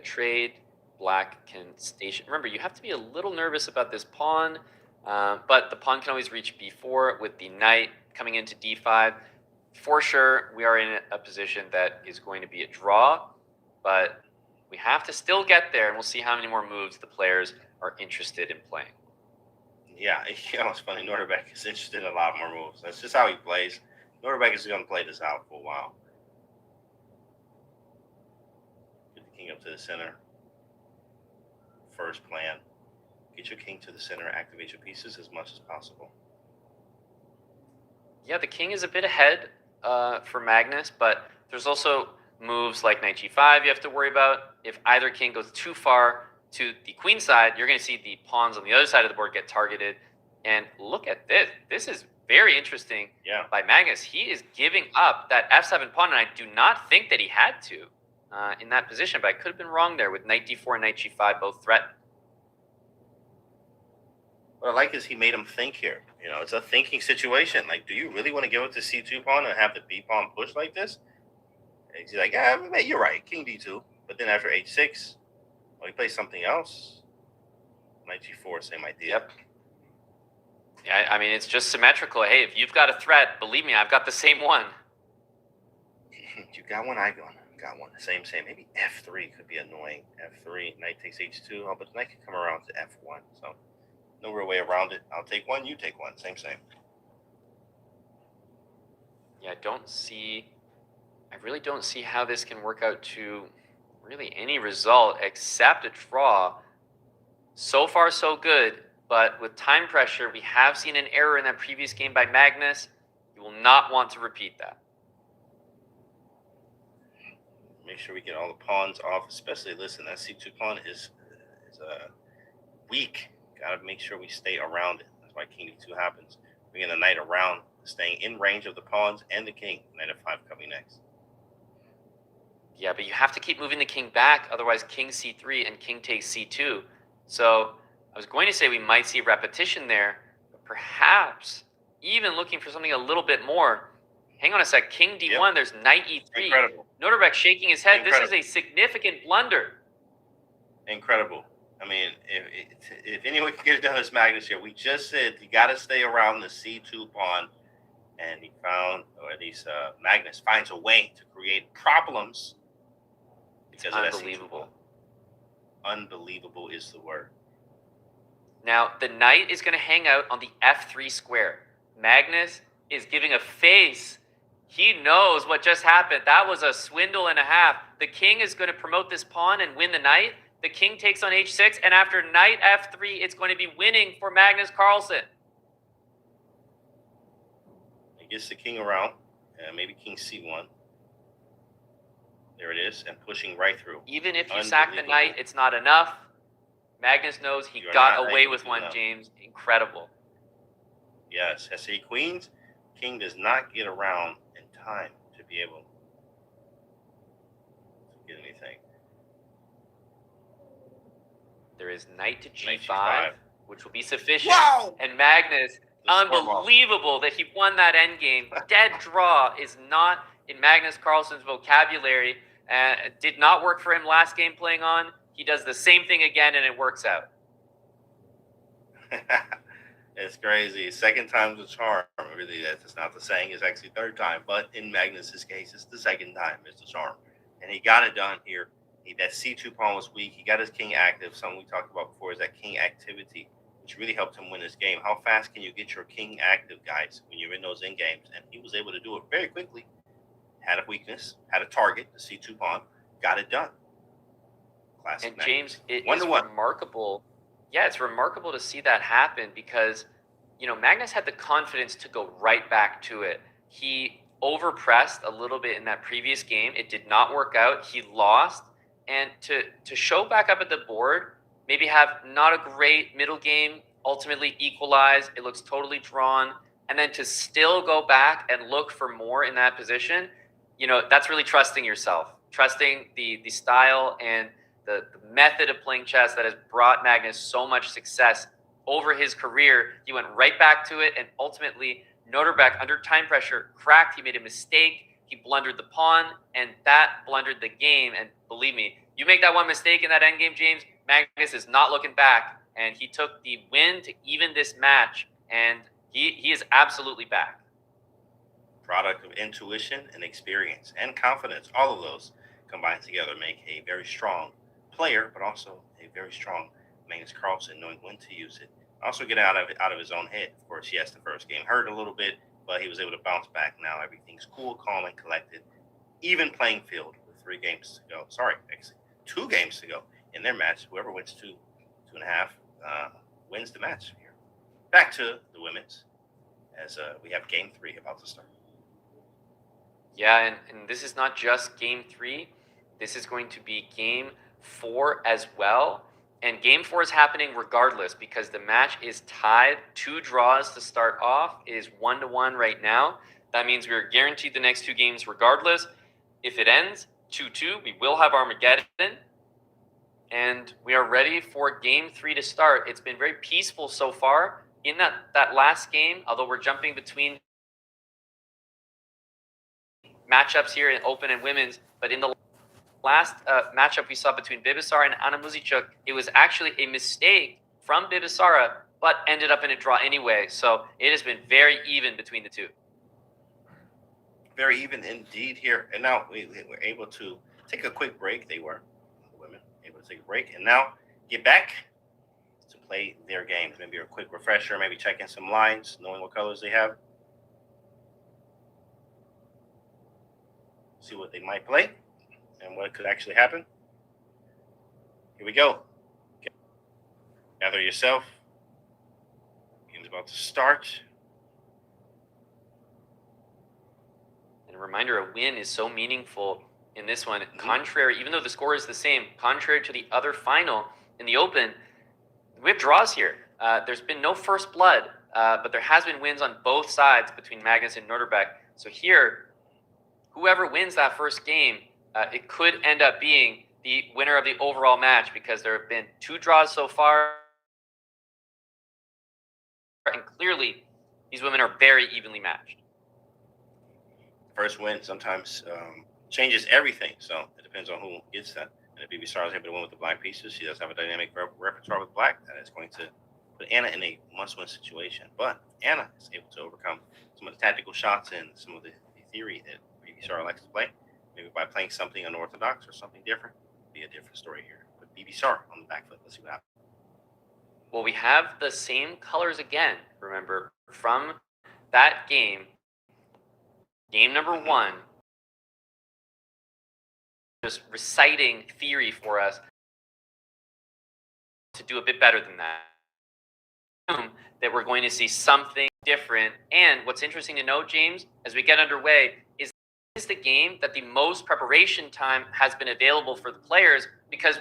trade. Black can station. Remember, you have to be a little nervous about this pawn, but the pawn can always reach b4 with the knight coming into d5. For sure, we are in a position that is going to be a draw, but we have to still get there, and we'll see how many more moves the players are interested in playing. Yeah, it's funny. Norderbeck is interested in a lot more moves. That's just how he plays. Norderbeck is going to play this out for a while. Get the king up to the center. first plan. Get your king to the center, activate your pieces as much as possible. Yeah, the king is a bit ahead for Magnus, but there's also moves like knight g5 you have to worry about. If either king goes too far to the queen side, you're going to see the pawns on the other side of the board get targeted. And look at this. This is very interesting by Magnus. He is giving up that f7 pawn, and I do not think that he had to in that position, but I could have been wrong there with knight d4 and knight g5 both threatened. What I like is he made him think here. You know, it's a thinking situation. Like, do you really want to give up the c2 pawn and have the b pawn push like this? And he's like, yeah, you're right, king d2. But then after h6, well, he plays something else. Knight g4, same idea. Yep. Yeah, I mean, it's just symmetrical. Hey, if you've got a threat, believe me, I've got the same one. You got one, I got one. Same. Maybe f3 could be annoying. f3, knight takes h2. Oh, but the knight can come around to f1. So no real way around it. I'll take one, you take one. Same. Yeah, I really don't see how this can work out to really any result except a draw. So far, so good. But with time pressure, we have seen an error in that previous game by Magnus. You will not want to repeat that. Make sure we get all the pawns off, especially, listen, that c2 pawn is weak. Got to make sure we stay around it. That's why king d2 happens. Bringing the knight around, staying in range of the pawns and the king. Knight f5 coming next. Yeah, but you have to keep moving the king back, otherwise king c3 and king takes c2. So I was going to say we might see a repetition there, but perhaps even looking for something a little bit more. Hang on a sec, king d1, there's knight e3. Incredible. Noterbeck shaking his head. Incredible. This is a significant blunder. Incredible. I mean, if anyone can get it done as Magnus here, we just said you got to stay around the c2 pawn, and he found, or at least Magnus finds a way to create problems because of that c2 pawn. Unbelievable is the word. Now, the knight is going to hang out on the f3 square. Magnus is giving a face. He knows what just happened. That was a swindle and a half. The king is going to promote this pawn and win the knight. The king takes on h6, and after knight f3, it's going to be winning for Magnus Carlsen. He gets the king around, and maybe king c1. There it is, and pushing right through. Even if you sack the knight, it's not enough. Magnus knows he got away with one, James. Incredible. Yes, SE queens, king does not get around in time to be able to get anything. There is knight to g5, which will be sufficient. Wow! And Magnus, unbelievable that he won that endgame. Dead draw is not in Magnus Carlsen's vocabulary. Did not work for him last game playing on. He does the same thing again, and it works out. It's crazy. Second time's a charm. Really, that's not the saying. It's actually third time. But in Magnus's case, it's the second time. It's the charm. And he got it done here. That c2 pawn was weak. He got his king active. Something we talked about before is that king activity, which really helped him win this game. How fast can you get your king active, guys, when you're in those end games? And he was able to do it very quickly. Had a weakness, had a target, the c2 pawn, got it done. Classic And Magnus. James, it is remarkable. Yeah, it's remarkable to see that happen because, you know, Magnus had the confidence to go right back to it. He overpressed a little bit in that previous game. It did not work out. He lost. And to show back up at the board, maybe have not a great middle game, ultimately equalize, it looks totally drawn, and then to still go back and look for more in that position, you know, that's really trusting yourself, trusting the style and the method of playing chess that has brought Magnus so much success over his career. He went right back to it, and ultimately, Noterbeck, under time pressure, cracked. He made a mistake. He blundered the pawn, and that blundered the game. And believe me, you make that one mistake in that endgame, James, Magnus is not looking back. And he took the win to even this match, and he is absolutely back. Product of intuition and experience and confidence. All of those combined together make a very strong player, but also a very strong Magnus Carlsen, knowing when to use it. Also get out of his own head. Of course, yes, the first game hurt a little bit, but he was able to bounce back. Now everything's cool, calm, and collected. Even playing field with 3 games to go. Sorry, actually, 2 games to go in their match. Whoever wins 2 2.5, wins the match here. Back to the women's, as we have game 3 about to start. Yeah, and this is not just game 3. This is going to be game 4 as well. And game 4 is happening regardless because the match is tied. 2 draws to start off. It is 1-1 right now. That means we are guaranteed the next 2 games regardless. If it ends 2-2, we will have Armageddon. And we are ready for game 3 to start. It's been very peaceful so far. In that last game, although we're jumping between matchups here in open and women's, but in the last matchup we saw between Bibisara and Anna Muzichuk, it was actually a mistake from Bibisara, but ended up in a draw anyway. So it has been very even between the two. Very even indeed here. And now we were able to take a quick break. They were, the women, able to take a break. And now get back to play their games. Maybe a quick refresher, maybe check in some lines, knowing what colors they have. See what they might play and what could actually happen. Here we go. Gather yourself. Game's about to start. And a reminder, a win is so meaningful in this one. Contrary, even though the score is the same, contrary to the other final in the Open, we have draws here. There's been no first blood, but there has been wins on both sides between Magnus and Norderbeck. So here, whoever wins that first game, it could end up being the winner of the overall match because there have been 2 draws so far. And clearly, these women are very evenly matched. First win sometimes changes everything, so it depends on who gets that. And if Bibisara is able to win with the black pieces, she does have a dynamic repertoire with black that is going to put Anna in a must-win situation. But Anna is able to overcome some of the tactical shots and some of the theory that Bibisara likes to play. Maybe by playing something unorthodox or something different. Be a different story here. But Bibisara on the back foot. Let's see what happens. Well, we have the same colors again, remember, from that game. Game number 1. Just reciting theory for us to do a bit better than that. That we're going to see something different. And what's interesting to note, James, as we get underway, is this is the game that the most preparation time has been available for the players because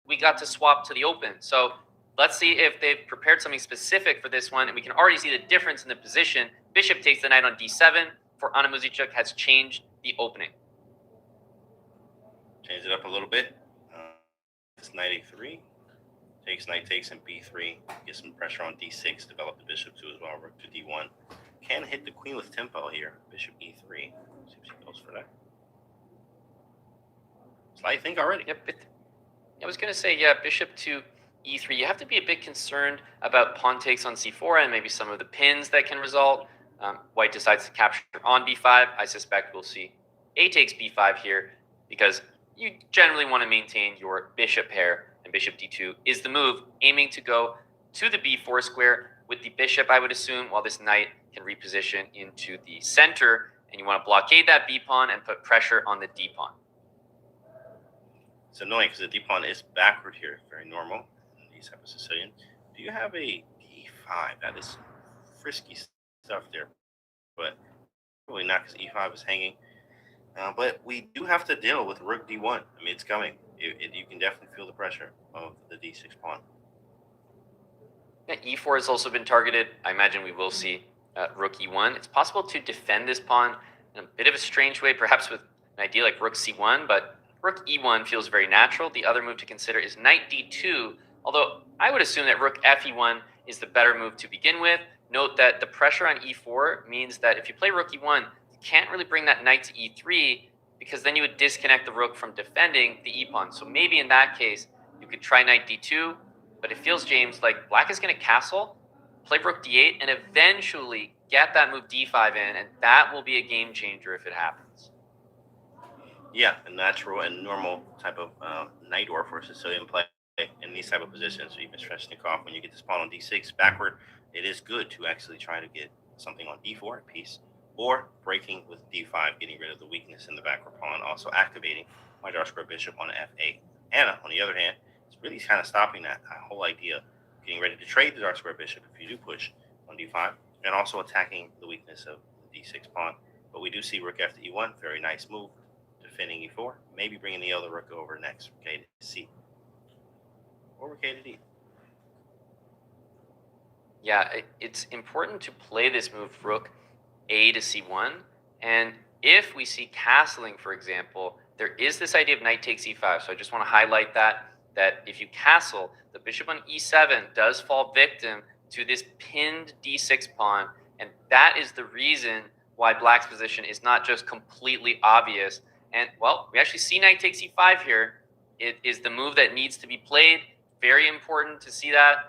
we got to swap to the Open. So let's see if they've prepared something specific for this one. And we can already see the difference in the position. Bishop takes the knight on d7 for Anna Muzichuk has changed the opening. Change it up a little bit. It's knight a3. Takes, knight takes, and b3. Get some pressure on d6. Develop the bishop too as well. Rook to d1. Can hit the queen with tempo here. Bishop e3. See if she goes for that. Slight think already. Yep. I was going to say, yeah, bishop to e3. You have to be a bit concerned about pawn takes on c4 and maybe some of the pins that can result. White decides to capture on b5. I suspect we'll see a takes b5 here because you generally want to maintain your bishop pair, and bishop d2 is the move, aiming to go to the b4 square with the bishop, I would assume, while this knight can reposition into the center, and you want to blockade that b pawn and put pressure on the d pawn. It's annoying because the d pawn is backward here, very normal in these type of Sicilian. Do you have a d5? That is frisky stuff there, but probably not because e5 is hanging. But we do have to deal with rook d1. I mean, it's coming. You can definitely feel the pressure of the d6 pawn. Yeah, e4 has also been targeted. I imagine we will see rook e1. It's possible to defend this pawn in a bit of a strange way, perhaps with an idea like rook c1, but rook e1 feels very natural. The other move to consider is knight d2, although I would assume that rook fe1 is the better move to begin with. Note that the pressure on e4 means that if you play rook e1, you can't really bring that knight to e3 because then you would disconnect the rook from defending the e-pawn. So maybe in that case, you could try knight d2, but it feels, James, like black is going to castle, play rook d8, and eventually get that move d5 in, and that will be a game changer if it happens. Yeah, a natural and normal type of knight or for Sicilian play in these type of positions. So even Sveshnikov, when you get this pawn on d6 backward, it is good to actually try to get something on d4 a piece, or breaking with d5, getting rid of the weakness in the backward pawn, also activating my dark square bishop on f8. Anna, on the other hand, is really kind of stopping that whole idea, getting ready to trade the dark square bishop if you do push on d5, and also attacking the weakness of the d6 pawn. But we do see rook after e1, very nice move, defending e4, maybe bringing the other rook over next, k to c, or k to d. Yeah, it's important to play this move rook a to c1, and if we see castling, for example, there is this idea of knight takes e5. So I just want to highlight that if you castle, the bishop on e7 does fall victim to this pinned d6 pawn, and that is the reason why black's position is not just completely obvious. And, well, we actually see knight takes e5 here. It is the move that needs to be played. Very important to see that.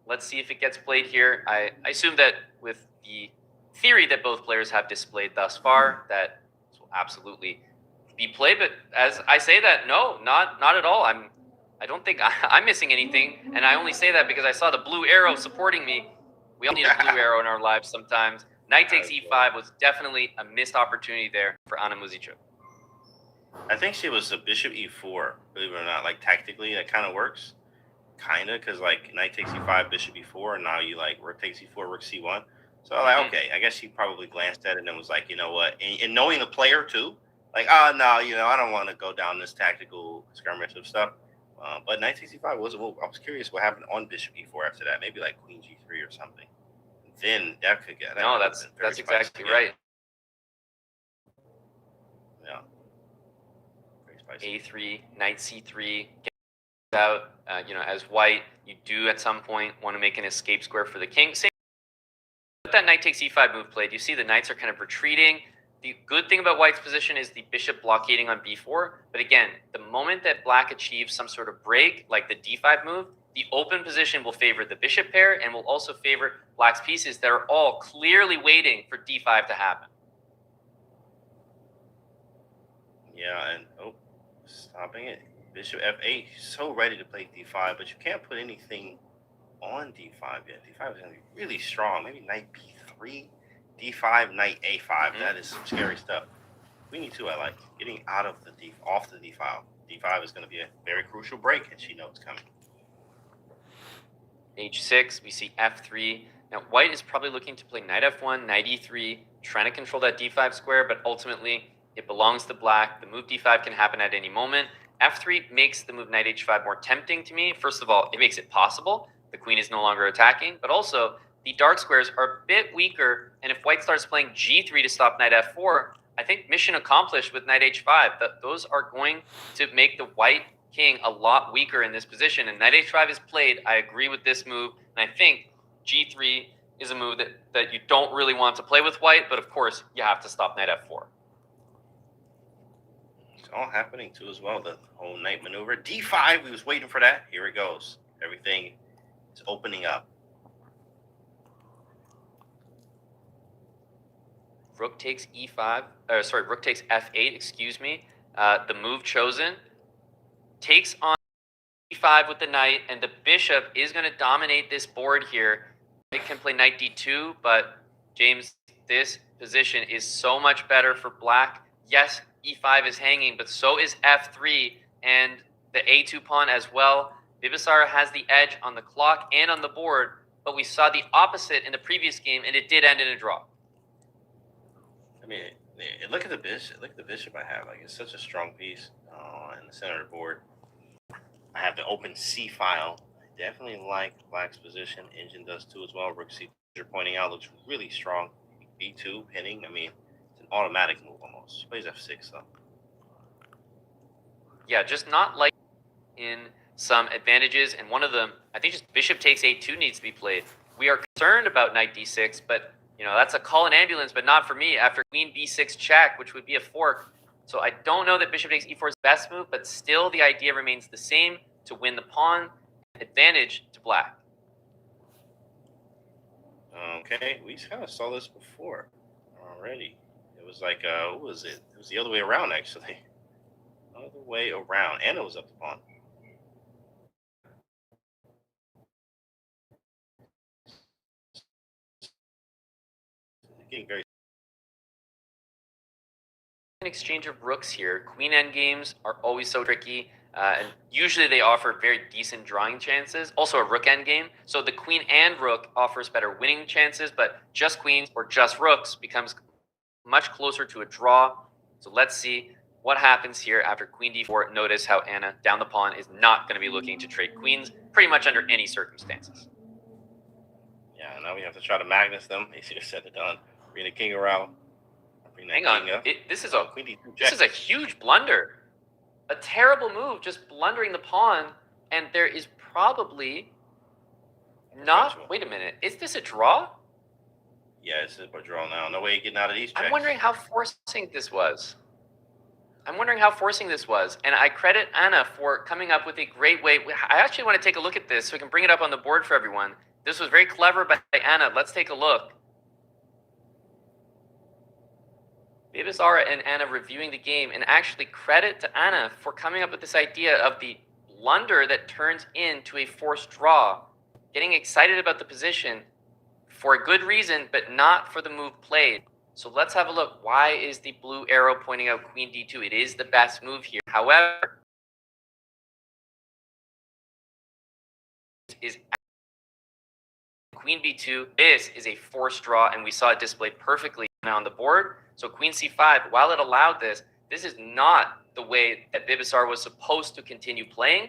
Let's see if it gets played here. I assume that with the theory that both players have displayed thus far, that this will absolutely be played. But as I say that, no, not at all. I don't think I'm missing anything, and I only say that because I saw the blue arrow supporting me. We all need a blue arrow in our lives sometimes. Knight takes e5 was definitely a missed opportunity there for Anna Muzic. I think she was a bishop e4, believe it or not. Like, tactically, that kind of works. Kind of, because, like, knight takes e5, bishop e4, and now you, like, rook takes e4, rook c1. So, like, okay, I guess she probably glanced at it and was like, you know what? And knowing the player, too, like, no, you know, I don't want to go down this tactical skirmish of stuff. But knight takes e5 was a move. I was curious what happened on bishop e4 after that. Maybe, like, queen g3 or something. Then that could get... No, that's exactly right. Yeah. A3, knight c3, get out. You know, as white, you do at some point want to make an escape square for the king. Same with that knight takes e5 move played. You see the knights are kind of retreating. The good thing about white's position is the bishop blockading on b4. But again, the moment that black achieves some sort of break, like the d5 move, the open position will favor the bishop pair and will also favor black's pieces that are all clearly waiting for d5 to happen. Yeah, and stopping it. Bishop f8, so ready to play d5, but you can't put anything on d5 yet. d5 is going to be really strong. Maybe knight b3, d5, knight a5. That is some scary stuff. Queen e2, I like. Getting out of the off the d file. d5 is going to be a very crucial break, and she knows it's coming. h6, we see f3. Now, white is probably looking to play knight f1, knight e3, trying to control that d5 square, but ultimately it belongs to black. The move d5 can happen at any moment. f3 makes the move knight h5 more tempting to me. First of all, it makes it possible. The queen is no longer attacking, but also the dark squares are a bit weaker, and if white starts playing g3 to stop knight f4, I think mission accomplished with knight h5. That those are going to make the white king a lot weaker in this position, and knight h5 is played. I agree with this move, and I think g3 is a move that you don't really want to play with white, but of course you have to stop knight f4. It's all happening too as well, the whole knight maneuver. d5, we was waiting for that. Here it goes. Everything is opening up. Rook takes e5, rook takes f8, excuse me. The move chosen takes on e5 with the knight, and the bishop is going to dominate this board here. It can play knight d2, but James, this position is so much better for black. Yes, e5 is hanging, but so is f3 and the a2 pawn as well. Bibisara has the edge on the clock and on the board, but we saw the opposite in the previous game, and it did end in a draw. I mean, look at the bishop. Look at the bishop I have. Like, it's such a strong piece in the center of the board. I have the open c file. I definitely like black's position. Engine does too as well. Rook c, you're pointing out, looks really strong. b2 pinning. I mean, it's an automatic move almost. She plays f6 though. Yeah, just not like in some advantages, and one of them, I think, just bishop takes a2 needs to be played. We are concerned about knight d6, but you know, that's a call an ambulance, but not for me after queen b6 check, which would be a fork. So I don't know that bishop takes e4 is the best move, but still the idea remains the same, to win the pawn, advantage to black. Okay, we kind of saw this before already. It was like, what was it? It was the other way around, actually. Other way around. Anna was up the pawn. Getting very... An exchange of rooks here. Queen endgames are always so tricky. And usually they offer very decent drawing chances. Also a rook endgame. So the queen and rook offers better winning chances, but just queens or just rooks becomes much closer to a draw. So let's see what happens here after queen d4. Notice how Anna down the pawn is not going to be looking to trade queens pretty much under any circumstances. Yeah, now we have to try to Magnus them. Easier said than done. Bring the king around. Hang on. This is a huge blunder. A terrible move, just blundering the pawn, and there is probably not. Wait a minute, is this a draw? Yeah, it's a draw now. No way of getting out of these checks. I'm wondering how forcing this was. And I credit Anna for coming up with a great way. I actually want to take a look at this so we can bring it up on the board for everyone. This was very clever by Anna. Let's take a look. Bibisara and Anna reviewing the game, and actually credit to Anna for coming up with this idea of the blunder that turns into a forced draw. Getting excited about the position for a good reason, but not for the move played. So let's have a look. Why is the blue arrow pointing out queen d2? It is the best move here. However, is queen b2. This is a forced draw, and we saw it displayed perfectly on the board. So queen c5, while it allowed this, this is not the way that Bibisar was supposed to continue playing.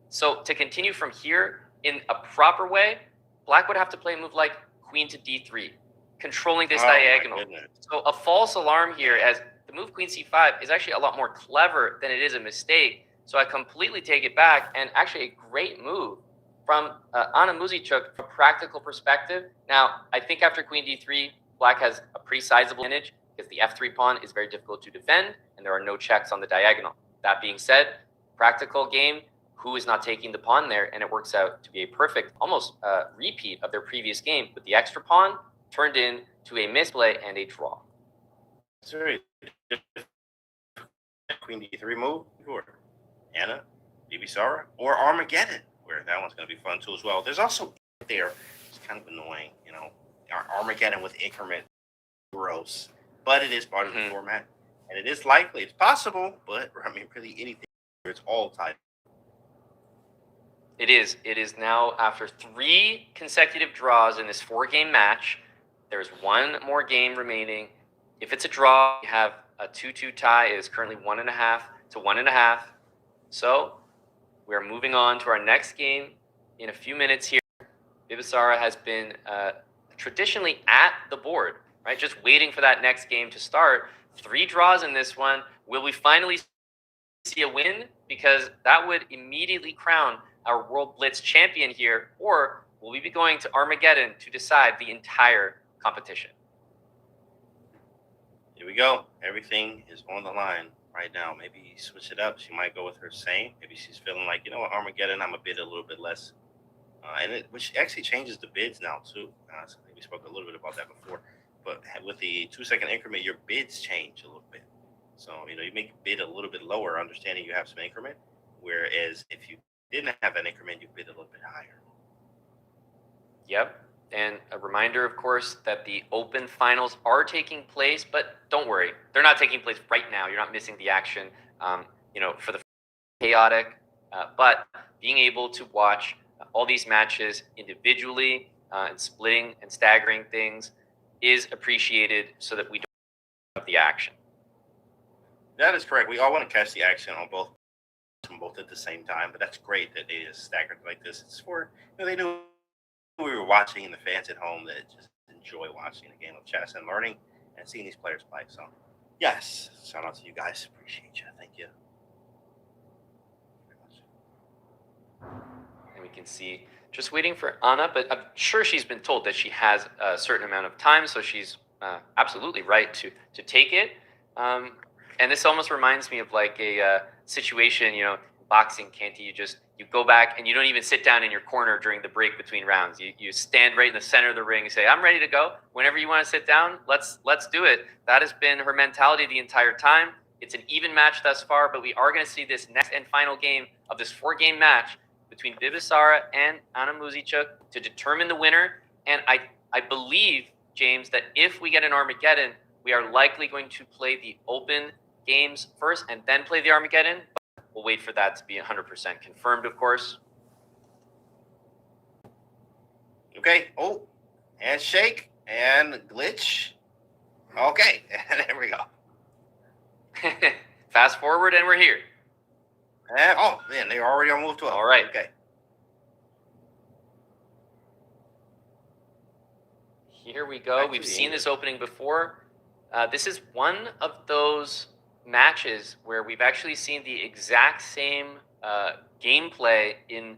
So to continue from here in a proper way, Black would have to play a move like queen to d3, controlling this diagonal. So a false alarm here, as the move queen c5 is actually a lot more clever than it is a mistake. So I completely take it back, and actually a great move from Anna Muzichuk from a practical perspective. Now, I think after queen d3, Black has a pretty sizable advantage because the f3 pawn is very difficult to defend, and there are no checks on the diagonal. That being said, practical game, who is not taking the pawn there, and it works out to be a perfect, almost repeat of their previous game, with the extra pawn turned into a misplay and a draw. Sorry, queen d3 move, or Anna, Bibisara, or Armageddon, where that one's going to be fun too as well. There's also there, it's kind of annoying, you know, Armageddon with increment, gross, but it is part of the format, and it is likely, it's possible, but I mean, really anything, it's all tied. It is now after 3 consecutive draws in this 4-game match. There's one more game remaining. If it's a draw, you have a 2-2 tie. It is currently 1.5 to 1.5. So we are moving on to our next game in a few minutes here. Bibisara has been traditionally at the board, right? Just waiting for that next game to start. 3 draws in this one. Will we finally see a win? Because that would immediately crown our World Blitz champion here, or will we be going to Armageddon to decide the entire competition? Here we go. Everything is on the line right now. Maybe switch it up. She might go with her same. Maybe she's feeling like, you know what, Armageddon, I'm a bid a little bit less. Which actually changes the bids now too. So we spoke a little bit about that before. But with the 2-second increment, your bids change a little bit. So, you know, you make a bid a little bit lower, understanding you have some increment. Whereas if you didn't have that increment, you bid a little bit higher. Yep. And a reminder, of course, that the open finals are taking place, but don't worry, they're not taking place right now. You're not missing the action, you know, for the chaotic, but being able to watch all these matches individually and splitting and staggering things is appreciated so that we don't have the action. That is correct. We all want to catch the action on both at the same time, but that's great that they just staggered like this. It's for, you know, they knew we were watching, and the fans at home that just enjoy watching a game of chess and learning and seeing these players play. So, yes, shout out to you guys. Appreciate you. Thank you. And we can see, just waiting for Anna, but I'm sure she's been told that she has a certain amount of time, so she's absolutely right to take it. And this almost reminds me of like a situation, you know, boxing, Canty, you go back and you don't even sit down in your corner during the break between rounds. You stand right in the center of the ring and say, I'm ready to go. Whenever you want to sit down, let's do it. That has been her mentality the entire time. It's an even match thus far, but we are going to see this next and final game of this 4-game match between Bibisara and Anna Muzichuk to determine the winner. And I believe, James, that if we get an Armageddon, we are likely going to play the open games first and then play the Armageddon. We'll wait for that to be 100% confirmed, of course. Okay. Oh, handshake and glitch. Okay, there we go. Fast forward, and we're here. And, oh, man, they're already on move 12. All right. Okay. Here we go. We've seen this opening before. This is one of those matches where we've actually seen the exact same gameplay in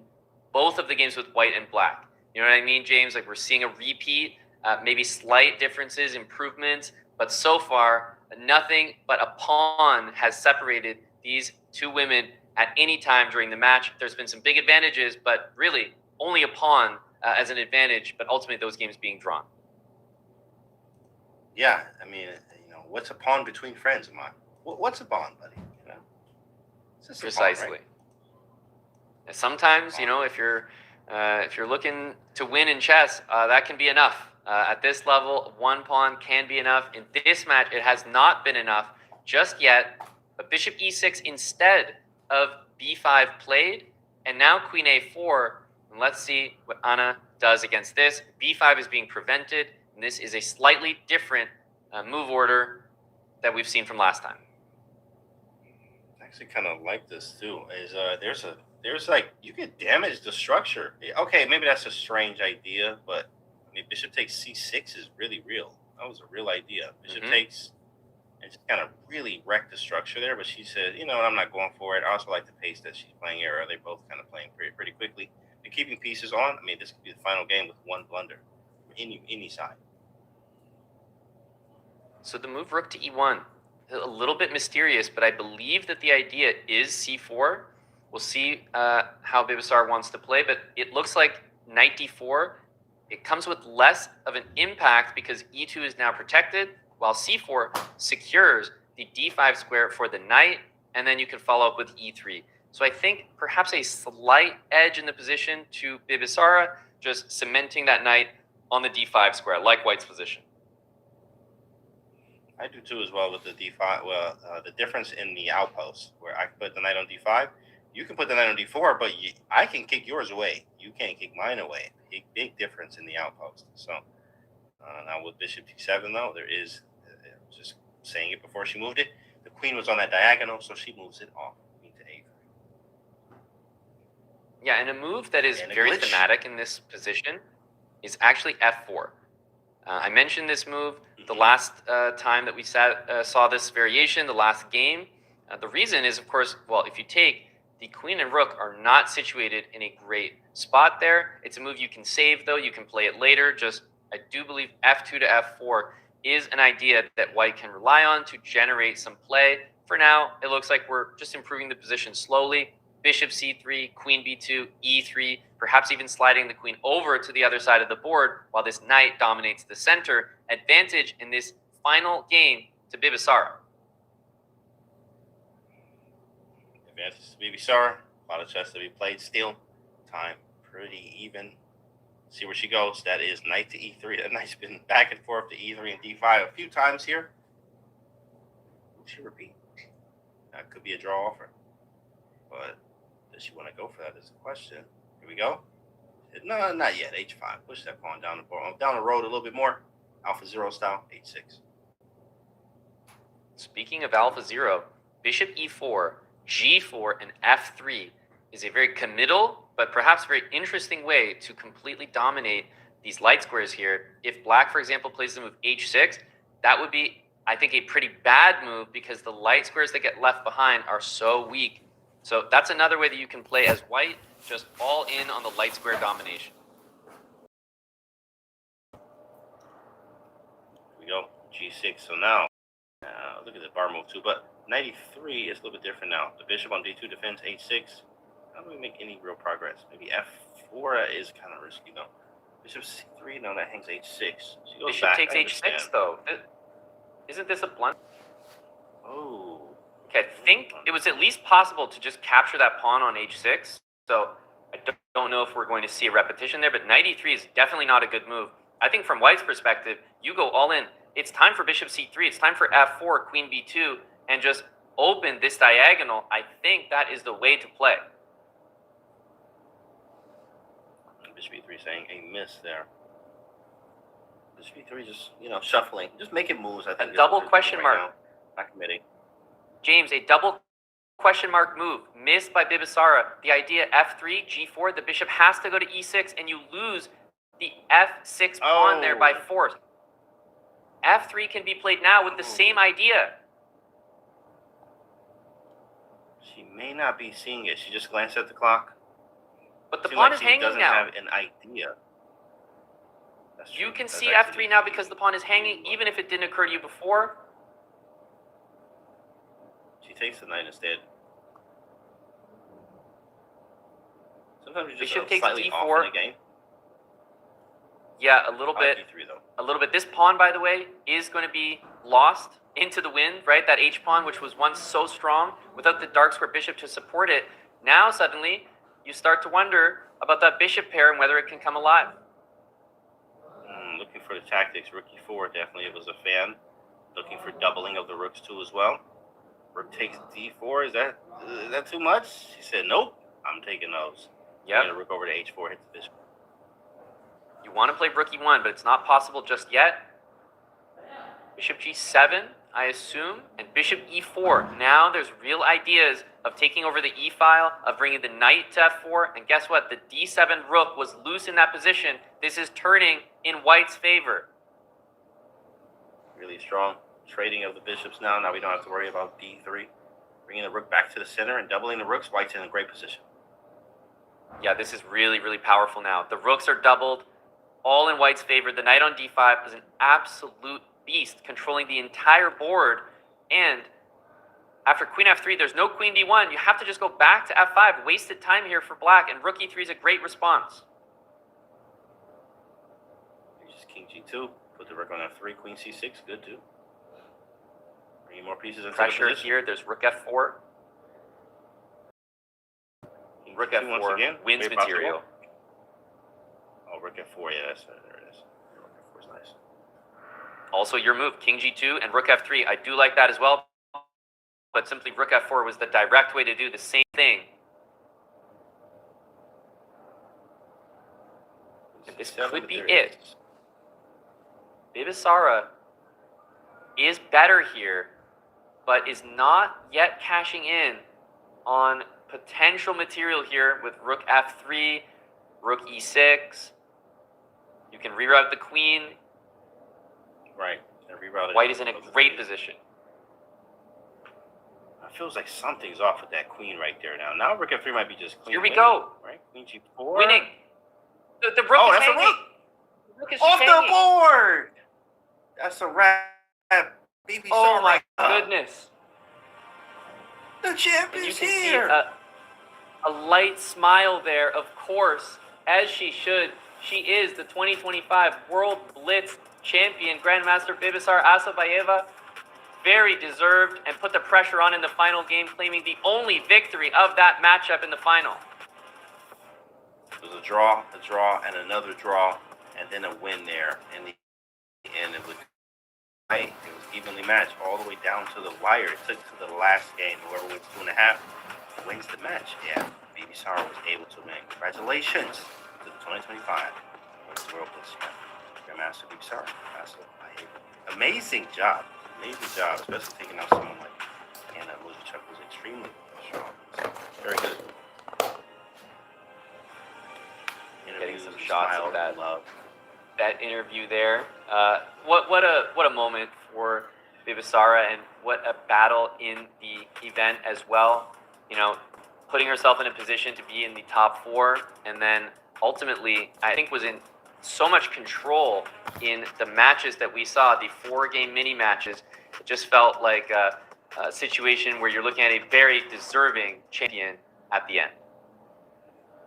both of the games with white and black. You know what I mean, James? Like, we're seeing a repeat, maybe slight differences, improvements, but so far, nothing but a pawn has separated these two women at any time during the match. There's been some big advantages, but really only a pawn as an advantage, but ultimately those games being drawn. Yeah, I mean, you know, what's a pawn between friends, Amon? What's a bond, buddy? You know, it's just a Precisely. pawn, right? And sometimes, you know, if you're looking to win in chess, that can be enough. At this level, one pawn can be enough. In this match, it has not been enough just yet. But bishop e6 instead of b5 played, and now queen a4. And let's see what Anna does against this. b5 is being prevented, and this is a slightly different move order that we've seen from last time. I actually kind of like this too. There's like, you could damage the structure. Okay, maybe that's a strange idea, but I mean, bishop takes c6 is really real. That was a real idea. Bishop takes, and just kind of really wrecked the structure there. But she said, you know, I'm not going for it. I also like the pace that she's playing here. They're both kind of playing pretty quickly and keeping pieces on. I mean, this could be the final game with one blunder from any side. So the move rook to e1, a little bit mysterious, but I believe that the idea is c4. We'll see how Bibisar wants to play, but it looks like knight d4, it comes with less of an impact because e2 is now protected, while c4 secures the d5 square for the knight, and then you can follow up with e3. So I think perhaps a slight edge in the position to Bibisara, just cementing that knight on the d5 square, like white's position. I do too as well with the d5. Well, the difference in the outpost, where I can put the knight on d5, you can put the knight on d4, but I can kick yours away. You can't kick mine away. Big difference in the outpost. So now with bishop d7, though, there is, just saying it before she moved it, the queen was on that diagonal, so she moves it off. Queen to a3. Yeah, and a move that is very thematic in this position is actually f4. I mentioned this move the last time that we saw this variation, the last game. The reason is, of course, well, if you take, the queen and rook are not situated in a great spot there. It's a move you can save, though. You can play it later. Just, I do believe f2 to f4 is an idea that white can rely on to generate some play. For now, it looks like we're just improving the position slowly. Bishop c3, queen b2, e3, perhaps even sliding the queen over to the other side of the board while this knight dominates the center. Advantage in this final game to Bibisara. Advantage to Bibisara. A lot of chess to be played still. Time pretty even. See where she goes. That is knight to e3. That knight's been back and forth to e3 and d5 a few times here. Will she repeat? That could be a draw offer. But does she want to go for that is the question. Here we go. No, not yet. h5. Push that pawn down the road a little bit more. Alpha 0 style. h6. Speaking of Alpha 0, bishop e4, g4, and f3 is a very committal, but perhaps very interesting way to completely dominate these light squares here. If black, for example, plays the move h6, that would be, I think, a pretty bad move because the light squares that get left behind are so weak. So that's another way that you can play as white, just all in on the light square domination. Here we go. g6. So now, look at the bar move too. But knight e3 is a little bit different now. The bishop on d2 defends h6. How do we make any real progress? Maybe f4 is kind of risky though. Bishop c3, no, that hangs h6. She goes Bishop back. takes h6 though. Isn't this a blunder? Oh. Okay, I think it was at least possible to just capture that pawn on h6. So I don't know if we're going to see a repetition there, but knight e3 is definitely not a good move. I think from white's perspective, you go all in. It's time for bishop c3. It's time for f4, queen b2, and just open this diagonal, I think that is the way to play. Bishop e3 saying a miss there. Bishop e3 just, shuffling. Just making moves, I think. A double question mark. Now. Not committing. James, a double question mark move missed by Bibisara. The idea f3, g4, the bishop has to go to e6, and you lose the f6 pawn there by force. f3 can be played now with the same idea. She may not be seeing it. She just glanced at the clock. But the pawn is hanging now. She doesn't have an idea. You can see f3 now because the pawn is hanging, even if it didn't occur to you before. She takes the knight instead. Sometimes you just Bishop takes slightly d4. off in the game. Yeah, a little bit. D3 though. A little bit. This pawn, by the way, is going to be lost into the wind, right? That h pawn, which was once so strong, without the dark square bishop to support it. Now, suddenly, you start to wonder about that bishop pair and whether it can come alive. Looking for the tactics. Rook e4 definitely was a fan. Looking for doubling of the rooks too as well. Rook takes d4. Is that too much? She said, nope. I'm taking those. Yeah. Rook over to h4, hit the bishop. You want to play rook e1, but it's not possible just yet. Bishop g7, I assume, and bishop e4. Now there's real ideas of taking over the e file, of bringing the knight to f4, and guess what? The d7 rook was loose in that position. This is turning in white's favor. Really strong trading of the bishops now. Now we don't have to worry about d3. Bringing the rook back to the center and doubling the rooks. White's in a great position. Yeah, this is really, really powerful now. The rooks are doubled, all in white's favor. The knight on d5 is an absolute beast, controlling the entire board. And after queen f3, there's no queen d1. You have to just go back to f5. Wasted time here for black, and rook e3 is a great response. Just king g2. Put the rook on f3. Queen c6. Good too. Bringing more pieces into Pressure the position. here. There's rook f4. Rook f4 again, wins material. Oh, rook f4. Yeah, there it is. Rook f4 is nice. Also your move, king g2 and rook f3. I do like that as well. But simply rook f4 was the direct way to do the same thing. And this could be it. Bibisara is better here, but is not yet cashing in on potential material here with rook f3, rook e6. You can reroute the queen. Right. And reroute it. White is in a great position. It feels like something's off with that queen right there now. Now rook f3 might be just clean. Here we winning, go. Right? Queen g4. Winning. The rook is that's hanging. a rook. The rook is Off hanging. the board. That's a wrap. BB Oh my goodness. The champ And you is can here. see a light smile there, of course, as she should. She is the 2025 World Blitz Champion, Grandmaster Bibisara Asabayeva. Very deserved, and put the pressure on in the final game, claiming the only victory of that matchup in the final. It was a draw, and another draw, and then a win there. In the end, it was evenly matched all the way down to the wire. It took to the last game. Whoever wins 2.5 wins the match. Yeah, Bibisara was able to win. Congratulations to the 2025 World Blitz Champion, Grandmaster Bibisara. Amazing job. Amazing job, especially taking out someone like Anna Luzachuk, was extremely strong. So, very good. Getting some shots of that interview there. What a moment for Bibisara, and what a battle in the event as well. You know, putting herself in a position to be in the top 4, and then ultimately, I think, was in so much control in the matches that we saw, the 4-game mini matches. It just felt like a situation where you're looking at a very deserving champion at the end.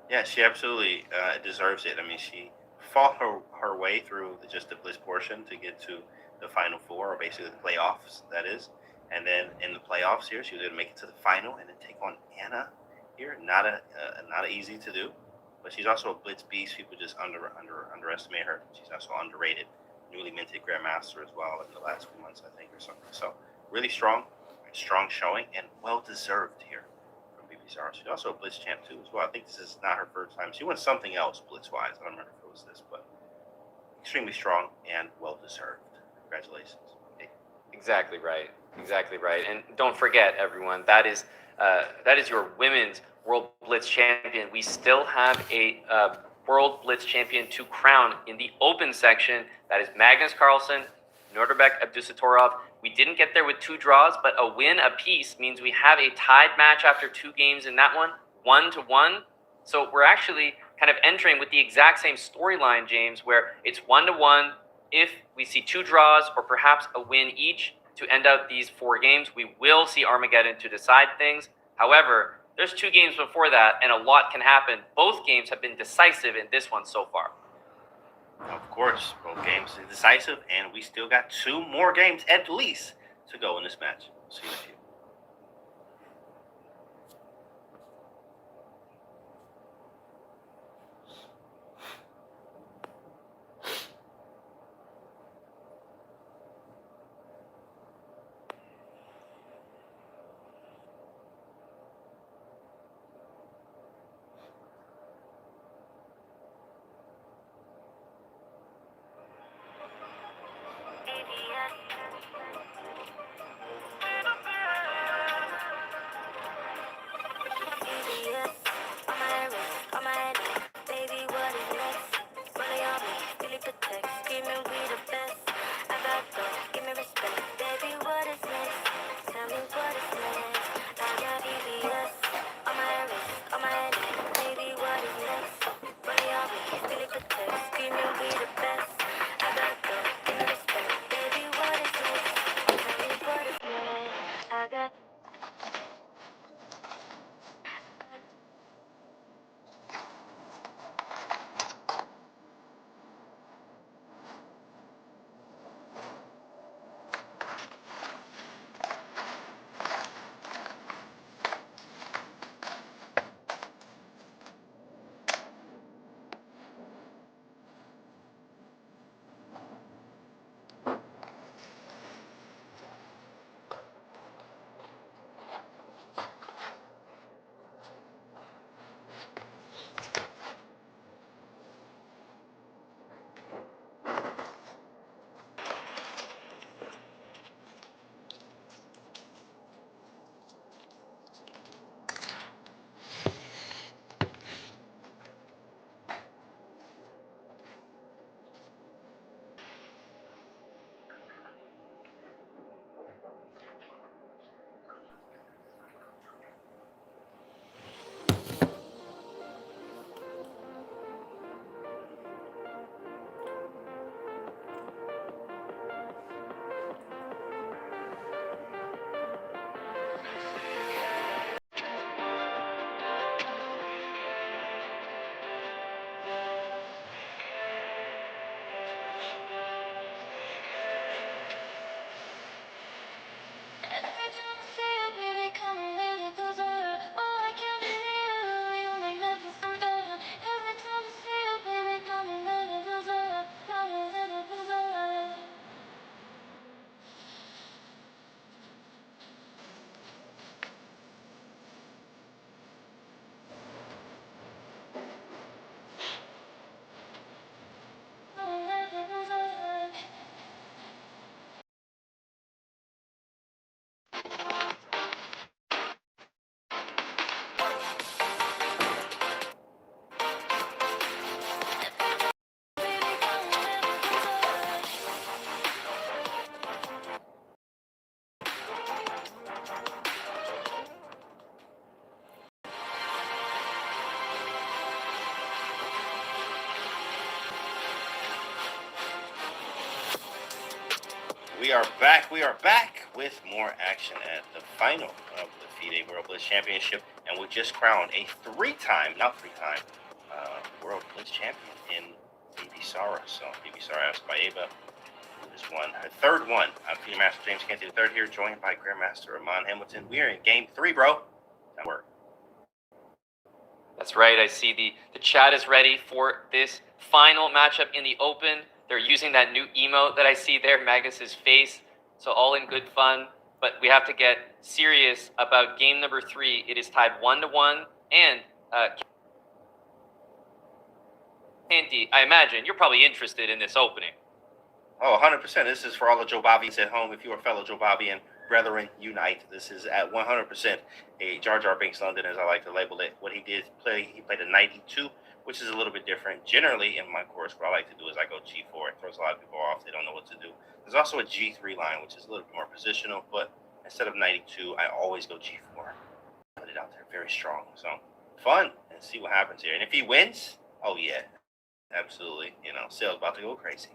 Yeah, she absolutely deserves it. I mean, she fought her way through just the Blitz portion to get to the Final 4, or basically the playoffs, that is. And then in the playoffs here, she was able to make it to the final and then take on Anna here. Not easy to do. But she's also a Blitz beast. People just underestimate her. She's also underrated. Newly minted Grandmaster as well in the last few months, I think, or something. So really strong. Strong showing and well deserved here from BBSR. She's also a Blitz champ too as well. I think this is not her first time. She won something else Blitz wise. I don't remember if it was this, but extremely strong and well deserved. Congratulations. Exactly right. Exactly right. And don't forget, everyone, that is your women's World Blitz champion. We still have a World Blitz champion to crown in the open section. That is Magnus Carlsen, Norderbek Abdusatorov. We didn't get there with 2 draws, but a win apiece means we have a tied match after 2 games in that one, 1-1. So we're actually kind of entering with the exact same storyline, James, where it's 1-1. If we see 2 draws or perhaps a win each to end out these 4 games, we will see Armageddon to decide things. However, there's 2 games before that, and a lot can happen. Both games have been decisive in this one so far. Of course, both games are decisive, and we still got 2 more games at least to go in this match. See you in a few. We are back. We are back with more action at the final of the FIDE World Blitz Championship, and we just crowned a 3-time World Blitz Champion in BB Sara. So BB Sara Aspaeva, who has won her 3rd one. FIDE Master James Canty III here, joined by Grandmaster Amon Hamilton. We are in Game 3, bro. That work. That's right. I see the chat is ready for this final matchup in the open. They're using that new emote that I see there, Magnus's face. So all in good fun. but we have to get serious about game number 3. It is tied 1-1, and Andy, I imagine you're probably interested in this opening. Oh, 100%. This is for all the Jobavians at home. If you are a fellow Jobavian brethren, unite. This is at 100% a Jar Jar Binks London, as I like to label it. What he did play, he played a knight e2, which is a little bit different. Generally, in my course, what I like to do is I go g4. It throws a lot of people off. They don't know what to do. There's also a g3 line, which is a little bit more positional, but instead of knight e2, I always go g4. Put it out there very strong. So, fun, and see what happens here. And if he wins, oh yeah, absolutely. You know, Sale's about to go crazy.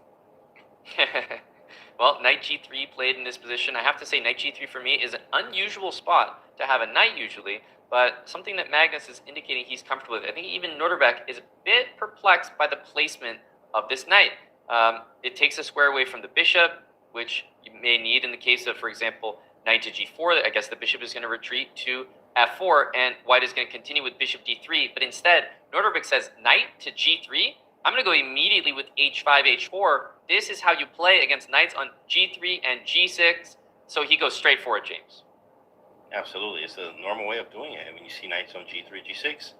Well, knight g3 played in this position. I have to say knight g3 for me is an unusual spot to have a knight usually, but something that Magnus is indicating he's comfortable with. I think even Noorderbeck is a bit perplexed by the placement of this knight. It takes a square away from the bishop, which you may need in the case of, for example, knight to g4. I guess the bishop is going to retreat to f4, and white is going to continue with bishop d3. But instead, Noorderbeck says knight to g3. I'm going to go immediately with h5, h4. This is how you play against knights on g3 and g6. So he goes straight for it, James. Absolutely. It's a normal way of doing it. I mean, you see knights on g3, g6,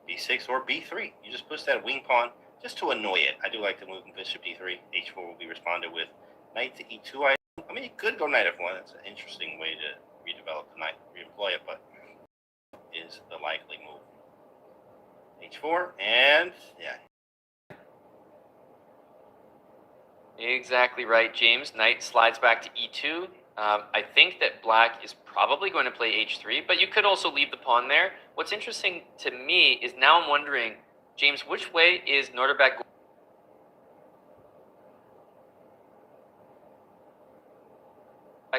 b6, or b3. You just push that wing pawn just to annoy it. I do like to move bishop d3. h4 will be responded with. Knight to e2. I mean, you could go knight f1. That's an interesting way to redevelop the knight, reemploy it, but is the likely move. h4, and yeah. Exactly right, James. Knight slides back to e2. I think that black is probably going to play h3, but you could also leave the pawn there. What's interesting to me is now I'm wondering, James, which way is Noorderbeck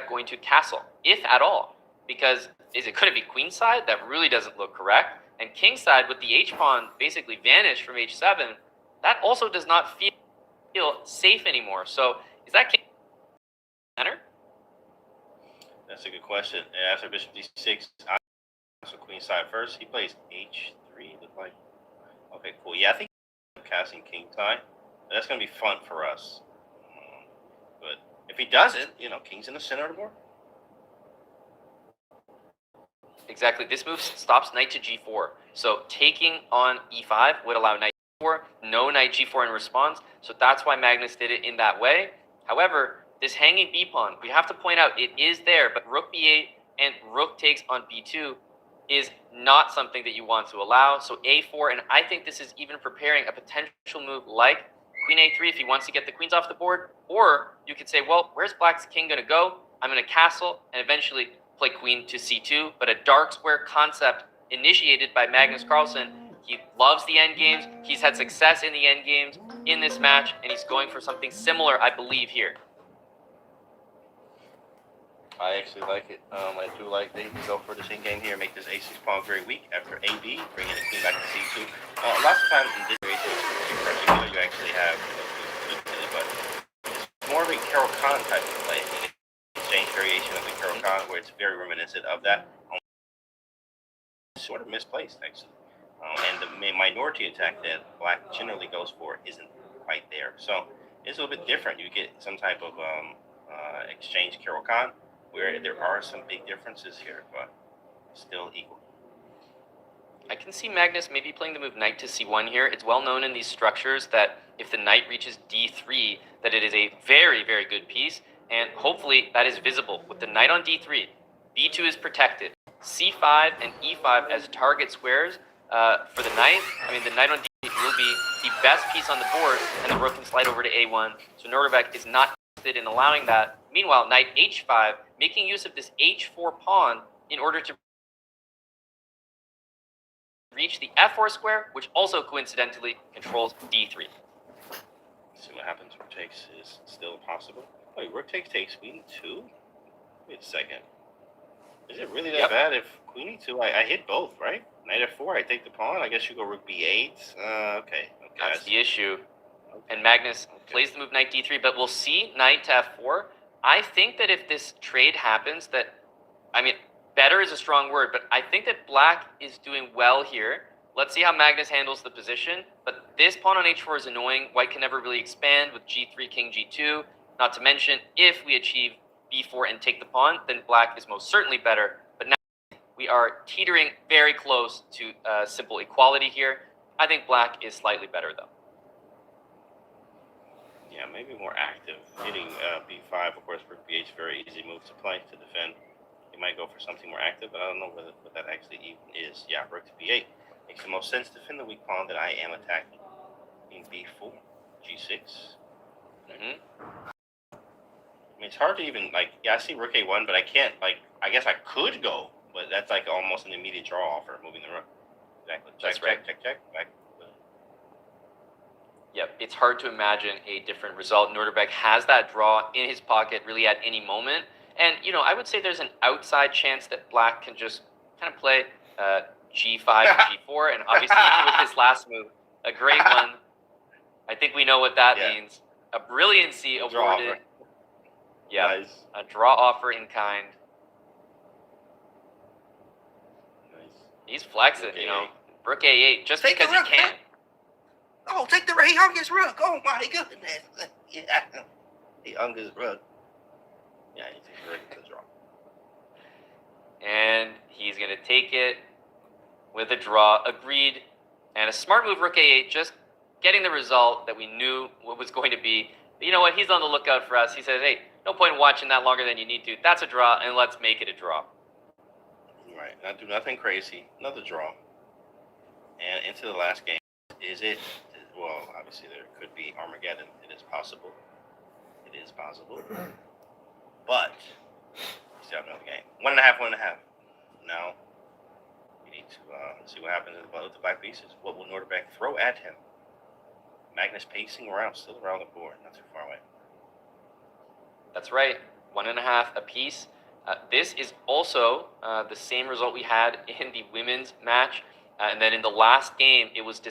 going to castle, if at all? Because could it be queenside? That really doesn't look correct. And kingside, with the h-pawn basically vanished from h7, that also does not feel safe anymore. So is that king center? That's a good question. After bishop d6, so queen side first. He plays h3. Look like. Okay, cool. Yeah, I think I'm casting king side. That's gonna be fun for us. But if he doesn't, you know, king's in the center of the board. Exactly. This move stops knight to g4. So taking on e5 would allow knight g4, no knight g4 in response. So that's why Magnus did it in that way. However, this hanging b pawn, we have to point out it is there, but rook b8 and rook takes on b2 is not something that you want to allow. So a4, and I think this is even preparing a potential move like queen a3 if he wants to get the queens off the board. Or you could say, well, where's black's king going to go? I'm going to castle and eventually play queen to c2, but a dark square concept initiated by Magnus Carlsen. He loves the endgames. He's had success in the endgames in this match, and he's going for something similar, I believe, here. I actually like it. I do like they go for this in-game here, make this a6 pawn very weak after ab, bringing the queen back to c2. Lots of times in this situation, you actually have, but it's more of a Carol-Khan type of play. Exchange variation of the Carol-Khan, where it's very reminiscent of that. Sort of misplaced, actually. And the minority attack that black generally goes for isn't quite there. So it's a little bit different. You get some type of exchange Carol-Khan, where there are some big differences here, but still equal. I can see Magnus maybe playing the move knight to c1 here. It's well known in these structures that if the knight reaches d3, that it is a very, very good piece, and hopefully that is visible. With the knight on d3, b2 is protected. c5 and e5 as target squares for the knight. I mean, the knight on d3 will be the best piece on the board, and the rook can slide over to a1. So Noorderbeck is not interested in allowing that. Meanwhile, knight h5, making use of this h4 pawn in order to reach the f4 square, which also coincidentally controls d3. See what happens. Rook takes is still possible. Wait, rook takes queen e2? Wait a second. Is it really that bad if queen e2? I hit both, right? Knight f4, I take the pawn. I guess you go rook b8. Okay. That's the issue. And Magnus plays the move knight d3, but we'll see knight to f4. I think that if this trade happens, that, I mean, better is a strong word, but I think that black is doing well here. Let's see how Magnus handles the position. But this pawn on h4 is annoying. White can never really expand with g3, king g2. Not to mention, if we achieve b4 and take the pawn, then black is most certainly better. But now we are teetering very close to simple equality here. I think black is slightly better, though. Yeah, maybe more active. Hitting b5, of course, rook b8 is a very easy move to play to defend. You might go for something more active, but I don't know what that actually even is. Yeah, rook to b8 makes the most sense to defend the weak pawn that I am attacking. In b4, g6. I mean, it's hard to even, like, yeah, I see rook a1, but I can't, like, I guess I could go, but that's like almost an immediate draw offer, moving the rook. Exactly. That's right. Check. Back. Yep, it's hard to imagine a different result. Norderbeck has that draw in his pocket really at any moment. And, you know, I would say there's an outside chance that black can just kind of play g5 and g4. And obviously, with his last move, a great one. I think we know what that means. A brilliancy awarded. Yeah, nice. A draw offer in kind. Nice. He's flexing, you know. Rook a8, just take because he can. Oh, take the rook. He hung his rook. Oh, my goodness. Yeah. He hung his rook. Yeah, he takes the rook to the draw. And he's going to take it with a draw. Agreed. And a smart move, rook a8, just getting the result that we knew what was going to be. But you know what? He's on the lookout for us. He says, hey, no point in watching that longer than you need to. That's a draw, and let's make it a draw. Right. Not do nothing crazy. Another draw. And into the last game. Is it? Well, obviously there could be Armageddon. It is possible. It is possible. But we still have another game. 1.5. Now we need to see what happens with the black pieces. What will Norderbeck throw at him? Magnus pacing around, still around the board, not too far away. That's right. 1.5 apiece. This is also the same result we had in the women's match. And then in the last game, it was.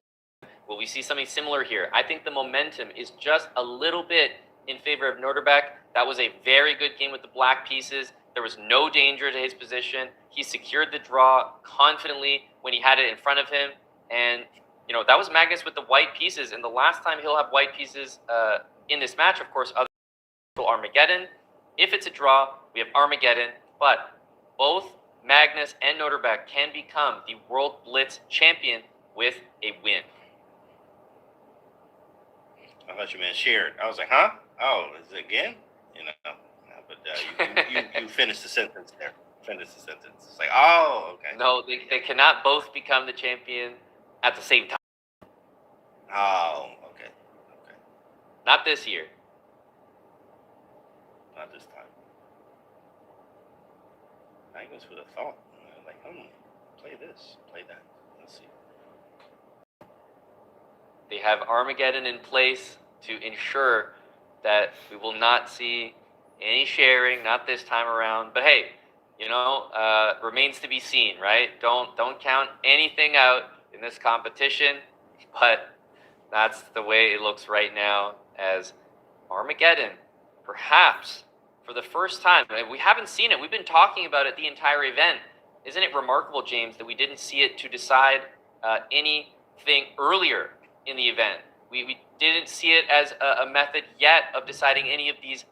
Will we see something similar here? I think the momentum is just a little bit in favor of Norderbeck. That was a very good game with the black pieces. There was no danger to his position. He secured the draw confidently when he had it in front of him. And, you know, that was Magnus with the white pieces. And the last time he'll have white pieces in this match, of course, other Armageddon. If it's a draw, we have Armageddon. But both Magnus and Norderbeck can become the World Blitz Champion with a win. I thought you meant shared. I was like, huh? Oh, is it again? You know, no, but you finished the sentence there. Finish the sentence. It's like, oh, okay. No, they cannot both become the champion at the same time. Oh, okay. Not this year. Not this time. Magnus would have thought, like, play this, play that. Let's see. They have Armageddon in place to ensure that we will not see any sharing, not this time around. But hey, you know, remains to be seen, right? Don't count anything out in this competition, but that's the way it looks right now, as Armageddon, perhaps for the first time. We haven't seen it. We've been talking about it the entire event. Isn't it remarkable, James, that we didn't see it to decide anything earlier in the event? We didn't see it as a method yet of deciding any of these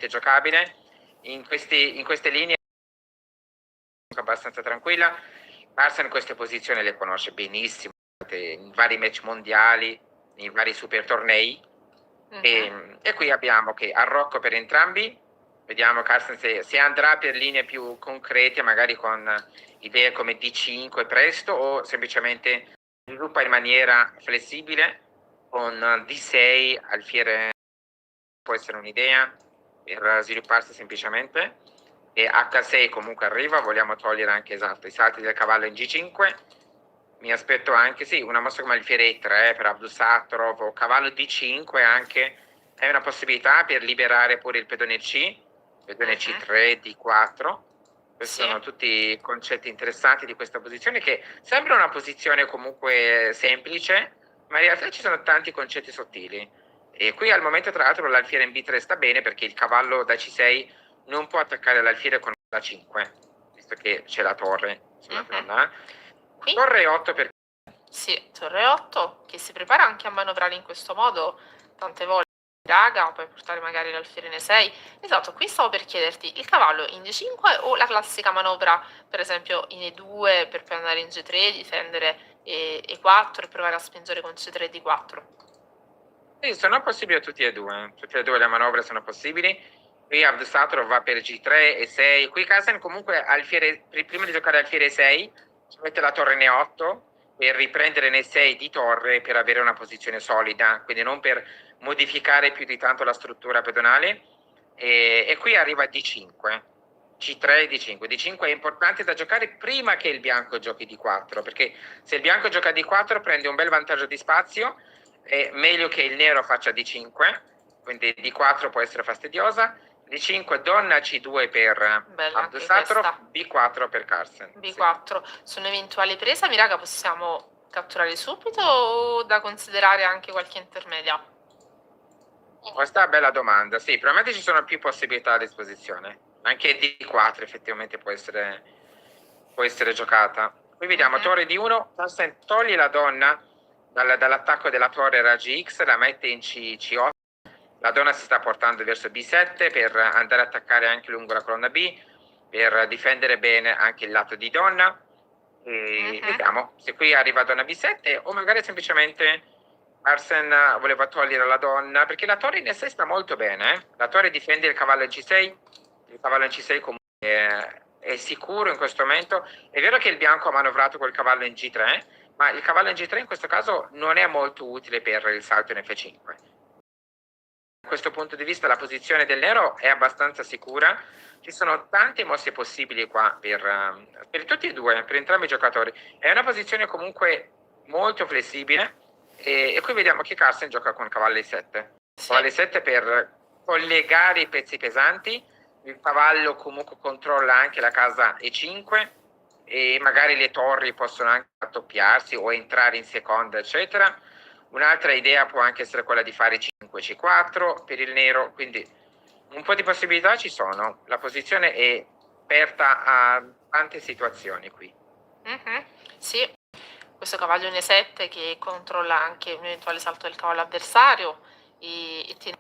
giocabile. In queste linee abbastanza tranquilla. Carlsen queste posizioni le conosce benissimo in vari match mondiali, in vari super tornei. E qui abbiamo che arrocco per entrambi. Vediamo Carlsen se andrà per linee più concrete, magari con idee come D5 presto, o semplicemente sviluppa in maniera flessibile con D6 alfiere. Può essere un'idea per svilupparsi semplicemente. E H6 comunque arriva, vogliamo togliere anche i salti del cavallo in G5. Mi aspetto anche, sì, una mossa come alfiere E3 per Abdusattorov o cavallo D5 anche, è una possibilità per liberare pure il pedone C, pedone C3, D4. Questi sono tutti concetti interessanti di questa posizione, che sembra una posizione comunque semplice, ma in realtà ci sono tanti concetti sottili. E qui al momento tra l'altro l'alfiere in B3 sta bene, perché il cavallo da C6 non può attaccare l'alfiere con la 5, visto che c'è la torre sulla donna. Torre 8 per... Sì, torre 8, che si prepara anche a manovrare in questo modo tante volte. Raga, puoi portare magari l'alfiere in E6. Esatto, qui stavo per chiederti, il cavallo in D5 o la classica manovra, per esempio in E2 per poi andare in G3, difendere E4 e provare a spingere con C3 e D4? Sì, sono possibili tutti e due le manovre sono possibili. Qui Abdusattorov va per G3 e 6. Qui Carlsen comunque alfiere, prima di giocare alfiere 6 ci mette la torre in E8 per riprendere in E6 di torre, per avere una posizione solida, quindi non per modificare più di tanto la struttura pedonale. E qui arriva D5, C3 e D5. D5 è importante da giocare prima che il bianco giochi D4, perché se il bianco gioca D4 prende un bel vantaggio di spazio. È meglio che il nero faccia D5, quindi D4 può essere fastidiosa. D5, donna C2 per Abdusattorov, B4 per Carlsen. B4. Su un'eventuale presa, mi raga, possiamo catturare subito o da considerare anche qualche intermedia? Questa è una bella domanda. Sì, probabilmente ci sono più possibilità a disposizione. Anche D4 effettivamente può essere giocata. Qui vediamo torre D1, Carlsen toglie la donna dall'attacco della torre raggi X, la mette in C8. La donna si sta portando verso B7 per andare a attaccare anche lungo la colonna B, per difendere bene anche il lato di donna. E vediamo se qui arriva donna B7 o magari semplicemente Carlsen voleva togliere la donna, perché la torre in E6 sta molto bene. La torre difende il cavallo in C6, il cavallo in C6 comunque è sicuro in questo momento. È vero che il bianco ha manovrato col cavallo in G3, ma il cavallo in G3 in questo caso non è molto utile per il salto in F5. Da questo punto di vista la posizione del nero è abbastanza sicura. Ci sono tante mosse possibili qua per tutti e due, per entrambi i giocatori. È una posizione comunque molto flessibile. E qui vediamo che Carlsen gioca con cavallo E7. Cavallo E7 per collegare i pezzi pesanti. Il cavallo comunque controlla anche la casa E5 e magari le torri possono anche raddoppiarsi o entrare in seconda, eccetera. Un'altra idea può anche essere quella di fare 5 C4 per il nero, quindi un po' di possibilità ci sono. La posizione è aperta a tante situazioni qui. Sì, questo cavallo in E7 che controlla anche un eventuale salto del cavallo avversario e tiene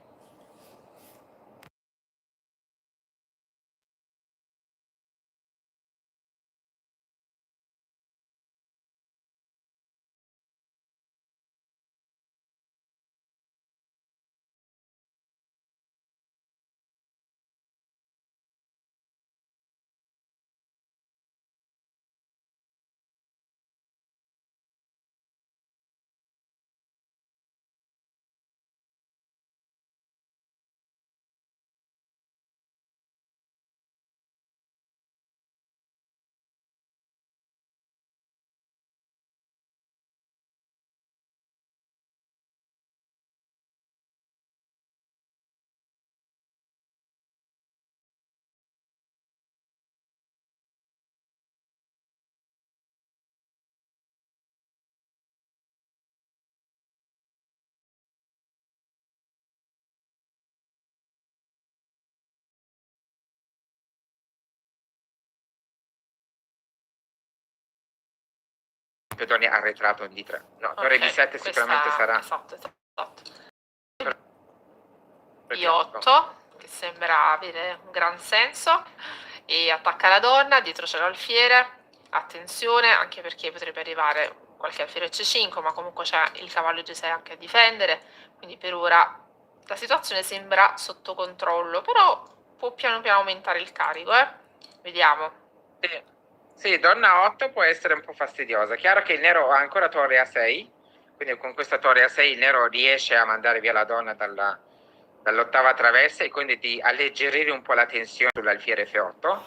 Pedone arretrato in D3. No, torre B7 sicuramente sarà. Esatto. I8, che sembra avere un gran senso, e attacca la donna, dietro c'è l'alfiere, attenzione anche perché potrebbe arrivare qualche alfiere C5, ma comunque c'è il cavallo G6 anche a difendere, quindi per ora la situazione sembra sotto controllo, però può piano piano aumentare il carico, vediamo. Sì, donna 8 può essere un po' fastidiosa. Chiaro che il nero ha ancora torre A6, quindi con questa torre A6 il nero riesce a mandare via la donna dall'ottava traversa e quindi di alleggerire un po' la tensione sull'alfiere F8.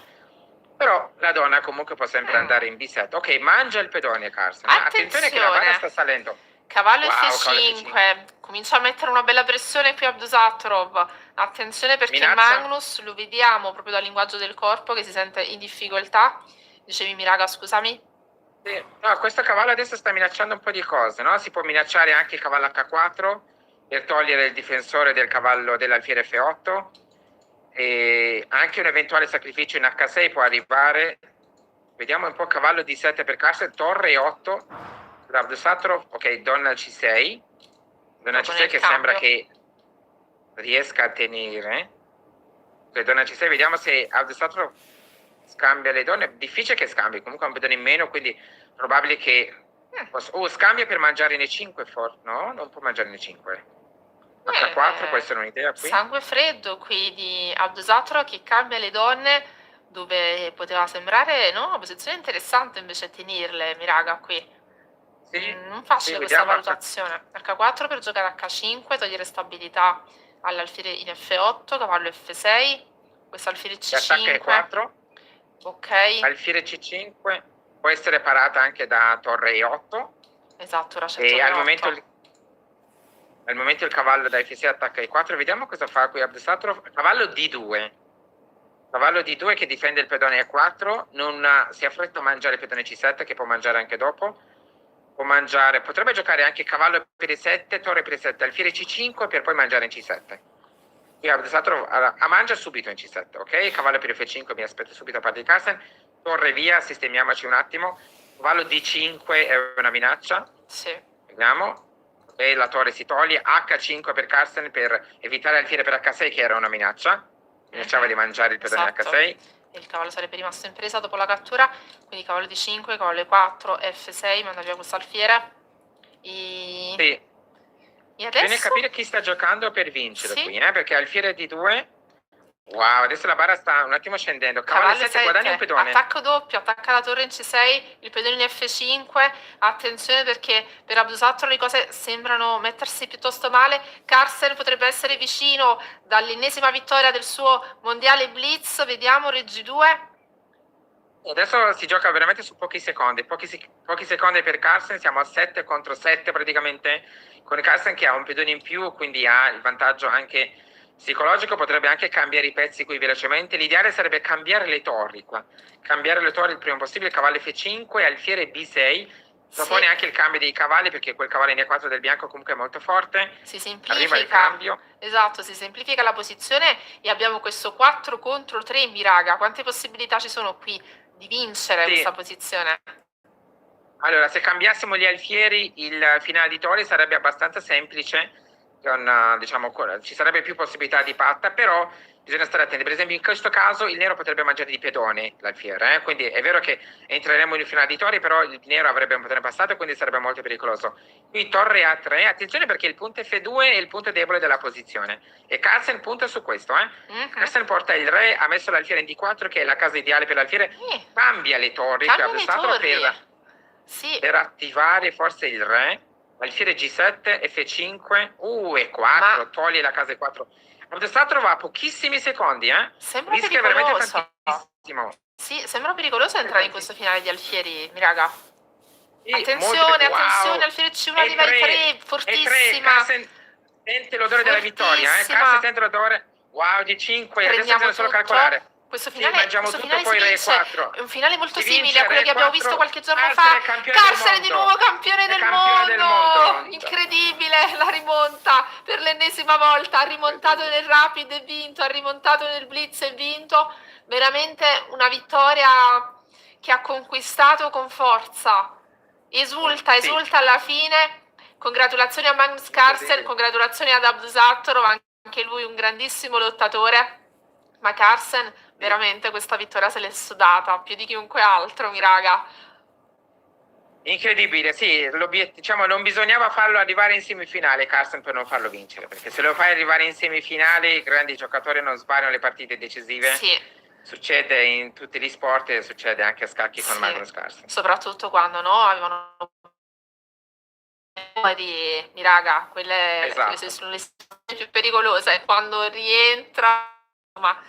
Però la donna comunque può sempre andare in B7. Ok, mangia il pedone Carlsen. Attenzione che la barra sta salendo. Cavallo Wow, F5, comincia a mettere una bella pressione qui Abdusatorov. Attenzione perché Minaccia. Magnus lo vediamo proprio dal linguaggio del corpo che si sente in difficoltà. Dicevi Miraga, scusami? Sì. No, questo cavallo adesso sta minacciando un po' di cose, no? Si può minacciare anche il cavallo H4 per togliere il difensore del cavallo dell'alfiere F8 e anche un eventuale sacrificio in H6 può arrivare. Vediamo un po' cavallo D7 per Carlsen, torre 8 per Abdusatorov. Ok, donna C6. Donna C6 che sembra che riesca a tenere. Ok, donna C6, vediamo se Abdusatorov scambia le donne. Difficile che scambi, comunque ha un pedone in meno, quindi probabile che scambia per mangiare in E5 forse. No, non può mangiare in E5. H4 può essere un'idea qui. Sangue freddo qui di Abdusatorov che cambia le donne dove poteva sembrare una posizione interessante, invece tenerle Miraga qui. Sì, non facile questa vediamo valutazione. H4 per giocare H5, togliere stabilità all'alfiere in F8, cavallo F6, questo alfiere C5. Attacca E4. Ok. Alfiere C5 può essere parata anche da torre E8. Esatto, ora c'è E torre al 8. momento il cavallo da F6 attacca E4. Vediamo cosa fa qui Abdusatorov. Cavallo D2. Cavallo D2 che difende il pedone E4. Non si affretta a mangiare il pedone C7 che può mangiare anche dopo. Potrebbe giocare anche cavallo per E7, torre per E7, alfiere C5 per poi mangiare in C7. Qui Abdusatorov mangia subito in C7, ok? Cavallo per F5 mi aspetto subito a parte di Carlsen. Torre via, sistemiamoci un attimo. Cavallo D5 è una minaccia. Sì. Vediamo. E la torre si toglie. H5 per Carlsen per evitare alfiere per H6 che era una minaccia. Minacciava di mangiare il pedone Esatto. H6. Il cavallo sarebbe rimasto in presa dopo la cattura, quindi cavallo D5, cavallo E4, F6, manda via questo alfiere. Sì. E adesso? Bisogna capire chi sta giocando per vincere Sì. qui, perché alfiere D2. Wow, adesso la barra sta un attimo scendendo. Cavallo 7 guadagna un pedone. Attacco doppio, attacca la torre in C6, il pedone in F5. Attenzione perché per Abdusatorov le cose sembrano mettersi piuttosto male. Carlsen potrebbe essere vicino dall'ennesima vittoria del suo mondiale Blitz. Vediamo Reg 2. Adesso si gioca veramente su pochi secondi. Pochi secondi per Carlsen, siamo a 7 contro 7 praticamente. Con Carlsen che ha un pedone in più, quindi ha il vantaggio anche psicologico, potrebbe anche cambiare i pezzi qui velocemente. L'ideale sarebbe cambiare le torri qua. Cambiare le torri il prima possibile, cavallo F5, alfiere B6. Propone anche il cambio dei cavalli perché quel cavallo in E4 del bianco comunque è molto forte. Si semplifica. Arriva il cambio. Esatto, si semplifica la posizione e abbiamo questo 4 contro 3 Miraga. Quante possibilità ci sono qui di vincere questa posizione? Allora, se cambiassimo gli alfieri, il finale di torri sarebbe abbastanza semplice. Diciamo, ci sarebbe più possibilità di patta, però bisogna stare attenti. Per esempio in questo caso il nero potrebbe mangiare di pedone l'alfiere, quindi è vero che entreremo in un finale di torri, però il nero avrebbe un pedone passato e quindi sarebbe molto pericoloso. Qui torre A3, attenzione perché il punto F2 è il punto debole della posizione e Carlsen punta su questo. Carlsen porta il re, ha messo l'alfiere in D4 che è la casa ideale per l'alfiere, cambia le torri, per attivare forse il re. Alfiere G7, F5, E4, toglie la casa E4. Abdusatorov ha pochissimi secondi, Sembra rischia pericoloso. veramente tantissimo. Sì, sembra pericoloso entrare in questo finale di alfieri, Miraga. Sì, Attenzione, wow. attenzione, alfiere C1 arriva il 3, fortissima. Carlsen sente l'odore della vittoria, Carlsen sente l'odore. Wow, G5, adesso bisogna solo calcolare. Questo finale, mangiamo tutto poi re 4. È un finale molto Si simile vince a quello che abbiamo 4, visto qualche giorno Carlsen fa. è campione Carlsen del è di mondo. nuovo campione del mondo. Incredibile. Incredibile, la rimonta per l'ennesima volta. Ha rimontato nel Rapid e vinto, ha rimontato nel Blitz e vinto. Veramente una vittoria che ha conquistato con forza. Esulta alla fine. Congratulazioni a Magnus Carlsen, congratulazioni ad Abdusatorov. anche lui un grandissimo lottatore, ma Carlsen veramente questa vittoria se l'è sudata più di chiunque altro, mi raga. Incredibile, sì, diciamo non bisognava farlo arrivare in semifinale Carlsen per non farlo vincere, perché se lo fai arrivare in semifinale i grandi giocatori non sbagliano le partite decisive. Sì. Succede in tutti gli sport e succede anche a scacchi con Sì. Magnus Carlsen. Soprattutto quando avevano di raga, quelle Esatto. sono le situazioni più pericolose, quando rientra, ma